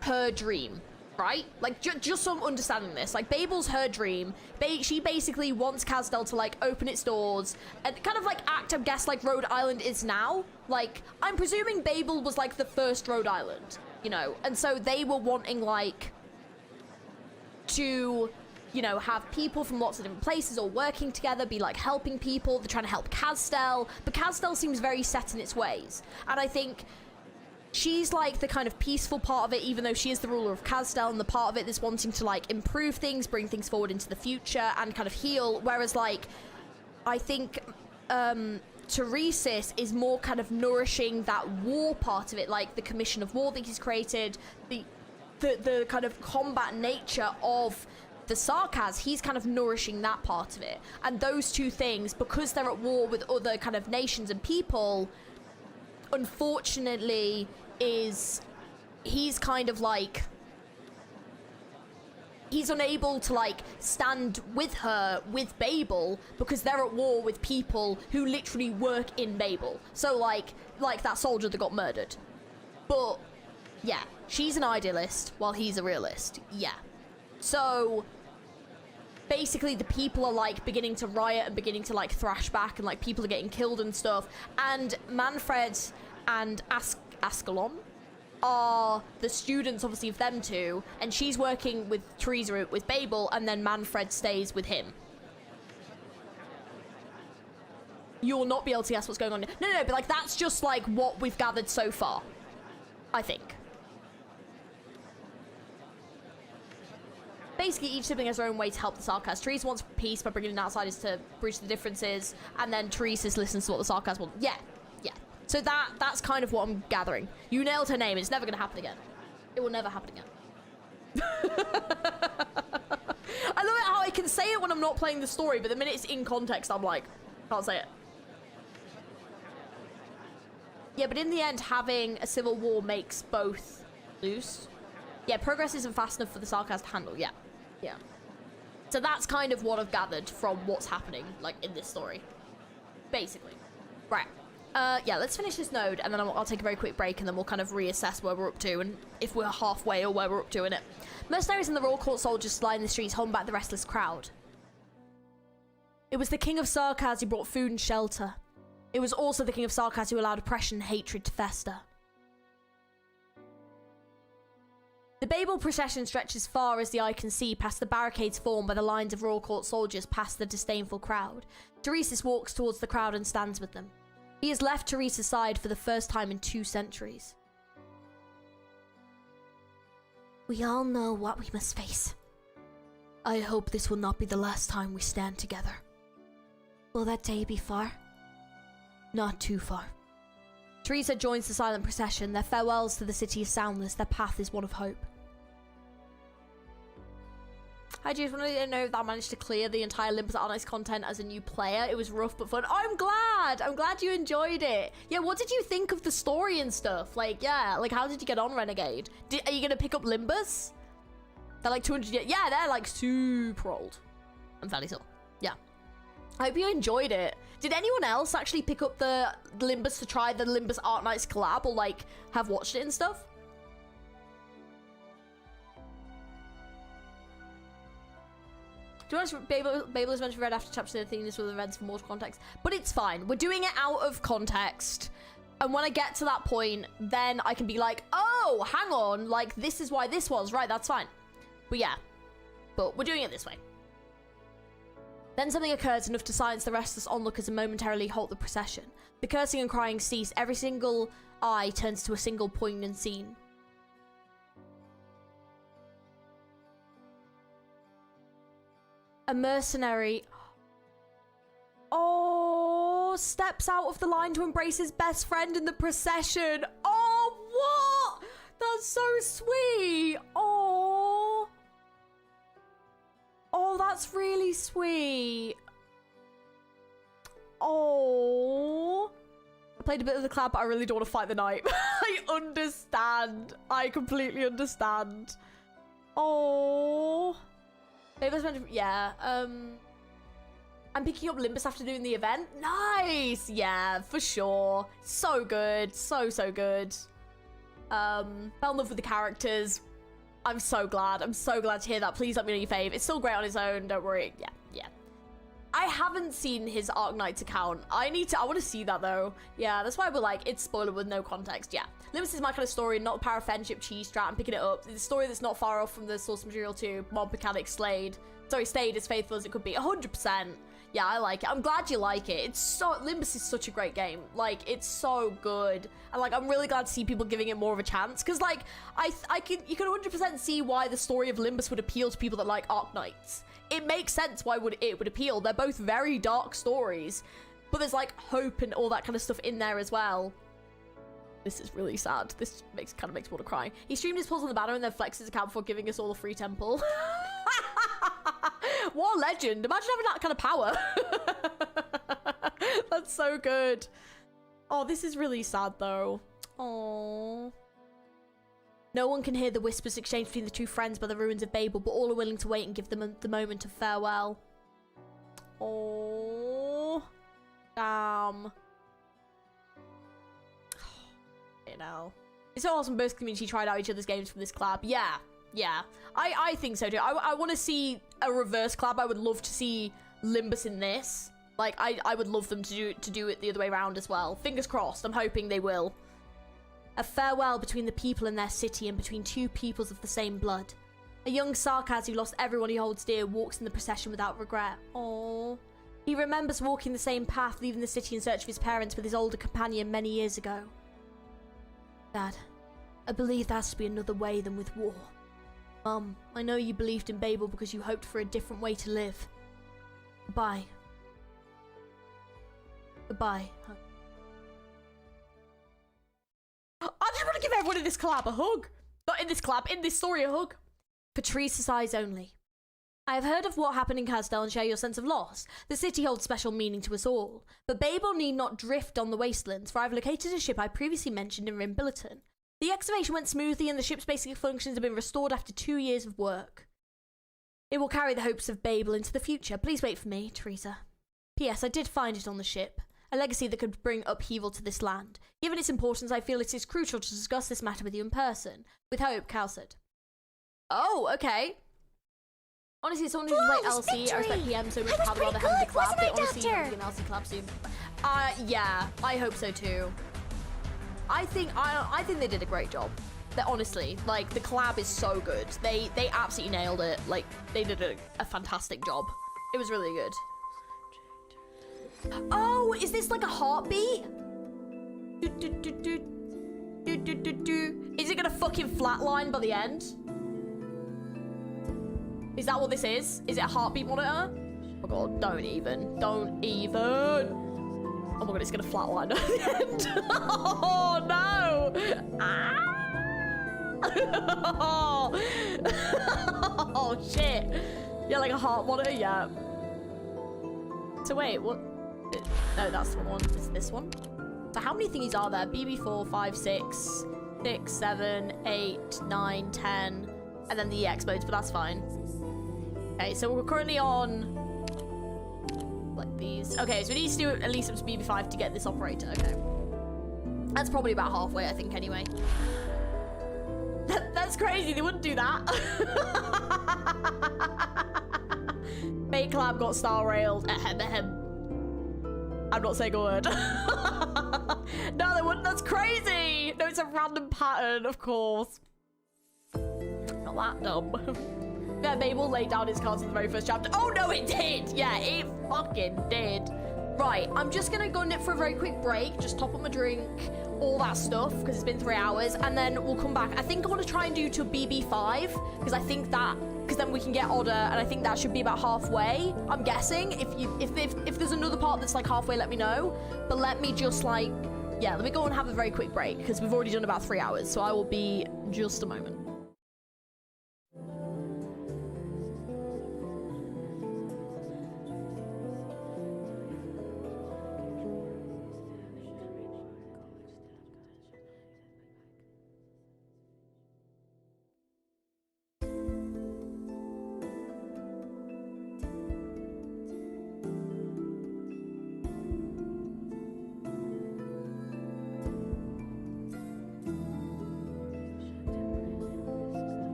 her dream, right? Like, just so I'm understanding this. Like, Babel's her dream. She basically wants Castel to, like, open its doors and kind of, like, act, I guess, like Rhode Island is now. Like, I'm presuming Babel was, like, the first Rhode Island, you know? And so they were wanting, like, to, you know, have people from lots of different places all working together, be like helping people. They're trying to help Castel, but Castel seems very set in its ways. And I think she's like the kind of peaceful part of it, even though she is the ruler of Castel, and the part of it that's wanting to like improve things, bring things forward into the future, and kind of heal. Whereas like, I think Teresa's is more kind of nourishing that war part of it, like the Commission of War that he's created, the kind of combat nature of the Sarkaz. He's kind of nourishing that part of it. And those two things, because they're at war with other kind of nations and people, unfortunately, he's kind of like, he's unable to like stand with her, with Babel, because they're at war with people who literally work in Babel. So like that soldier that got murdered. But yeah, she's an idealist while he's a realist. Yeah. So basically the people are like beginning to riot and beginning to like thrash back, and like people are getting killed and stuff. And Manfred and Ascalon are the students, obviously, of them two, and she's working with Teresa with Babel, and then Manfred stays with him. You'll not be able to guess what's going on. No, but like that's just like what we've gathered so far, I think. Basically, each sibling has their own way to help the Sarkaz. Teresa wants peace by bringing in outsiders to bridge the differences, and then Teresa listens to what the Sarkaz want. Yeah. So that's kind of what I'm gathering. You nailed her name. It's never going to happen again. It will never happen again. I love it how I can say it when I'm not playing the story, but the minute it's in context, I'm like, can't say it. Yeah, but in the end, having a civil war makes both lose. Yeah, progress isn't fast enough for the Sarkaz to handle. Yeah. So that's kind of what I've gathered from what's happening, like, in this story. Basically. Right. Yeah, let's finish this node, and then I'll take a very quick break, and then we'll kind of reassess where we're up to, and if we're halfway or where we're up to in it. Mercenaries and the Royal Court soldiers lined the streets, holding back the restless crowd. It was the King of Sarkaz who brought food and shelter. It was also the King of Sarkaz who allowed oppression and hatred to fester. The Babel procession stretched as far as the eye can see, past the barricades formed by the lines of Royal Court soldiers, past the disdainful crowd. Teresis walks towards the crowd and stands with them. He has left Teresa's side for the first time in 2 centuries. We all know what we must face. I hope this will not be the last time we stand together. Will that day be far? Not too far. Teresa joins the silent procession. Their farewells to the city is soundless. Their path is one of hope. I just wanted to know if I managed to clear the entire Olympus Arknights content as a new player. It was rough but fun. Oh, I'm glad! I'm glad you enjoyed it. Yeah, what did you think of the story and stuff? Like, yeah, like, how did you get on, Renegade? Are you gonna pick up Limbus? They're like 200 years. Yeah, they're like super old. I'm fairly sure. Yeah. I hope you enjoyed it. Did anyone else actually pick up the Limbus to try the Limbus Arknights collab, or like have watched it and stuff? Do you want to Babel is meant to be read after chapter 13 this with events for more context, but it's fine. We're doing it out of context, and when I get to that point, then I can be like, oh, hang on, like this is why this was right. That's fine. But yeah, but we're doing it this way. Then something occurs enough to silence the restless onlookers and momentarily halt the procession. The cursing and crying cease. Every single eye turns to a single poignant scene. A mercenary, steps out of the line to embrace his best friend in the procession. Oh, what? That's so sweet. Oh, that's really sweet. Oh. I played a bit of the collab, but I really don't want to fight the knight. I understand. I completely understand. Oh. Yeah. I'm picking up Limbus after doing the event. Nice. Yeah, for sure. So good. So good. Fell in love with the characters. I'm so glad. I'm so glad to hear that. Please let me know your fave. It's still great on its own. Don't worry. Yeah. I haven't seen his Arknights account. I want to see that though. Yeah, that's why we're like, it's spoiler with no context. Yeah. Limbus is my kind of story, not a power friendship cheese strat. I'm picking it up. It's a story that's not far off from the source material too. Mob mechanics stayed as faithful as it could be. 100%. Yeah, I like it. I'm glad you like it. Limbus is such a great game. Like, it's so good. And like, I'm really glad to see people giving it more of a chance. Cause like, you can 100% see why the story of Limbus would appeal to people that like Arknights. It makes sense why it would appeal. They're both very dark stories, but there's like hope and all that kind of stuff in there as well. This is really sad. This kind of makes me want to cry. He streamed his pulls on the banner and then flexed his account before giving us all a free temple. What a legend. Imagine having that kind of power. That's so good. Oh, this is really sad though. Oh. No one can hear the whispers exchanged between the two friends by the ruins of Babel, but all are willing to wait and give them the moment of farewell. Oh. Damn. You know. It's so awesome both community tried out each other's games from this collab. Yeah. I think so too. I want to see a reverse collab. I would love to see Limbus in this. Like, I would love them to do it the other way around as well. Fingers crossed. I'm hoping they will. A farewell between the people in their city and between two peoples of the same blood. A young Sarkaz who lost everyone he holds dear walks in the procession without regret. Aww. He remembers walking the same path, leaving the city in search of his parents with his older companion many years ago. Dad, I believe there has to be another way than with war. Mum, I know you believed in Babel because you hoped for a different way to live. Goodbye. Goodbye. I just want to give everyone in this collab a hug. Not in this collab, in this story a hug. For Teresa's eyes only. I have heard of what happened in Castel and share your sense of loss. The city holds special meaning to us all. But Babel need not drift on the wastelands, for I've located a ship I previously mentioned in Rimbilliton. The excavation went smoothly and the ship's basic functions have been restored after 2 years of work. It will carry the hopes of Babel into the future. Please wait for me, Teresa. P.S. I did find it on the ship. a legacy that could bring upheaval to this land. Given its importance, I feel it is crucial to discuss this matter with you in person. With hope, Cal said. Oh, okay. Honestly, someone who can play LC, I respect PM so much, I'd rather have the collab. They honestly have an LC collab soon. Yeah, I hope so too. I think they did a great job. Honestly, like, the collab is so good. They absolutely nailed it. Like, they did a fantastic job. It was really good. Oh, is this like a heartbeat? Is it gonna fucking flatline by the end? Is that what this is? Is it a heartbeat monitor? Oh god, don't even. Don't even. Oh my god, it's gonna flatline at the end. Oh no! Ah! Oh shit. Yeah, like a heart monitor, yeah. So wait, what? No, that's the one. It's this one. So how many thingies are there? BB4, 5, 6, 6, 7, 8, 9, 10, and then the EX modes, but that's fine. Okay, so we're currently on like these. Okay, so we need to do at least up to BB5 to get this operator. Okay. That's probably about halfway, I think, anyway. That's crazy, they wouldn't do that. Fake Lab got star railed. Ahem, ahem. I'm not saying a word. No, they wouldn't. That's crazy. No, it's a random pattern, of course. Not that dumb. Yeah, Babel laid down his cards in the very first chapter. Oh, no, it did. Yeah, it fucking did. Right, I'm just going to go nip for a very quick break. Just top up my drink, all that stuff, because it's been 3 hours. And then we'll come back. I think I want to try and do to BB5, because I think that... because then we can get Otter, and I think that should be about halfway. I'm guessing. If there's another part that's like halfway, let me know. But let me just like, yeah, let me go and have a very quick break because we've already done about 3 hours. So I will be just a moment.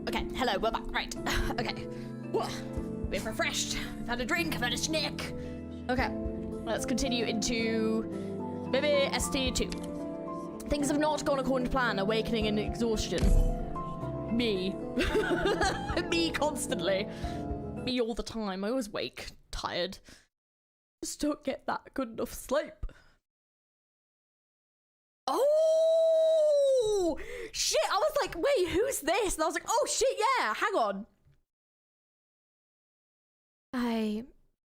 Okay, hello, we're back. Right. Okay. Whoa. We've refreshed. We've had a drink, I've had a snack. Okay. Let's continue into maybe ST2. Things have not gone according to plan. Awakening and exhaustion. Me. Me constantly. Me all the time. I always wake tired. Just don't get that good enough sleep. Oh shit! I was like, wait, who's this? And I was like, oh shit, yeah, hang on. I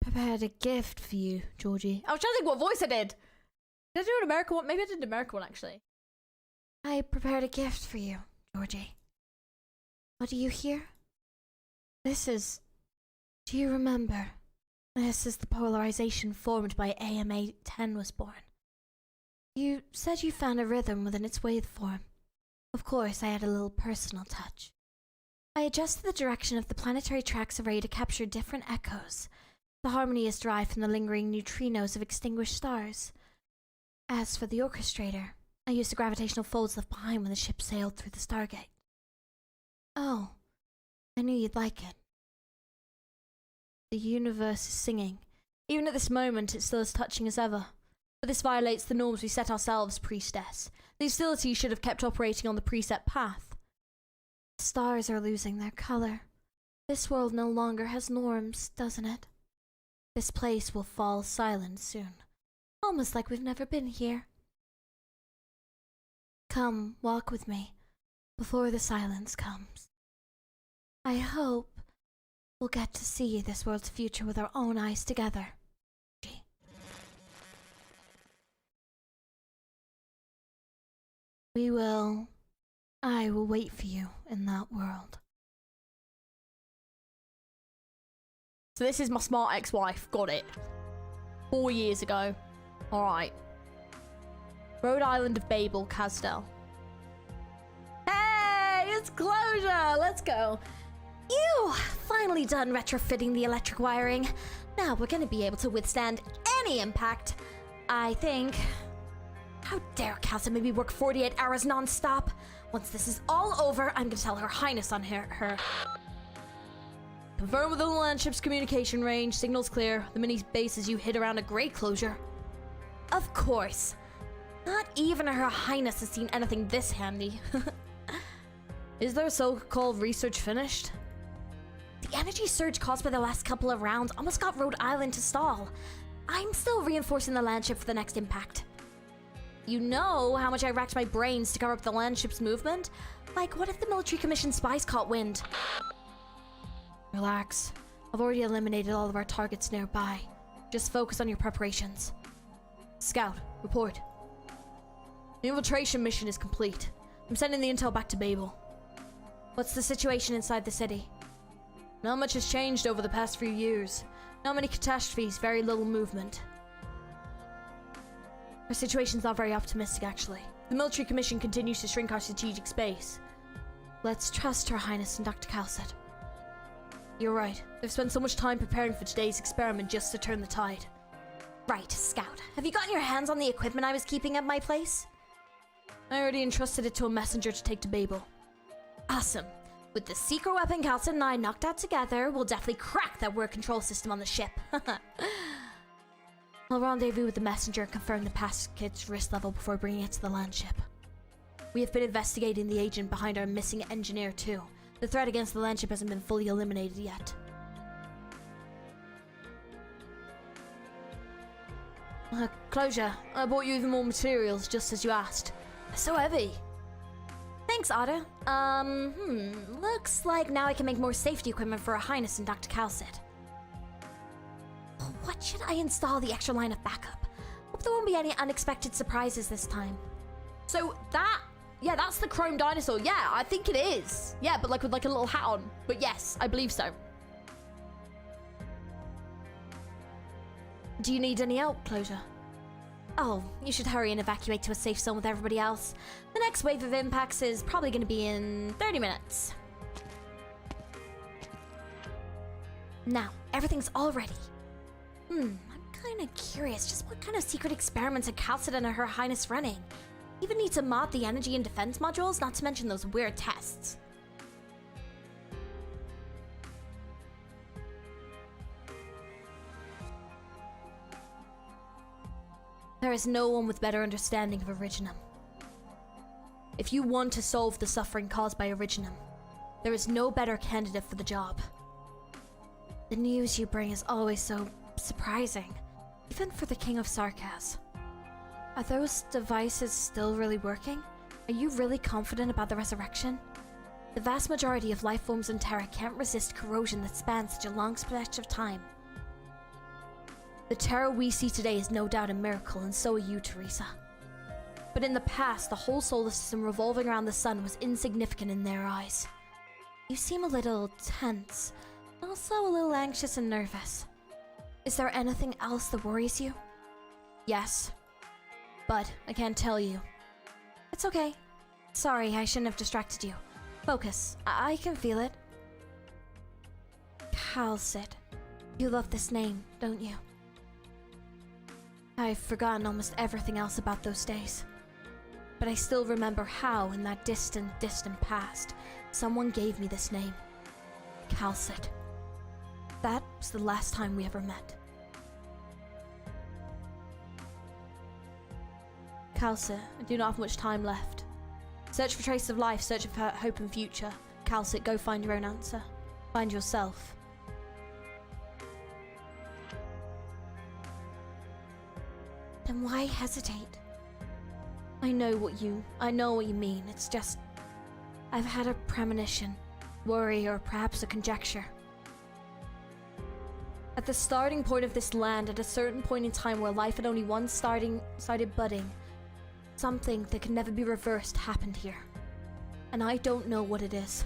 prepared a gift for you, Georgie. I was trying to think what voice I did. Did I do an American one? Maybe I did an American one, actually. I prepared a gift for you, Georgie. What do you hear? This is... Do you remember? This is the polarization formed by AMA-10 was born. You said you found a rhythm within its waveform. Of course, I had a little personal touch. I adjusted the direction of the planetary tracks array to capture different echoes. The harmony is derived from the lingering neutrinos of extinguished stars. As for the orchestrator, I used the gravitational folds left behind when the ship sailed through the Stargate. Oh, I knew you'd like it. The universe is singing. Even at this moment, it's still as touching as ever. But this violates the norms we set ourselves, priestess. These facilities should have kept operating on the preset path. The stars are losing their color. This world no longer has norms, doesn't it? This place will fall silent soon. Almost like we've never been here. Come, walk with me, before the silence comes. I hope we'll get to see this world's future with our own eyes together. I will wait for you in that world. So this is my smart ex-wife, got it. 4 years ago. Alright. Rhode Island of Babel, Casdell. Hey, it's closure, let's go. You finally done retrofitting the electric wiring. Now we're gonna be able to withstand any impact, I think. How dare Calsa make me work 48 hours non-stop? Once this is all over, I'm gonna tell Her Highness on her. Confirm within the land ship's communication range. Signal's clear. The mini bases you hit around a great closure. Of course. Not even Her Highness has seen anything this handy. Is their so-called research finished? The energy surge caused by the last couple of rounds almost got Rhode Island to stall. I'm still reinforcing the land ship for the next impact. You know how much I racked my brains to cover up the land ship's movement? Like, what if the military commission spies caught wind? Relax. I've already eliminated all of our targets nearby. Just focus on your preparations. Scout, report. The infiltration mission is complete. I'm sending the intel back to Babel. What's the situation inside the city? Not much has changed over the past few years. Not many catastrophes, very little movement. Our situation's not very optimistic, actually. The military commission continues to shrink our strategic space. Let's trust Her Highness and Dr. Calcet. You're right. They've spent so much time preparing for today's experiment just to turn the tide. Right, Scout. Have you gotten your hands on the equipment I was keeping at my place? I already entrusted it to a messenger to take to Babel. Awesome. With the secret weapon Calcet and I knocked out together, we'll definitely crack that word control system on the ship. I'll rendezvous with the messenger and confirm the packet's risk level before bringing it to the land ship. We have been investigating the agent behind our missing engineer too. The threat against the land ship hasn't been fully eliminated yet. Closure. I bought you even more materials just as you asked. They're so heavy. Thanks, Otto. Looks like now I can make more safety equipment for Her Highness and Dr. Calcet. What should I install the extra line of backup? Hope there won't be any unexpected surprises this time. So that's the chrome dinosaur. Yeah, I think it is. Yeah, but like with like a little hat on. But yes, I believe so. Do you need any help, Closure? Oh, you should hurry and evacuate to a safe zone with everybody else. The next wave of impacts is probably going to be in 30 minutes. Now, everything's all ready. I'm kind of curious just what kind of secret experiments are Calcet and Her Highness running. Even need to mod the energy and defense modules, not to mention those weird tests. There is no one with better understanding of Originum. If you want to solve the suffering caused by Originum, there is no better candidate for the job. The news you bring is always so surprising, even for the King of Sarkaz. Are those devices still really working? Are you really confident about the resurrection? The vast majority of life forms in Terra can't resist corrosion that spans such a long stretch of time. The Terra we see today is no doubt a miracle, and so are you, Teresa. But in the past, the whole solar system revolving around the sun was insignificant in their eyes. You seem a little tense, and also a little anxious and nervous. Is there anything else that worries you? Yes. But I can't tell you. It's okay. Sorry, I shouldn't have distracted you. Focus. I can feel it. Calcit. You love this name, don't you? I've forgotten almost everything else about those days. But I still remember how, in that distant past, someone gave me this name. Calcit. That was the last time we ever met. Calcit, I do not have much time left. Search for traces of life, search for hope and future. Calcit, go find your own answer. Find yourself. Then why hesitate? I know what you mean. It's just, I've had a premonition, worry, or perhaps a conjecture. At the starting point of this land, at a certain point in time where life had only once started budding, something that can never be reversed happened here. And I don't know what it is.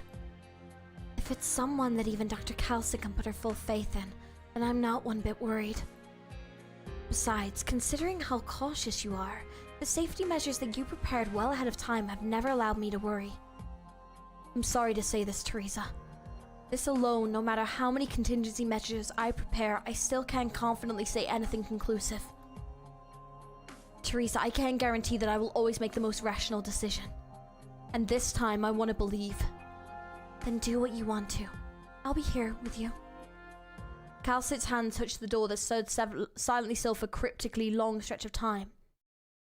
If it's someone that even Dr. Calcit can put her full faith in, then I'm not one bit worried. Besides, considering how cautious you are, the safety measures that you prepared well ahead of time have never allowed me to worry. I'm sorry to say this, Teresa. This alone, no matter how many contingency measures I prepare, I still can't confidently say anything conclusive. Teresa, I can't guarantee that I will always make the most rational decision. And this time, I want to believe. Then do what you want to. I'll be here with you. Calcit's hand touched the door that stood silently still for a cryptically long stretch of time.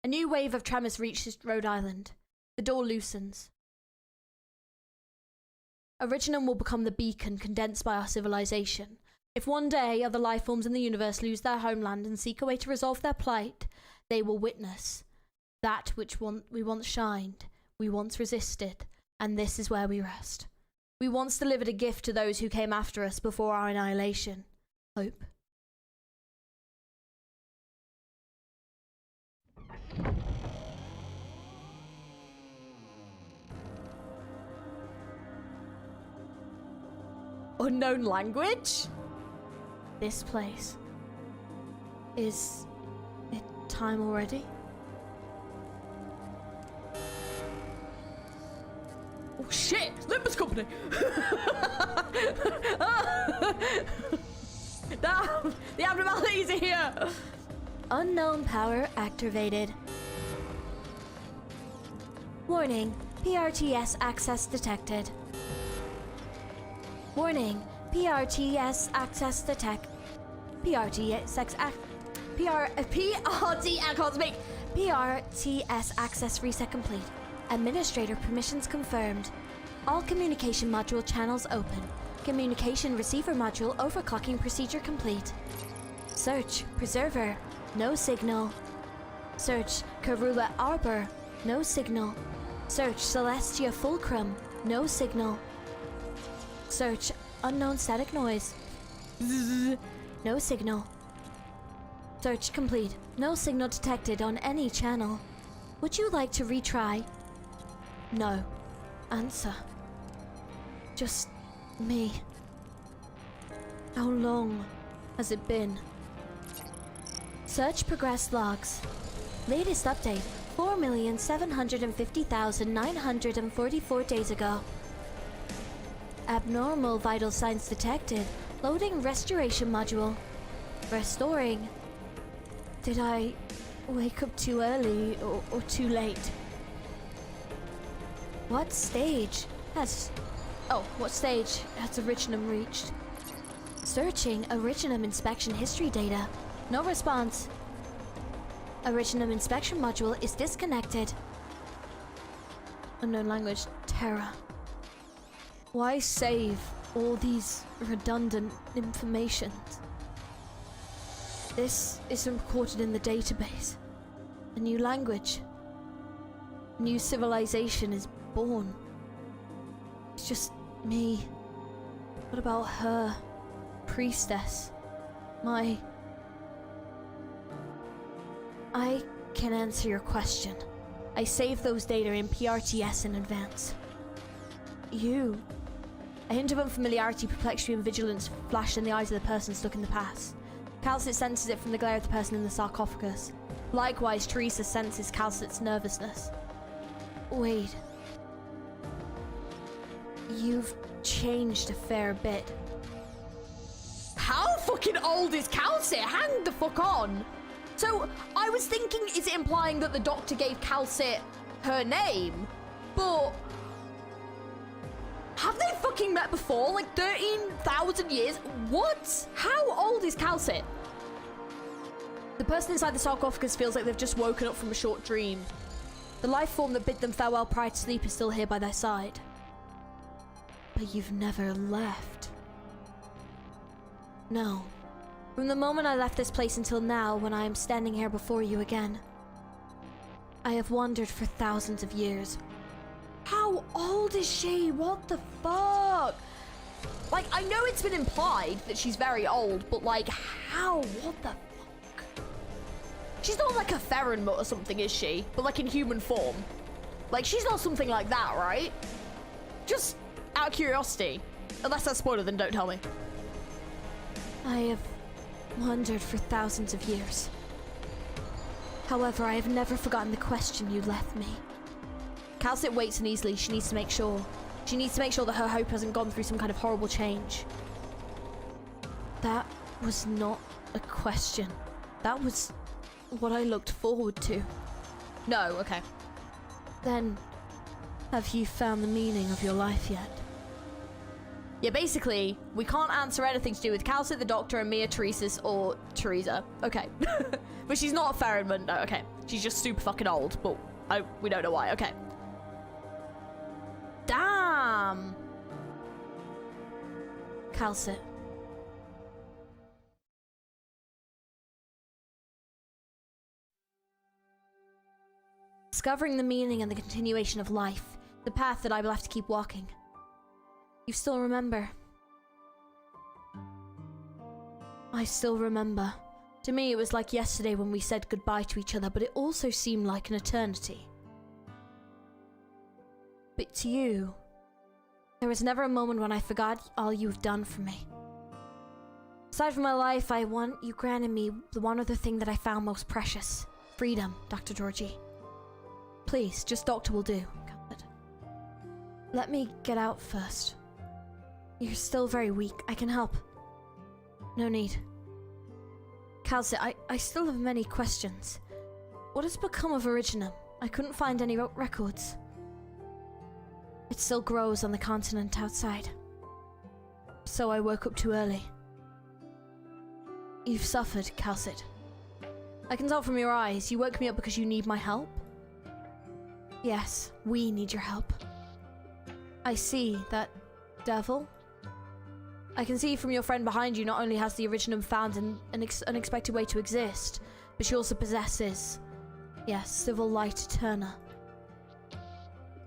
A new wave of tremors reaches Rhode Island. The door loosens. Originum will become the beacon condensed by our civilization. If one day other life forms in the universe lose their homeland and seek a way to resolve their plight, they will witness that which we once shined, we once resisted, and this is where we rest. We once delivered a gift to those who came after us before our annihilation. Hope. Unknown language? This place. Is it time already? Oh shit! Limbus Company! Damn! The abnormalities are here! Unknown power activated. Warning, PRTS access detected. Warning, PRTS access detect. PRTS access reset complete. Administrator permissions confirmed. All communication module channels open. Communication receiver module overclocking procedure complete. Search Preserver, no signal. Search Karula Arbor, no signal. Search Celestia Fulcrum, no signal. Search Unknown Static Noise. Zzz, no signal. Search complete. No signal detected on any channel. Would you like to retry? No. Answer. Just me. How long has it been? Search progress logs. Latest update, 4,750,944 days ago. Abnormal vital signs detected. Loading restoration module. Restoring. Did I wake up too early or too late? What stage has Originum reached? Searching Originum inspection history data. No response. Originum inspection module is disconnected. Unknown language, Terra. Why save all these redundant informations? This isn't recorded in the database. A new language, a new civilization is born. It's just me. What about her? Priestess. I can answer your question. I saved those data in PRTS in advance. You. A hint of unfamiliarity, perplexity, and vigilance flashed in the eyes of the person stuck in the past. Calcit senses it from the glare of the person in the sarcophagus. Likewise, Teresa senses Calcit's nervousness. Wait. You've changed a fair bit. How fucking old is Calcit? Hang the fuck on. So, I was thinking, is it implying that the doctor gave Calcit her name? But have they fucking met before? Like 13,000 years? What? How old is Calcit? The person inside the sarcophagus feels like they've just woken up from a short dream. The life form that bid them farewell prior to sleep is still here by their side. But you've never left. No. From the moment I left this place until now, when I am standing here before you again, I have wandered for thousands of years. How old is she? What the fuck? Like, I know it's been implied that she's very old, but like, how? What the fuck? She's not like a Theron or something, is she? But like in human form. Like, she's not something like that, right? Just out of curiosity. Unless that's spoiler, then don't tell me. I have wandered for thousands of years. However, I have never forgotten the question you left me. Calcit waits uneasily. She needs to make sure. She needs to make sure that her hope hasn't gone through some kind of horrible change. That was not a question. That was what I looked forward to. No, okay. Then, have you found the meaning of your life yet? Yeah, basically, we can't answer anything to do with Calcit, the Doctor, and Mia, Teresa's, or Teresa. Okay. But she's not a Ferryman. No, okay. She's just super fucking old, but we don't know why. Okay. Damn. Calcit. Discovering the meaning and the continuation of life, the path that I will have to keep walking. You still remember? I still remember. To me, it was like yesterday when we said goodbye to each other, but it also seemed like an eternity. But to you, there was never a moment when I forgot all you've done for me. Aside from my life, I want you granted me the one other thing that I found most precious. Freedom, Dr. Georgie. Please, just Doctor will do. Let me get out first. You're still very weak. I can help. No need. Calcit, I still have many questions. What has become of Originum? I couldn't find any records. It still grows on the continent outside. So I woke up too early. You've suffered, Calcit. I can tell from your eyes. You woke me up because you need my help? Yes, we need your help. I see that devil. I can see from your friend behind you not only has the Originum found an unexpected way to exist, but she also possesses, yes, civil light eterna.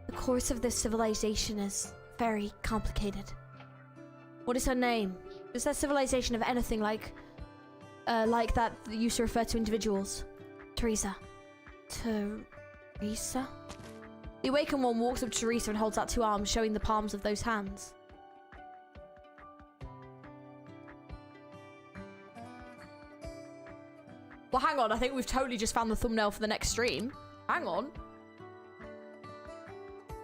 The course of this civilization is very complicated. What is her name? Is that civilization of anything like that used to refer to individuals? Teresa. Teresa? The awakened one walks up to Teresa and holds out two arms, showing the palms of those hands. Well, hang on. I think we've totally just found the thumbnail for the next stream. Hang on.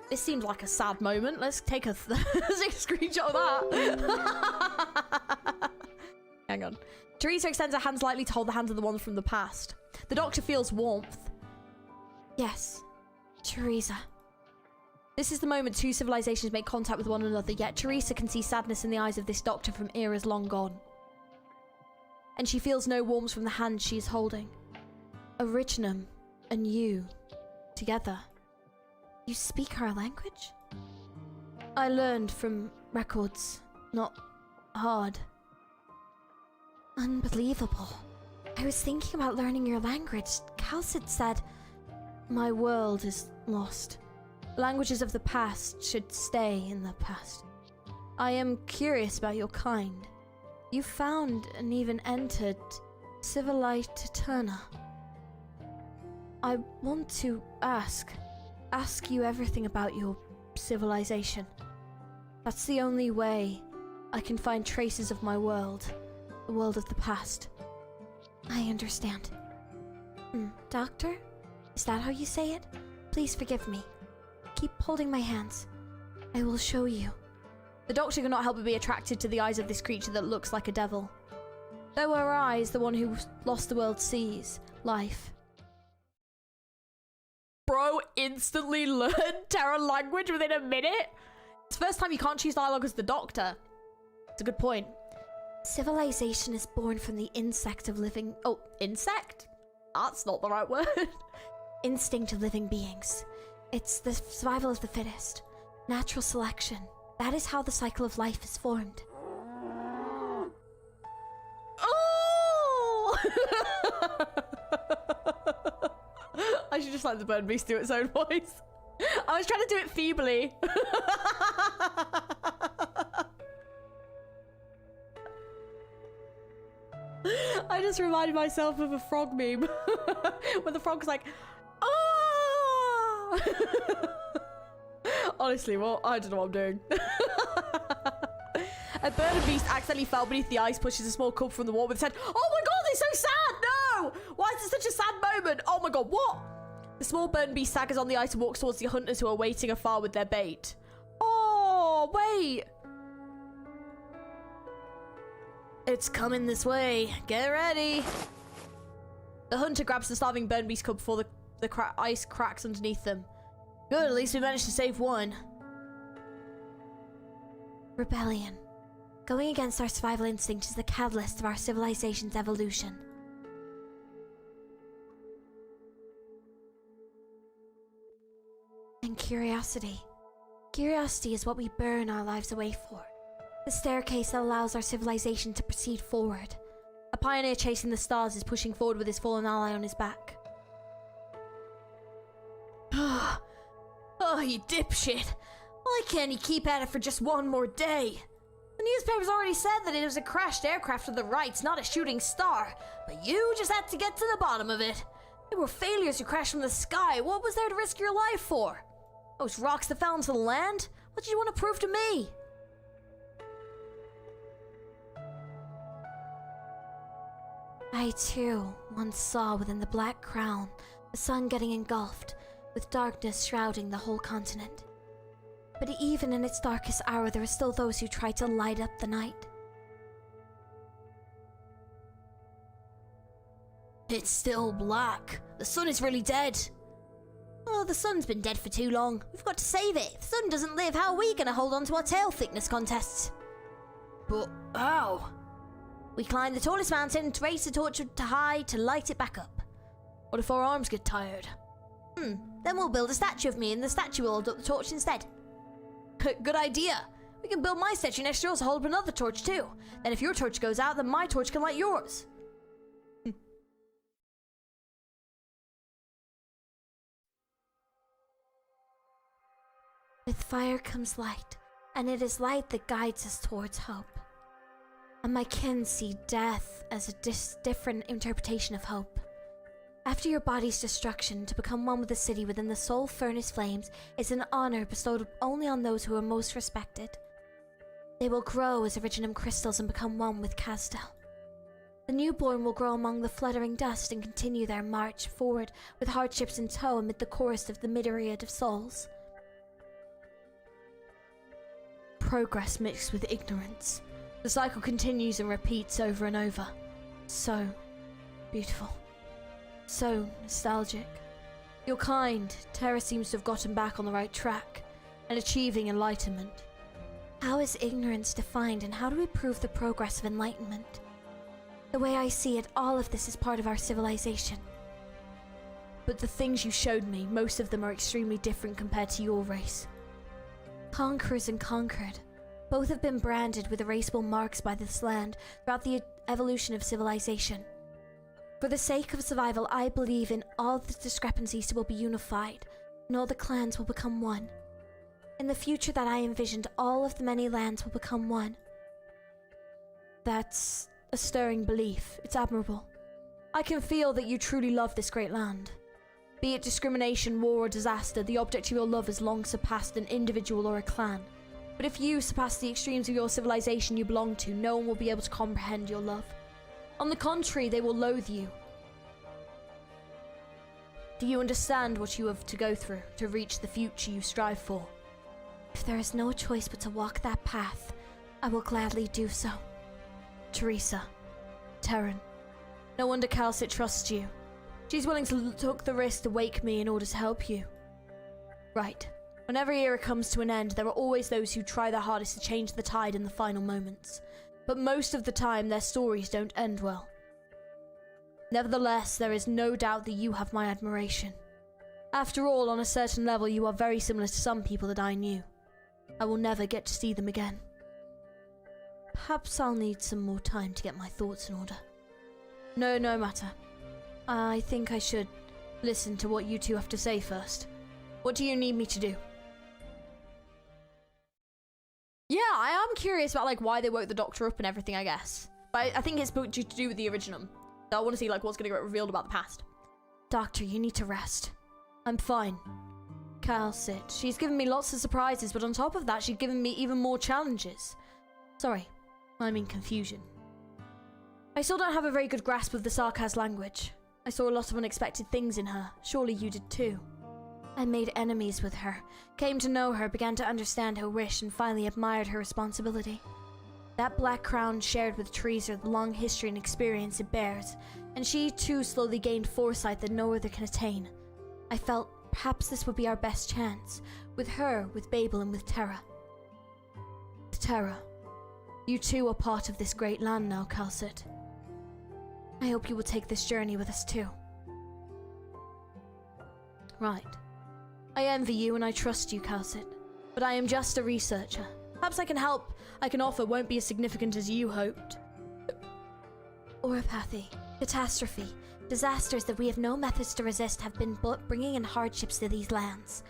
This seems like a sad moment. Let's take a screenshot of that. Hang on. Teresa extends her hands lightly to hold the hands of the ones from the past. The Doctor feels warmth. Yes, Teresa. This is the moment two civilizations make contact with one another, yet Teresa can see sadness in the eyes of this Doctor from eras long gone. And she feels no warmth from the hand she is holding. Originum and you together. You speak our language? I learned from records, not hard. Unbelievable. I was thinking about learning your language. Calcid said, my world is lost. Languages of the past should stay in the past. I am curious about your kind. You found and even entered Civilite Eterna. I want to ask you everything about your civilization. That's the only way I can find traces of my world, the world of the past. I understand. Doctor? Is that how you say it? Please forgive me. Keep holding my hands. I will show you. The doctor cannot help but be attracted to the eyes of this creature that looks like a devil. Though her eyes, the one who lost the world sees life. Bro instantly learned Terran language within a minute? It's the first time you can't choose dialogue as the doctor. It's a good point. Civilization is born from the insect of living... Oh, insect? That's not the right word. Instinct of living beings. It's the survival of the fittest. Natural selection. That is how the cycle of life is formed. Oh! I should just let the bird beast do its own voice. I was trying to do it feebly. I just reminded myself of a frog meme where the frog's like, oh! Honestly, well, I don't know what I'm doing. A bird and beast accidentally fell beneath the ice, pushes a small cub from the water with its head. Oh my god, it's so sad! No! Why is it such a sad moment? Oh my god, what? The small bird and beast staggers on the ice and walks towards the hunters who are waiting afar with their bait. Oh, wait. It's coming this way. Get ready. The hunter grabs the starving bird and beast cub before the ice cracks underneath them. Good, at least we managed to save one. Rebellion. Going against our survival instinct is the catalyst of our civilization's evolution. And curiosity. Curiosity is what we burn our lives away for. The staircase that allows our civilization to proceed forward. A pioneer chasing the stars is pushing forward with his fallen ally on his back. Oh, you dipshit. Why can't you keep at it for just one more day? The newspaper's already said that it was a crashed aircraft with the rights, not a shooting star. But you just had to get to the bottom of it. They were failures who crashed from the sky. What was there to risk your life for? Those rocks that fell into the land? What did you want to prove to me? I too once saw within the Black Crown the sun getting engulfed, with darkness shrouding the whole continent. But even in its darkest hour, there are still those who try to light up the night. It's still black. The sun is really dead. Oh, the sun's been dead for too long. We've got to save it. If the sun doesn't live, how are we gonna hold on to our tail thickness contests? But how? We climb the tallest mountain, raise the torch to high to light it back up. What if our arms get tired? Then we'll build a statue of me and the statue will hold up the torch instead. Good idea. We can build my statue next to yours to hold up another torch too. Then if your torch goes out, then my torch can light yours. With fire comes light, and it is light that guides us towards hope. And my kin see death as a different interpretation of hope. After your body's destruction, to become one with the city within the soul furnace flames is an honor bestowed only on those who are most respected. They will grow as originum crystals and become one with Castel. The newborn will grow among the fluttering dust and continue their march forward with hardships in tow amid the chorus of the myriad of souls. Progress mixed with ignorance. The cycle continues and repeats over and over. So beautiful. So nostalgic. Your kind, Terra seems to have gotten back on the right track and achieving enlightenment. How is ignorance defined and how do we prove the progress of enlightenment? The way I see it, all of this is part of our civilization. But the things you showed me, most of them are extremely different compared to your race. Conquerors and conquered. Both have been branded with erasable marks by this land throughout the evolution of civilization. For the sake of survival, I believe in all the discrepancies will be unified, and all the clans will become one. In the future that I envisioned, all of the many lands will become one. That's a stirring belief. It's admirable. I can feel that you truly love this great land. Be it discrimination, war, or disaster, the object of your love has long surpassed an individual or a clan. But if you surpass the extremes of your civilization you belong to, no one will be able to comprehend your love. On the contrary, they will loathe you. Do you understand what you have to go through to reach the future you strive for? If there is no choice but to walk that path, I will gladly do so. Teresa. Terran. No wonder Calcit trusts you. She's willing to take the risk to wake me in order to help you. Right. When every era comes to an end, there are always those who try their hardest to change the tide in the final moments. But most of the time, their stories don't end well. Nevertheless, there is no doubt that you have my admiration. After all, on a certain level, you are very similar to some people that I knew. I will never get to see them again. Perhaps I'll need some more time to get my thoughts in order. No matter. I think I should listen to what you two have to say first. What do you need me to do? Yeah, I am curious about like why they woke the Doctor up and everything, I guess. But I think it's to do with the originum. So I want to see like what's going to get revealed about the past. Doctor, you need to rest. I'm fine. Calcit, she's given me lots of surprises, but on top of that, she's given me even more challenges. Sorry, I'm in confusion. I still don't have a very good grasp of the Sarkaz language. I saw a lot of unexpected things in her. Surely you did too. I made enemies with her, came to know her, began to understand her wish, and finally admired her responsibility. That black crown shared with Teresa the long history and experience it bears, and she too slowly gained foresight that no other can attain. I felt perhaps this would be our best chance, with her, with Babel, and with Terra. Terra, you too are part of this great land now, Calcit. I hope you will take this journey with us too. Right. I envy you and I trust you, Calcit, but I am just a researcher. Perhaps I can help. I can offer won't be as significant as you hoped. Oripathy, catastrophe, disasters that we have no methods to resist have been bringing in hardships to these lands.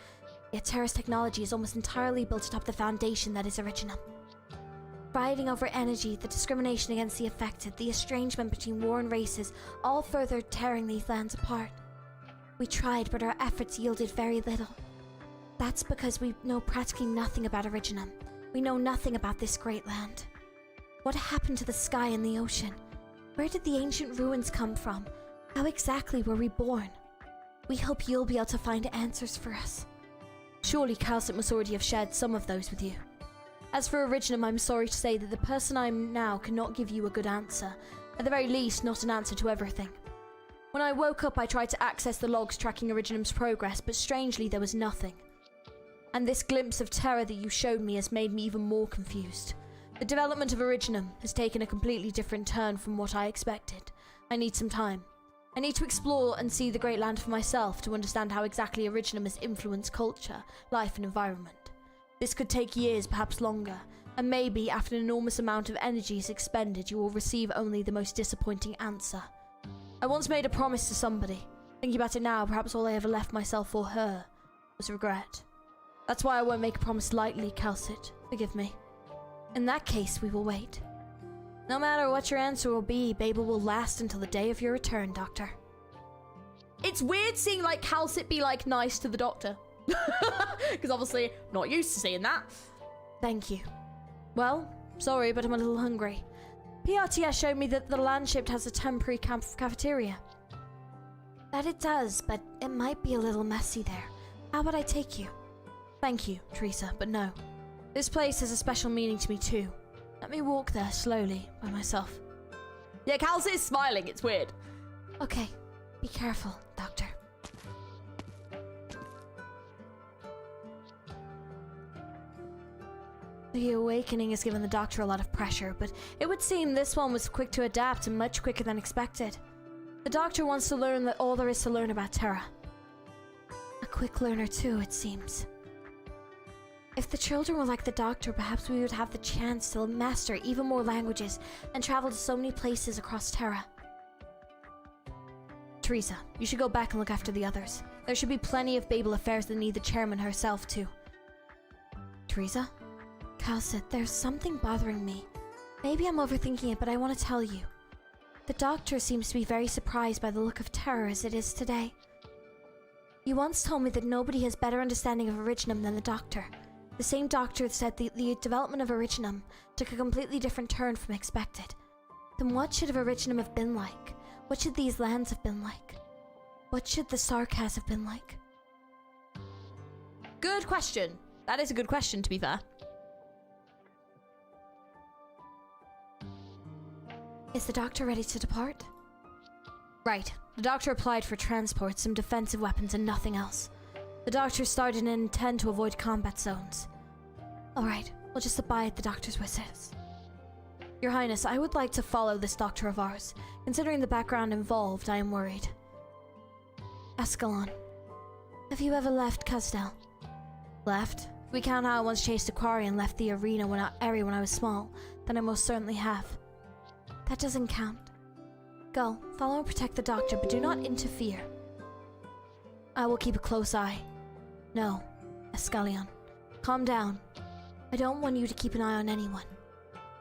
Yet Terra's technology is almost entirely built atop the foundation that is original. Fighting over energy, the discrimination against the affected, the estrangement between warring races, all further tearing these lands apart. We tried, but our efforts yielded very little. That's because we know practically nothing about Originum. We know nothing about this great land. What happened to the sky and the ocean? Where did the ancient ruins come from? How exactly were we born? We hope you'll be able to find answers for us. Surely Calcit must already have shared some of those with you. As for Originum, I'm sorry to say that the person I am now cannot give you a good answer. At the very least, not an answer to everything. When I woke up, I tried to access the logs tracking Originum's progress, but strangely there was nothing. And this glimpse of terror that you showed me has made me even more confused. The development of Originum has taken a completely different turn from what I expected. I need some time. I need to explore and see the great land for myself to understand how exactly Originum has influenced culture, life and environment. This could take years, perhaps longer, and maybe after an enormous amount of energy is expended, you will receive only the most disappointing answer. I once made a promise to somebody. Thinking about it now, perhaps all I ever left myself or her was regret. That's why I won't make a promise lightly, Calcit. Forgive me. In that case, we will wait. No matter what your answer will be, Babel will last until the day of your return, Doctor. It's weird seeing, like, Calcit be, like, nice to the Doctor. Because obviously, not used to seeing that. Thank you. Well, sorry, but I'm a little hungry. PRTS showed me that the landship has a temporary cafeteria. That it does, but it might be a little messy there. How about I take you? Thank you, Teresa, but no. This place has a special meaning to me too. Let me walk there slowly, by myself. Yeah, Calcit is smiling, it's weird. Okay, be careful, Doctor. The awakening has given the Doctor a lot of pressure, but it would seem this one was quick to adapt and much quicker than expected. The Doctor wants to learn all there is to learn about Terra. quick learner too, it seems. If the children were like the doctor, perhaps we would have the chance to master even more languages and travel to so many places across Terra. Teresa, you should go back and look after the others. There should be plenty of Babel affairs that need the chairman herself too. Teresa? Calcit, there's something bothering me. Maybe I'm overthinking it, but I want to tell you. The doctor seems to be very surprised by the look of terror as it is today. You once told me that nobody has better understanding of Originum than the doctor. The same doctor said the development of Originum took a completely different turn from expected. Then what should Originum have been like? What should these lands have been like? What should the Sarkas have been like? Good question. That is a good question, to be fair. Is the doctor ready to depart? Right. The doctor applied for transport, some defensive weapons, and nothing else. The doctor started and intend to avoid combat zones. Alright, we'll just abide the doctor's wishes. Your Highness, I would like to follow this doctor of ours. Considering the background involved, I am worried. Ascalon. Have you ever left Kazdel? Left? If we count how I once chased a quarry and left the arena area when I was small, then I most certainly have. That doesn't count. Go, follow and protect the doctor, but do not interfere. I will keep a close eye. No, Ascalon. Calm down. I don't want you to keep an eye on anyone.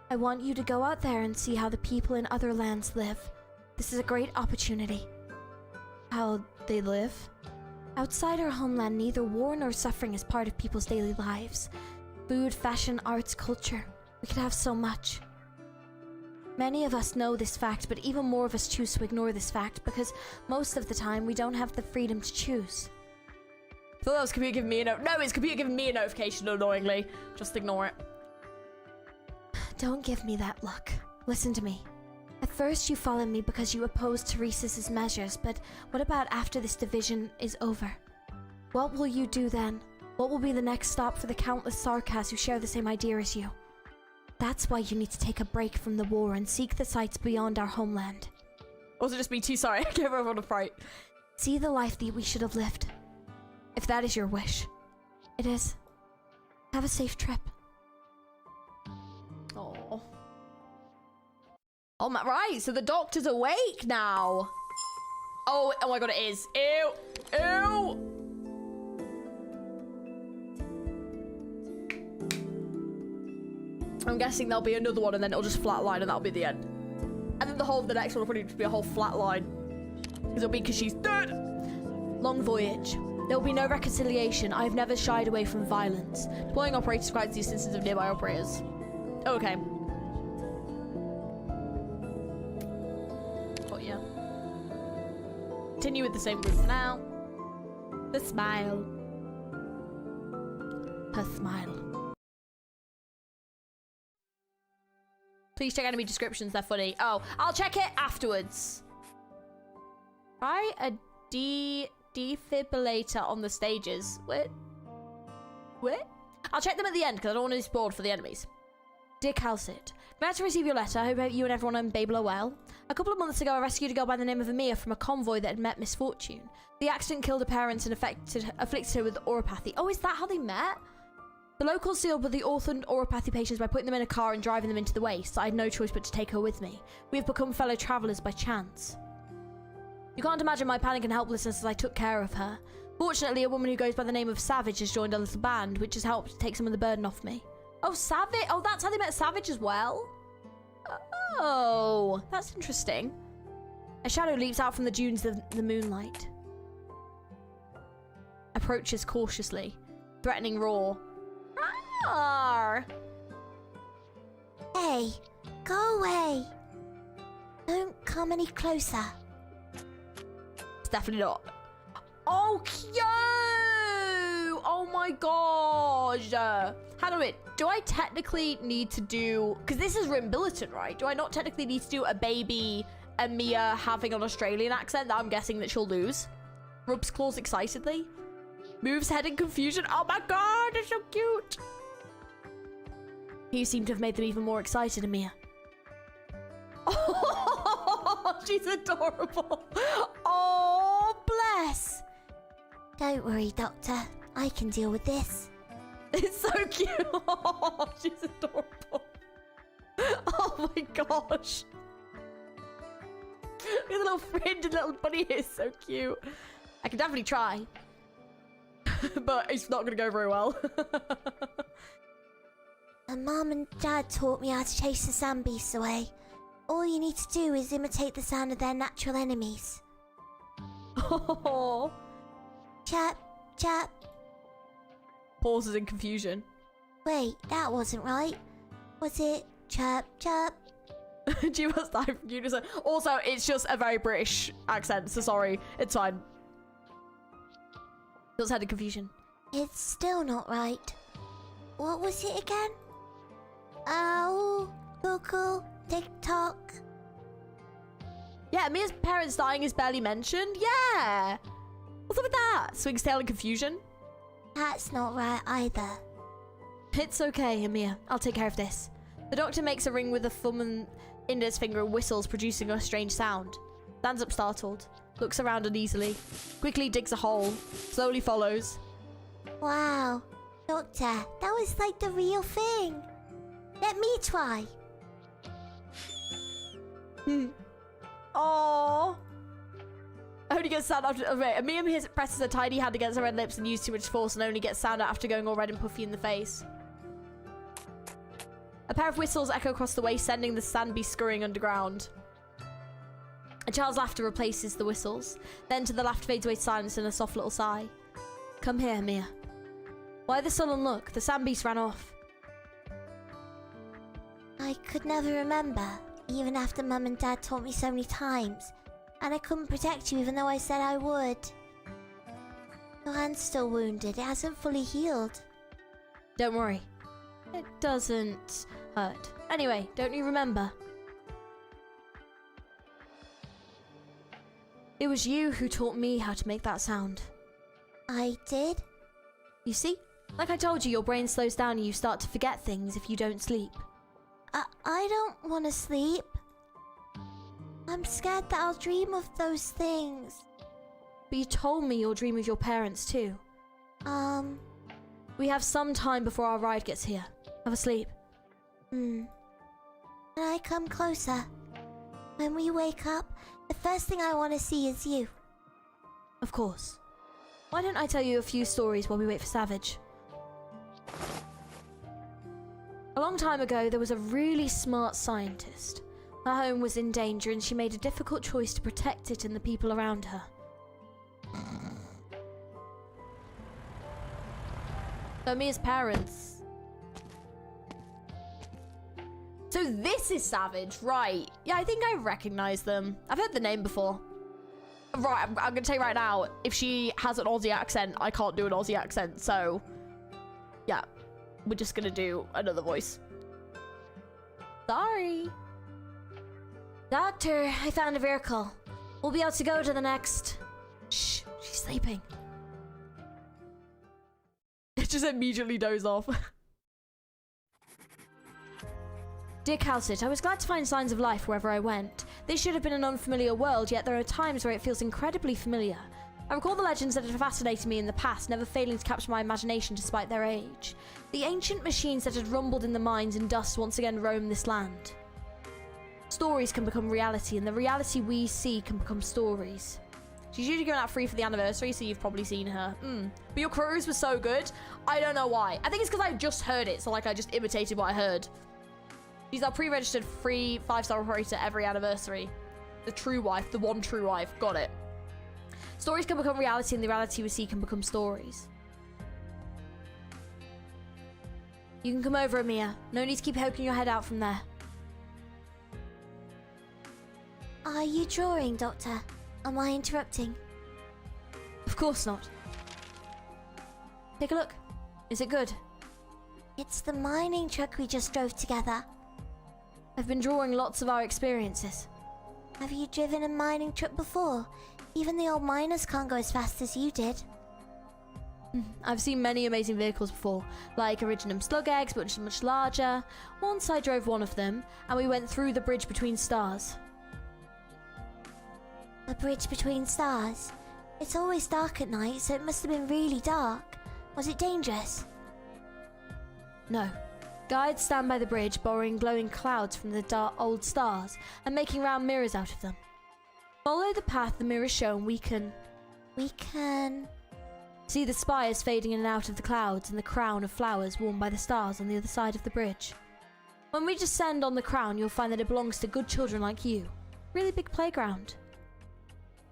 I want you to go out there and see how the people in other lands live. This is a great opportunity. How they live? Outside our homeland, neither war nor suffering is part of people's daily lives. Food, fashion, arts, culture. We could have so much. Many of us know this fact, but even more of us choose to ignore this fact because most of the time we don't have the freedom to choose. I thought that was computer giving me a no, it's computer giving me a notification annoyingly. Just ignore it. Don't give me that look. Listen to me. At first you followed me because you opposed Teresa's measures, but what about after this division is over? What will you do then? What will be the next stop for the countless Sarkas who share the same idea as you? That's why you need to take a break from the war and seek the sights beyond our homeland. Also just me too sorry, I gave everyone a fright. See the life that we should have lived. If that is your wish. It is. Have a safe trip. Oh. Oh my, right, so the doctor's awake now. Oh my god, it is. Ew. Ew. I'm guessing there'll be another one and then it'll just flatline and that'll be the end. And then the whole of the next one will probably just be a whole flatline. Because it'll be because she's dead. Long voyage. There will be no reconciliation. I have never shied away from violence. Deploying operators describes the instances of nearby operators. Okay. Oh yeah. Continue with the same group for now. The smile. Her smile. Please check enemy descriptions, they're funny. Oh, I'll check it afterwards. Try a defibrillator on the stages. Wait. I'll check them at the end because I don't want to be spoiled for the enemies. Dear Calcit, glad to receive your letter. I hope you and everyone on Babel are well. A couple of months ago, I rescued a girl by the name of Amir from a convoy that had met misfortune. The accident killed her parents and afflicted her with oropathy. Oh, is that how they met? The locals sealed with the orphaned oropathy patients by putting them in a car and driving them into the waste. I had no choice but to take her with me. We have become fellow travelers by chance. You can't imagine my panic and helplessness as I took care of her. Fortunately, a woman who goes by the name of Savage has joined our little band, which has helped take some of the burden off me. Oh, Savage! Oh, that's how they met Savage as well? Oh, that's interesting. A shadow leaps out from the dunes of the moonlight. Approaches cautiously. Threatening roar. Arr! Hey, go away. Don't come any closer. It's definitely not. Oh, cute! Oh my gosh. How do it? Do I technically need to do... Because this is Rimbilliton, right? Do I not technically need to do a baby Amia having an Australian accent that I'm guessing that she'll lose? Rubs claws excitedly. Moves head in confusion. Oh my god, it's so cute. You seem to have made them even more excited, Amia. Oh, she's adorable. Oh, bless. Don't worry, Doctor. I can deal with this. It's so cute. Oh, she's adorable. Oh my gosh. With a little fringe and little bunny ears, so cute. I can definitely try. But it's not going to go very well. My mom and dad taught me how to chase the sand beasts away. All you need to do is imitate the sound of their natural enemies. Oh. Chap, chap. Pauses in confusion. Wait, that wasn't right. Was it chap, chap? She must die from unison. Also, it's just a very British accent, so sorry. It's fine. Just had a confusion. It's still not right. What was it again? Ow, cuckoo, tick-tock. Yeah, Mia's parents dying is barely mentioned. Yeah. What's up with that? Swings tail in confusion. That's not right either. It's okay, Mia. I'll take care of this. The doctor makes a ring with a thumb and index finger and whistles, producing a strange sound. Stands up startled. Looks around uneasily. Quickly digs a hole. Slowly follows. Wow. Doctor, that was like the real thing. Let me try. Aww. Only gets sound after. Wait, Mia presses a tiny hand against her red lips and uses too much force and only gets sound out after going all red and puffy in the face. A pair of whistles echo across the way, sending the sand beast scurrying underground. A child's laughter replaces the whistles. Then to the laughter fades away to silence and a soft little sigh. Come here, Mia. Why the sullen look? The sand beast ran off. I could never remember, even after Mum and Dad taught me so many times. And I couldn't protect you even though I said I would. Your hand's still wounded. It hasn't fully healed. Don't worry. It doesn't hurt. Anyway, don't you remember? It was you who taught me how to make that sound. I did? You see? Like I told you, your brain slows down and you start to forget things if you don't sleep. I don't want to sleep. I'm scared that I'll dream of those things. But you told me you'll dream of your parents too. We have some time before our ride gets here. Have a sleep. Can I come closer? When we wake up, the first thing I want to see is you. Of course. Why don't I tell you a few stories while we wait for Savage? A long time ago, there was a really smart scientist. Her home was in danger and she made a difficult choice to protect it and the people around her. So Mia's parents. So this is Savage, right? Yeah, I think I recognize them. I've heard the name before. Right, I'm gonna tell you right now, if she has an Aussie accent, I can't do an Aussie accent, so yeah, we're just gonna do another voice. Sorry. Doctor, I found a vehicle. We'll be able to go to the next... Shh, she's sleeping. It just immediately dozed off. Dear Calcit, I was glad to find signs of life wherever I went. This should have been an unfamiliar world, yet there are times where it feels incredibly familiar. I recall the legends that had fascinated me in the past, never failing to capture my imagination despite their age. The ancient machines that had rumbled in the mines and dust once again roam this land. Stories can become reality, and the reality we see can become stories. She's usually going out free for the anniversary, so you've probably seen her. But your cruise was so good. I don't know why. I think it's because I just heard it, so like I just imitated what I heard. She's our pre-registered free 5-star operator every anniversary. The true wife, the one true wife. Got it. Stories can become reality, and the reality we see can become stories. You can come over, Mia. No need to keep poking your head out from there. Are you drawing, Doctor? Am I interrupting? Of course not. Take a look. Is it good? It's the mining truck we just drove together. I've been drawing lots of our experiences. Have you driven a mining truck before? Even the old miners can't go as fast as you did. I've seen many amazing vehicles before, like Originum slug eggs, but much larger. Once I drove one of them, and we went through the bridge between stars. A bridge between stars? It's always dark at night, so it must have been really dark. Was it dangerous? No. Guides stand by the bridge, borrowing glowing clouds from the dark old stars and making round mirrors out of them. Follow the path the mirrors show and we can see the spires fading in and out of the clouds and the crown of flowers worn by the stars on the other side of the bridge. When we descend on the crown, you'll find that it belongs to good children like you. Really big playground.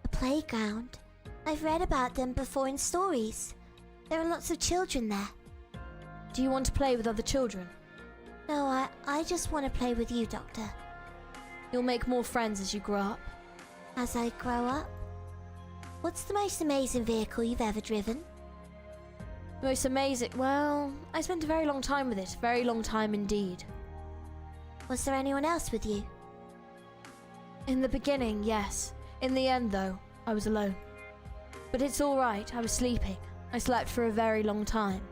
A playground? I've read about them before in stories. There are lots of children there. Do you want to play with other children? No, I just want to play with you, Doctor. You'll make more friends as you grow up. As I grow up? What's the most amazing vehicle you've ever driven? Most amazing... Well, I spent a very long time with it. Very long time indeed. Was there anyone else with you? In the beginning, yes. In the end, though, I was alone. But it's alright, I was sleeping. I slept for a very long time.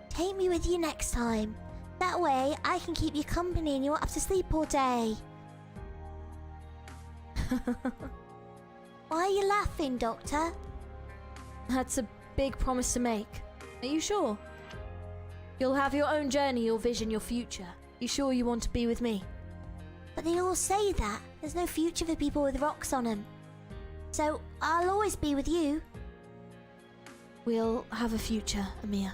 Take me with you next time. That way, I can keep you company and you won't have to sleep all day. Why are you laughing, Doctor? That's a big promise to make. Are you sure? You'll have your own journey, your vision, your future. You sure you want to be with me? But they all say that. There's no future for people with rocks on them. So, I'll always be with you. We'll have a future, Amir.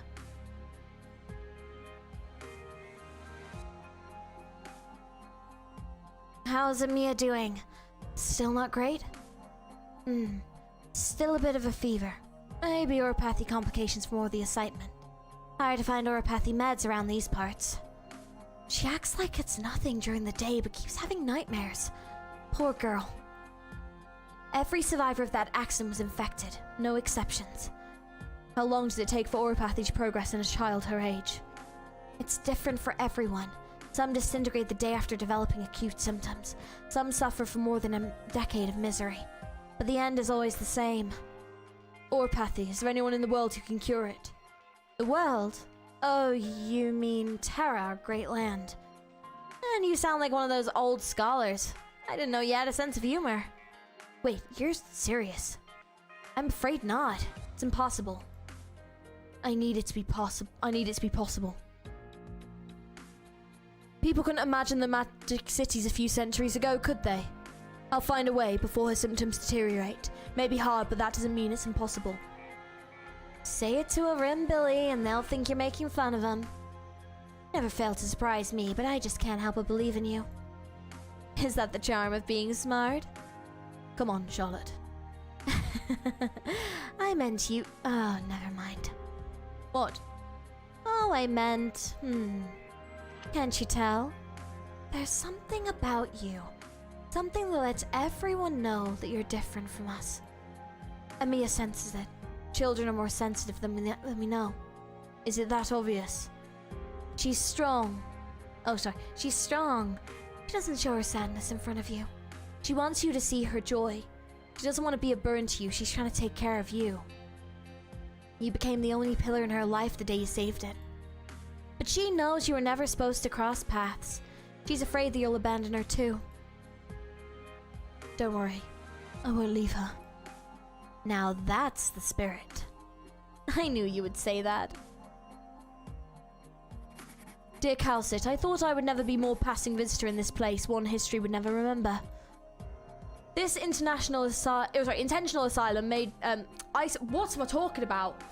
How's Amir doing? Still not great? Still a bit of a fever. Maybe oropathy complications from all the excitement. Hard to find oropathy meds around these parts. She acts like it's nothing during the day but keeps having nightmares. Poor girl. Every survivor of that accident was infected, no exceptions. How long does it take for oropathy to progress in a child her age? It's different for everyone. Some disintegrate the day after developing acute symptoms. Some suffer for more than a decade of misery. But the end is always the same. Oropathy, is there anyone in the world who can cure it? The world? Oh, you mean Terra, our great land. And you sound like one of those old scholars. I didn't know you had a sense of humor. Wait, you're serious? I'm afraid not. It's impossible. I need it to be possible. People couldn't imagine the magic cities a few centuries ago, could they? I'll find a way before her symptoms deteriorate. May be hard, but that doesn't mean it's impossible. Say it to a rim, Billy, and they'll think you're making fun of them. Never failed to surprise me, but I just can't help but believe in you. Is that the charm of being smart? Come on, Charlotte. I meant you... Oh, never mind. What? Oh, I meant... Can't you tell? There's something about you. Something that lets everyone know that you're different from us. Amia senses it. Children are more sensitive than we know. Is it that obvious? She's strong. Oh, sorry. She's strong. She doesn't show her sadness in front of you. She wants you to see her joy. She doesn't want to be a burden to you. She's trying to take care of you. You became the only pillar in her life the day you saved it. But she knows you were never supposed to cross paths. She's afraid that you'll abandon her too. Don't worry. I won't leave her. Now that's the spirit. I knew you would say that. Dear Calcit, I thought I would never be more passing visitor in this place, one history would never remember. This intentional asylum made what am I talking about?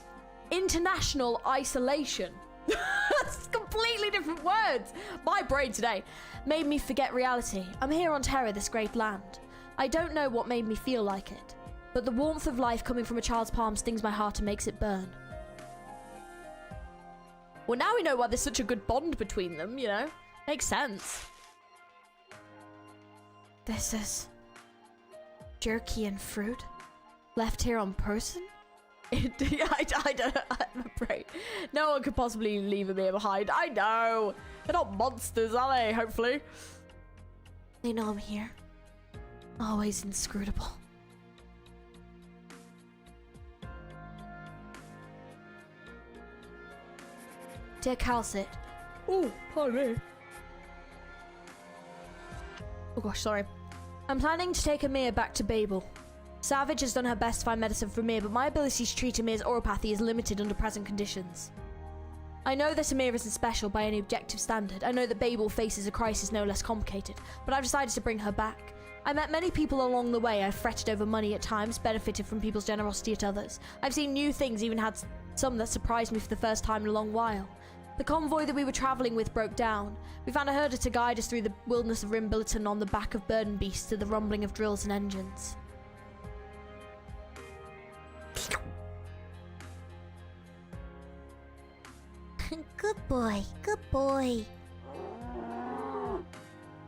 International isolation. That's completely different words. My brain today made me forget reality. I'm here on Terra, this great land. I don't know what made me feel like it, but the warmth of life coming from a child's palm stings my heart and makes it burn. Well, now we know why there's such a good bond between them, you know? Makes sense. This is jerky and fruit left here on person? I don't. I'm afraid no one could possibly leave Amir behind. I know. They're not monsters, are they? Hopefully. They know I'm here. Always inscrutable. Dear Calcit. Oh, pardon me. Oh gosh, sorry. I'm planning to take Amir back to Babel. Savage has done her best to find medicine for Amir, but my ability to treat Amir's oropathy is limited under present conditions. I know that Amir isn't special by any objective standard. I know that BABEL faces a crisis no less complicated, but I've decided to bring her back. I met many people along the way. I've fretted over money at times, benefited from people's generosity at others. I've seen new things, even had some that surprised me for the first time in a long while. The convoy that we were travelling with broke down. We found a herder to guide us through the wilderness of Rimbilliton on the back of burden beasts to the rumbling of drills and engines. Good boy, good boy.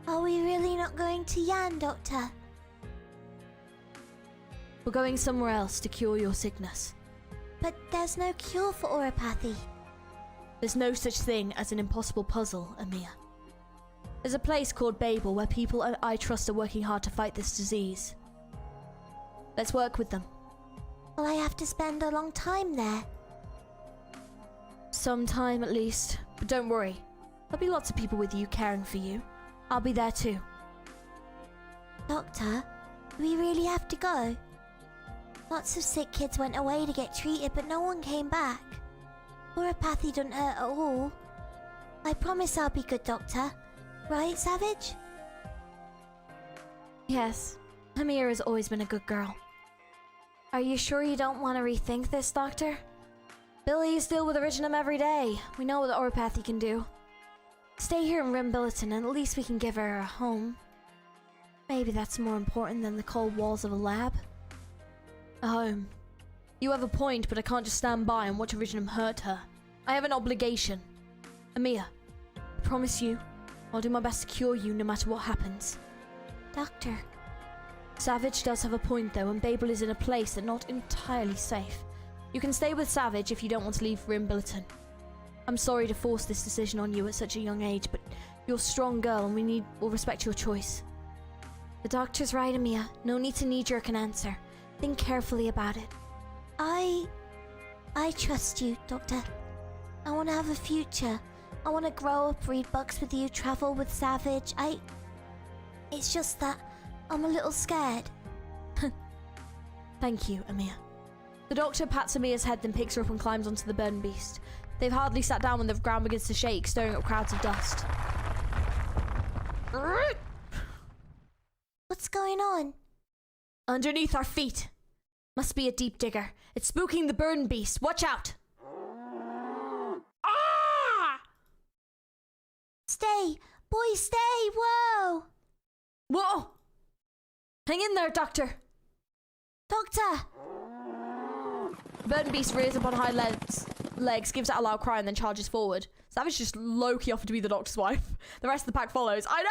Are we really not going to Yan, Doctor? We're going somewhere else to cure your sickness. But there's no cure for oropathy. There's no such thing as an impossible puzzle, Amir. There's a place called BABEL where people I trust are working hard to fight this disease. Let's work with them. Will I have to spend a long time there? Some time at least. But don't worry. There'll be lots of people with you caring for you. I'll be there too. Doctor, do we really have to go? Lots of sick kids went away to get treated, but no one came back. Oropathy doesn't hurt at all. I promise I'll be good, Doctor. Right, Savage? Yes. Amir has always been a good girl. Are you sure you don't want to rethink this, Doctor? Billy's deal with Originum every day. We know what oropathy can do. Stay here in Rimbilliton and at least we can give her a home. Maybe that's more important than the cold walls of a lab. A home. You have a point, but I can't just stand by and watch Originum hurt her. I have an obligation. Amir, I promise you, I'll do my best to cure you no matter what happens. Doctor. Savage does have a point though, and BABEL is in a place that's not entirely safe. You can stay with Savage if you don't want to leave Rimbilliton. I'm sorry to force this decision on you at such a young age, but you're a strong girl and we'll respect your choice. The doctor's right, Amir. No need to knee-jerk an answer. Think carefully about it. I trust you, Doctor. I want to have a future. I want to grow up, read books with you, travel with Savage. It's just that I'm a little scared. Thank you, Amir. The doctor pats Amir's head, then picks her up and climbs onto the burden beast. They've hardly sat down when the ground begins to shake, stirring up crowds of dust. What's going on? Underneath our feet. Must be a deep digger. It's spooking the burden beast. Watch out! Ah! Stay! Boys, stay! Whoa! Whoa! Hang in there, Doctor! Doctor! The burden beast rears up on hind legs, gives out a loud cry, and then charges forward. Savage just low-key offered to be the doctor's wife. The rest of the pack follows. I know!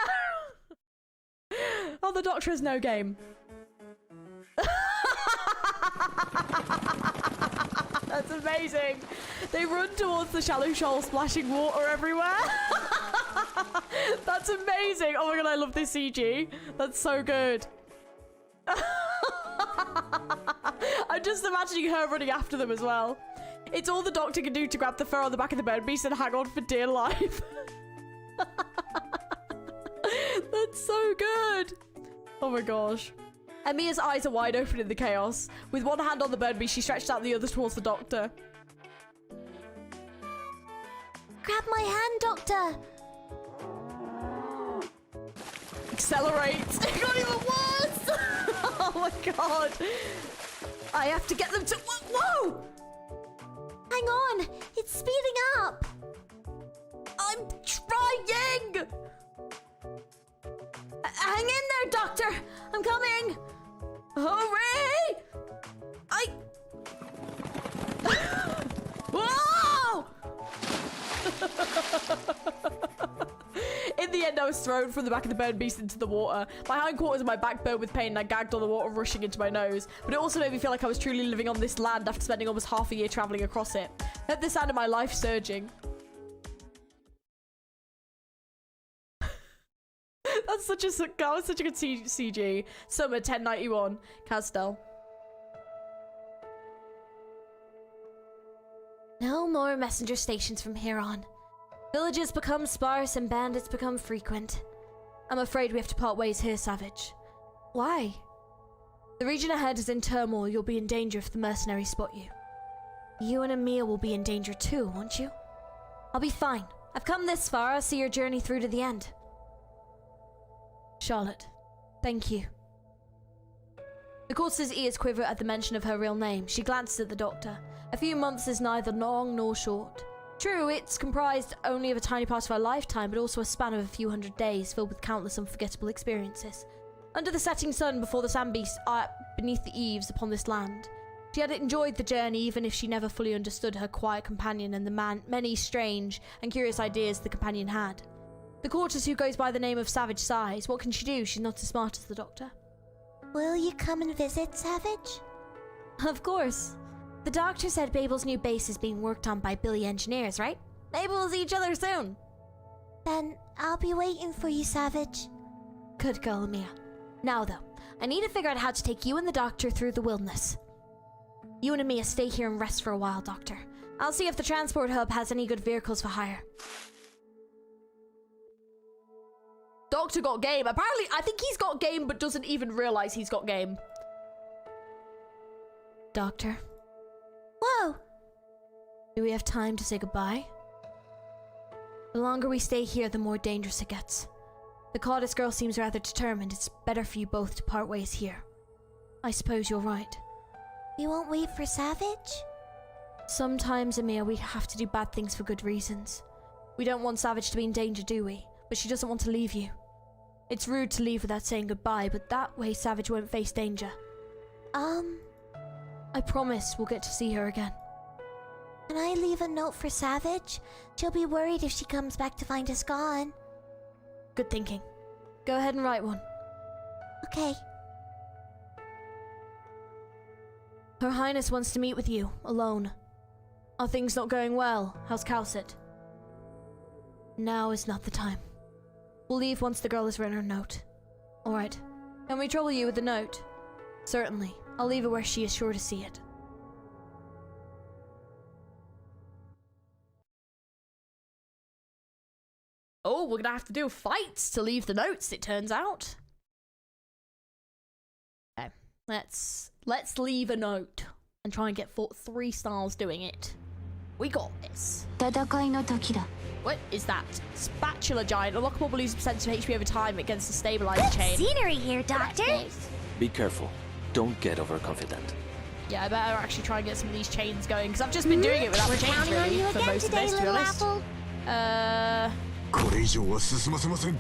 Oh, the doctor has no game. That's amazing. They run towards the shallow shoal, splashing water everywhere. That's amazing. Oh my god, I love this CG. That's so good. I'm just imagining her running after them as well. It's all the doctor can do to grab the fur on the back of the bird beast and hang on for dear life. That's so good. Oh my gosh. Amir's eyes are wide open in the chaos. With one hand on the bird beast, she stretched out the other towards the doctor. Grab my hand, Doctor! Accelerate. It got even worse. Oh my god. I have to get them to... Whoa! Hang on! It's speeding up! I'm trying! Hang in there, Doctor! I'm coming! Hurry! Whoa! In the end, I was thrown from the back of the bird beast into the water. My hindquarters and my back burned with pain and I gagged on the water rushing into my nose. But it also made me feel like I was truly living on this land after spending almost half a year traveling across it. I heard the sound of my life surging. That was such a good CG. Summer 1091. Castel. No more messenger stations from here on. Villages become sparse and bandits become frequent. I'm afraid we have to part ways here, Savage. Why? The region ahead is in turmoil. You'll be in danger if the mercenaries spot you. You and Amiya will be in danger too, won't you? I'll be fine. I've come this far. I'll see your journey through to the end. Charlotte, thank you. The corpse's ears quiver at the mention of her real name. She glances at the doctor. A few months is neither long nor short. True, it's comprised only of a tiny part of her lifetime, but also a span of a few hundred days filled with countless unforgettable experiences. Under the setting sun, before the sand beasts, beneath the eaves upon this land, she had enjoyed the journey, even if she never fully understood her quiet companion and the many strange and curious ideas the companion had. The courtier who goes by the name of Savage sighs. What can she do? She's not as smart as the doctor. Will you come and visit, Savage? Of course. The doctor said Babel's new base is being worked on by Billy engineers, right? Maybe we'll see each other soon. Then I'll be waiting for you, Savage. Good girl, Amiya. Now though, I need to figure out how to take you and the doctor through the wilderness. You and Amiya stay here and rest for a while, Doctor. I'll see if the transport hub has any good vehicles for hire. Doctor got game. Apparently, I think he's got game, but doesn't even realize he's got game. Doctor? Whoa! Do we have time to say goodbye? The longer we stay here, the more dangerous it gets. The Goddess girl seems rather determined. It's better for you both to part ways here. I suppose you're right. You won't wait for Savage? Sometimes, Amiya, we have to do bad things for good reasons. We don't want Savage to be in danger, do we? But she doesn't want to leave you. It's rude to leave without saying goodbye, but that way Savage won't face danger. I promise we'll get to see her again. Can I leave a note for Savage? She'll be worried if she comes back to find us gone. Good thinking. Go ahead and write one. Okay. Her Highness wants to meet with you, alone. Are things not going well? How's Calcit? Now is not the time. We'll leave once the girl has written her note. Alright. Can we trouble you with the note? Certainly. I'll leave it where she is sure to see it. Oh, we're gonna have to do fights to leave the notes, it turns out. Okay, let's leave a note and try and get 3 stars doing it. We got this. What is that? Spatula giant. Unlockable will lose a percentage of HP over time against the stabilizer chain. Scenery here, Doctor. Be careful. Don't get overconfident. Yeah, I better actually try and get some of these chains going, because I've just been doing it without the chains really for most of this, to be honest.これ以上は進ませません。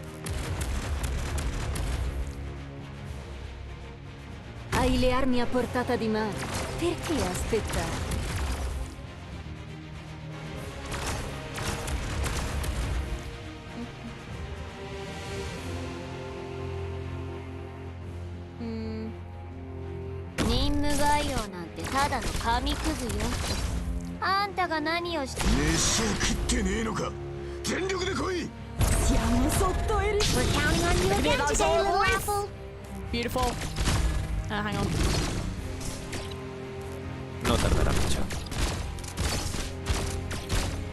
Hai le armi a portata di mano. Perché aspettare? We're counting on you again today, little apple. Beautiful. Hang on. No tardará mucho.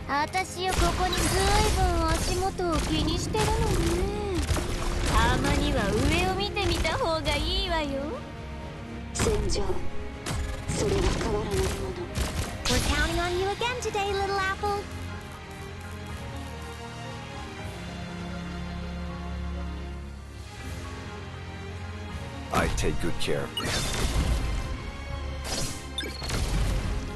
私よここにずいぶん足元を気にしてるのね。たまには上を見てみた方がいいわよ。戦場。それは変わらないもの。We're counting on you again today, little apple. I take good care of you.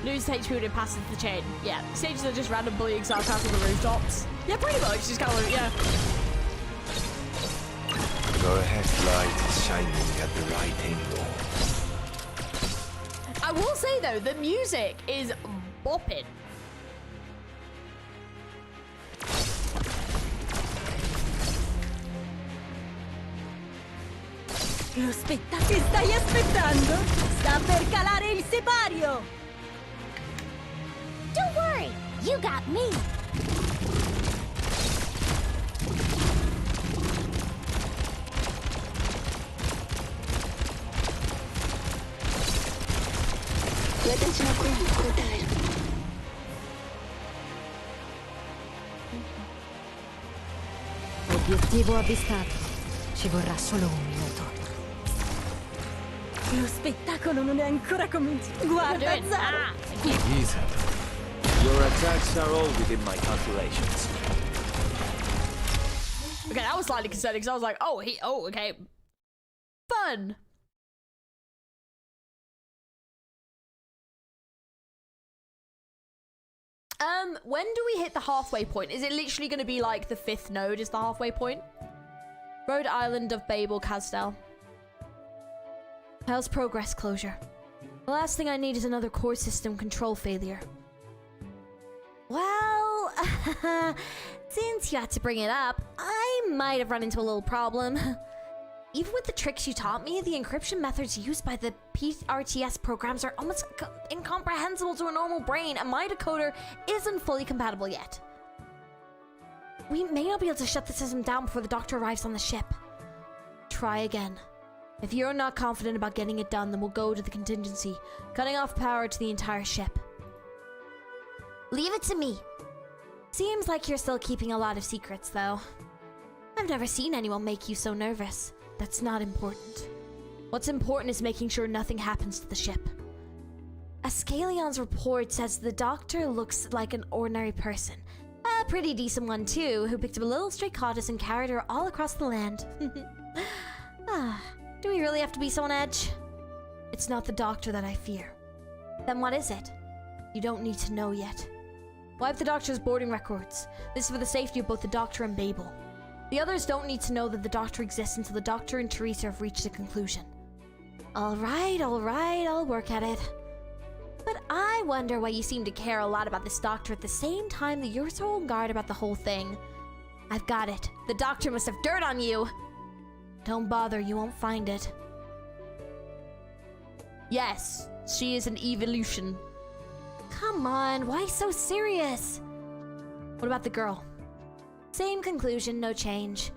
Lose HP when it passes the chain. Yeah, stages are just random bullying sarcasm on the rooftops. Yeah, pretty much. Just kind of, yeah. Your headlight is shining at the right angle. I will say though, the music is bopping. Lo che stai aspettando? Sta per calare il sipario! Don't worry, you got me. Obiettivo avvistato. Ci vorrà solo un minuto. Lo spettacolo non è ancora cominciato. Guarda, Zara. Easy. Your attacks are all within my calculations. Okay, that was slightly concerning because I was like, oh, okay. Fun. When do we hit the halfway point? Is it literally going to be like the 5th node is the halfway point? Rhode Island of Babel, Casdell. How's progress closure? The last thing I need is another core system control failure. Well, since you had to bring it up, I might have run into a little problem. Even with the tricks you taught me, the encryption methods used by the PRTS programs are almost incomprehensible to a normal brain, and my decoder isn't fully compatible yet. We may not be able to shut the system down before the doctor arrives on the ship. Try again. If you're not confident about getting it done, then we'll go to the contingency, cutting off power to the entire ship. Leave it to me. Seems like you're still keeping a lot of secrets, though. I've never seen anyone make you so nervous. That's not important. What's important is making sure nothing happens to the ship. Ascalion's report says the doctor looks like an ordinary person. A pretty decent one, too, who picked up a little stray goddess and carried her all across the land. Do we really have to be so on edge? It's not the doctor that I fear. Then what is it? You don't need to know yet. Wipe the doctor's boarding records. This is for the safety of both the doctor and Babel. The others don't need to know that the doctor exists until the doctor and Teresa have reached a conclusion. All right, I'll work at it. But I wonder why you seem to care a lot about this doctor at the same time that you're so on guard about the whole thing. I've got it. The doctor must have dirt on you. Don't bother, you won't find it. Yes, she is an evolution. Come on, why so serious? What about the girl? Same conclusion, no change.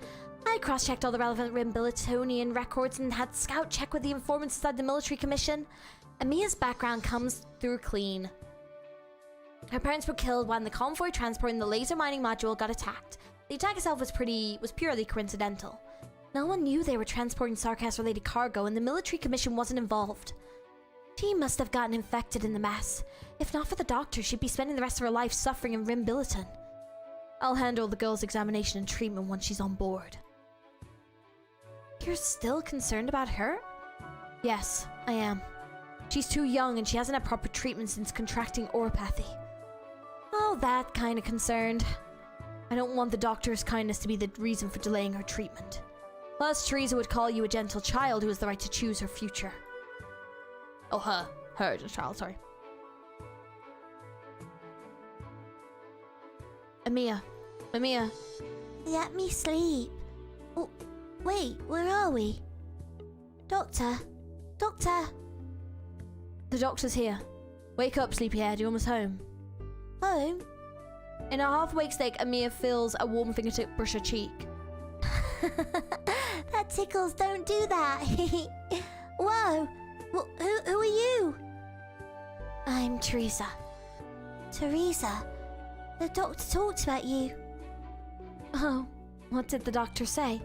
I cross-checked all the relevant Rimbiltonian records and had Scout check with the informants inside the military commission. Amia's background comes through clean. Her parents were killed when the convoy transporting the laser mining module got attacked. The attack itself was purely coincidental. No one knew they were transporting Sarkas-related cargo, and the military commission wasn't involved. She must have gotten infected in the mess. If not for the doctor, she'd be spending the rest of her life suffering in Rimbilton. I'll handle the girl's examination and treatment once she's on board. You're still concerned about her? Yes, I am. She's too young and she hasn't had proper treatment since contracting oropathy. Oh, that kind of concerned. I don't want the doctor's kindness to be the reason for delaying her treatment. Plus, Teresa would call you a gentle child who has the right to choose her future. Oh, her child, sorry. Amia. Let me sleep. Oh, wait, where are we? Doctor? The doctor's here. Wake up, sleepyhead, you're almost home. Home? In a half-awake state, Amia feels a warm fingertip brush her cheek. That tickles, don't do that. Whoa, who are you? I'm Teresa. Teresa? The doctor talked about you. Oh, what did the doctor say?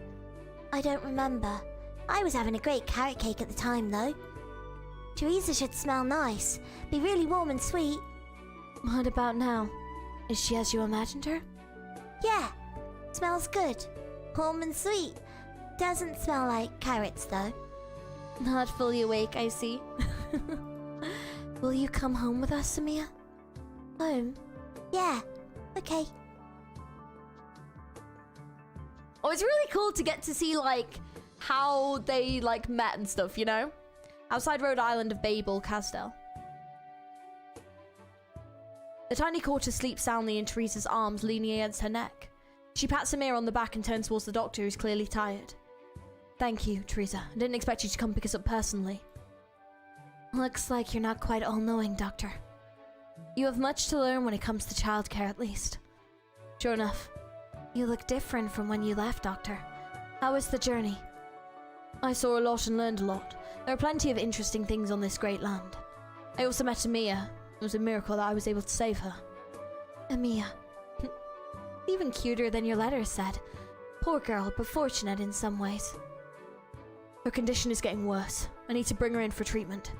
I don't remember. I was having a great carrot cake at the time, though. Teresa should smell nice. Be really warm and sweet. What about now? Is she as you imagined her? Yeah. Smells good. Warm and sweet. Doesn't smell like carrots, though. Not fully awake, I see. Will you come home with us, Amia? Home? Yeah. Okay. Oh, it's really cool to get to see, like, how they, like, met and stuff, you know? Outside Rhode Island of Babel, Casdell. The tiny quarter sleeps soundly in Teresa's arms, leaning against her neck. She pats Amir on the back and turns towards the doctor, who's clearly tired. Thank you, Teresa. I didn't expect you to come pick us up personally. Looks like you're not quite all-knowing, Doctor. You have much to learn when it comes to childcare, at least. Sure enough. You look different from when you left, Doctor. How was the journey? I saw a lot and learned a lot. There are plenty of interesting things on this great land. I also met Amia. It was a miracle that I was able to save her. Amia. Even cuter than your letter said. Poor girl, but fortunate in some ways. Her condition is getting worse. I need to bring her in for treatment.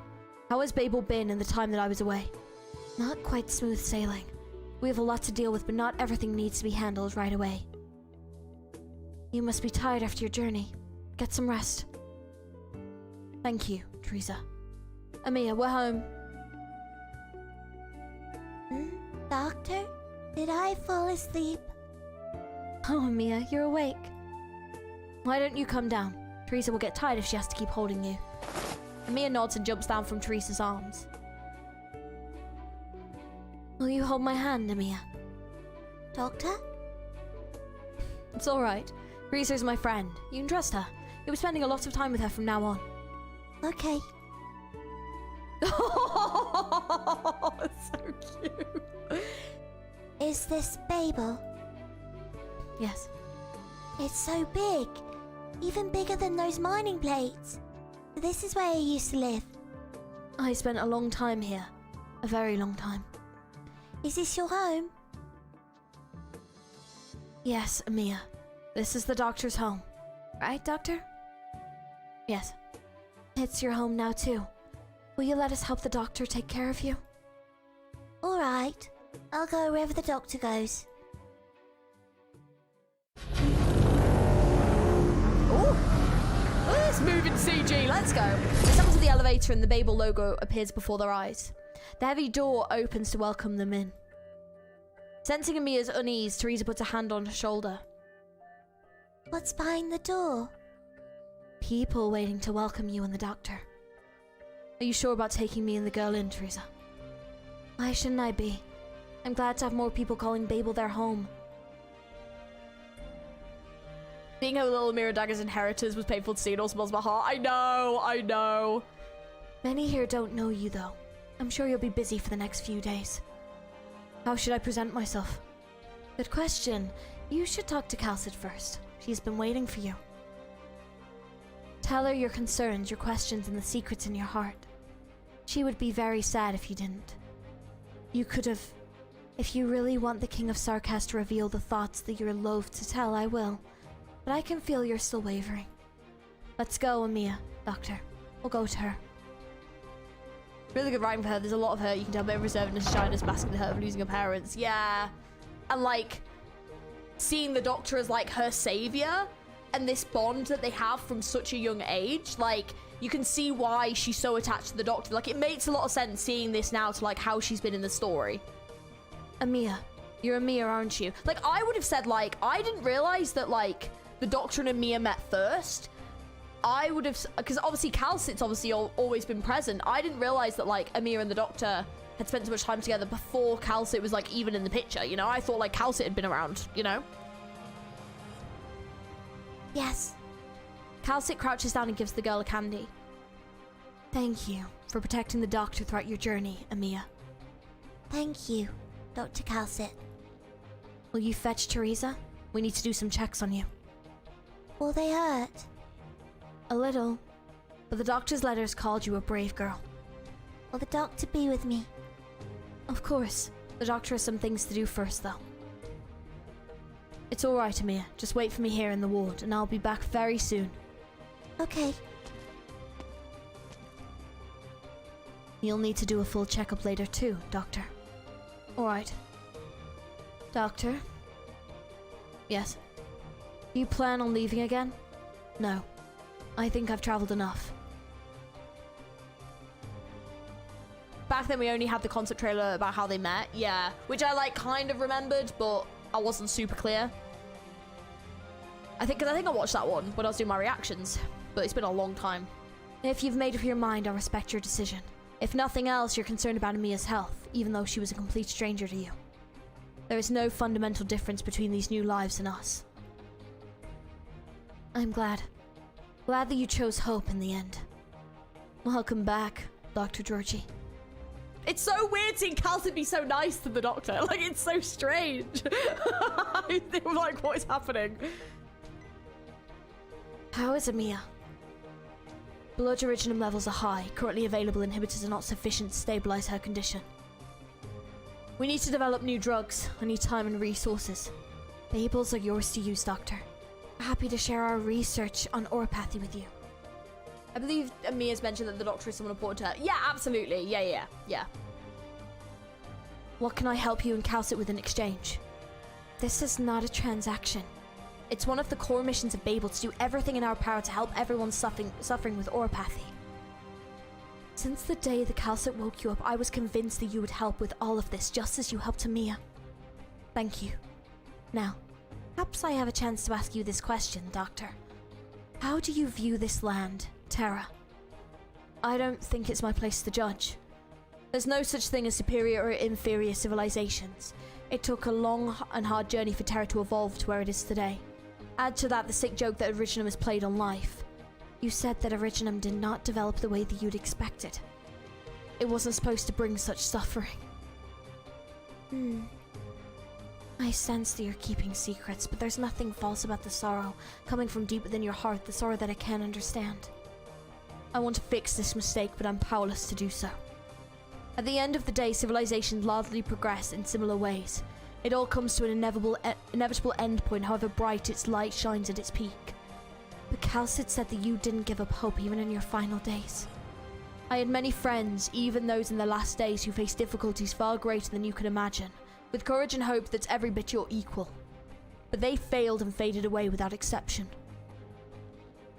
How has Babel been in the time that I was away? Not quite smooth sailing. We have a lot to deal with, but not everything needs to be handled right away. You must be tired after your journey. Get some rest. Thank you, Teresa. Amiya, we're home. Doctor? Did I fall asleep? Oh, Amiya, you're awake. Why don't you come down? Teresa will get tired if she has to keep holding you. Amiya nods and jumps down from Teresa's arms. Will you hold my hand, Amiya? Doctor? It's alright. Teresa's my friend. You can trust her. You'll be spending a lot of time with her from now on. Okay. Oh, so cute. Is this Babel? Yes. It's so big. Even bigger than those mining plates. This is where I used to live. I spent a long time here. A very long time. Is this your home? Yes, Amiya. This is the doctor's home. Right, Doctor? Yes. It's your home now, too. Will you let us help the doctor take care of you? Alright. I'll go wherever the doctor goes. Oh, it's moving CG. Let's go. They step into the elevator and the Babel logo appears before their eyes. The heavy door opens to welcome them in. Sensing Amiya's unease, Teresa puts a hand on her shoulder. What's behind the door? People waiting to welcome you and the doctor. Are you sure about taking me and the girl in, Teresa? Why shouldn't I be? I'm glad to have more people calling Babel their home. Being her little Amira Dagger's inheritors was painful to see. It all smells my heart. I know. Many here don't know you, though. I'm sure you'll be busy for the next few days. How should I present myself? Good question. You should talk to Calcid first. She's been waiting for you. Tell her your concerns, your questions, and the secrets in your heart. She would be very sad if you didn't. You could have... If you really want the King of Sarkas to reveal the thoughts that you're loath to tell, I will. But I can feel you're still wavering. Let's go, Amiya, Doctor. We'll go to her. Really good writing for her. There's a lot of her. You can tell by reservedness, shyness, masking the hurt of losing her parents. Yeah. And like, seeing the doctor as like her savior and this bond that they have from such a young age, like, you can see why she's so attached to the doctor. Like, it makes a lot of sense seeing this now to like how she's been in the story. Amiya. You're Amiya, aren't you? Like, I would have said, like, I didn't realize that, like, the doctor and Amiya met first. I would have, because obviously Calcid's obviously always been present. I didn't realize that, like, Amiya and the doctor had spent so much time together before Calcid was, like, even in the picture, you know? I thought, like, Calcid had been around, you know? Yes. Calcid crouches down and gives the girl a candy. Thank you for protecting the doctor throughout your journey, Amiya. Thank you, Dr. Calcid. Will you fetch Teresa? We need to do some checks on you. Will they hurt? A little. But the doctor's letters called you a brave girl. Will the doctor be with me? Of course. The doctor has some things to do first, though. It's alright, Amiya. Just wait for me here in the ward, and I'll be back very soon. Okay. You'll need to do a full checkup later too, Doctor. Alright. Doctor? Yes? Do you plan on leaving again? No. I think I've traveled enough. Back then we only had the concept trailer about how they met, yeah. Which I, like, kind of remembered, but I wasn't super clear. Because I think I watched that one when I was doing my reactions, but it's been a long time. If you've made up your mind, I'll respect your decision. If nothing else, you're concerned about Amiya's health, even though she was a complete stranger to you. There is no fundamental difference between these new lives and us. I'm glad. Glad that you chose hope in the end. Welcome back, Dr. Georgie. It's so weird seeing Calcid be so nice to the doctor. Like, it's so strange. I think, like, what is happening? How is Amiya? Blood originum levels are high. Currently available inhibitors are not sufficient to stabilize her condition. We need to develop new drugs. I need time and resources. Babels are yours to use, Doctor. We're happy to share our research on oropathy with you. I believe Mia's mentioned that the doctor is someone important to her. Yeah, absolutely. Yeah. What can I help you and Calcit with in exchange? This is not a transaction. It's one of the core missions of Babel to do everything in our power to help everyone suffering with oropathy. Since the day the Calcit woke you up, I was convinced that you would help with all of this, just as you helped Mia. Thank you. Now, perhaps I have a chance to ask you this question, Doctor. How do you view this land, Terra? I don't think it's my place to judge. There's no such thing as superior or inferior civilizations. It took a long and hard journey for Terra to evolve to where it is today. Add to that the sick joke that Originum has played on life. You said that Originum did not develop the way that you'd expected. It wasn't supposed to bring such suffering. I sense that you're keeping secrets, but there's nothing false about the sorrow coming from deep within your heart, the sorrow that I can't understand. I want to fix this mistake, but I'm powerless to do so. At the end of the day, civilizations largely progress in similar ways. It all comes to an inevitable endpoint, however bright its light shines at its peak. But Calcit said that you didn't give up hope even in your final days. I had many friends, even those in their last days, who faced difficulties far greater than you could imagine, with courage and hope that's every bit your equal. But they failed and faded away without exception.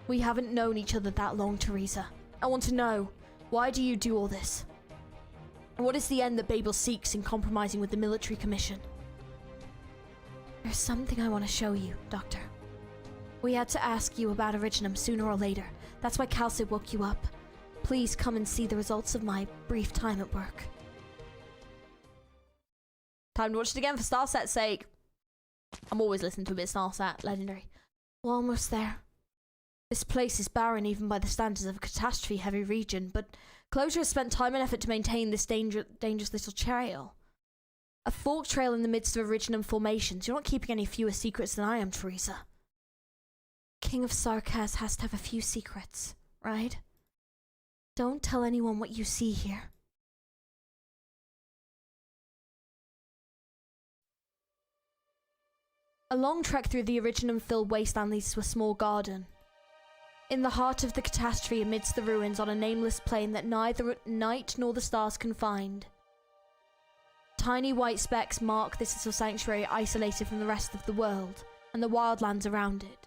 We haven't known each other that long, Teresa. I want to know, why do you do all this? What is the end that Babel seeks in compromising with the military commission? There's something I want to show you, Doctor. We had to ask you about Originum sooner or later. That's why Calcit woke you up. Please come and see the results of my brief time at work. Time to watch it again for Starset's sake. I'm always listening to a bit of Starset. Legendary. We're almost there. This place is barren even by the standards of a catastrophe-heavy region, but Closure has spent time and effort to maintain this dangerous little trail. A forked trail in the midst of Originum formations. You're not keeping any fewer secrets than I am, Teresa. King of Sarkaz has to have a few secrets, right? Don't tell anyone what you see here. A long trek through the Originum-filled wasteland leads to a small garden. In the heart of the catastrophe, amidst the ruins, on a nameless plain that neither night nor the stars can find. Tiny white specks mark this little sanctuary, isolated from the rest of the world, and the wildlands around it.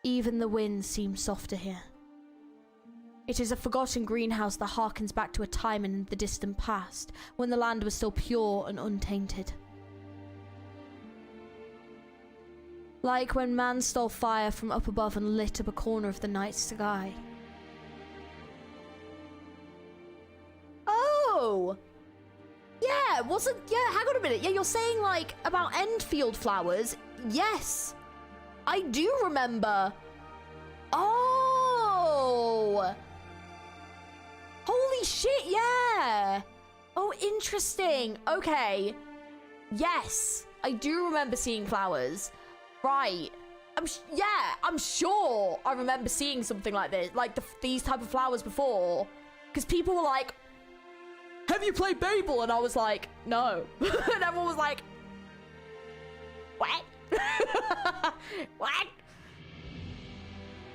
Even the wind seems softer here. It is a forgotten greenhouse that harkens back to a time in the distant past, when the land was still pure and untainted. Like when man stole fire from up above and lit up a corner of the night sky. Oh! Yeah, hang on a minute. Yeah, you're saying, like, about Enfield flowers. Yes. I do remember. Oh! Holy shit, yeah! Oh, interesting. Okay. Yes, I do remember seeing flowers. Right. I'm sure I remember seeing something like this, like these type of flowers before. Because people were like, have you played Babel? And I was like, no. And everyone was like, what? What?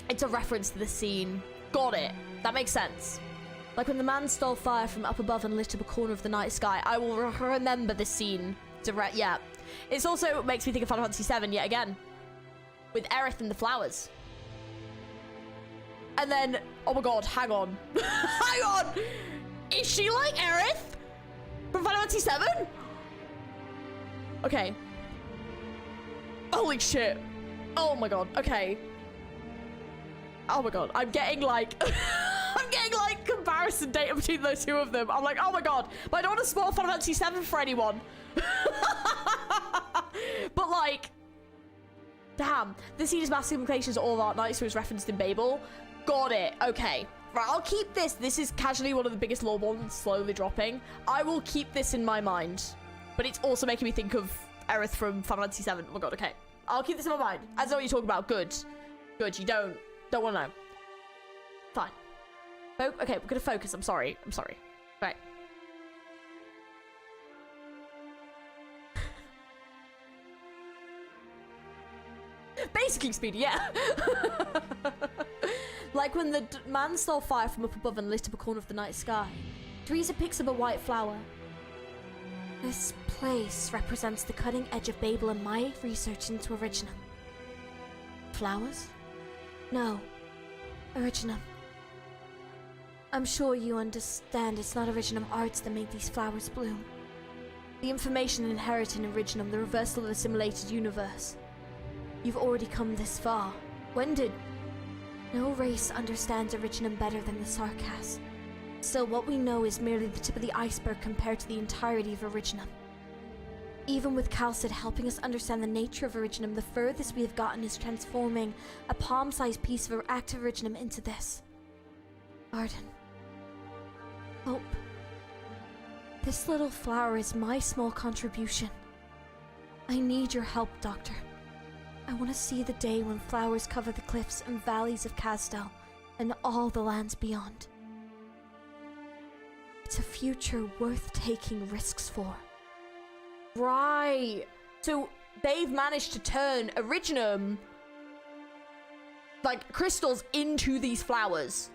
It's a reference to the scene. Got it. That makes sense. Like when the man stole fire from up above and lit up a corner of the night sky. I will remember this scene. Yeah. It also makes me think of Final Fantasy VII yet again. With Aerith and the flowers. And then, oh my god, hang on. Hang on! Is she like Aerith? From Final Fantasy VII? Okay. Holy shit. Oh my god, okay. Oh my god, I'm getting like... I'm getting like comparison data between those two of them. I'm like, oh my god. But I don't want to spoil Final Fantasy VII for anyone. But like, damn, this scene is massive implications of all of Arknights, who is referenced in Babel. Got it. Okay. Right, I'll keep this. This is casually one of the biggest lore bombs slowly dropping. I will keep this in my mind. But it's also making me think of Aerith from Final Fantasy VII. Oh my god, okay. I'll keep this in my mind. I know what you're talking about. Good. Good. You don't want to know. Fine. Okay, we're gonna focus. I'm sorry. Right. Basically, Speedy, yeah. Like when the man stole fire from up above and lit up a corner of the night sky. Teresa picks up a white flower. This place represents the cutting edge of Babel and my research into Originum. Flowers? No. Originum. I'm sure you understand it's not Originum arts that make these flowers bloom. The information inherited in Originum, the reversal of the simulated universe. You've already come this far. When did... No race understands Originum better than the Sarkas. Still, what we know is merely the tip of the iceberg compared to the entirety of Originum. Even with Calcid helping us understand the nature of Originum, the furthest we have gotten is transforming a palm-sized piece of active Originum into this. Arden. Hope. This little flower is my small contribution. I need your help, Doctor. I want to see the day when flowers cover the cliffs and valleys of Castel and all the lands beyond. It's a future worth taking risks for. Right. So they've managed to turn Originum, like crystals, into these flowers.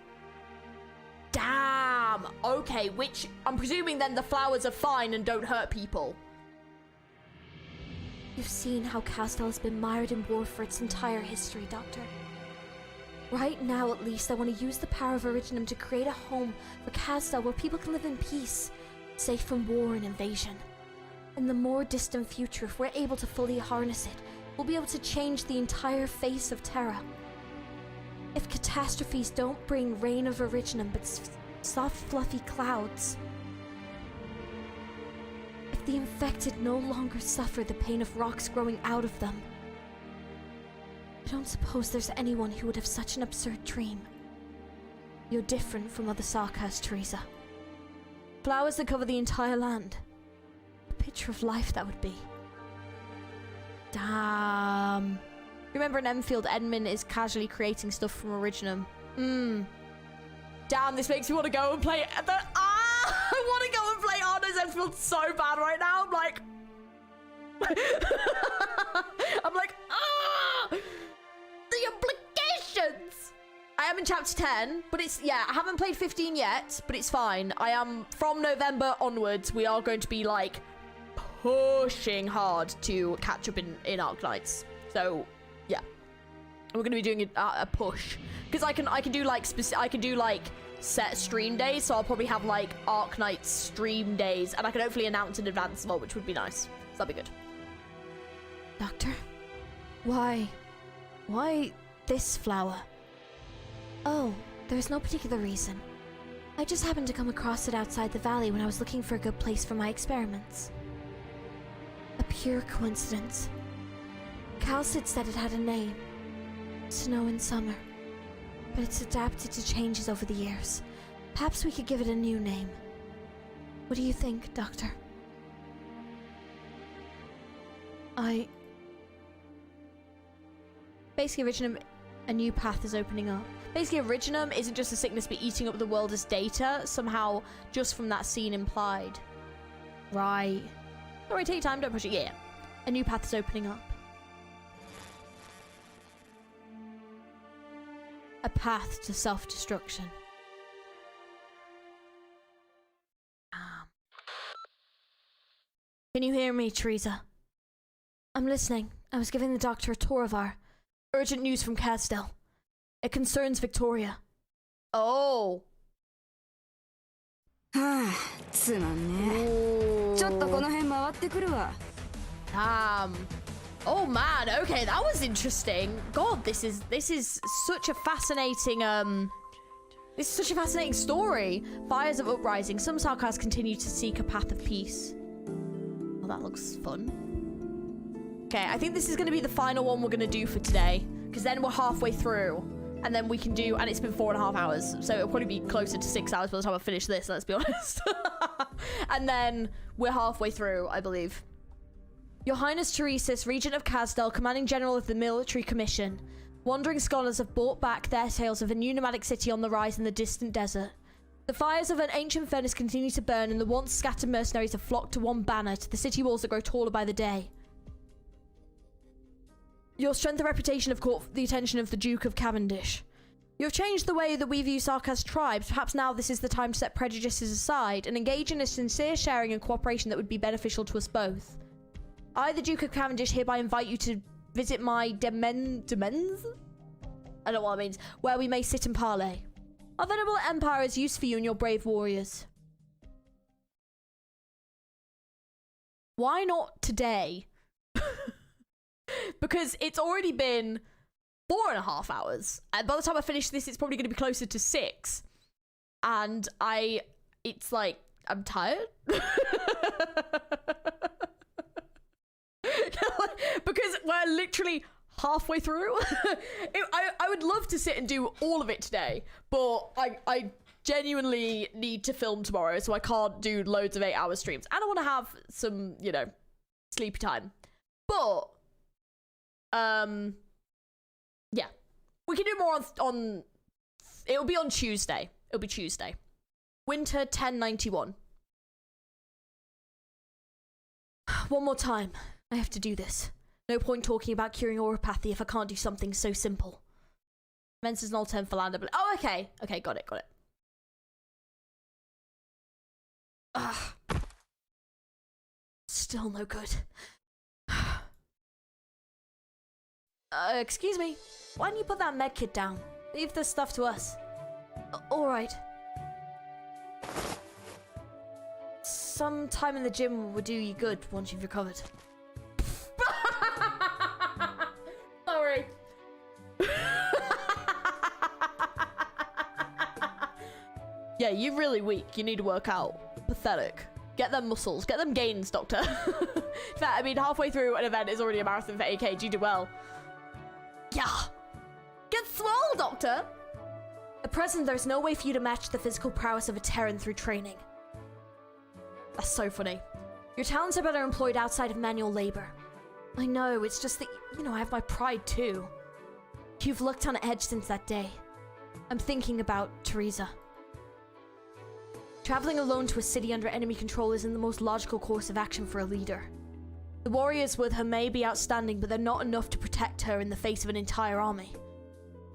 Damn. Okay, which I'm presuming then the flowers are fine and don't hurt people. You've seen how Castel has been mired in war for its entire history, Doctor. Right now, at least, I want to use the power of Originum to create a home for Castel where people can live in peace, safe from war and invasion. In the more distant future, if we're able to fully harness it, we'll be able to change the entire face of Terra. If catastrophes don't bring rain of Originum, but soft, fluffy clouds. If the infected no longer suffer the pain of rocks growing out of them. I don't suppose there's anyone who would have such an absurd dream. You're different from other Sarkas, Teresa. Flowers that cover the entire land. A picture of life that would be. Damn. Remember in Enfield, Edmund is casually creating stuff from Originum. Damn, this makes me want to go and play I want to go and play Arno's Enfield so bad right now. I'm like... The implications! I am in chapter 10, but it's... Yeah, I haven't played 15 yet, but it's fine. I am... From November onwards, we are going to be, like, pushing hard to catch up in Arknights. So... Yeah, we're gonna be doing a push because I can do like set stream days. So I'll probably have like Arknights stream days, and I can hopefully announce in advance as well, which would be nice. So that'd be good. Doctor, why this flower? Oh, there's no particular reason. I just happened to come across it outside the valley when I was looking for a good place for my experiments. A pure coincidence. Calcid said it had a name. Snow in Summer. But it's adapted to changes over the years. Perhaps we could give it a new name. What do you think, Doctor? Basically, Originum, a new path is opening up. Basically, Originum isn't just a sickness but eating up the world as data, somehow just from that scene implied. Right. Alright, take your time, don't push it. Yeah. A new path is opening up. A path to self-destruction. Can you hear me, Teresa? I'm listening. I was giving the doctor a tour of our... Urgent news from Castel. It concerns Victoria. Oh. はあ、つまんね。ちょっとこの辺回ってくるわ。Oh man, okay, that was interesting. God, this is such a fascinating story. Fires of uprising. Some Sarkas continue to seek a path of peace. Well, that looks fun. Okay, I think this is going to be the final one we're going to do for today, because then we're halfway through, and then we can do, and it's been 4.5 hours, so it'll probably be closer to 6 hours by the time I finish this, let's be honest. And then we're halfway through, I believe. Your Highness Teresis, Regent of Castel, Commanding General of the Military Commission. Wandering scholars have brought back their tales of a new nomadic city on the rise in the distant desert. The fires of an ancient furnace continue to burn, and the once scattered mercenaries have flocked to one banner, to the city walls that grow taller by the day. Your strength and reputation have caught the attention of the Duke of Cavendish. You have changed the way that we view Sark as tribes. Perhaps now this is the time to set prejudices aside and engage in a sincere sharing and cooperation that would be beneficial to us both. I, the Duke of Cavendish, hereby invite you to visit my demens? I don't know what that means. Where we may sit and parley. Our venerable empire is use for you and your brave warriors. Why not today? Because it's already been 4.5 hours. And by the time I finish this, it's probably going to be closer to 6. And it's like, I'm tired. Because we're literally halfway through. I would love to sit and do all of it today, but I genuinely need to film tomorrow, so I can't do loads of 8-hour streams. And I want to have some, you know, sleepy time. But, yeah. We can do more on it'll be on Tuesday. It'll be Tuesday. Winter 1091. One more time. I have to do this. No point talking about curing oropathy if I can't do something so simple. Mens is an old term for land. Oh, okay. Okay, got it. Ugh. Still no good. Excuse me. Why don't you put that med kit down? Leave this stuff to us. Alright. Some time in the gym would do you good once you've recovered. Sorry. Yeah, you're really weak. You need to work out. Pathetic. Get them muscles. Get them gains, Doctor. In fact, I mean, halfway through an event is already a marathon for AK. You did well. Yeah. Get swole, Doctor. At present, there's no way for you to match the physical prowess of a Terran through training. That's so funny. Your talents are better employed outside of manual labor. I know, it's just that, you know, I have my pride too. You've looked on edge since that day. I'm thinking about Teresa. Traveling alone to a city under enemy control isn't the most logical course of action for a leader. The warriors with her may be outstanding, but they're not enough to protect her in the face of an entire army.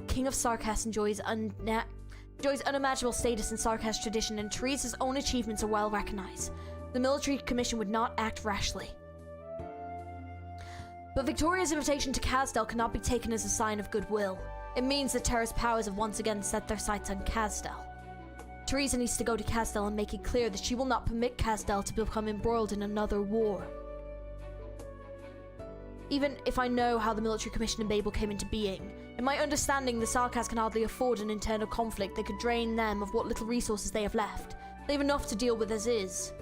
King of Sarkas enjoys unimaginable status in Sarkas tradition, and Teresa's own achievements are well recognized. The military commission would not act rashly. But Victoria's invitation to Kazdel cannot be taken as a sign of goodwill. It means that Terra's powers have once again set their sights on Kazdel. Teresa needs to go to Kazdel and make it clear that she will not permit Kazdel to become embroiled in another war. Even if I know how the military commission in Babel came into being, in my understanding, the Sarkas can hardly afford an internal conflict that could drain them of what little resources they have left. They have enough to deal with as is.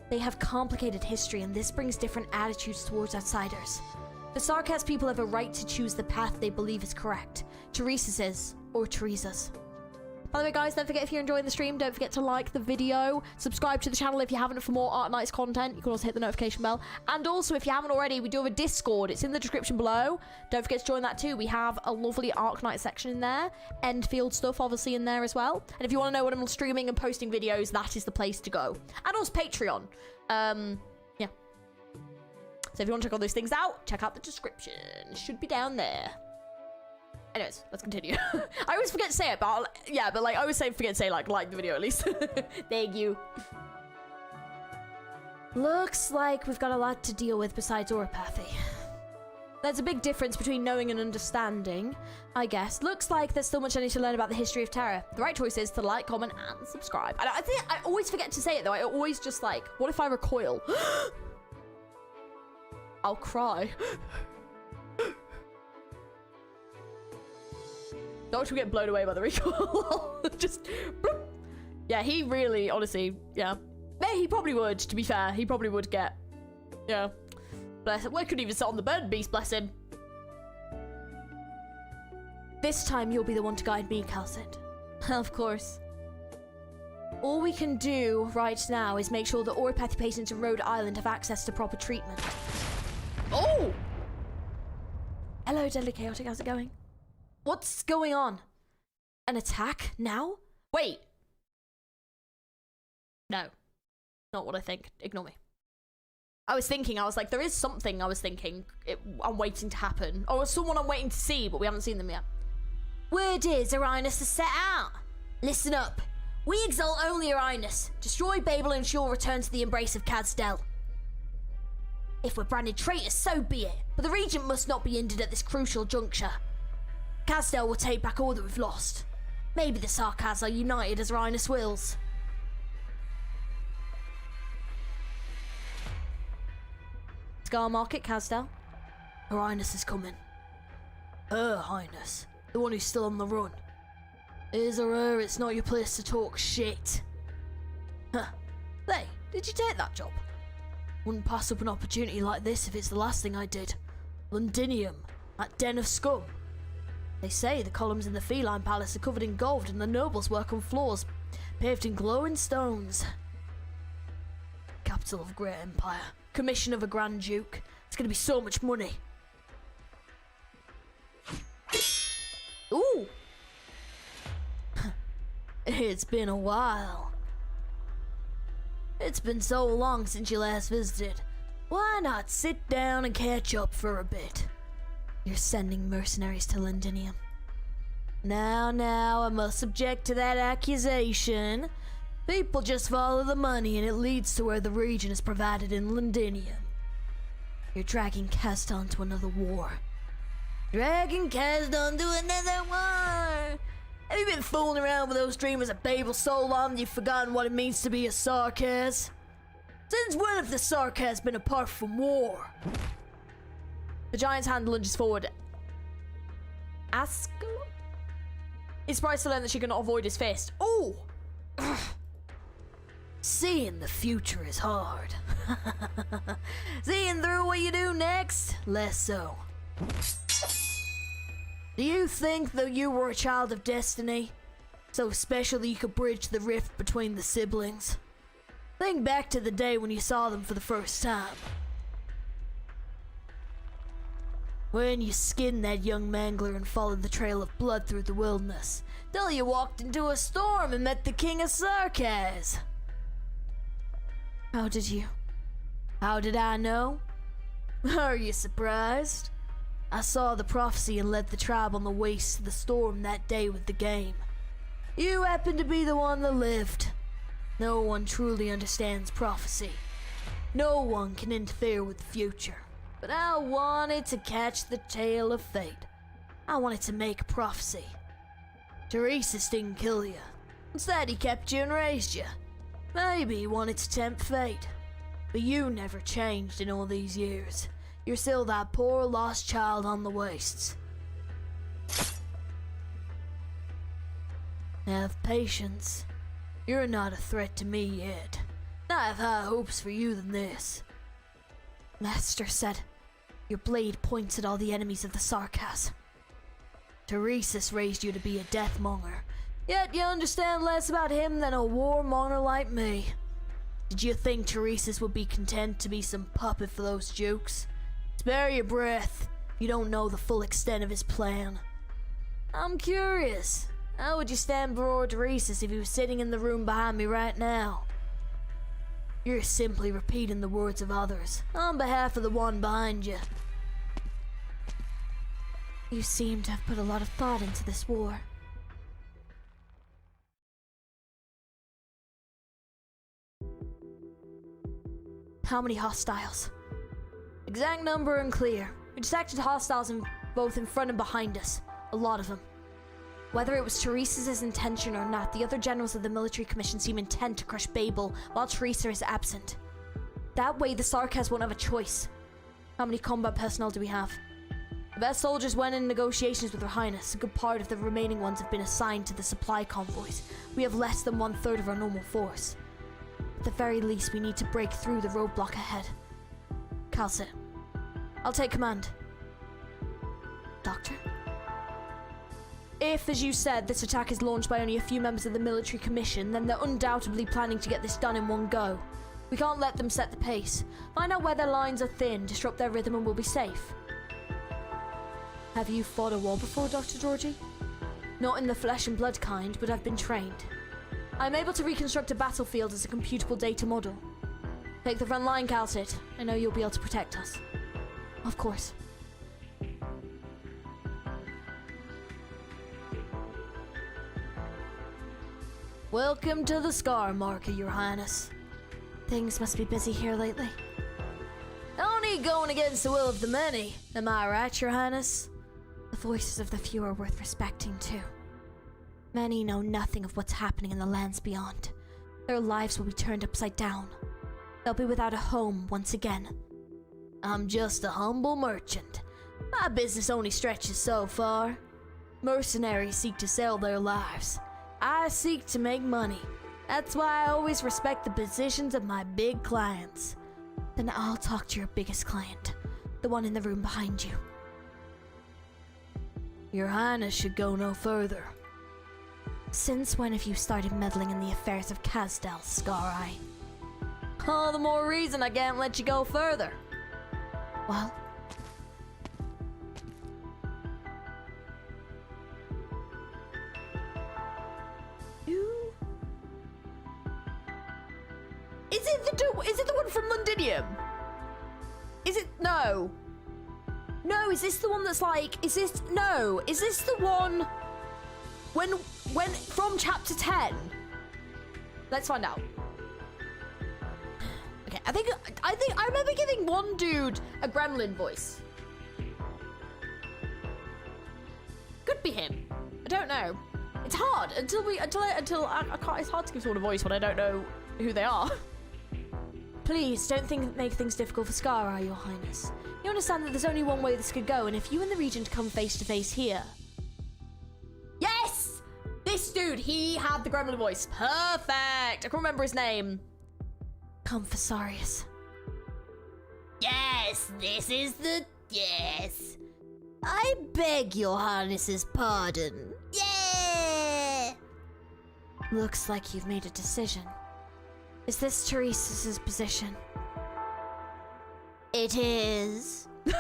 They have complicated history, and this brings different attitudes towards outsiders. The Sarkas people have a right to choose the path they believe is correct. Teresa's or Teresa's. By the way, guys, don't forget, if you're enjoying the stream, don't forget to like the video, subscribe to the channel if you haven't for more Arknights content. You can also hit the notification bell. And also, if you haven't already, we do have a Discord. It's in the description below. Don't forget to join that too. We have a lovely Arknight section in there. Enfield stuff, obviously, in there as well. And if you want to know when I'm streaming and posting videos, that is the place to go. And also Patreon. Yeah. So if you want to check all those things out, check out the description. It should be down there. Anyways, let's continue. I always forget to say it, but I always forget to say like the video at least. Thank you. Looks like we've got a lot to deal with besides oropathy. There's a big difference between knowing and understanding, I guess. Looks like there's still much I need to learn about the history of Terra. The right choice is to like, comment, and subscribe. And I think I always forget to say it though. I always just like, what if I recoil? I'll cry. Doctor will get blown away by the recoil. Just bloop. Yeah, he really, honestly, yeah. He probably would, to be fair. He probably would get, yeah. Bless him. We couldn't even sit on the bird beast, bless him. This time you'll be the one to guide me, Calcid. Of course. All we can do right now is make sure that oropathy patients in Rhode Island have access to proper treatment. Oh! Hello, Deadly Chaotic, how's it going? What's going on? An attack now? Wait. No. Not what I think. Ignore me. I was like, there is something I'm waiting to happen. Or someone I'm waiting to see, but we haven't seen them yet. Word is, Her Highness has set out. Listen up. We exalt only Her Highness. Destroy Babel and she'll return to the embrace of Kazdel. If we're branded traitors, so be it. But the Regent must not be injured at this crucial juncture. Kazdel will take back all that we've lost. Maybe the Sarkaz are united as Her Highness wills. Scar Market, Kazdel. Her Highness is coming. Her Highness. The one who's still on the run. His or her, it's not your place to talk shit. Huh. Hey, did you take that job? Wouldn't pass up an opportunity like this if it's the last thing I did. Londinium, that den of scum. They say the columns in the Feline Palace are covered in gold and the nobles work on floors paved in glowing stones. Capital of Great Empire. Commission of a Grand Duke. It's gonna be so much money. Ooh! It's been a while. It's been so long since you last visited. Why not sit down and catch up for a bit? You're sending mercenaries to Londinium. Now, I must object to that accusation. People just follow the money and it leads to where the region is provided in Londinium. You're dragging Kazdel to another war. Dragging Kazdel to another war! Have you been fooling around with those dreamers of Babel so long that you've forgotten what it means to be a Sarkaz? Since when have the Sarkaz been apart from war? The giant's hand lunges forward. Ask. He's surprised to learn that she cannot avoid his fist. Oh! Seeing the future is hard. Seeing through what you do next, less so. Do you think that you were a child of destiny? So special that you could bridge the rift between the siblings? Think back to the day when you saw them for the first time. When you skinned that young mangler and followed the trail of blood through the wilderness, till you walked into a storm and met the King of Sarkaz. How did you? How did I know? Are you surprised? I saw the prophecy and led the tribe on the waste to the storm that day with the game. You happened to be the one that lived. No one truly understands prophecy. No one can interfere with the future. But I wanted to catch the tail of fate. I wanted to make a prophecy. Teresis didn't kill you. Instead, he kept you and raised you. Maybe he wanted to tempt fate. But you never changed in all these years. You're still that poor lost child on the wastes. Have patience. You're not a threat to me yet. I have higher hopes for you than this. Master said, your blade points at all the enemies of the Sarkaz. Teresis raised you to be a deathmonger, yet you understand less about him than a warmonger like me. Did you think Teresis would be content to be some puppet for those jukes? Spare your breath. You don't know the full extent of his plan. I'm curious. How would you stand before Teresis if he was sitting in the room behind me right now? You're simply repeating the words of others on behalf of the one behind you. You seem to have put a lot of thought into this war. How many hostiles? Exact number unclear. We detected hostiles both in front and behind us. A lot of them. Whether it was Teresa's intention or not, the other generals of the military commission seem intent to crush Babel while Teresa is absent. That way the Sarkaz won't have a choice. How many combat personnel do we have? The best soldiers went in negotiations with Her Highness. A good part of the remaining ones have been assigned to the supply convoys. We have less than 1/3 of our normal force. At the very least, we need to break through the roadblock ahead. Kalsit, I'll take command. Doctor? If, as you said, this attack is launched by only a few members of the military commission, then they're undoubtedly planning to get this done in one go. We can't let them set the pace. Find out where their lines are thin, disrupt their rhythm, and we'll be safe. Have you fought a war before, Dr. Georgie? Not in the flesh and blood kind, but I've been trained. I'm able to reconstruct a battlefield as a computable data model. Take the front line, Kalsit. I know you'll be able to protect us. Of course. Welcome to the Scar Market, Your Highness. Things must be busy here lately. No need going against the will of the many. Am I right, Your Highness? The voices of the few are worth respecting too. Many know nothing of what's happening in the lands beyond. Their lives will be turned upside down. They'll be without a home once again. I'm just a humble merchant. My business only stretches so far. Mercenaries seek to sell their lives. I seek to make money. That's why I always respect the positions of my big clients. Then I'll talk to your biggest client, the one in the room behind you. Your Highness should go no further. Since when have you started meddling in the affairs of Casdell, Scar-Eye? All the more reason I can't let you go further. Well, Is it the one from Londinium? Is it? No. No, is this the one that's like, is this the one when from chapter 10? Let's find out. Okay, I think I remember giving one dude a gremlin voice. Could be him. I don't know. It's hard until I can't. It's hard to give someone a voice when I don't know who they are. please don't make things difficult for Scar-Eye, Your Highness. You understand that there's only one way this could go, and if you and the Regent come face to face here... Yes! This dude, he had the gremlin voice. Perfect! I can't remember his name. Confessarius. Yes, this is the... Yes. I beg Your Highness's pardon. Yeah! Looks like you've made a decision. Is this Teresa's position? It is. Yeah,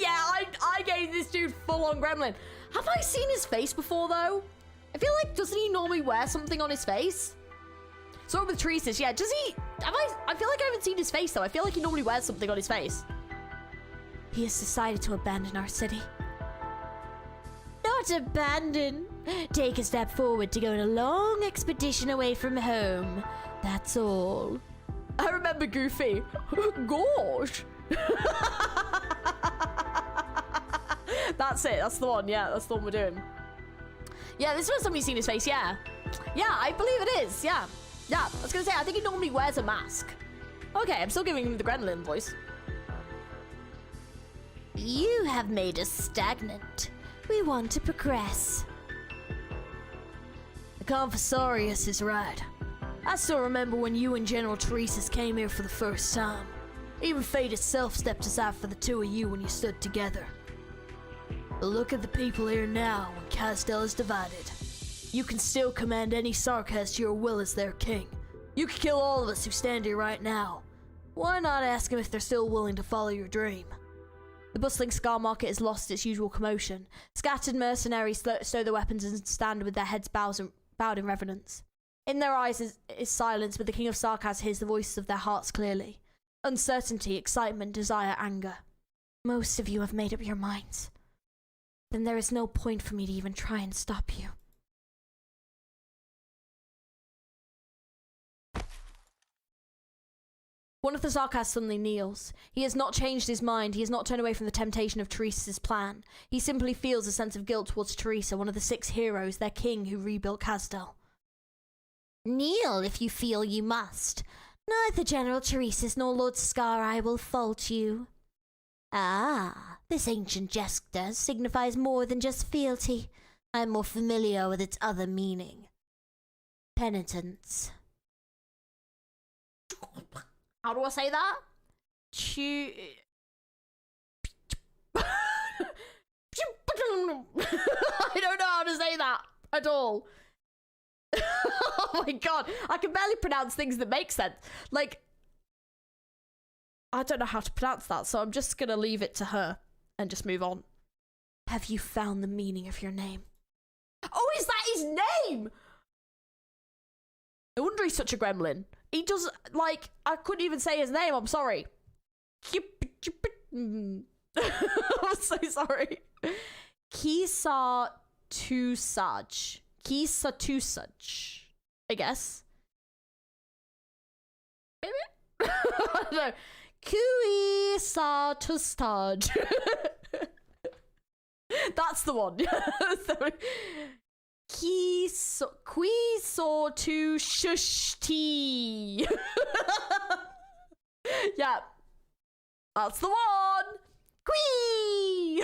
I gave this dude full-on gremlin. Have I seen his face before, though? I feel like, doesn't he normally wear something on his face? So with Teresa's, yeah, does he... I feel like I haven't seen his face, though. I feel like he normally wears something on his face. He has decided to abandon our city. Not abandon. Take a step forward to go on a long expedition away from home. That's all. I remember Goofy. Gosh. That's it. That's the one. Yeah, that's the one we're doing. Yeah, this is the first time we've seen his face. Yeah. Yeah, I believe it is. Yeah. Yeah, I was going to say, I think he normally wears a mask. Okay, I'm still giving him the Gremlin voice. You have made us stagnant. We want to progress. The Confessarius is right. I still remember when you and General Teresa's came here for the first time. Even fate itself stepped aside for the two of you when you stood together. But look at the people here now when Casdell is divided. You can still command any Sarkaz to your will as their king. You can kill all of us who stand here right now. Why not ask them if they're still willing to follow your dream? The bustling Scar Market has lost its usual commotion. Scattered mercenaries stow their weapons and stand with their heads bowed in reverence. In their eyes is silence, but the King of Sarkaz hears the voices of their hearts clearly. Uncertainty, excitement, desire, anger. Most of you have made up your minds. Then there is no point for me to even try and stop you. One of the Sarkaz suddenly kneels. He has not changed his mind. He has not turned away from the temptation of Teresa's plan. He simply feels a sense of guilt towards Teresa, one of the 6 heroes, their king who rebuilt Casdell. Kneel if you feel you must. Neither General Teresa's nor Lord Scar-Eye will fault you. Ah, this ancient gesture signifies more than just fealty. I am more familiar with its other meaning. Penitence. How do I say that? I don't know how to say that at all. Oh my god, I can barely pronounce things that make sense. Like, I don't know how to pronounce that, so I'm just gonna leave it to her and just move on. Have you found the meaning of your name? Oh, is that his name? No wonder he's such a gremlin. He does, like, I couldn't even say his name, I'm sorry. I'm so sorry. Kisa Tusaj. Kisa Tusaj. I guess. Maybe? I don't know. Kui sa tustad. That's the one. Sorry. Qui so to shushti. Yeah. That's the one. Qui.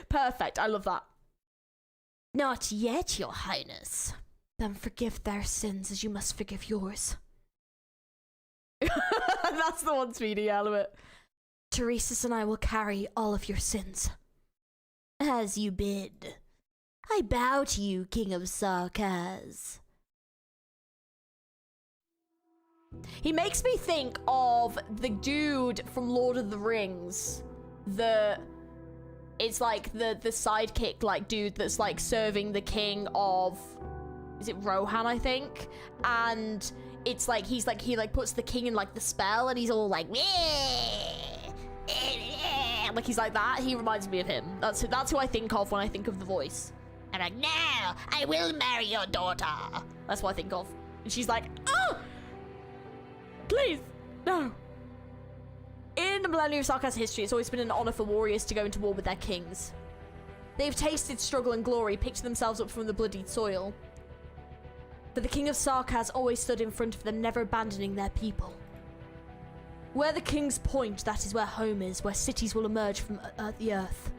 Perfect. I love that. Not yet, Your Highness. Then forgive their sins as you must forgive yours. That's the one, Speedy. I love it. Teresa's and I will carry all of your sins. As you bid. I bow to you, King of Sarkaz. He makes me think of the dude from Lord of the Rings. It's like the sidekick like dude that's like serving the king of, is it Rohan, I think? And it's like he puts the king in like the spell and he's all like he's like that. He reminds me of him. That's who I think of when I think of the voice. And like, no, I will marry your daughter. That's what I think of. And she's like, oh, please, no. In the Millennium of Sarkaz history, it's always been an honor for warriors to go into war with their kings. They've tasted struggle and glory, picked themselves up from the bloodied soil. But the King of Sarkaz always stood in front of them, never abandoning their people. Where the kings point, that is where home is, where cities will emerge from the earth.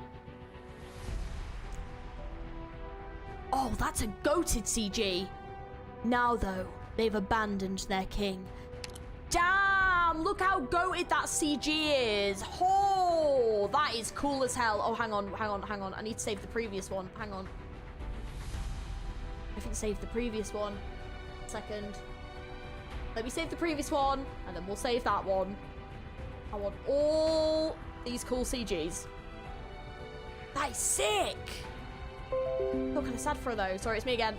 Oh, that's a goated CG. Now, though, they've abandoned their king. Damn, look how goated that CG is. Oh, that is cool as hell. Oh, hang on. I need to save the previous one. Hang on. I haven't saved the previous one. Second. Let me save the previous one, and then we'll save that one. I want all these cool CGs. That is sick. Oh, kind of sad for her though. Sorry, it's me again.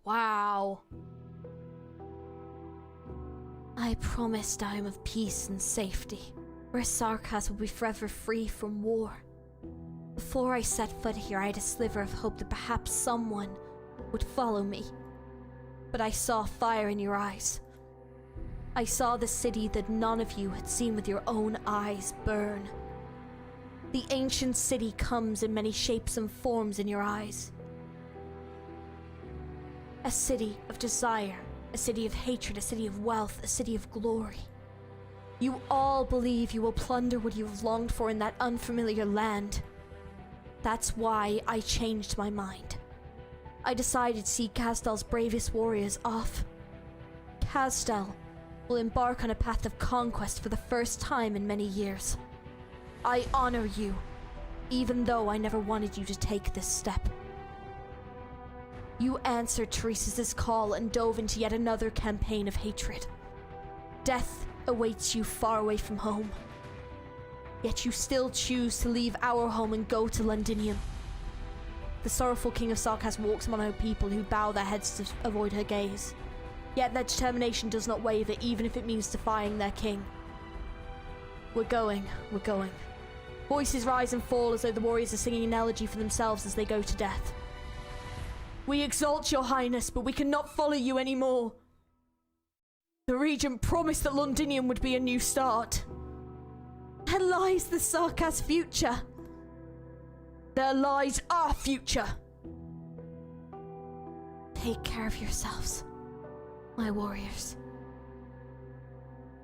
Wow. I promise time of peace and safety, where Sarkaz will be forever free from war. Before I set foot here, I had a sliver of hope that perhaps someone would follow me. But I saw fire in your eyes. I saw the city that none of you had seen with your own eyes burn. The ancient city comes in many shapes and forms in your eyes. A city of desire, a city of hatred, a city of wealth, a city of glory. You all believe you will plunder what you have longed for in that unfamiliar land. That's why I changed my mind. I decided to see Castel's bravest warriors off. Castel will embark on a path of conquest for the first time in many years. I honor you, even though I never wanted you to take this step. You answered Teresa's call and dove into yet another campaign of hatred. Death awaits you far away from home. Yet you still choose to leave our home and go to Londinium. The sorrowful King of Sarkaz walks among her people who bow their heads to avoid her gaze. Yet their determination does not waver, even if it means defying their king. We're going. Voices rise and fall as though the warriors are singing an elegy for themselves as they go to death. We exalt your highness, but we cannot follow you anymore. The regent promised that Londinium would be a new start. There lies the Sarkaz future. There lies our future. Take care of yourselves, my warriors.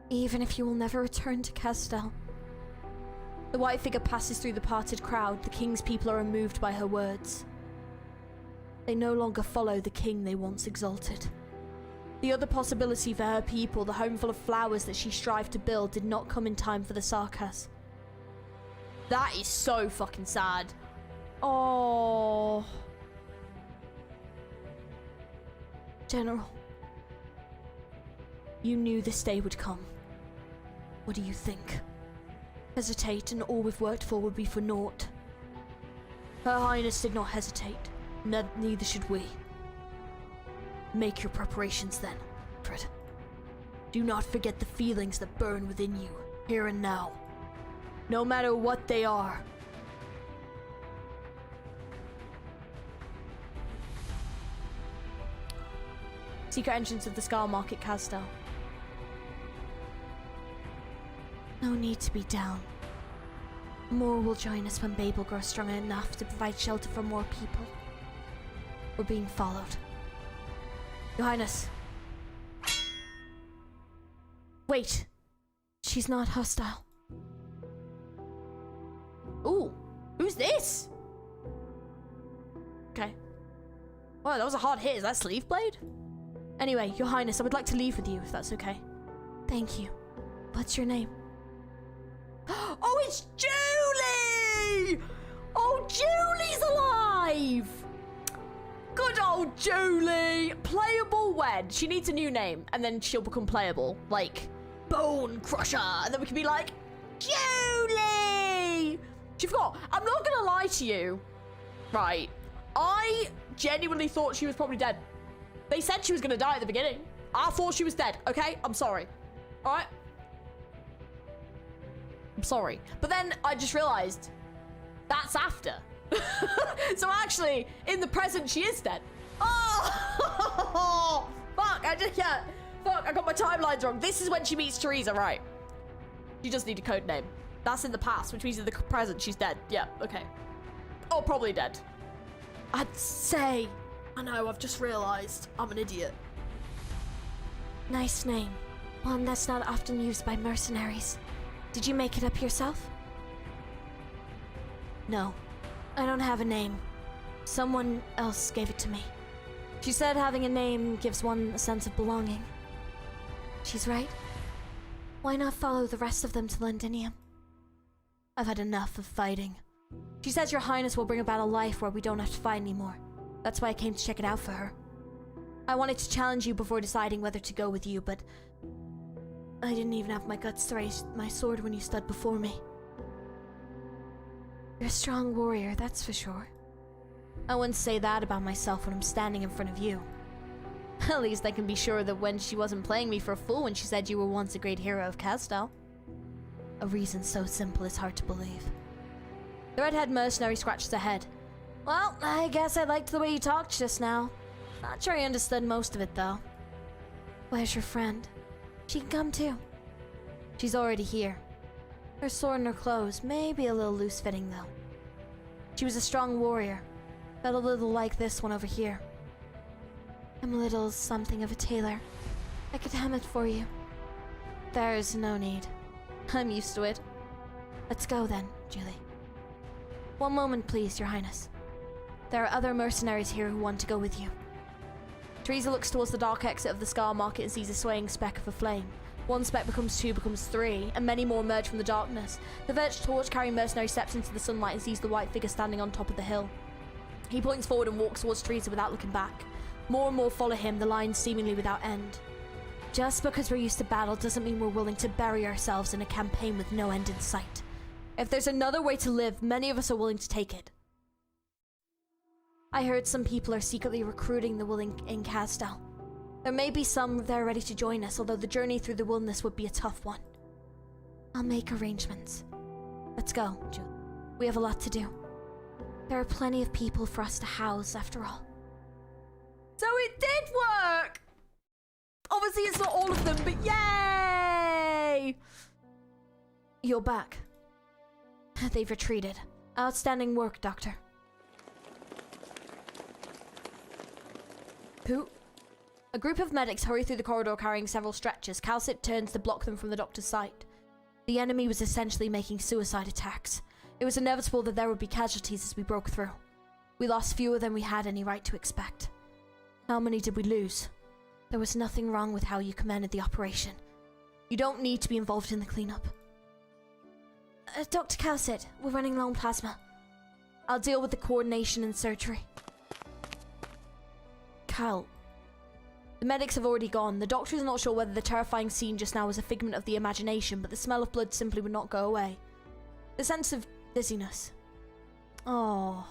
Even if you will never return to Castel. The white figure passes through the parted crowd. The king's people are unmoved by her words. They no longer follow the king they once exalted. The other possibility for her people, the home full of flowers that she strived to build, did not come in time for the Sarkaz. That is so fucking sad. Oh. General, you knew this day would come. What do you think? Hesitate and all we've worked for would be for naught. Her Highness did not hesitate. Neither should we. Make your preparations then, Fred. Do not forget the feelings that burn within you, here and now. No matter what they are, Secret entrance of the Scar Market, Castel. No need to be down. More will join us when Babel grows strong enough to provide shelter for more people. We're being followed. Your Highness. Wait. She's not hostile. Ooh. Who's this? Okay. Wow, that was a hard hit. Is that Sleeve Blade? Anyway, Your Highness, I would like to leave with you, if that's okay. Thank you. What's your name? Oh, it's Julie! Oh, Julie's alive! Good old Julie! Playable when? She needs a new name, and then she'll become playable. Like, Bone Crusher. And then we can be like, Julie! She forgot. I'm not gonna lie to you. Right. I genuinely thought she was probably dead. They said she was gonna die at the beginning. I thought she was dead, okay? I'm sorry. Alright? I'm sorry. But then I just realized that's after. So actually, in the present, she is dead. Oh! Fuck, Fuck, I got my timelines wrong. This is when she meets Teresa, right? She just need a code name. That's in the past, which means in the present, she's dead. Yeah, okay. Oh, probably dead. I'd say. I know, I've just realized. I'm an idiot. Nice name. One that's not often used by mercenaries. Did you make it up yourself? No. I don't have a name. Someone else gave it to me. She said having a name gives one a sense of belonging. She's right. Why not follow the rest of them to Londinium? I've had enough of fighting. She says Your Highness will bring about a life where we don't have to fight anymore. That's why I came to check it out for her. I wanted to challenge you before deciding whether to go with you, but I didn't even have my guts to raise my sword when you stood before me. You're a strong warrior, that's for sure. I wouldn't say that about myself when I'm standing in front of you. At least I can be sure that when she wasn't playing me for a fool when she said you were once a great hero of Castel. A reason so simple it's hard to believe. The red-haired mercenary scratches her head. Well, I guess I liked the way you talked just now. Not sure I understood most of it, though. Where's your friend? She can come too. She's already here. Her sword and her clothes may be a little loose-fitting, though. She was a strong warrior, but a little like this one over here. I'm a little something of a tailor. I could hem it for you. There's no need. I'm used to it. Let's go then, Julie. One moment, please, Your Highness. There are other mercenaries here who want to go with you. Teresa looks towards the dark exit of the Scar Market and sees a swaying speck of a flame. One speck becomes two, becomes three, and many more emerge from the darkness. The verged torch-carrying mercenary steps into the sunlight and sees the white figure standing on top of the hill. He points forward and walks towards Teresa without looking back. More and more follow him, the lines seemingly without end. Just because we're used to battle doesn't mean we're willing to bury ourselves in a campaign with no end in sight. If there's another way to live, many of us are willing to take it. I heard some people are secretly recruiting the willing in Castel. There may be some there ready to join us, although the journey through the wilderness would be a tough one. I'll make arrangements. Let's go, Julie. We have a lot to do. There are plenty of people for us to house, after all. So it did work! Obviously it's not all of them, but yay! You're back. They've retreated. Outstanding work, Doctor. Who? A group of medics hurry through the corridor carrying several stretchers. Calcit turns to block them from the doctor's sight. The enemy was essentially making suicide attacks. It was inevitable that there would be casualties as we broke through. We lost fewer than we had any right to expect. How many did we lose? There was nothing wrong with how you commanded the operation. You don't need to be involved in the cleanup. Dr. Calcit, we're running low on plasma. I'll deal with the coordination and surgery. Cal. The medics have already gone. The doctor is not sure whether the terrifying scene just now was a figment of the imagination, but the smell of blood simply would not go away. The sense of dizziness. Oh.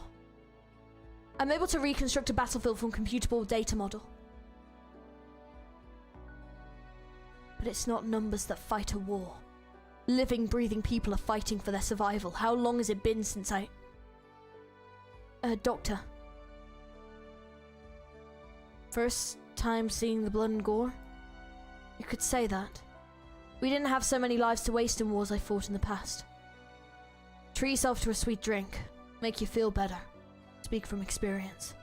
I'm able to reconstruct a battlefield from computable data model. But it's not numbers that fight a war. Living, breathing people are fighting for their survival. How long has it been since I... Doctor. First, time seeing the blood and gore? You could say that. We didn't have so many lives to waste in wars I fought in the past. Treat yourself to a sweet drink. Make you feel better. Speak from experience.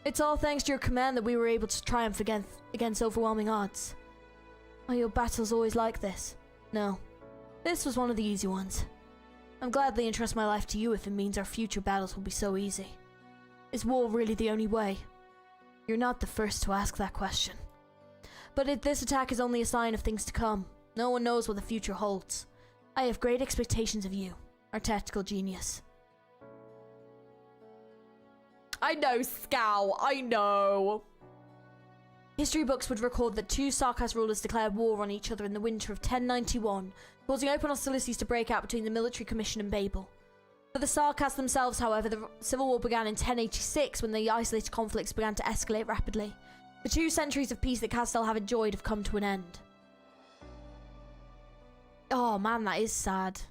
It's all thanks to your command that we were able to triumph against overwhelming odds. Are your battles always like this? No. This was one of the easy ones. I'm gladly entrust my life to you if it means our future battles will be so easy. Is war really the only way? You're not the first to ask that question. But this attack is only a sign of things to come. No one knows what the future holds. I have great expectations of you, our tactical genius. I know, Scow. I know. History books would record that two Sarkas rulers declared war on each other in the winter of 1091, causing open hostilities to break out between the military commission and Babel. For the Sarkas themselves, however, the civil war began in 1086 when the isolated conflicts began to escalate rapidly. The 2 centuries of peace that Castel have enjoyed have come to an end. Oh man, that is sad.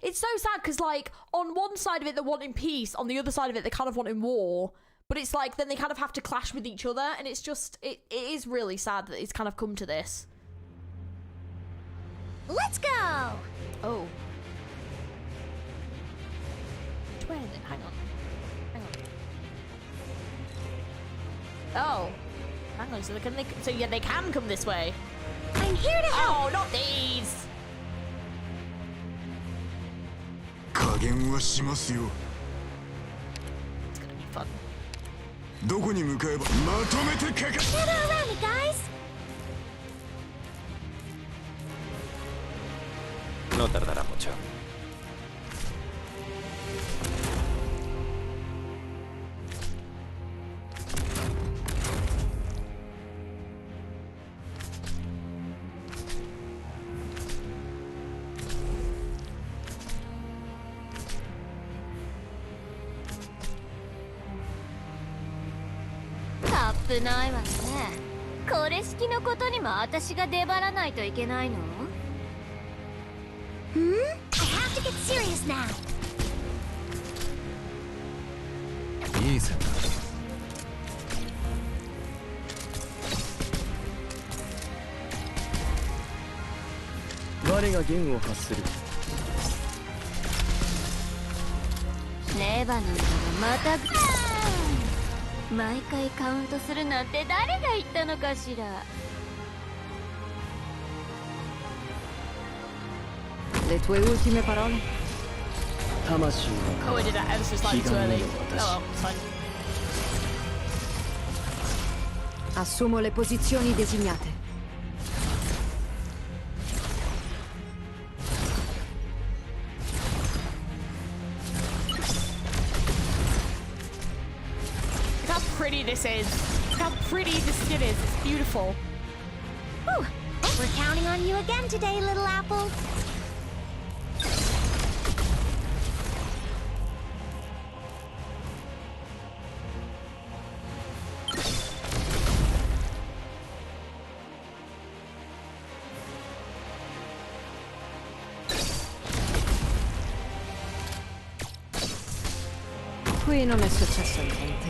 It's so sad because, like, on one side of it they're wanting peace, on the other side of it they're kind of wanting war. But it's like, then they kind of have to clash with each other, and it's just, it is really sad that it's kind of come to this. Let's go! Oh. Which way is it? Hang on. Hang on. Oh. Hang on, so they can come this way. I'm here to help! Oh, not these! 加減はしますよ。 It's gonna be fun. どこに向かえばまとめてかか Gather around me, guys! No tardará mucho. Tap ないわね。これ式のことにも私が出張らないといけないの？ I have to get serious now! いいぜ。我が弦を発する。ネバなんだがまた毎回カウントするなんて誰が言ったのかしら。Le tue ultime parole? 魂の Oh, I did that ever so slightly too early. Oh well, it's fine. Assumo le posizioni designate. Look how pretty this is. Look how pretty this skin is. It's beautiful. Whew! We're counting on you again today, little apple! Qui non è successo niente.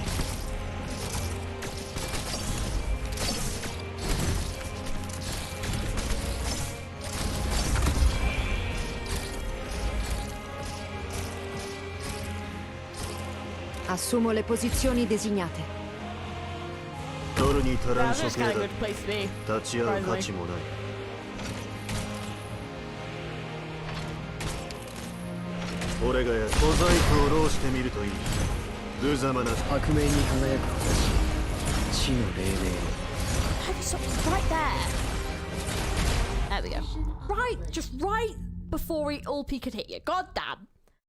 Assumo le posizioni designate. 取るに足ら Yeah, ん that's 処 just 刑 kind of だ a good place to be. 立ち会う価値もない俺がや小細工を浪してみるといい無様な白明に輝く星地の黎明 Have you stopped right there? There we go. Right, just right before Ulpi could hit you. God damn.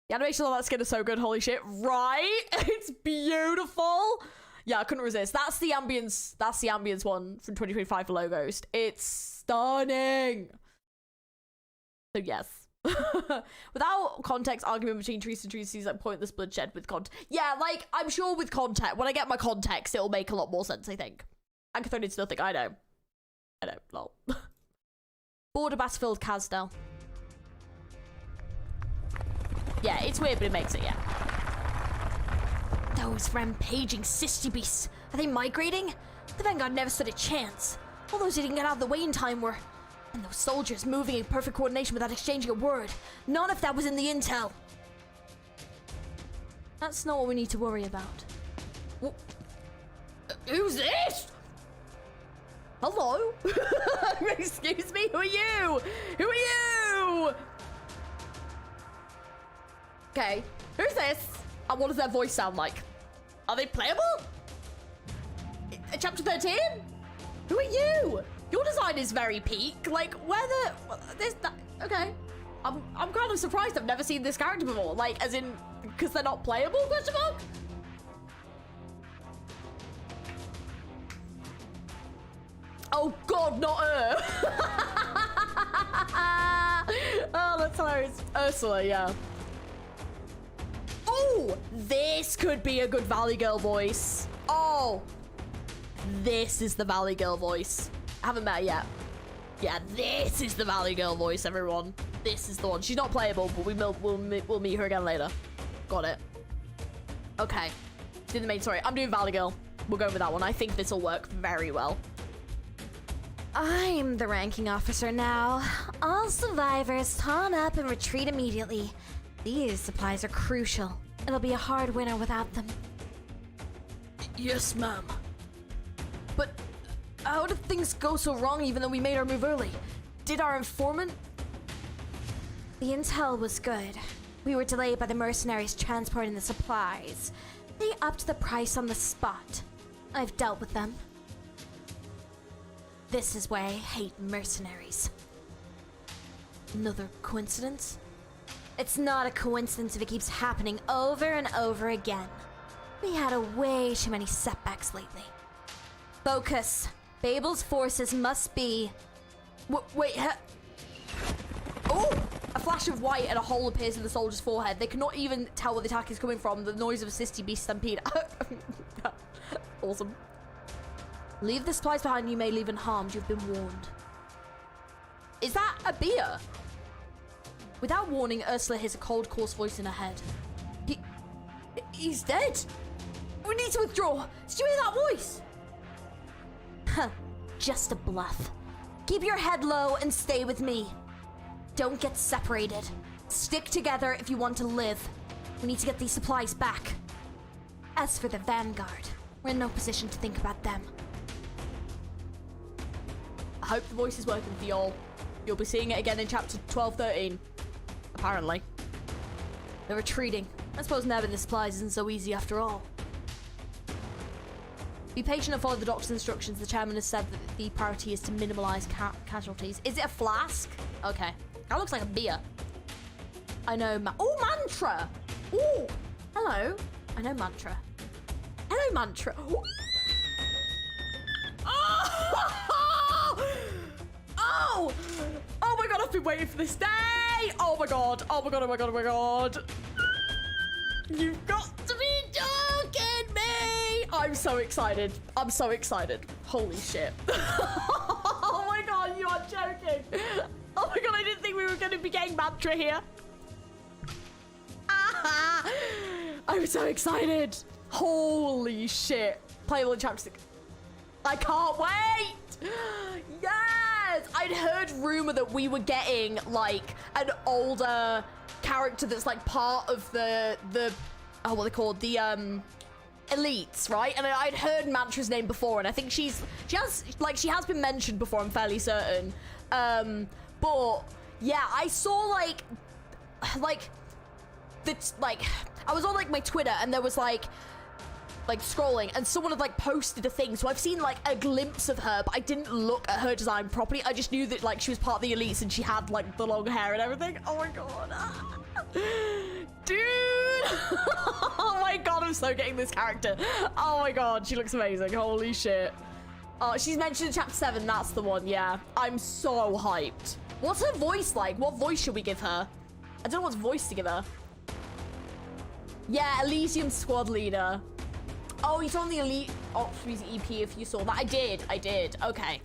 The animation on that skin is so good, holy shit. Right? It's beautiful. Yeah, I couldn't resist. That's the ambience one from 2025 for logos. It's stunning. So yes. Without context, argument between Trees and Trees sees like pointless bloodshed with context. Yeah, like, I'm sure with context, when I get my context, it'll make a lot more sense, I think. Anchor it's nothing, I know. Lol. Border battlefield Casdell. Yeah, it's weird, but it makes it, yeah. Those rampaging city beasts. Are they migrating? The Vanguard never stood a chance. All those who didn't get out of the way in time were... And those soldiers moving in perfect coordination without exchanging a word. None of that was in the intel. That's not what we need to worry about. Who's this? Hello? Excuse me, who are you? Who are you? Okay, who's this? And what does their voice sound like? Are they playable? Chapter 13? Who are you? Your design is very peak. Like, okay. I'm kind of surprised I've never seen this character before. Like, as in, because they're not playable, question mark? Oh god, not her. Oh, that's hilarious. Ursula, yeah. Oh, this could be a good Valley Girl voice. Oh, this is the Valley Girl voice. I haven't met her yet. Yeah, this is the Valley Girl voice, everyone. This is the one. She's not playable, but we'll meet her again later. Got it. Okay. She's in the main story. I'm doing Valley Girl. We'll go with that one. I think this will work very well. I'm the ranking officer now. All survivors ton up and retreat immediately. These supplies are crucial. It'll be a hard winter without them. Yes, ma'am. But how did things go so wrong even though we made our move early? Did our informant... The intel was good. We were delayed by the mercenaries transporting the supplies. They upped the price on the spot. I've dealt with them. This is why I hate mercenaries. Another coincidence? It's not a coincidence if it keeps happening over and over again. We had way too many setbacks lately. Focus. Babel's forces must be... Wait, oh! A flash of white and a hole appears in the soldier's forehead. They cannot even tell where the attack is coming from. The noise of a city beast stampede. Awesome. Leave the supplies behind, you may leave unharmed. You've been warned. Is that a beer? Without warning, Ursula hears a cold, coarse voice in her head. He's dead. We need to withdraw. Did you hear that voice? Huh. Just a bluff. Keep your head low and stay with me. Don't get separated. Stick together if you want to live. We need to get these supplies back. As for the Vanguard, we're in no position to think about them. I hope the voice is working for y'all. You'll be seeing it again in chapter 12-13. Apparently. They're retreating. I suppose nabbing the supplies isn't so easy after all. Be patient and follow the doctor's instructions. The chairman has said that the priority is to minimize casualties. Is it a flask? Okay. That looks like a beer. I know oh, Mantra! Oh! Hello. I know Mantra. Hello, Mantra. Oh! Oh! Oh my god, I've been waiting for this day! Oh my god, oh my god, oh my god, oh my god. You've got to be joking me! I'm so excited. I'm so excited. Holy shit. Oh my god, you are joking. Oh my god, I didn't think we were going to be getting Mantra here. Ah, I'm so excited. Holy shit. Playable in chapter 6. I can't wait. Yes! I'd heard rumor that we were getting like an older character that's like part of the oh, what are they called? The elites, right? And I'd heard Mantra's name before, and I think she has been mentioned before, I'm fairly certain. But yeah, I saw like that's like I was on like my Twitter, and there was like scrolling, and someone had like posted a thing, so I've seen like a glimpse of her, but I didn't look at her design properly. I just knew that like she was part of the elites and she had like the long hair and everything. Oh my god. Dude. Oh my god, I'm so getting this character. Oh my god, she looks amazing. Holy shit. Oh, she's mentioned in chapter 7. That's the one. Yeah, I'm so hyped. What's her voice like? What voice should we give her? I don't know what voice to give her. Yeah, Elysium squad leader. Oh, you saw the Elite Ops EP if you saw that. I did. Okay.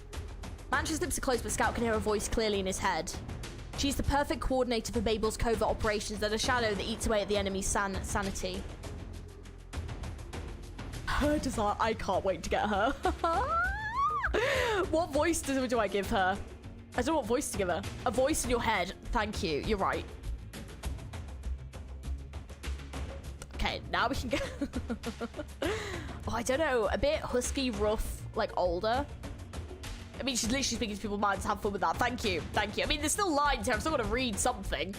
Mantra's lips are closed, but Scout can hear a voice clearly in his head. She's the perfect coordinator for Babel's covert operations. They're a shadow that eats away at the enemy's sanity. her design. I can't wait to get her. What voice do I give her? I don't know what voice to give her. A voice in your head. Thank you. You're right. Okay, now we can get... Oh, I don't know. A bit husky, rough, like older. I mean, she's literally speaking to people's minds. Have fun with that. Thank you. Thank you. I mean, there's still lines here. I'm still going to read something.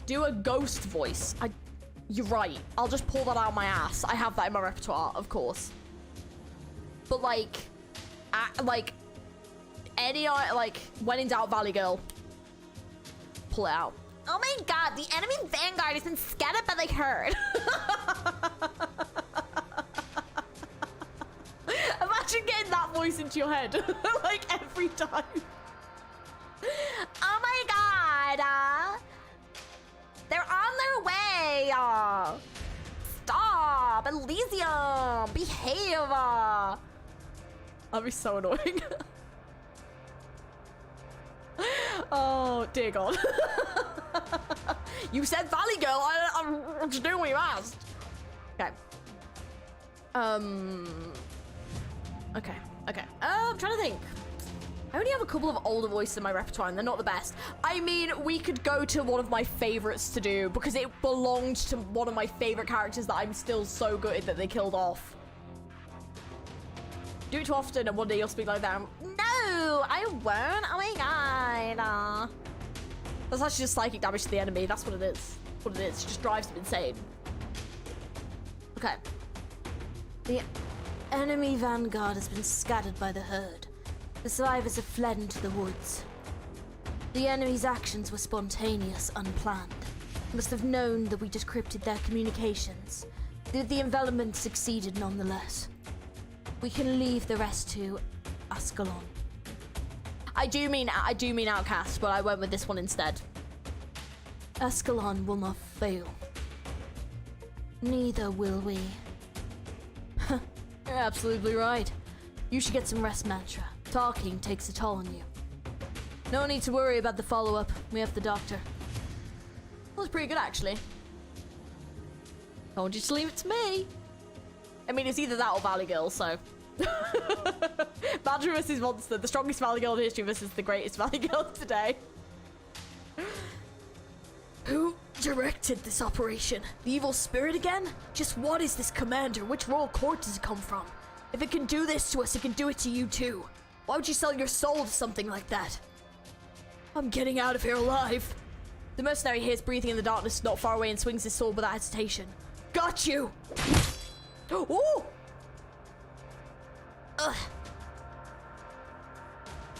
Do a ghost voice. You're right. I'll just pull that out of my ass. I have that in my repertoire, of course. But, like, any, like, when in doubt, Valley Girl. Pull it out. Oh my god, the enemy vanguard has been scattered by the herd. Imagine getting that voice into your head, like, every time. Oh my god, they're on their way. Stop, Elysium, behave. That'd be so annoying. Oh, dear God. You said Valley Girl. I'm just doing what you asked. Okay. Okay. I'm trying to think. I only have a couple of older voices in my repertoire, and they're not the best. I mean, we could go to one of my favorites to do, because it belonged to one of my favorite characters that I'm still so gutted that they killed off. Do it too often, and one day you'll speak like that. No, I won't. Oh my god. That's actually just psychic damage to the enemy. That's what it is. What it is. It just drives them insane. Okay. The enemy vanguard has been scattered by the herd. The survivors have fled into the woods. The enemy's actions were spontaneous, unplanned. Must have known that we decrypted their communications. The envelopment succeeded nonetheless. We can leave the rest to Ascalon. I do mean Outcast, but I went with this one instead. Ascalon will not fail. Neither will we. You're absolutely right. You should get some rest, Mantra. Talking takes a toll on you. No need to worry about the follow-up. We have the doctor. That was pretty good, actually. Told you to leave it to me. I mean, it's either that or Valley Girl, so... Badger versus Monster, the strongest Valley Girl in history versus the greatest Valley Girl today. Who directed this operation? The evil spirit again? Just what is this commander? Which royal court does it come from? If it can do this to us, it can do it to you too. Why would you sell your soul to something like that? I'm getting out of here alive. The mercenary hears breathing in the darkness not far away and swings his sword without hesitation. Got you! Ooh! Ugh.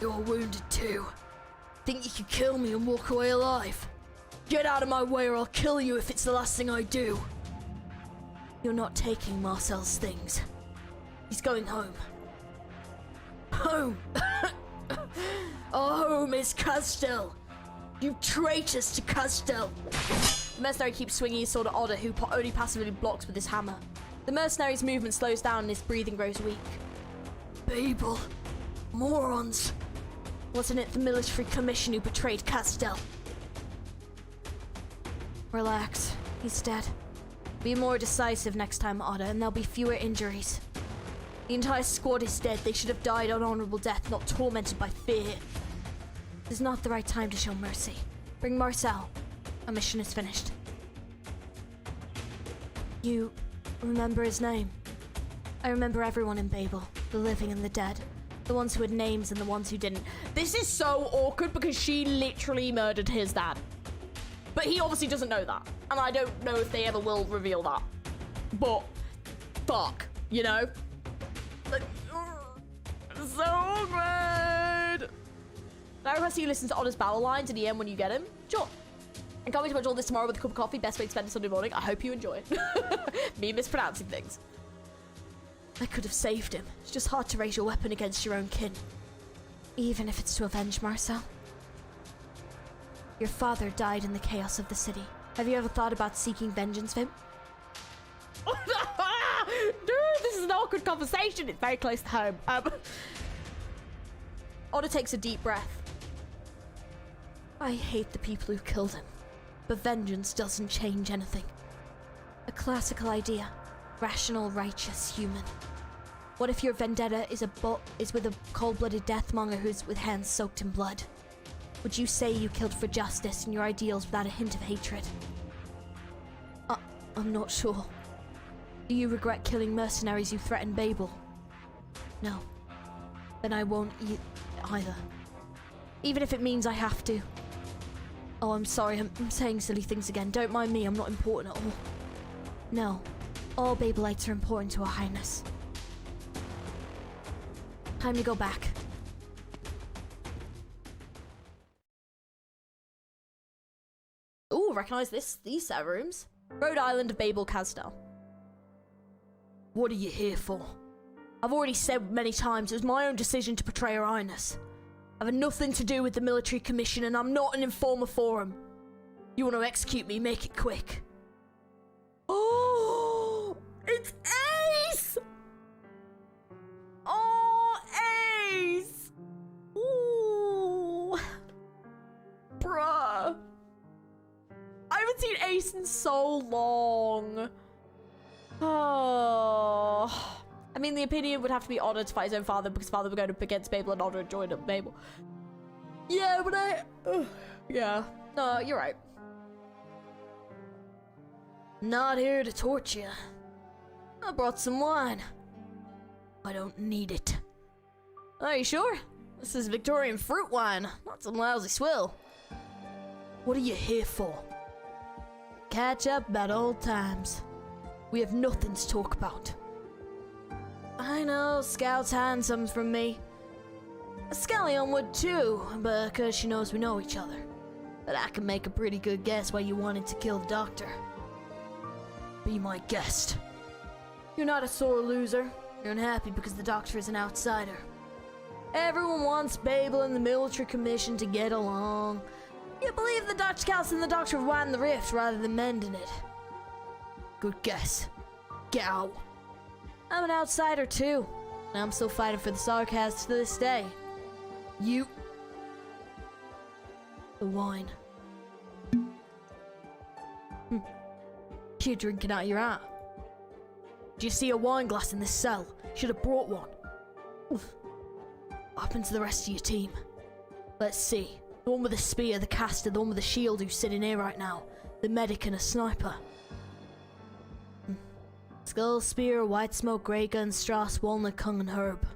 You're wounded too. Think you could kill me and walk away alive? Get out of my way or I'll kill you if it's the last thing I do. You're not taking Marcel's things. He's going home. Home! Our home is Castel! You traitors to Castel! The mercenary keeps swinging his sword at Otter, who only passively blocks with his hammer. The mercenary's movement slows down and his breathing grows weak. Babel. Morons. Wasn't it the military commission who betrayed Castel? Relax. He's dead. Be more decisive next time, Otter, and there'll be fewer injuries. The entire squad is dead. They should have died an honorable death, not tormented by fear. This is not the right time to show mercy. Bring Marcel. Our mission is finished. You remember his name? I remember everyone in Babel. The living and the dead. The ones who had names and the ones who didn't. This is so awkward because she literally murdered his dad. But he obviously doesn't know that. And I don't know if they ever will reveal that. But, fuck, you know? Like, so awkward. Now I request you listen to Otter's battle lines in the end when you get him. Sure. I can't wait to watch all this tomorrow with a cup of coffee. Best way to spend a Sunday morning. I hope you enjoy. Me mispronouncing things. I could have saved him. It's just hard to raise your weapon against your own kin. Even if it's to avenge Marcel. Your father died in the chaos of the city. Have you ever thought about seeking vengeance for him? Dude, this is an awkward conversation. It's very close to home. Otter takes a deep breath. I hate the people who killed him. But vengeance doesn't change anything. A classical idea. rational, righteous human? What if your vendetta is with a cold-blooded deathmonger who's with hands soaked in blood? Would you say you killed for justice and your ideals without a hint of hatred? I'm not sure. Do you regret killing mercenaries who threatened Babel? No. Then I won't either. Even if it means I have to. Oh, I'm sorry, I'm saying silly things again. Don't mind me, I'm not important at all. No. All Babelites are important to Her Highness. Time to go back. Ooh, recognize these set of rooms. Rhode Island of Babel Castel. What are you here for? I've already said many times it was my own decision to betray Her Highness. I've had nothing to do with the military commission and I'm not an informer for him. You want to execute me, make it quick. Oh, it's Ace! Oh, Ace! Ooh. Bruh. I haven't seen Ace in so long. Oh. I mean, the opinion would have to be Honor to fight his own father because father would go up against Babel and Honor joined up Babel. Yeah, but yeah. No, you're right. Not here to torture you. I brought some wine. I don't need it. Are you sure? This is Victorian fruit wine, not some lousy swill. What are you here for? Catch up about old times. We have nothing to talk about. I know, Scout's hiding something from me. Scallion would too, but because she knows we know each other. But I can make a pretty good guess why you wanted to kill the doctor. Be my guest. You're not a sore loser. You're unhappy because the doctor is an outsider. Everyone wants Babel and the military commission to get along. You believe the Dutch Scouts and the doctor have widened the rift rather than mending it. Good guess. Get out. I'm an outsider too, and I'm still fighting for the Sarkaz to this day. You... The wine. You're drinking out of your eye. Do you see a wine glass in this cell? Should have brought one. What happened to the rest of your team? Let's see. The one with the spear, the caster, the one with the shield who's sitting here right now. The medic and a sniper. Skull, spear, white smoke, grey gun, Strauss, walnut, Kung, and Herb.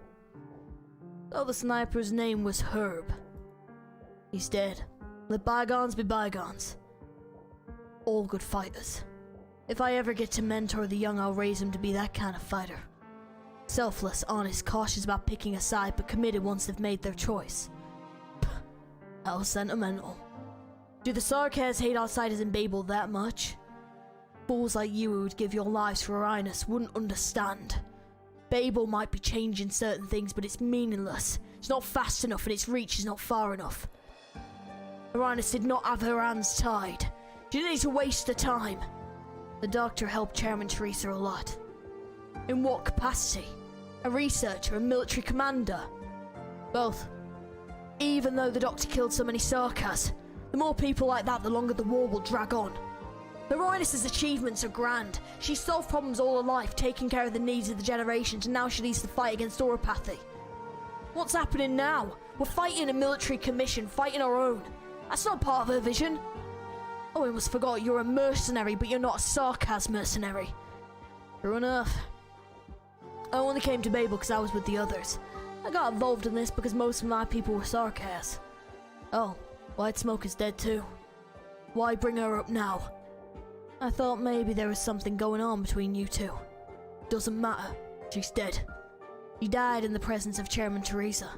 So the sniper's name was Herb. He's dead. Let bygones be bygones. All good fighters. If I ever get to mentor the young, I'll raise him to be that kind of fighter. Selfless, honest, cautious about picking a side, but committed once they've made their choice. How sentimental. Do the Sarkaz hate outsiders in Babel that much? Fools like you who would give your lives for Her Highness wouldn't understand. Babel might be changing certain things, but it's meaningless. It's not fast enough and its reach is not far enough. Her Highness did not have her hands tied. She didn't need to waste the time. The doctor helped Chairman Teresa a lot. In what capacity? A researcher, a military commander? Both. Even though the doctor killed so many Sarkaz, the more people like that, the longer the war will drag on. Her Highness's achievements are grand. She solved problems all her life, taking care of the needs of the generations, and now she leads the fight against oropathy. What's happening now? We're fighting a military commission, fighting our own. That's not part of her vision. Oh, I almost forgot, you're a mercenary, but you're not a Sarkaz mercenary. True enough. I only came to Babel because I was with the others. I got involved in this because most of my people were Sarkaz. Oh, White Smoke is dead too. Why bring her up now? I thought maybe there was something going on between you two. Doesn't matter. She's dead. She died in the presence of Chairman Teresa.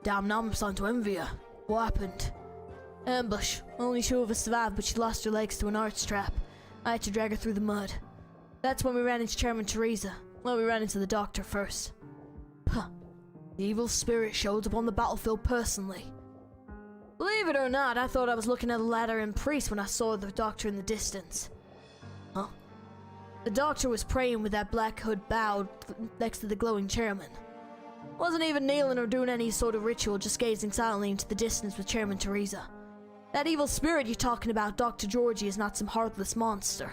Damn, now I'm starting to envy her. What happened? Ambush. Only two of us survived, but she lost her legs to an arch trap. I had to drag her through the mud. That's when we ran into Chairman Teresa. Well, we ran into the doctor first. Huh. The evil spirit showed up on the battlefield personally. Believe it or not, I thought I was looking at a Lateran priest when I saw the doctor in the distance. Huh? The doctor was praying with that black hood bowed next to the glowing chairman. Wasn't even kneeling or doing any sort of ritual, just gazing silently into the distance with Chairman Teresa. That evil spirit you're talking about, Dr. Georgie, is not some heartless monster.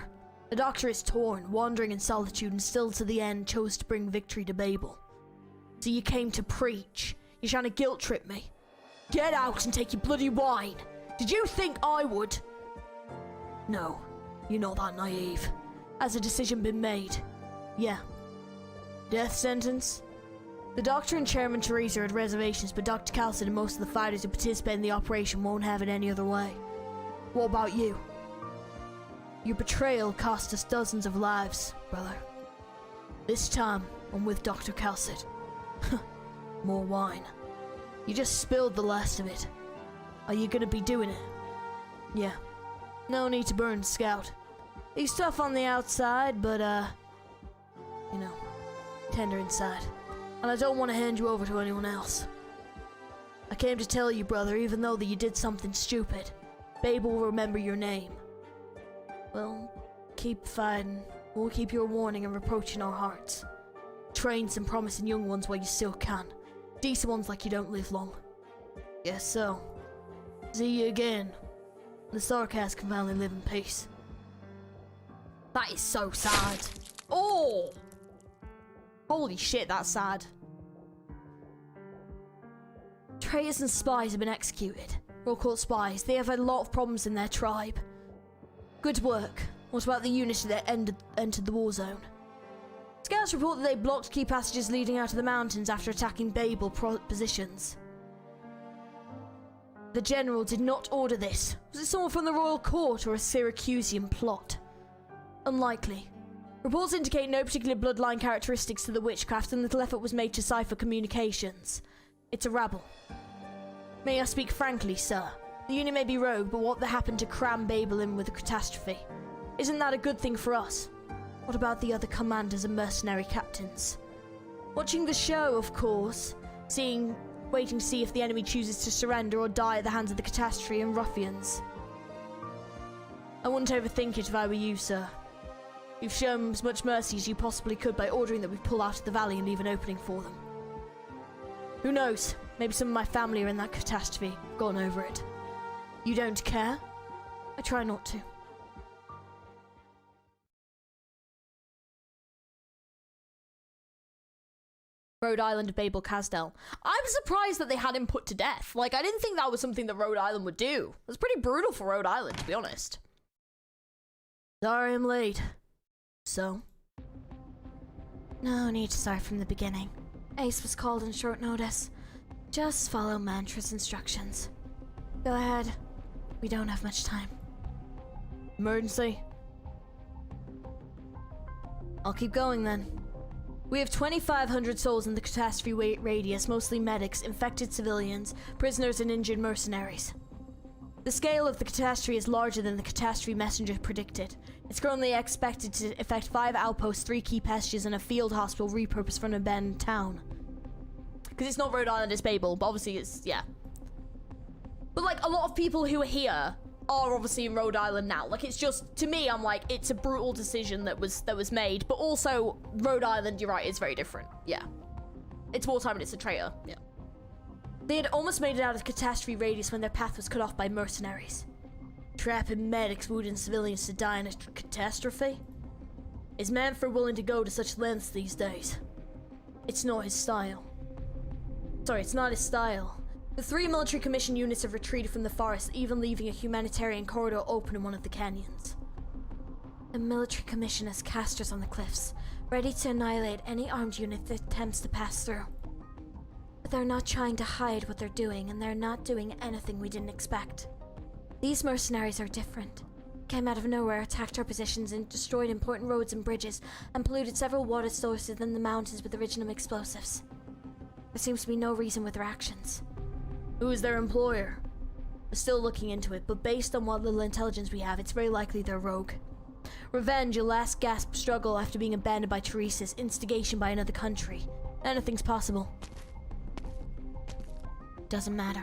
The Doctor is torn, wandering in solitude, and still to the end chose to bring victory to Babel. So you came to preach. You're trying to guilt trip me. Get out and take your bloody wine. Did you think I would? No, you're not that naive. Has a decision been made? Yeah. Death sentence? The Doctor and Chairman Teresa had reservations, but Dr. Calcid and most of the fighters who participate in the operation won't have it any other way. What about you? Your betrayal cost us dozens of lives, brother. This time, I'm with Dr. Calcid. More wine. You just spilled the last of it. Are you gonna be doing it? Yeah. No need to burn Scout. He's tough on the outside, but, you know, tender inside. And I don't want to hand you over to anyone else. I came to tell you, brother, even though that you did something stupid, Babel will remember your name. Well, keep fighting. We'll keep your warning and reproach in our hearts. Train some promising young ones while you still can. Decent ones like you don't live long. Guess so. See you again. The Starcast can finally live in peace. That is so sad. Oh! Holy shit, that's sad. Traitors and spies have been executed. Royal Court spies. They have had a lot of problems in their tribe. Good work. What about the units that entered the war zone? Scouts report that they blocked key passages leading out of the mountains after attacking Babel positions. The general did not order this. Was it someone from the royal court or a Syracusian plot? Unlikely. Reports indicate no particular bloodline characteristics to the witchcraft, and little effort was made to cipher communications. It's a rabble. May I speak frankly, sir? The unit may be rogue, but what happened to cram Babel in with a catastrophe? Isn't that a good thing for us? What about the other commanders and mercenary captains? Watching the show, of course, waiting to see if the enemy chooses to surrender or die at the hands of the catastrophe and ruffians. I wouldn't overthink it if I were you, sir. You've shown as much mercy as you possibly could by ordering that we pull out of the valley and leave an opening for them. Who knows? Maybe some of my family are in that catastrophe. Gone over it. You don't care? I try not to. Rhode Island of Babel Casdell. I'm surprised that they had him put to death. Like, I didn't think that was something that Rhode Island would do. It was pretty brutal for Rhode Island, to be honest. Sorry I'm late. So? No need to start from the beginning. Ace was called on short notice. Just follow Mantra's instructions. Go ahead. We don't have much time. Emergency? I'll keep going then. We have 2,500 souls in the catastrophe radius, mostly medics, infected civilians, prisoners and injured mercenaries. The scale of the catastrophe is larger than the catastrophe messenger predicted. It's currently expected to affect 5 outposts, 3 key passages, and a field hospital repurposed for an abandoned town. Because it's not Rhode Island, it's Babel, but obviously it's, yeah. But like, a lot of people who are here are obviously in Rhode Island now. Like, it's just, to me, I'm like, it's a brutal decision that was made, but also Rhode Island, you're right, it's very different. Yeah. It's wartime and it's a traitor. Yeah. They had almost made it out of catastrophe radius when their path was cut off by mercenaries. Trapping medics, wounding civilians to die in a catastrophe? Is Manfred willing to go to such lengths these days? It's not his style. Sorry, it's not his style. The 3 military commission units have retreated from the forest, even leaving a humanitarian corridor open in one of the canyons. The military commission has casters on the cliffs, ready to annihilate any armed unit that attempts to pass through. But they're not trying to hide what they're doing, and they're not doing anything we didn't expect. These mercenaries are different. Came out of nowhere, attacked our positions, and destroyed important roads and bridges, and polluted several water sources in the mountains with original explosives. There seems to be no reason with their actions. Who is their employer? We're still looking into it, but based on what little intelligence we have, it's very likely they're rogue. Revenge, a last gasp struggle after being abandoned by Teresa's, instigation by another country. Anything's possible. Doesn't matter.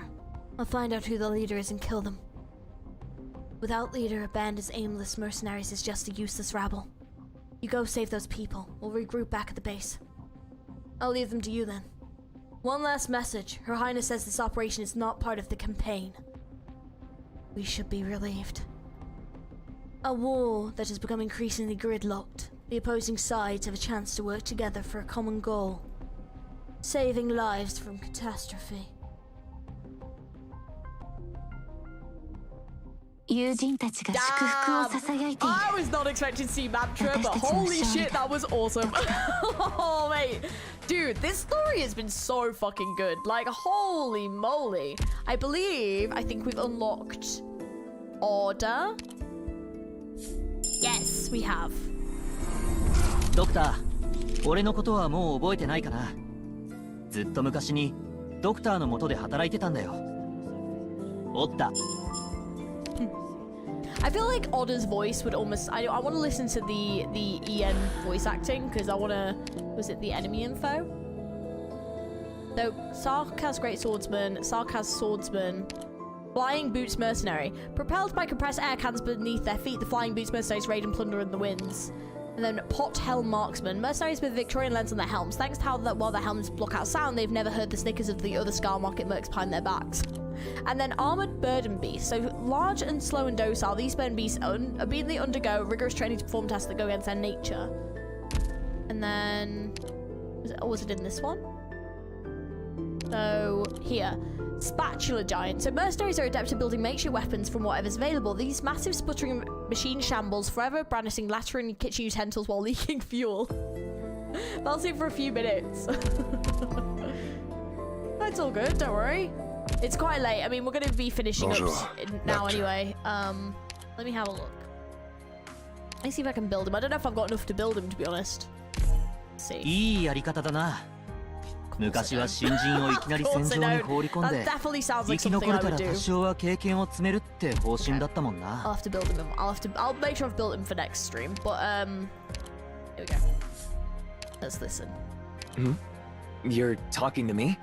I'll find out who the leader is and kill them. Without leader, abandoned aimless mercenaries is just a useless rabble. You go save those people. We'll regroup back at the base. I'll leave them to you then. One last message. Her Highness says this operation is not part of the campaign. We should be relieved. A war that has become increasingly gridlocked. The opposing sides have a chance to work together for a common goal. Saving lives from catastrophe. 友人たちが祝福を囁いている。 I was not expecting to see Mantra, but holy shit, that was awesome. Oh, mate. Dude, this story has been so fucking good. Like, holy moly. I think we've unlocked Order. Yes, we have. ドクター、俺のことはもう覚えてないかな。ずっと昔にドクターの下で働いてたんだよ。おった。I feel like Odda's voice would almost... I want to listen to the EN voice acting, because I want to... Was it the enemy info? So, Sark has Great Swordsman, Sark has Swordsman, Flying Boots Mercenary. Propelled by compressed air cannons beneath their feet, the Flying Boots Mercenaries raid and plunder in the winds. And then Pot Helm Marksman. Mercenaries with Victorian lens on their helms. Thanks to how that while their helms block out sound, they've never heard the snickers of the other Scar Market mercs behind their backs. And then Armored Burden Beasts. So large and slow and docile, these burden beasts immediately undergo rigorous training to perform tests that go against their nature. And then... was it in this one? So, here. Spatula Giant. So mercenaries are adept at building makeshift weapons from whatever's available. These massive sputtering machine shambles forever brandishing lateral kitchen utensils while leaking fuel. That'll see for a few minutes. That's all good, don't worry. It's quite late. I mean, we're going to be finishing up now anyway. Let me have a look. Let me see if I can build him. I don't know if I've got enough to build him, to be honest. Let's see. いいやり方だな。昔は新人をいきなり戦場に放り込んで生き残れたら多少は経験を積めるって方針だったもんな。I'll have to build him. I'll make sure I've built him for next stream. But here we go. Let's listen. You're talking to me?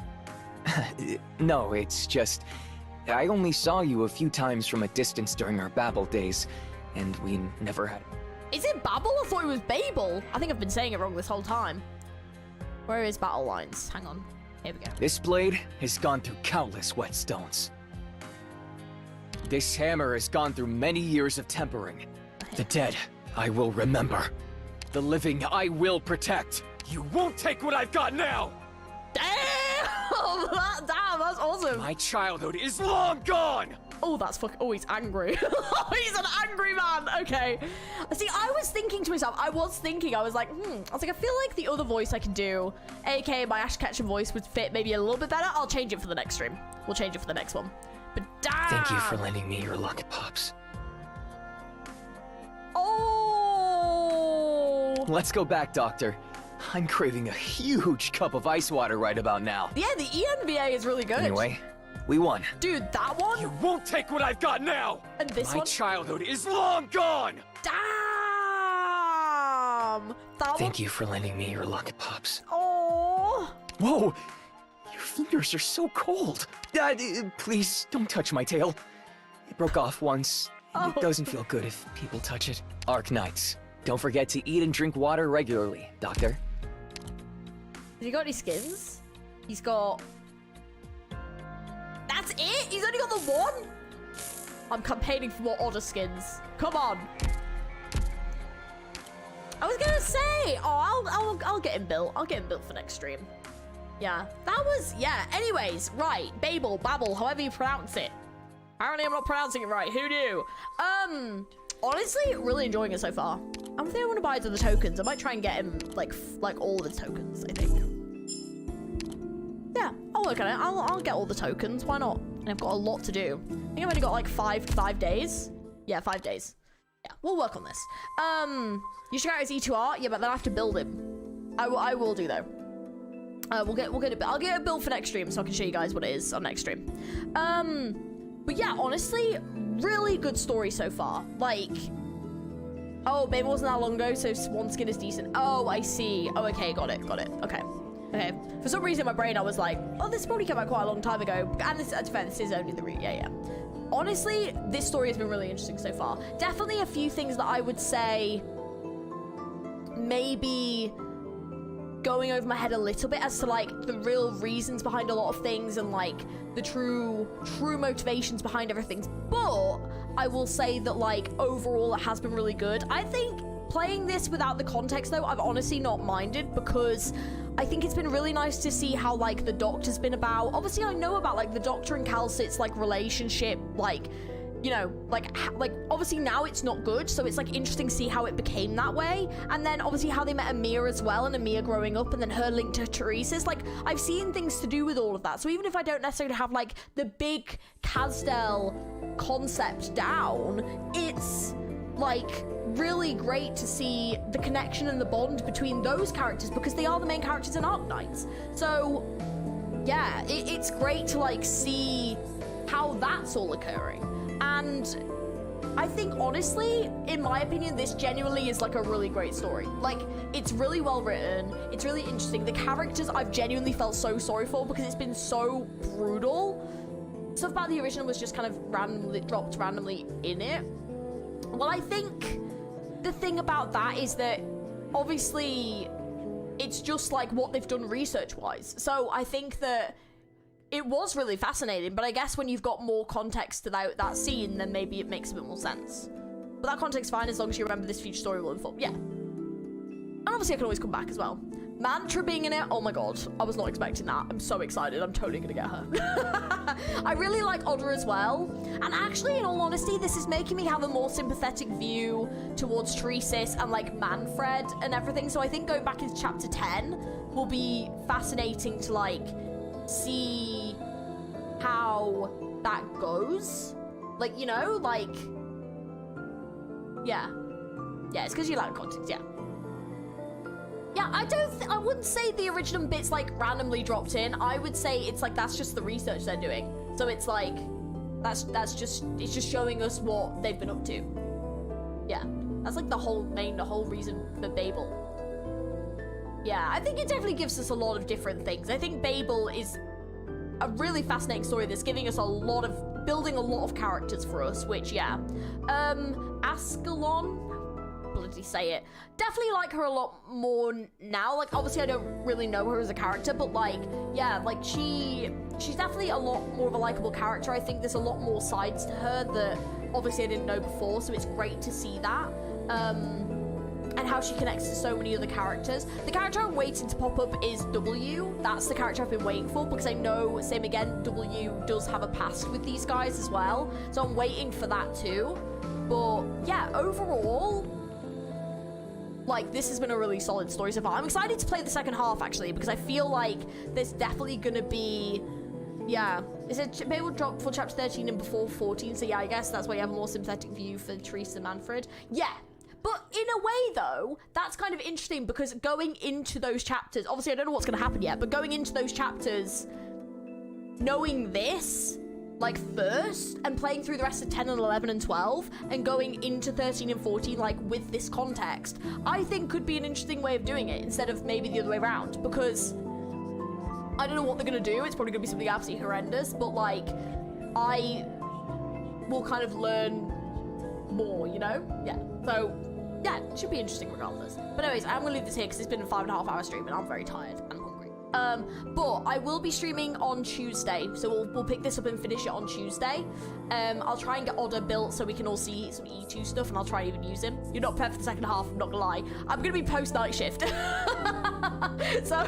No, it's just I only saw you a few times from a distance during our BABEL days, and we never had. Is it BABEL? I thought it was BABEL. I think I've been saying it wrong this whole time. Where is battle lines? Hang on. Here we go. This blade has gone through countless whetstones. This hammer has gone through many years of tempering. The dead, I will remember. The living, I will protect. You won't take what I've got now! Damn! Damn, that's awesome. My childhood is long gone! Oh, that's oh, he's angry. He's an angry man. Okay. See, I was thinking to myself, I was like, I feel like the other voice I can do, aka my Ash Ketchum voice, would fit maybe a little bit better. I'll change it for the next stream. We'll change it for the next one. But damn! Thank you for lending me your luck, Pops. Oh! Let's go back, Doctor. I'm craving a huge cup of ice water right about now. Yeah, the ENVA is really good. Anyway, we won. Dude, that one? You won't take what I've got now! And this one? My childhood is long gone! Damn! Thank you for lending me your luck, Pops. Oh! Whoa! Your fingers are so cold. Please, don't touch my tail. It broke off once. It doesn't feel good if people touch it. Arknights. Don't forget to eat and drink water regularly, Doctor. Has he got any skins? He's got... That's it? He's only got the one? I'm campaigning for more Order skins. Come on. I was gonna say, I'll get him built. I'll get him built for next stream. Yeah, that was, yeah. Anyways, right. BABEL, however you pronounce it. Apparently I'm not pronouncing it right. Who knew? Honestly, really enjoying it so far. I don't think I want to buy the tokens. I might try and get him, like all the tokens, I think. Yeah, I'll work on it. I'll get all the tokens. Why not? And I've got a lot to do. I think I've only got like five days. Yeah, 5 days. Yeah, we'll work on this. You should out his E2R. Yeah, but then I have to build him. I will do though. I'll get a build for next stream so I can show you guys what it is on next stream. But yeah, honestly, really good story so far. Like, oh, BABEL wasn't that long ago, so one skin is decent. Oh, I see. Oh, okay, got it. Okay. For some reason in my brain I was like, oh, this probably came out quite a long time ago. And this, to be fair, this is only the yeah. Honestly, this story has been really interesting so far. Definitely a few things that I would say maybe going over my head a little bit as to like the real reasons behind a lot of things and like the true motivations behind everything. But I will say that like overall it has been really good. I think playing this without the context though, I've honestly not minded, because I think it's been really nice to see how like the Doctor's been about. Obviously I know about like the Doctor and Calcit's like relationship, like, you know, like obviously now it's not good, so it's like interesting to see how it became that way. And then obviously how they met Amir as well, and Amir growing up, and then her link to Teresa's. Like I've seen things to do with all of that. So even if I don't necessarily have like the big Kazdel concept down, it's like really great to see the connection and the bond between those characters, because they are the main characters in Arknights. So yeah, it's great to like see how that's all occurring. And I think honestly, in my opinion, this genuinely is like a really great story. Like it's really well written, it's really interesting. The characters I've genuinely felt so sorry for, because it's been so brutal. Stuff about the original was just kind of dropped randomly in it. Well, I think the thing about that is that obviously it's just like what they've done research-wise. So I think that it was really fascinating, but I guess when you've got more context to that scene, then maybe it makes a bit more sense. But that context's fine as long as you remember this future story will unfold. Yeah. And obviously I can always come back as well. Mantra being in it, oh my god, I was not expecting that. I'm so excited, I'm totally gonna get her. I really like Oda as well. And actually, in all honesty, this is making me have a more sympathetic view towards Teresis and like Manfred and everything. So I think going back into chapter 10 will be fascinating to like see how that goes. Like, you know, like, yeah, it's because you like context. Yeah, I wouldn't say the original bits like randomly dropped in. I would say it's like that's just the research they're doing. So it's like it's just showing us what they've been up to. Yeah, that's like the whole reason for Babel. Yeah, I think it definitely gives us a lot of different things. I think Babel is a really fascinating story that's giving us building a lot of characters for us, which, yeah. Ascalon, bloody say it. Definitely like her a lot more now. Like, obviously I don't really know her as a character, but like, yeah, like she's definitely a lot more of a likable character. I think there's a lot more sides to her that obviously I didn't know before, so it's great to see that. And how she connects to so many other characters. The character I'm waiting to pop up is W. That's the character I've been waiting for, because I know, same again, W does have a past with these guys as well. So I'm waiting for that too. But yeah, overall, like, this has been a really solid story so far. I'm excited to play the second half, actually, because I feel like there's definitely gonna be, yeah. Is it maybe we'll drop for chapter 13 and before 14? So yeah, I guess that's why you have a more sympathetic view for Teresa and Manfred. Yeah. But in a way, though, that's kind of interesting, because going into those chapters, obviously I don't know what's going to happen yet, but going into those chapters, knowing this, like, first, and playing through the rest of 10 and 11 and 12, and going into 13 and 14, like, with this context, I think could be an interesting way of doing it, instead of maybe the other way around, because I don't know what they're going to do. It's probably going to be something absolutely horrendous, but, like, I will kind of learn more, you know? Yeah, so yeah, it should be interesting regardless. But anyways, I'm gonna leave this here because it's been a 5.5 hour stream and I'm very tired and hungry. But I will be streaming on Tuesday, so we'll pick this up and finish it on Tuesday. I'll try and get Oda built so we can all see some E2 stuff, and I'll try and even use him. You're not prepared for the second half, I'm not gonna lie. I'm gonna be post night shift. So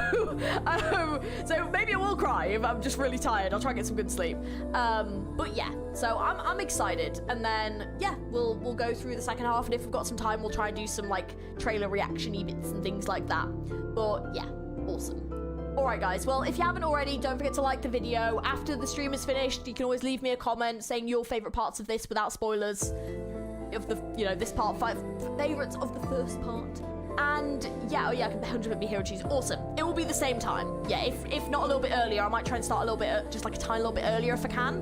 maybe I will cry if I'm just really tired. I'll try and get some good sleep. But yeah, so I'm excited, and then yeah, we'll go through the second half, and if we've got some time, we'll try and do some like trailer reaction-y bits and things like that. But yeah, awesome. Alright guys, well, if you haven't already, don't forget to like the video. After the stream is finished, you can always leave me a comment saying your favourite parts of this without spoilers. Of the, you know, this part, 5 favourites of the first part. And yeah, oh yeah, I can 100% be here on Tuesday. Awesome. It will be the same time. Yeah, if not a little bit earlier, I might try and start a little bit, just like a tiny little bit earlier if I can.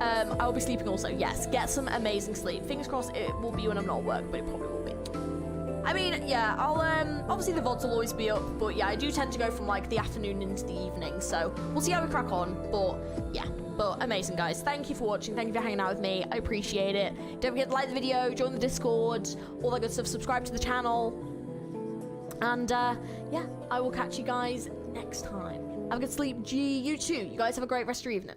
I will be sleeping also, yes. Get some amazing sleep. Fingers crossed it will be when I'm not at work, but it probably will be. I mean, yeah, I'll, obviously the VODs will always be up, but yeah, I do tend to go from, like, the afternoon into the evening, so we'll see how we crack on, but yeah. But amazing, guys. Thank you for watching. Thank you for hanging out with me. I appreciate it. Don't forget to like the video, join the Discord, all that good stuff. Subscribe to the channel. And yeah, I will catch you guys next time. Have a good sleep. You too. You guys have a great rest of your evening.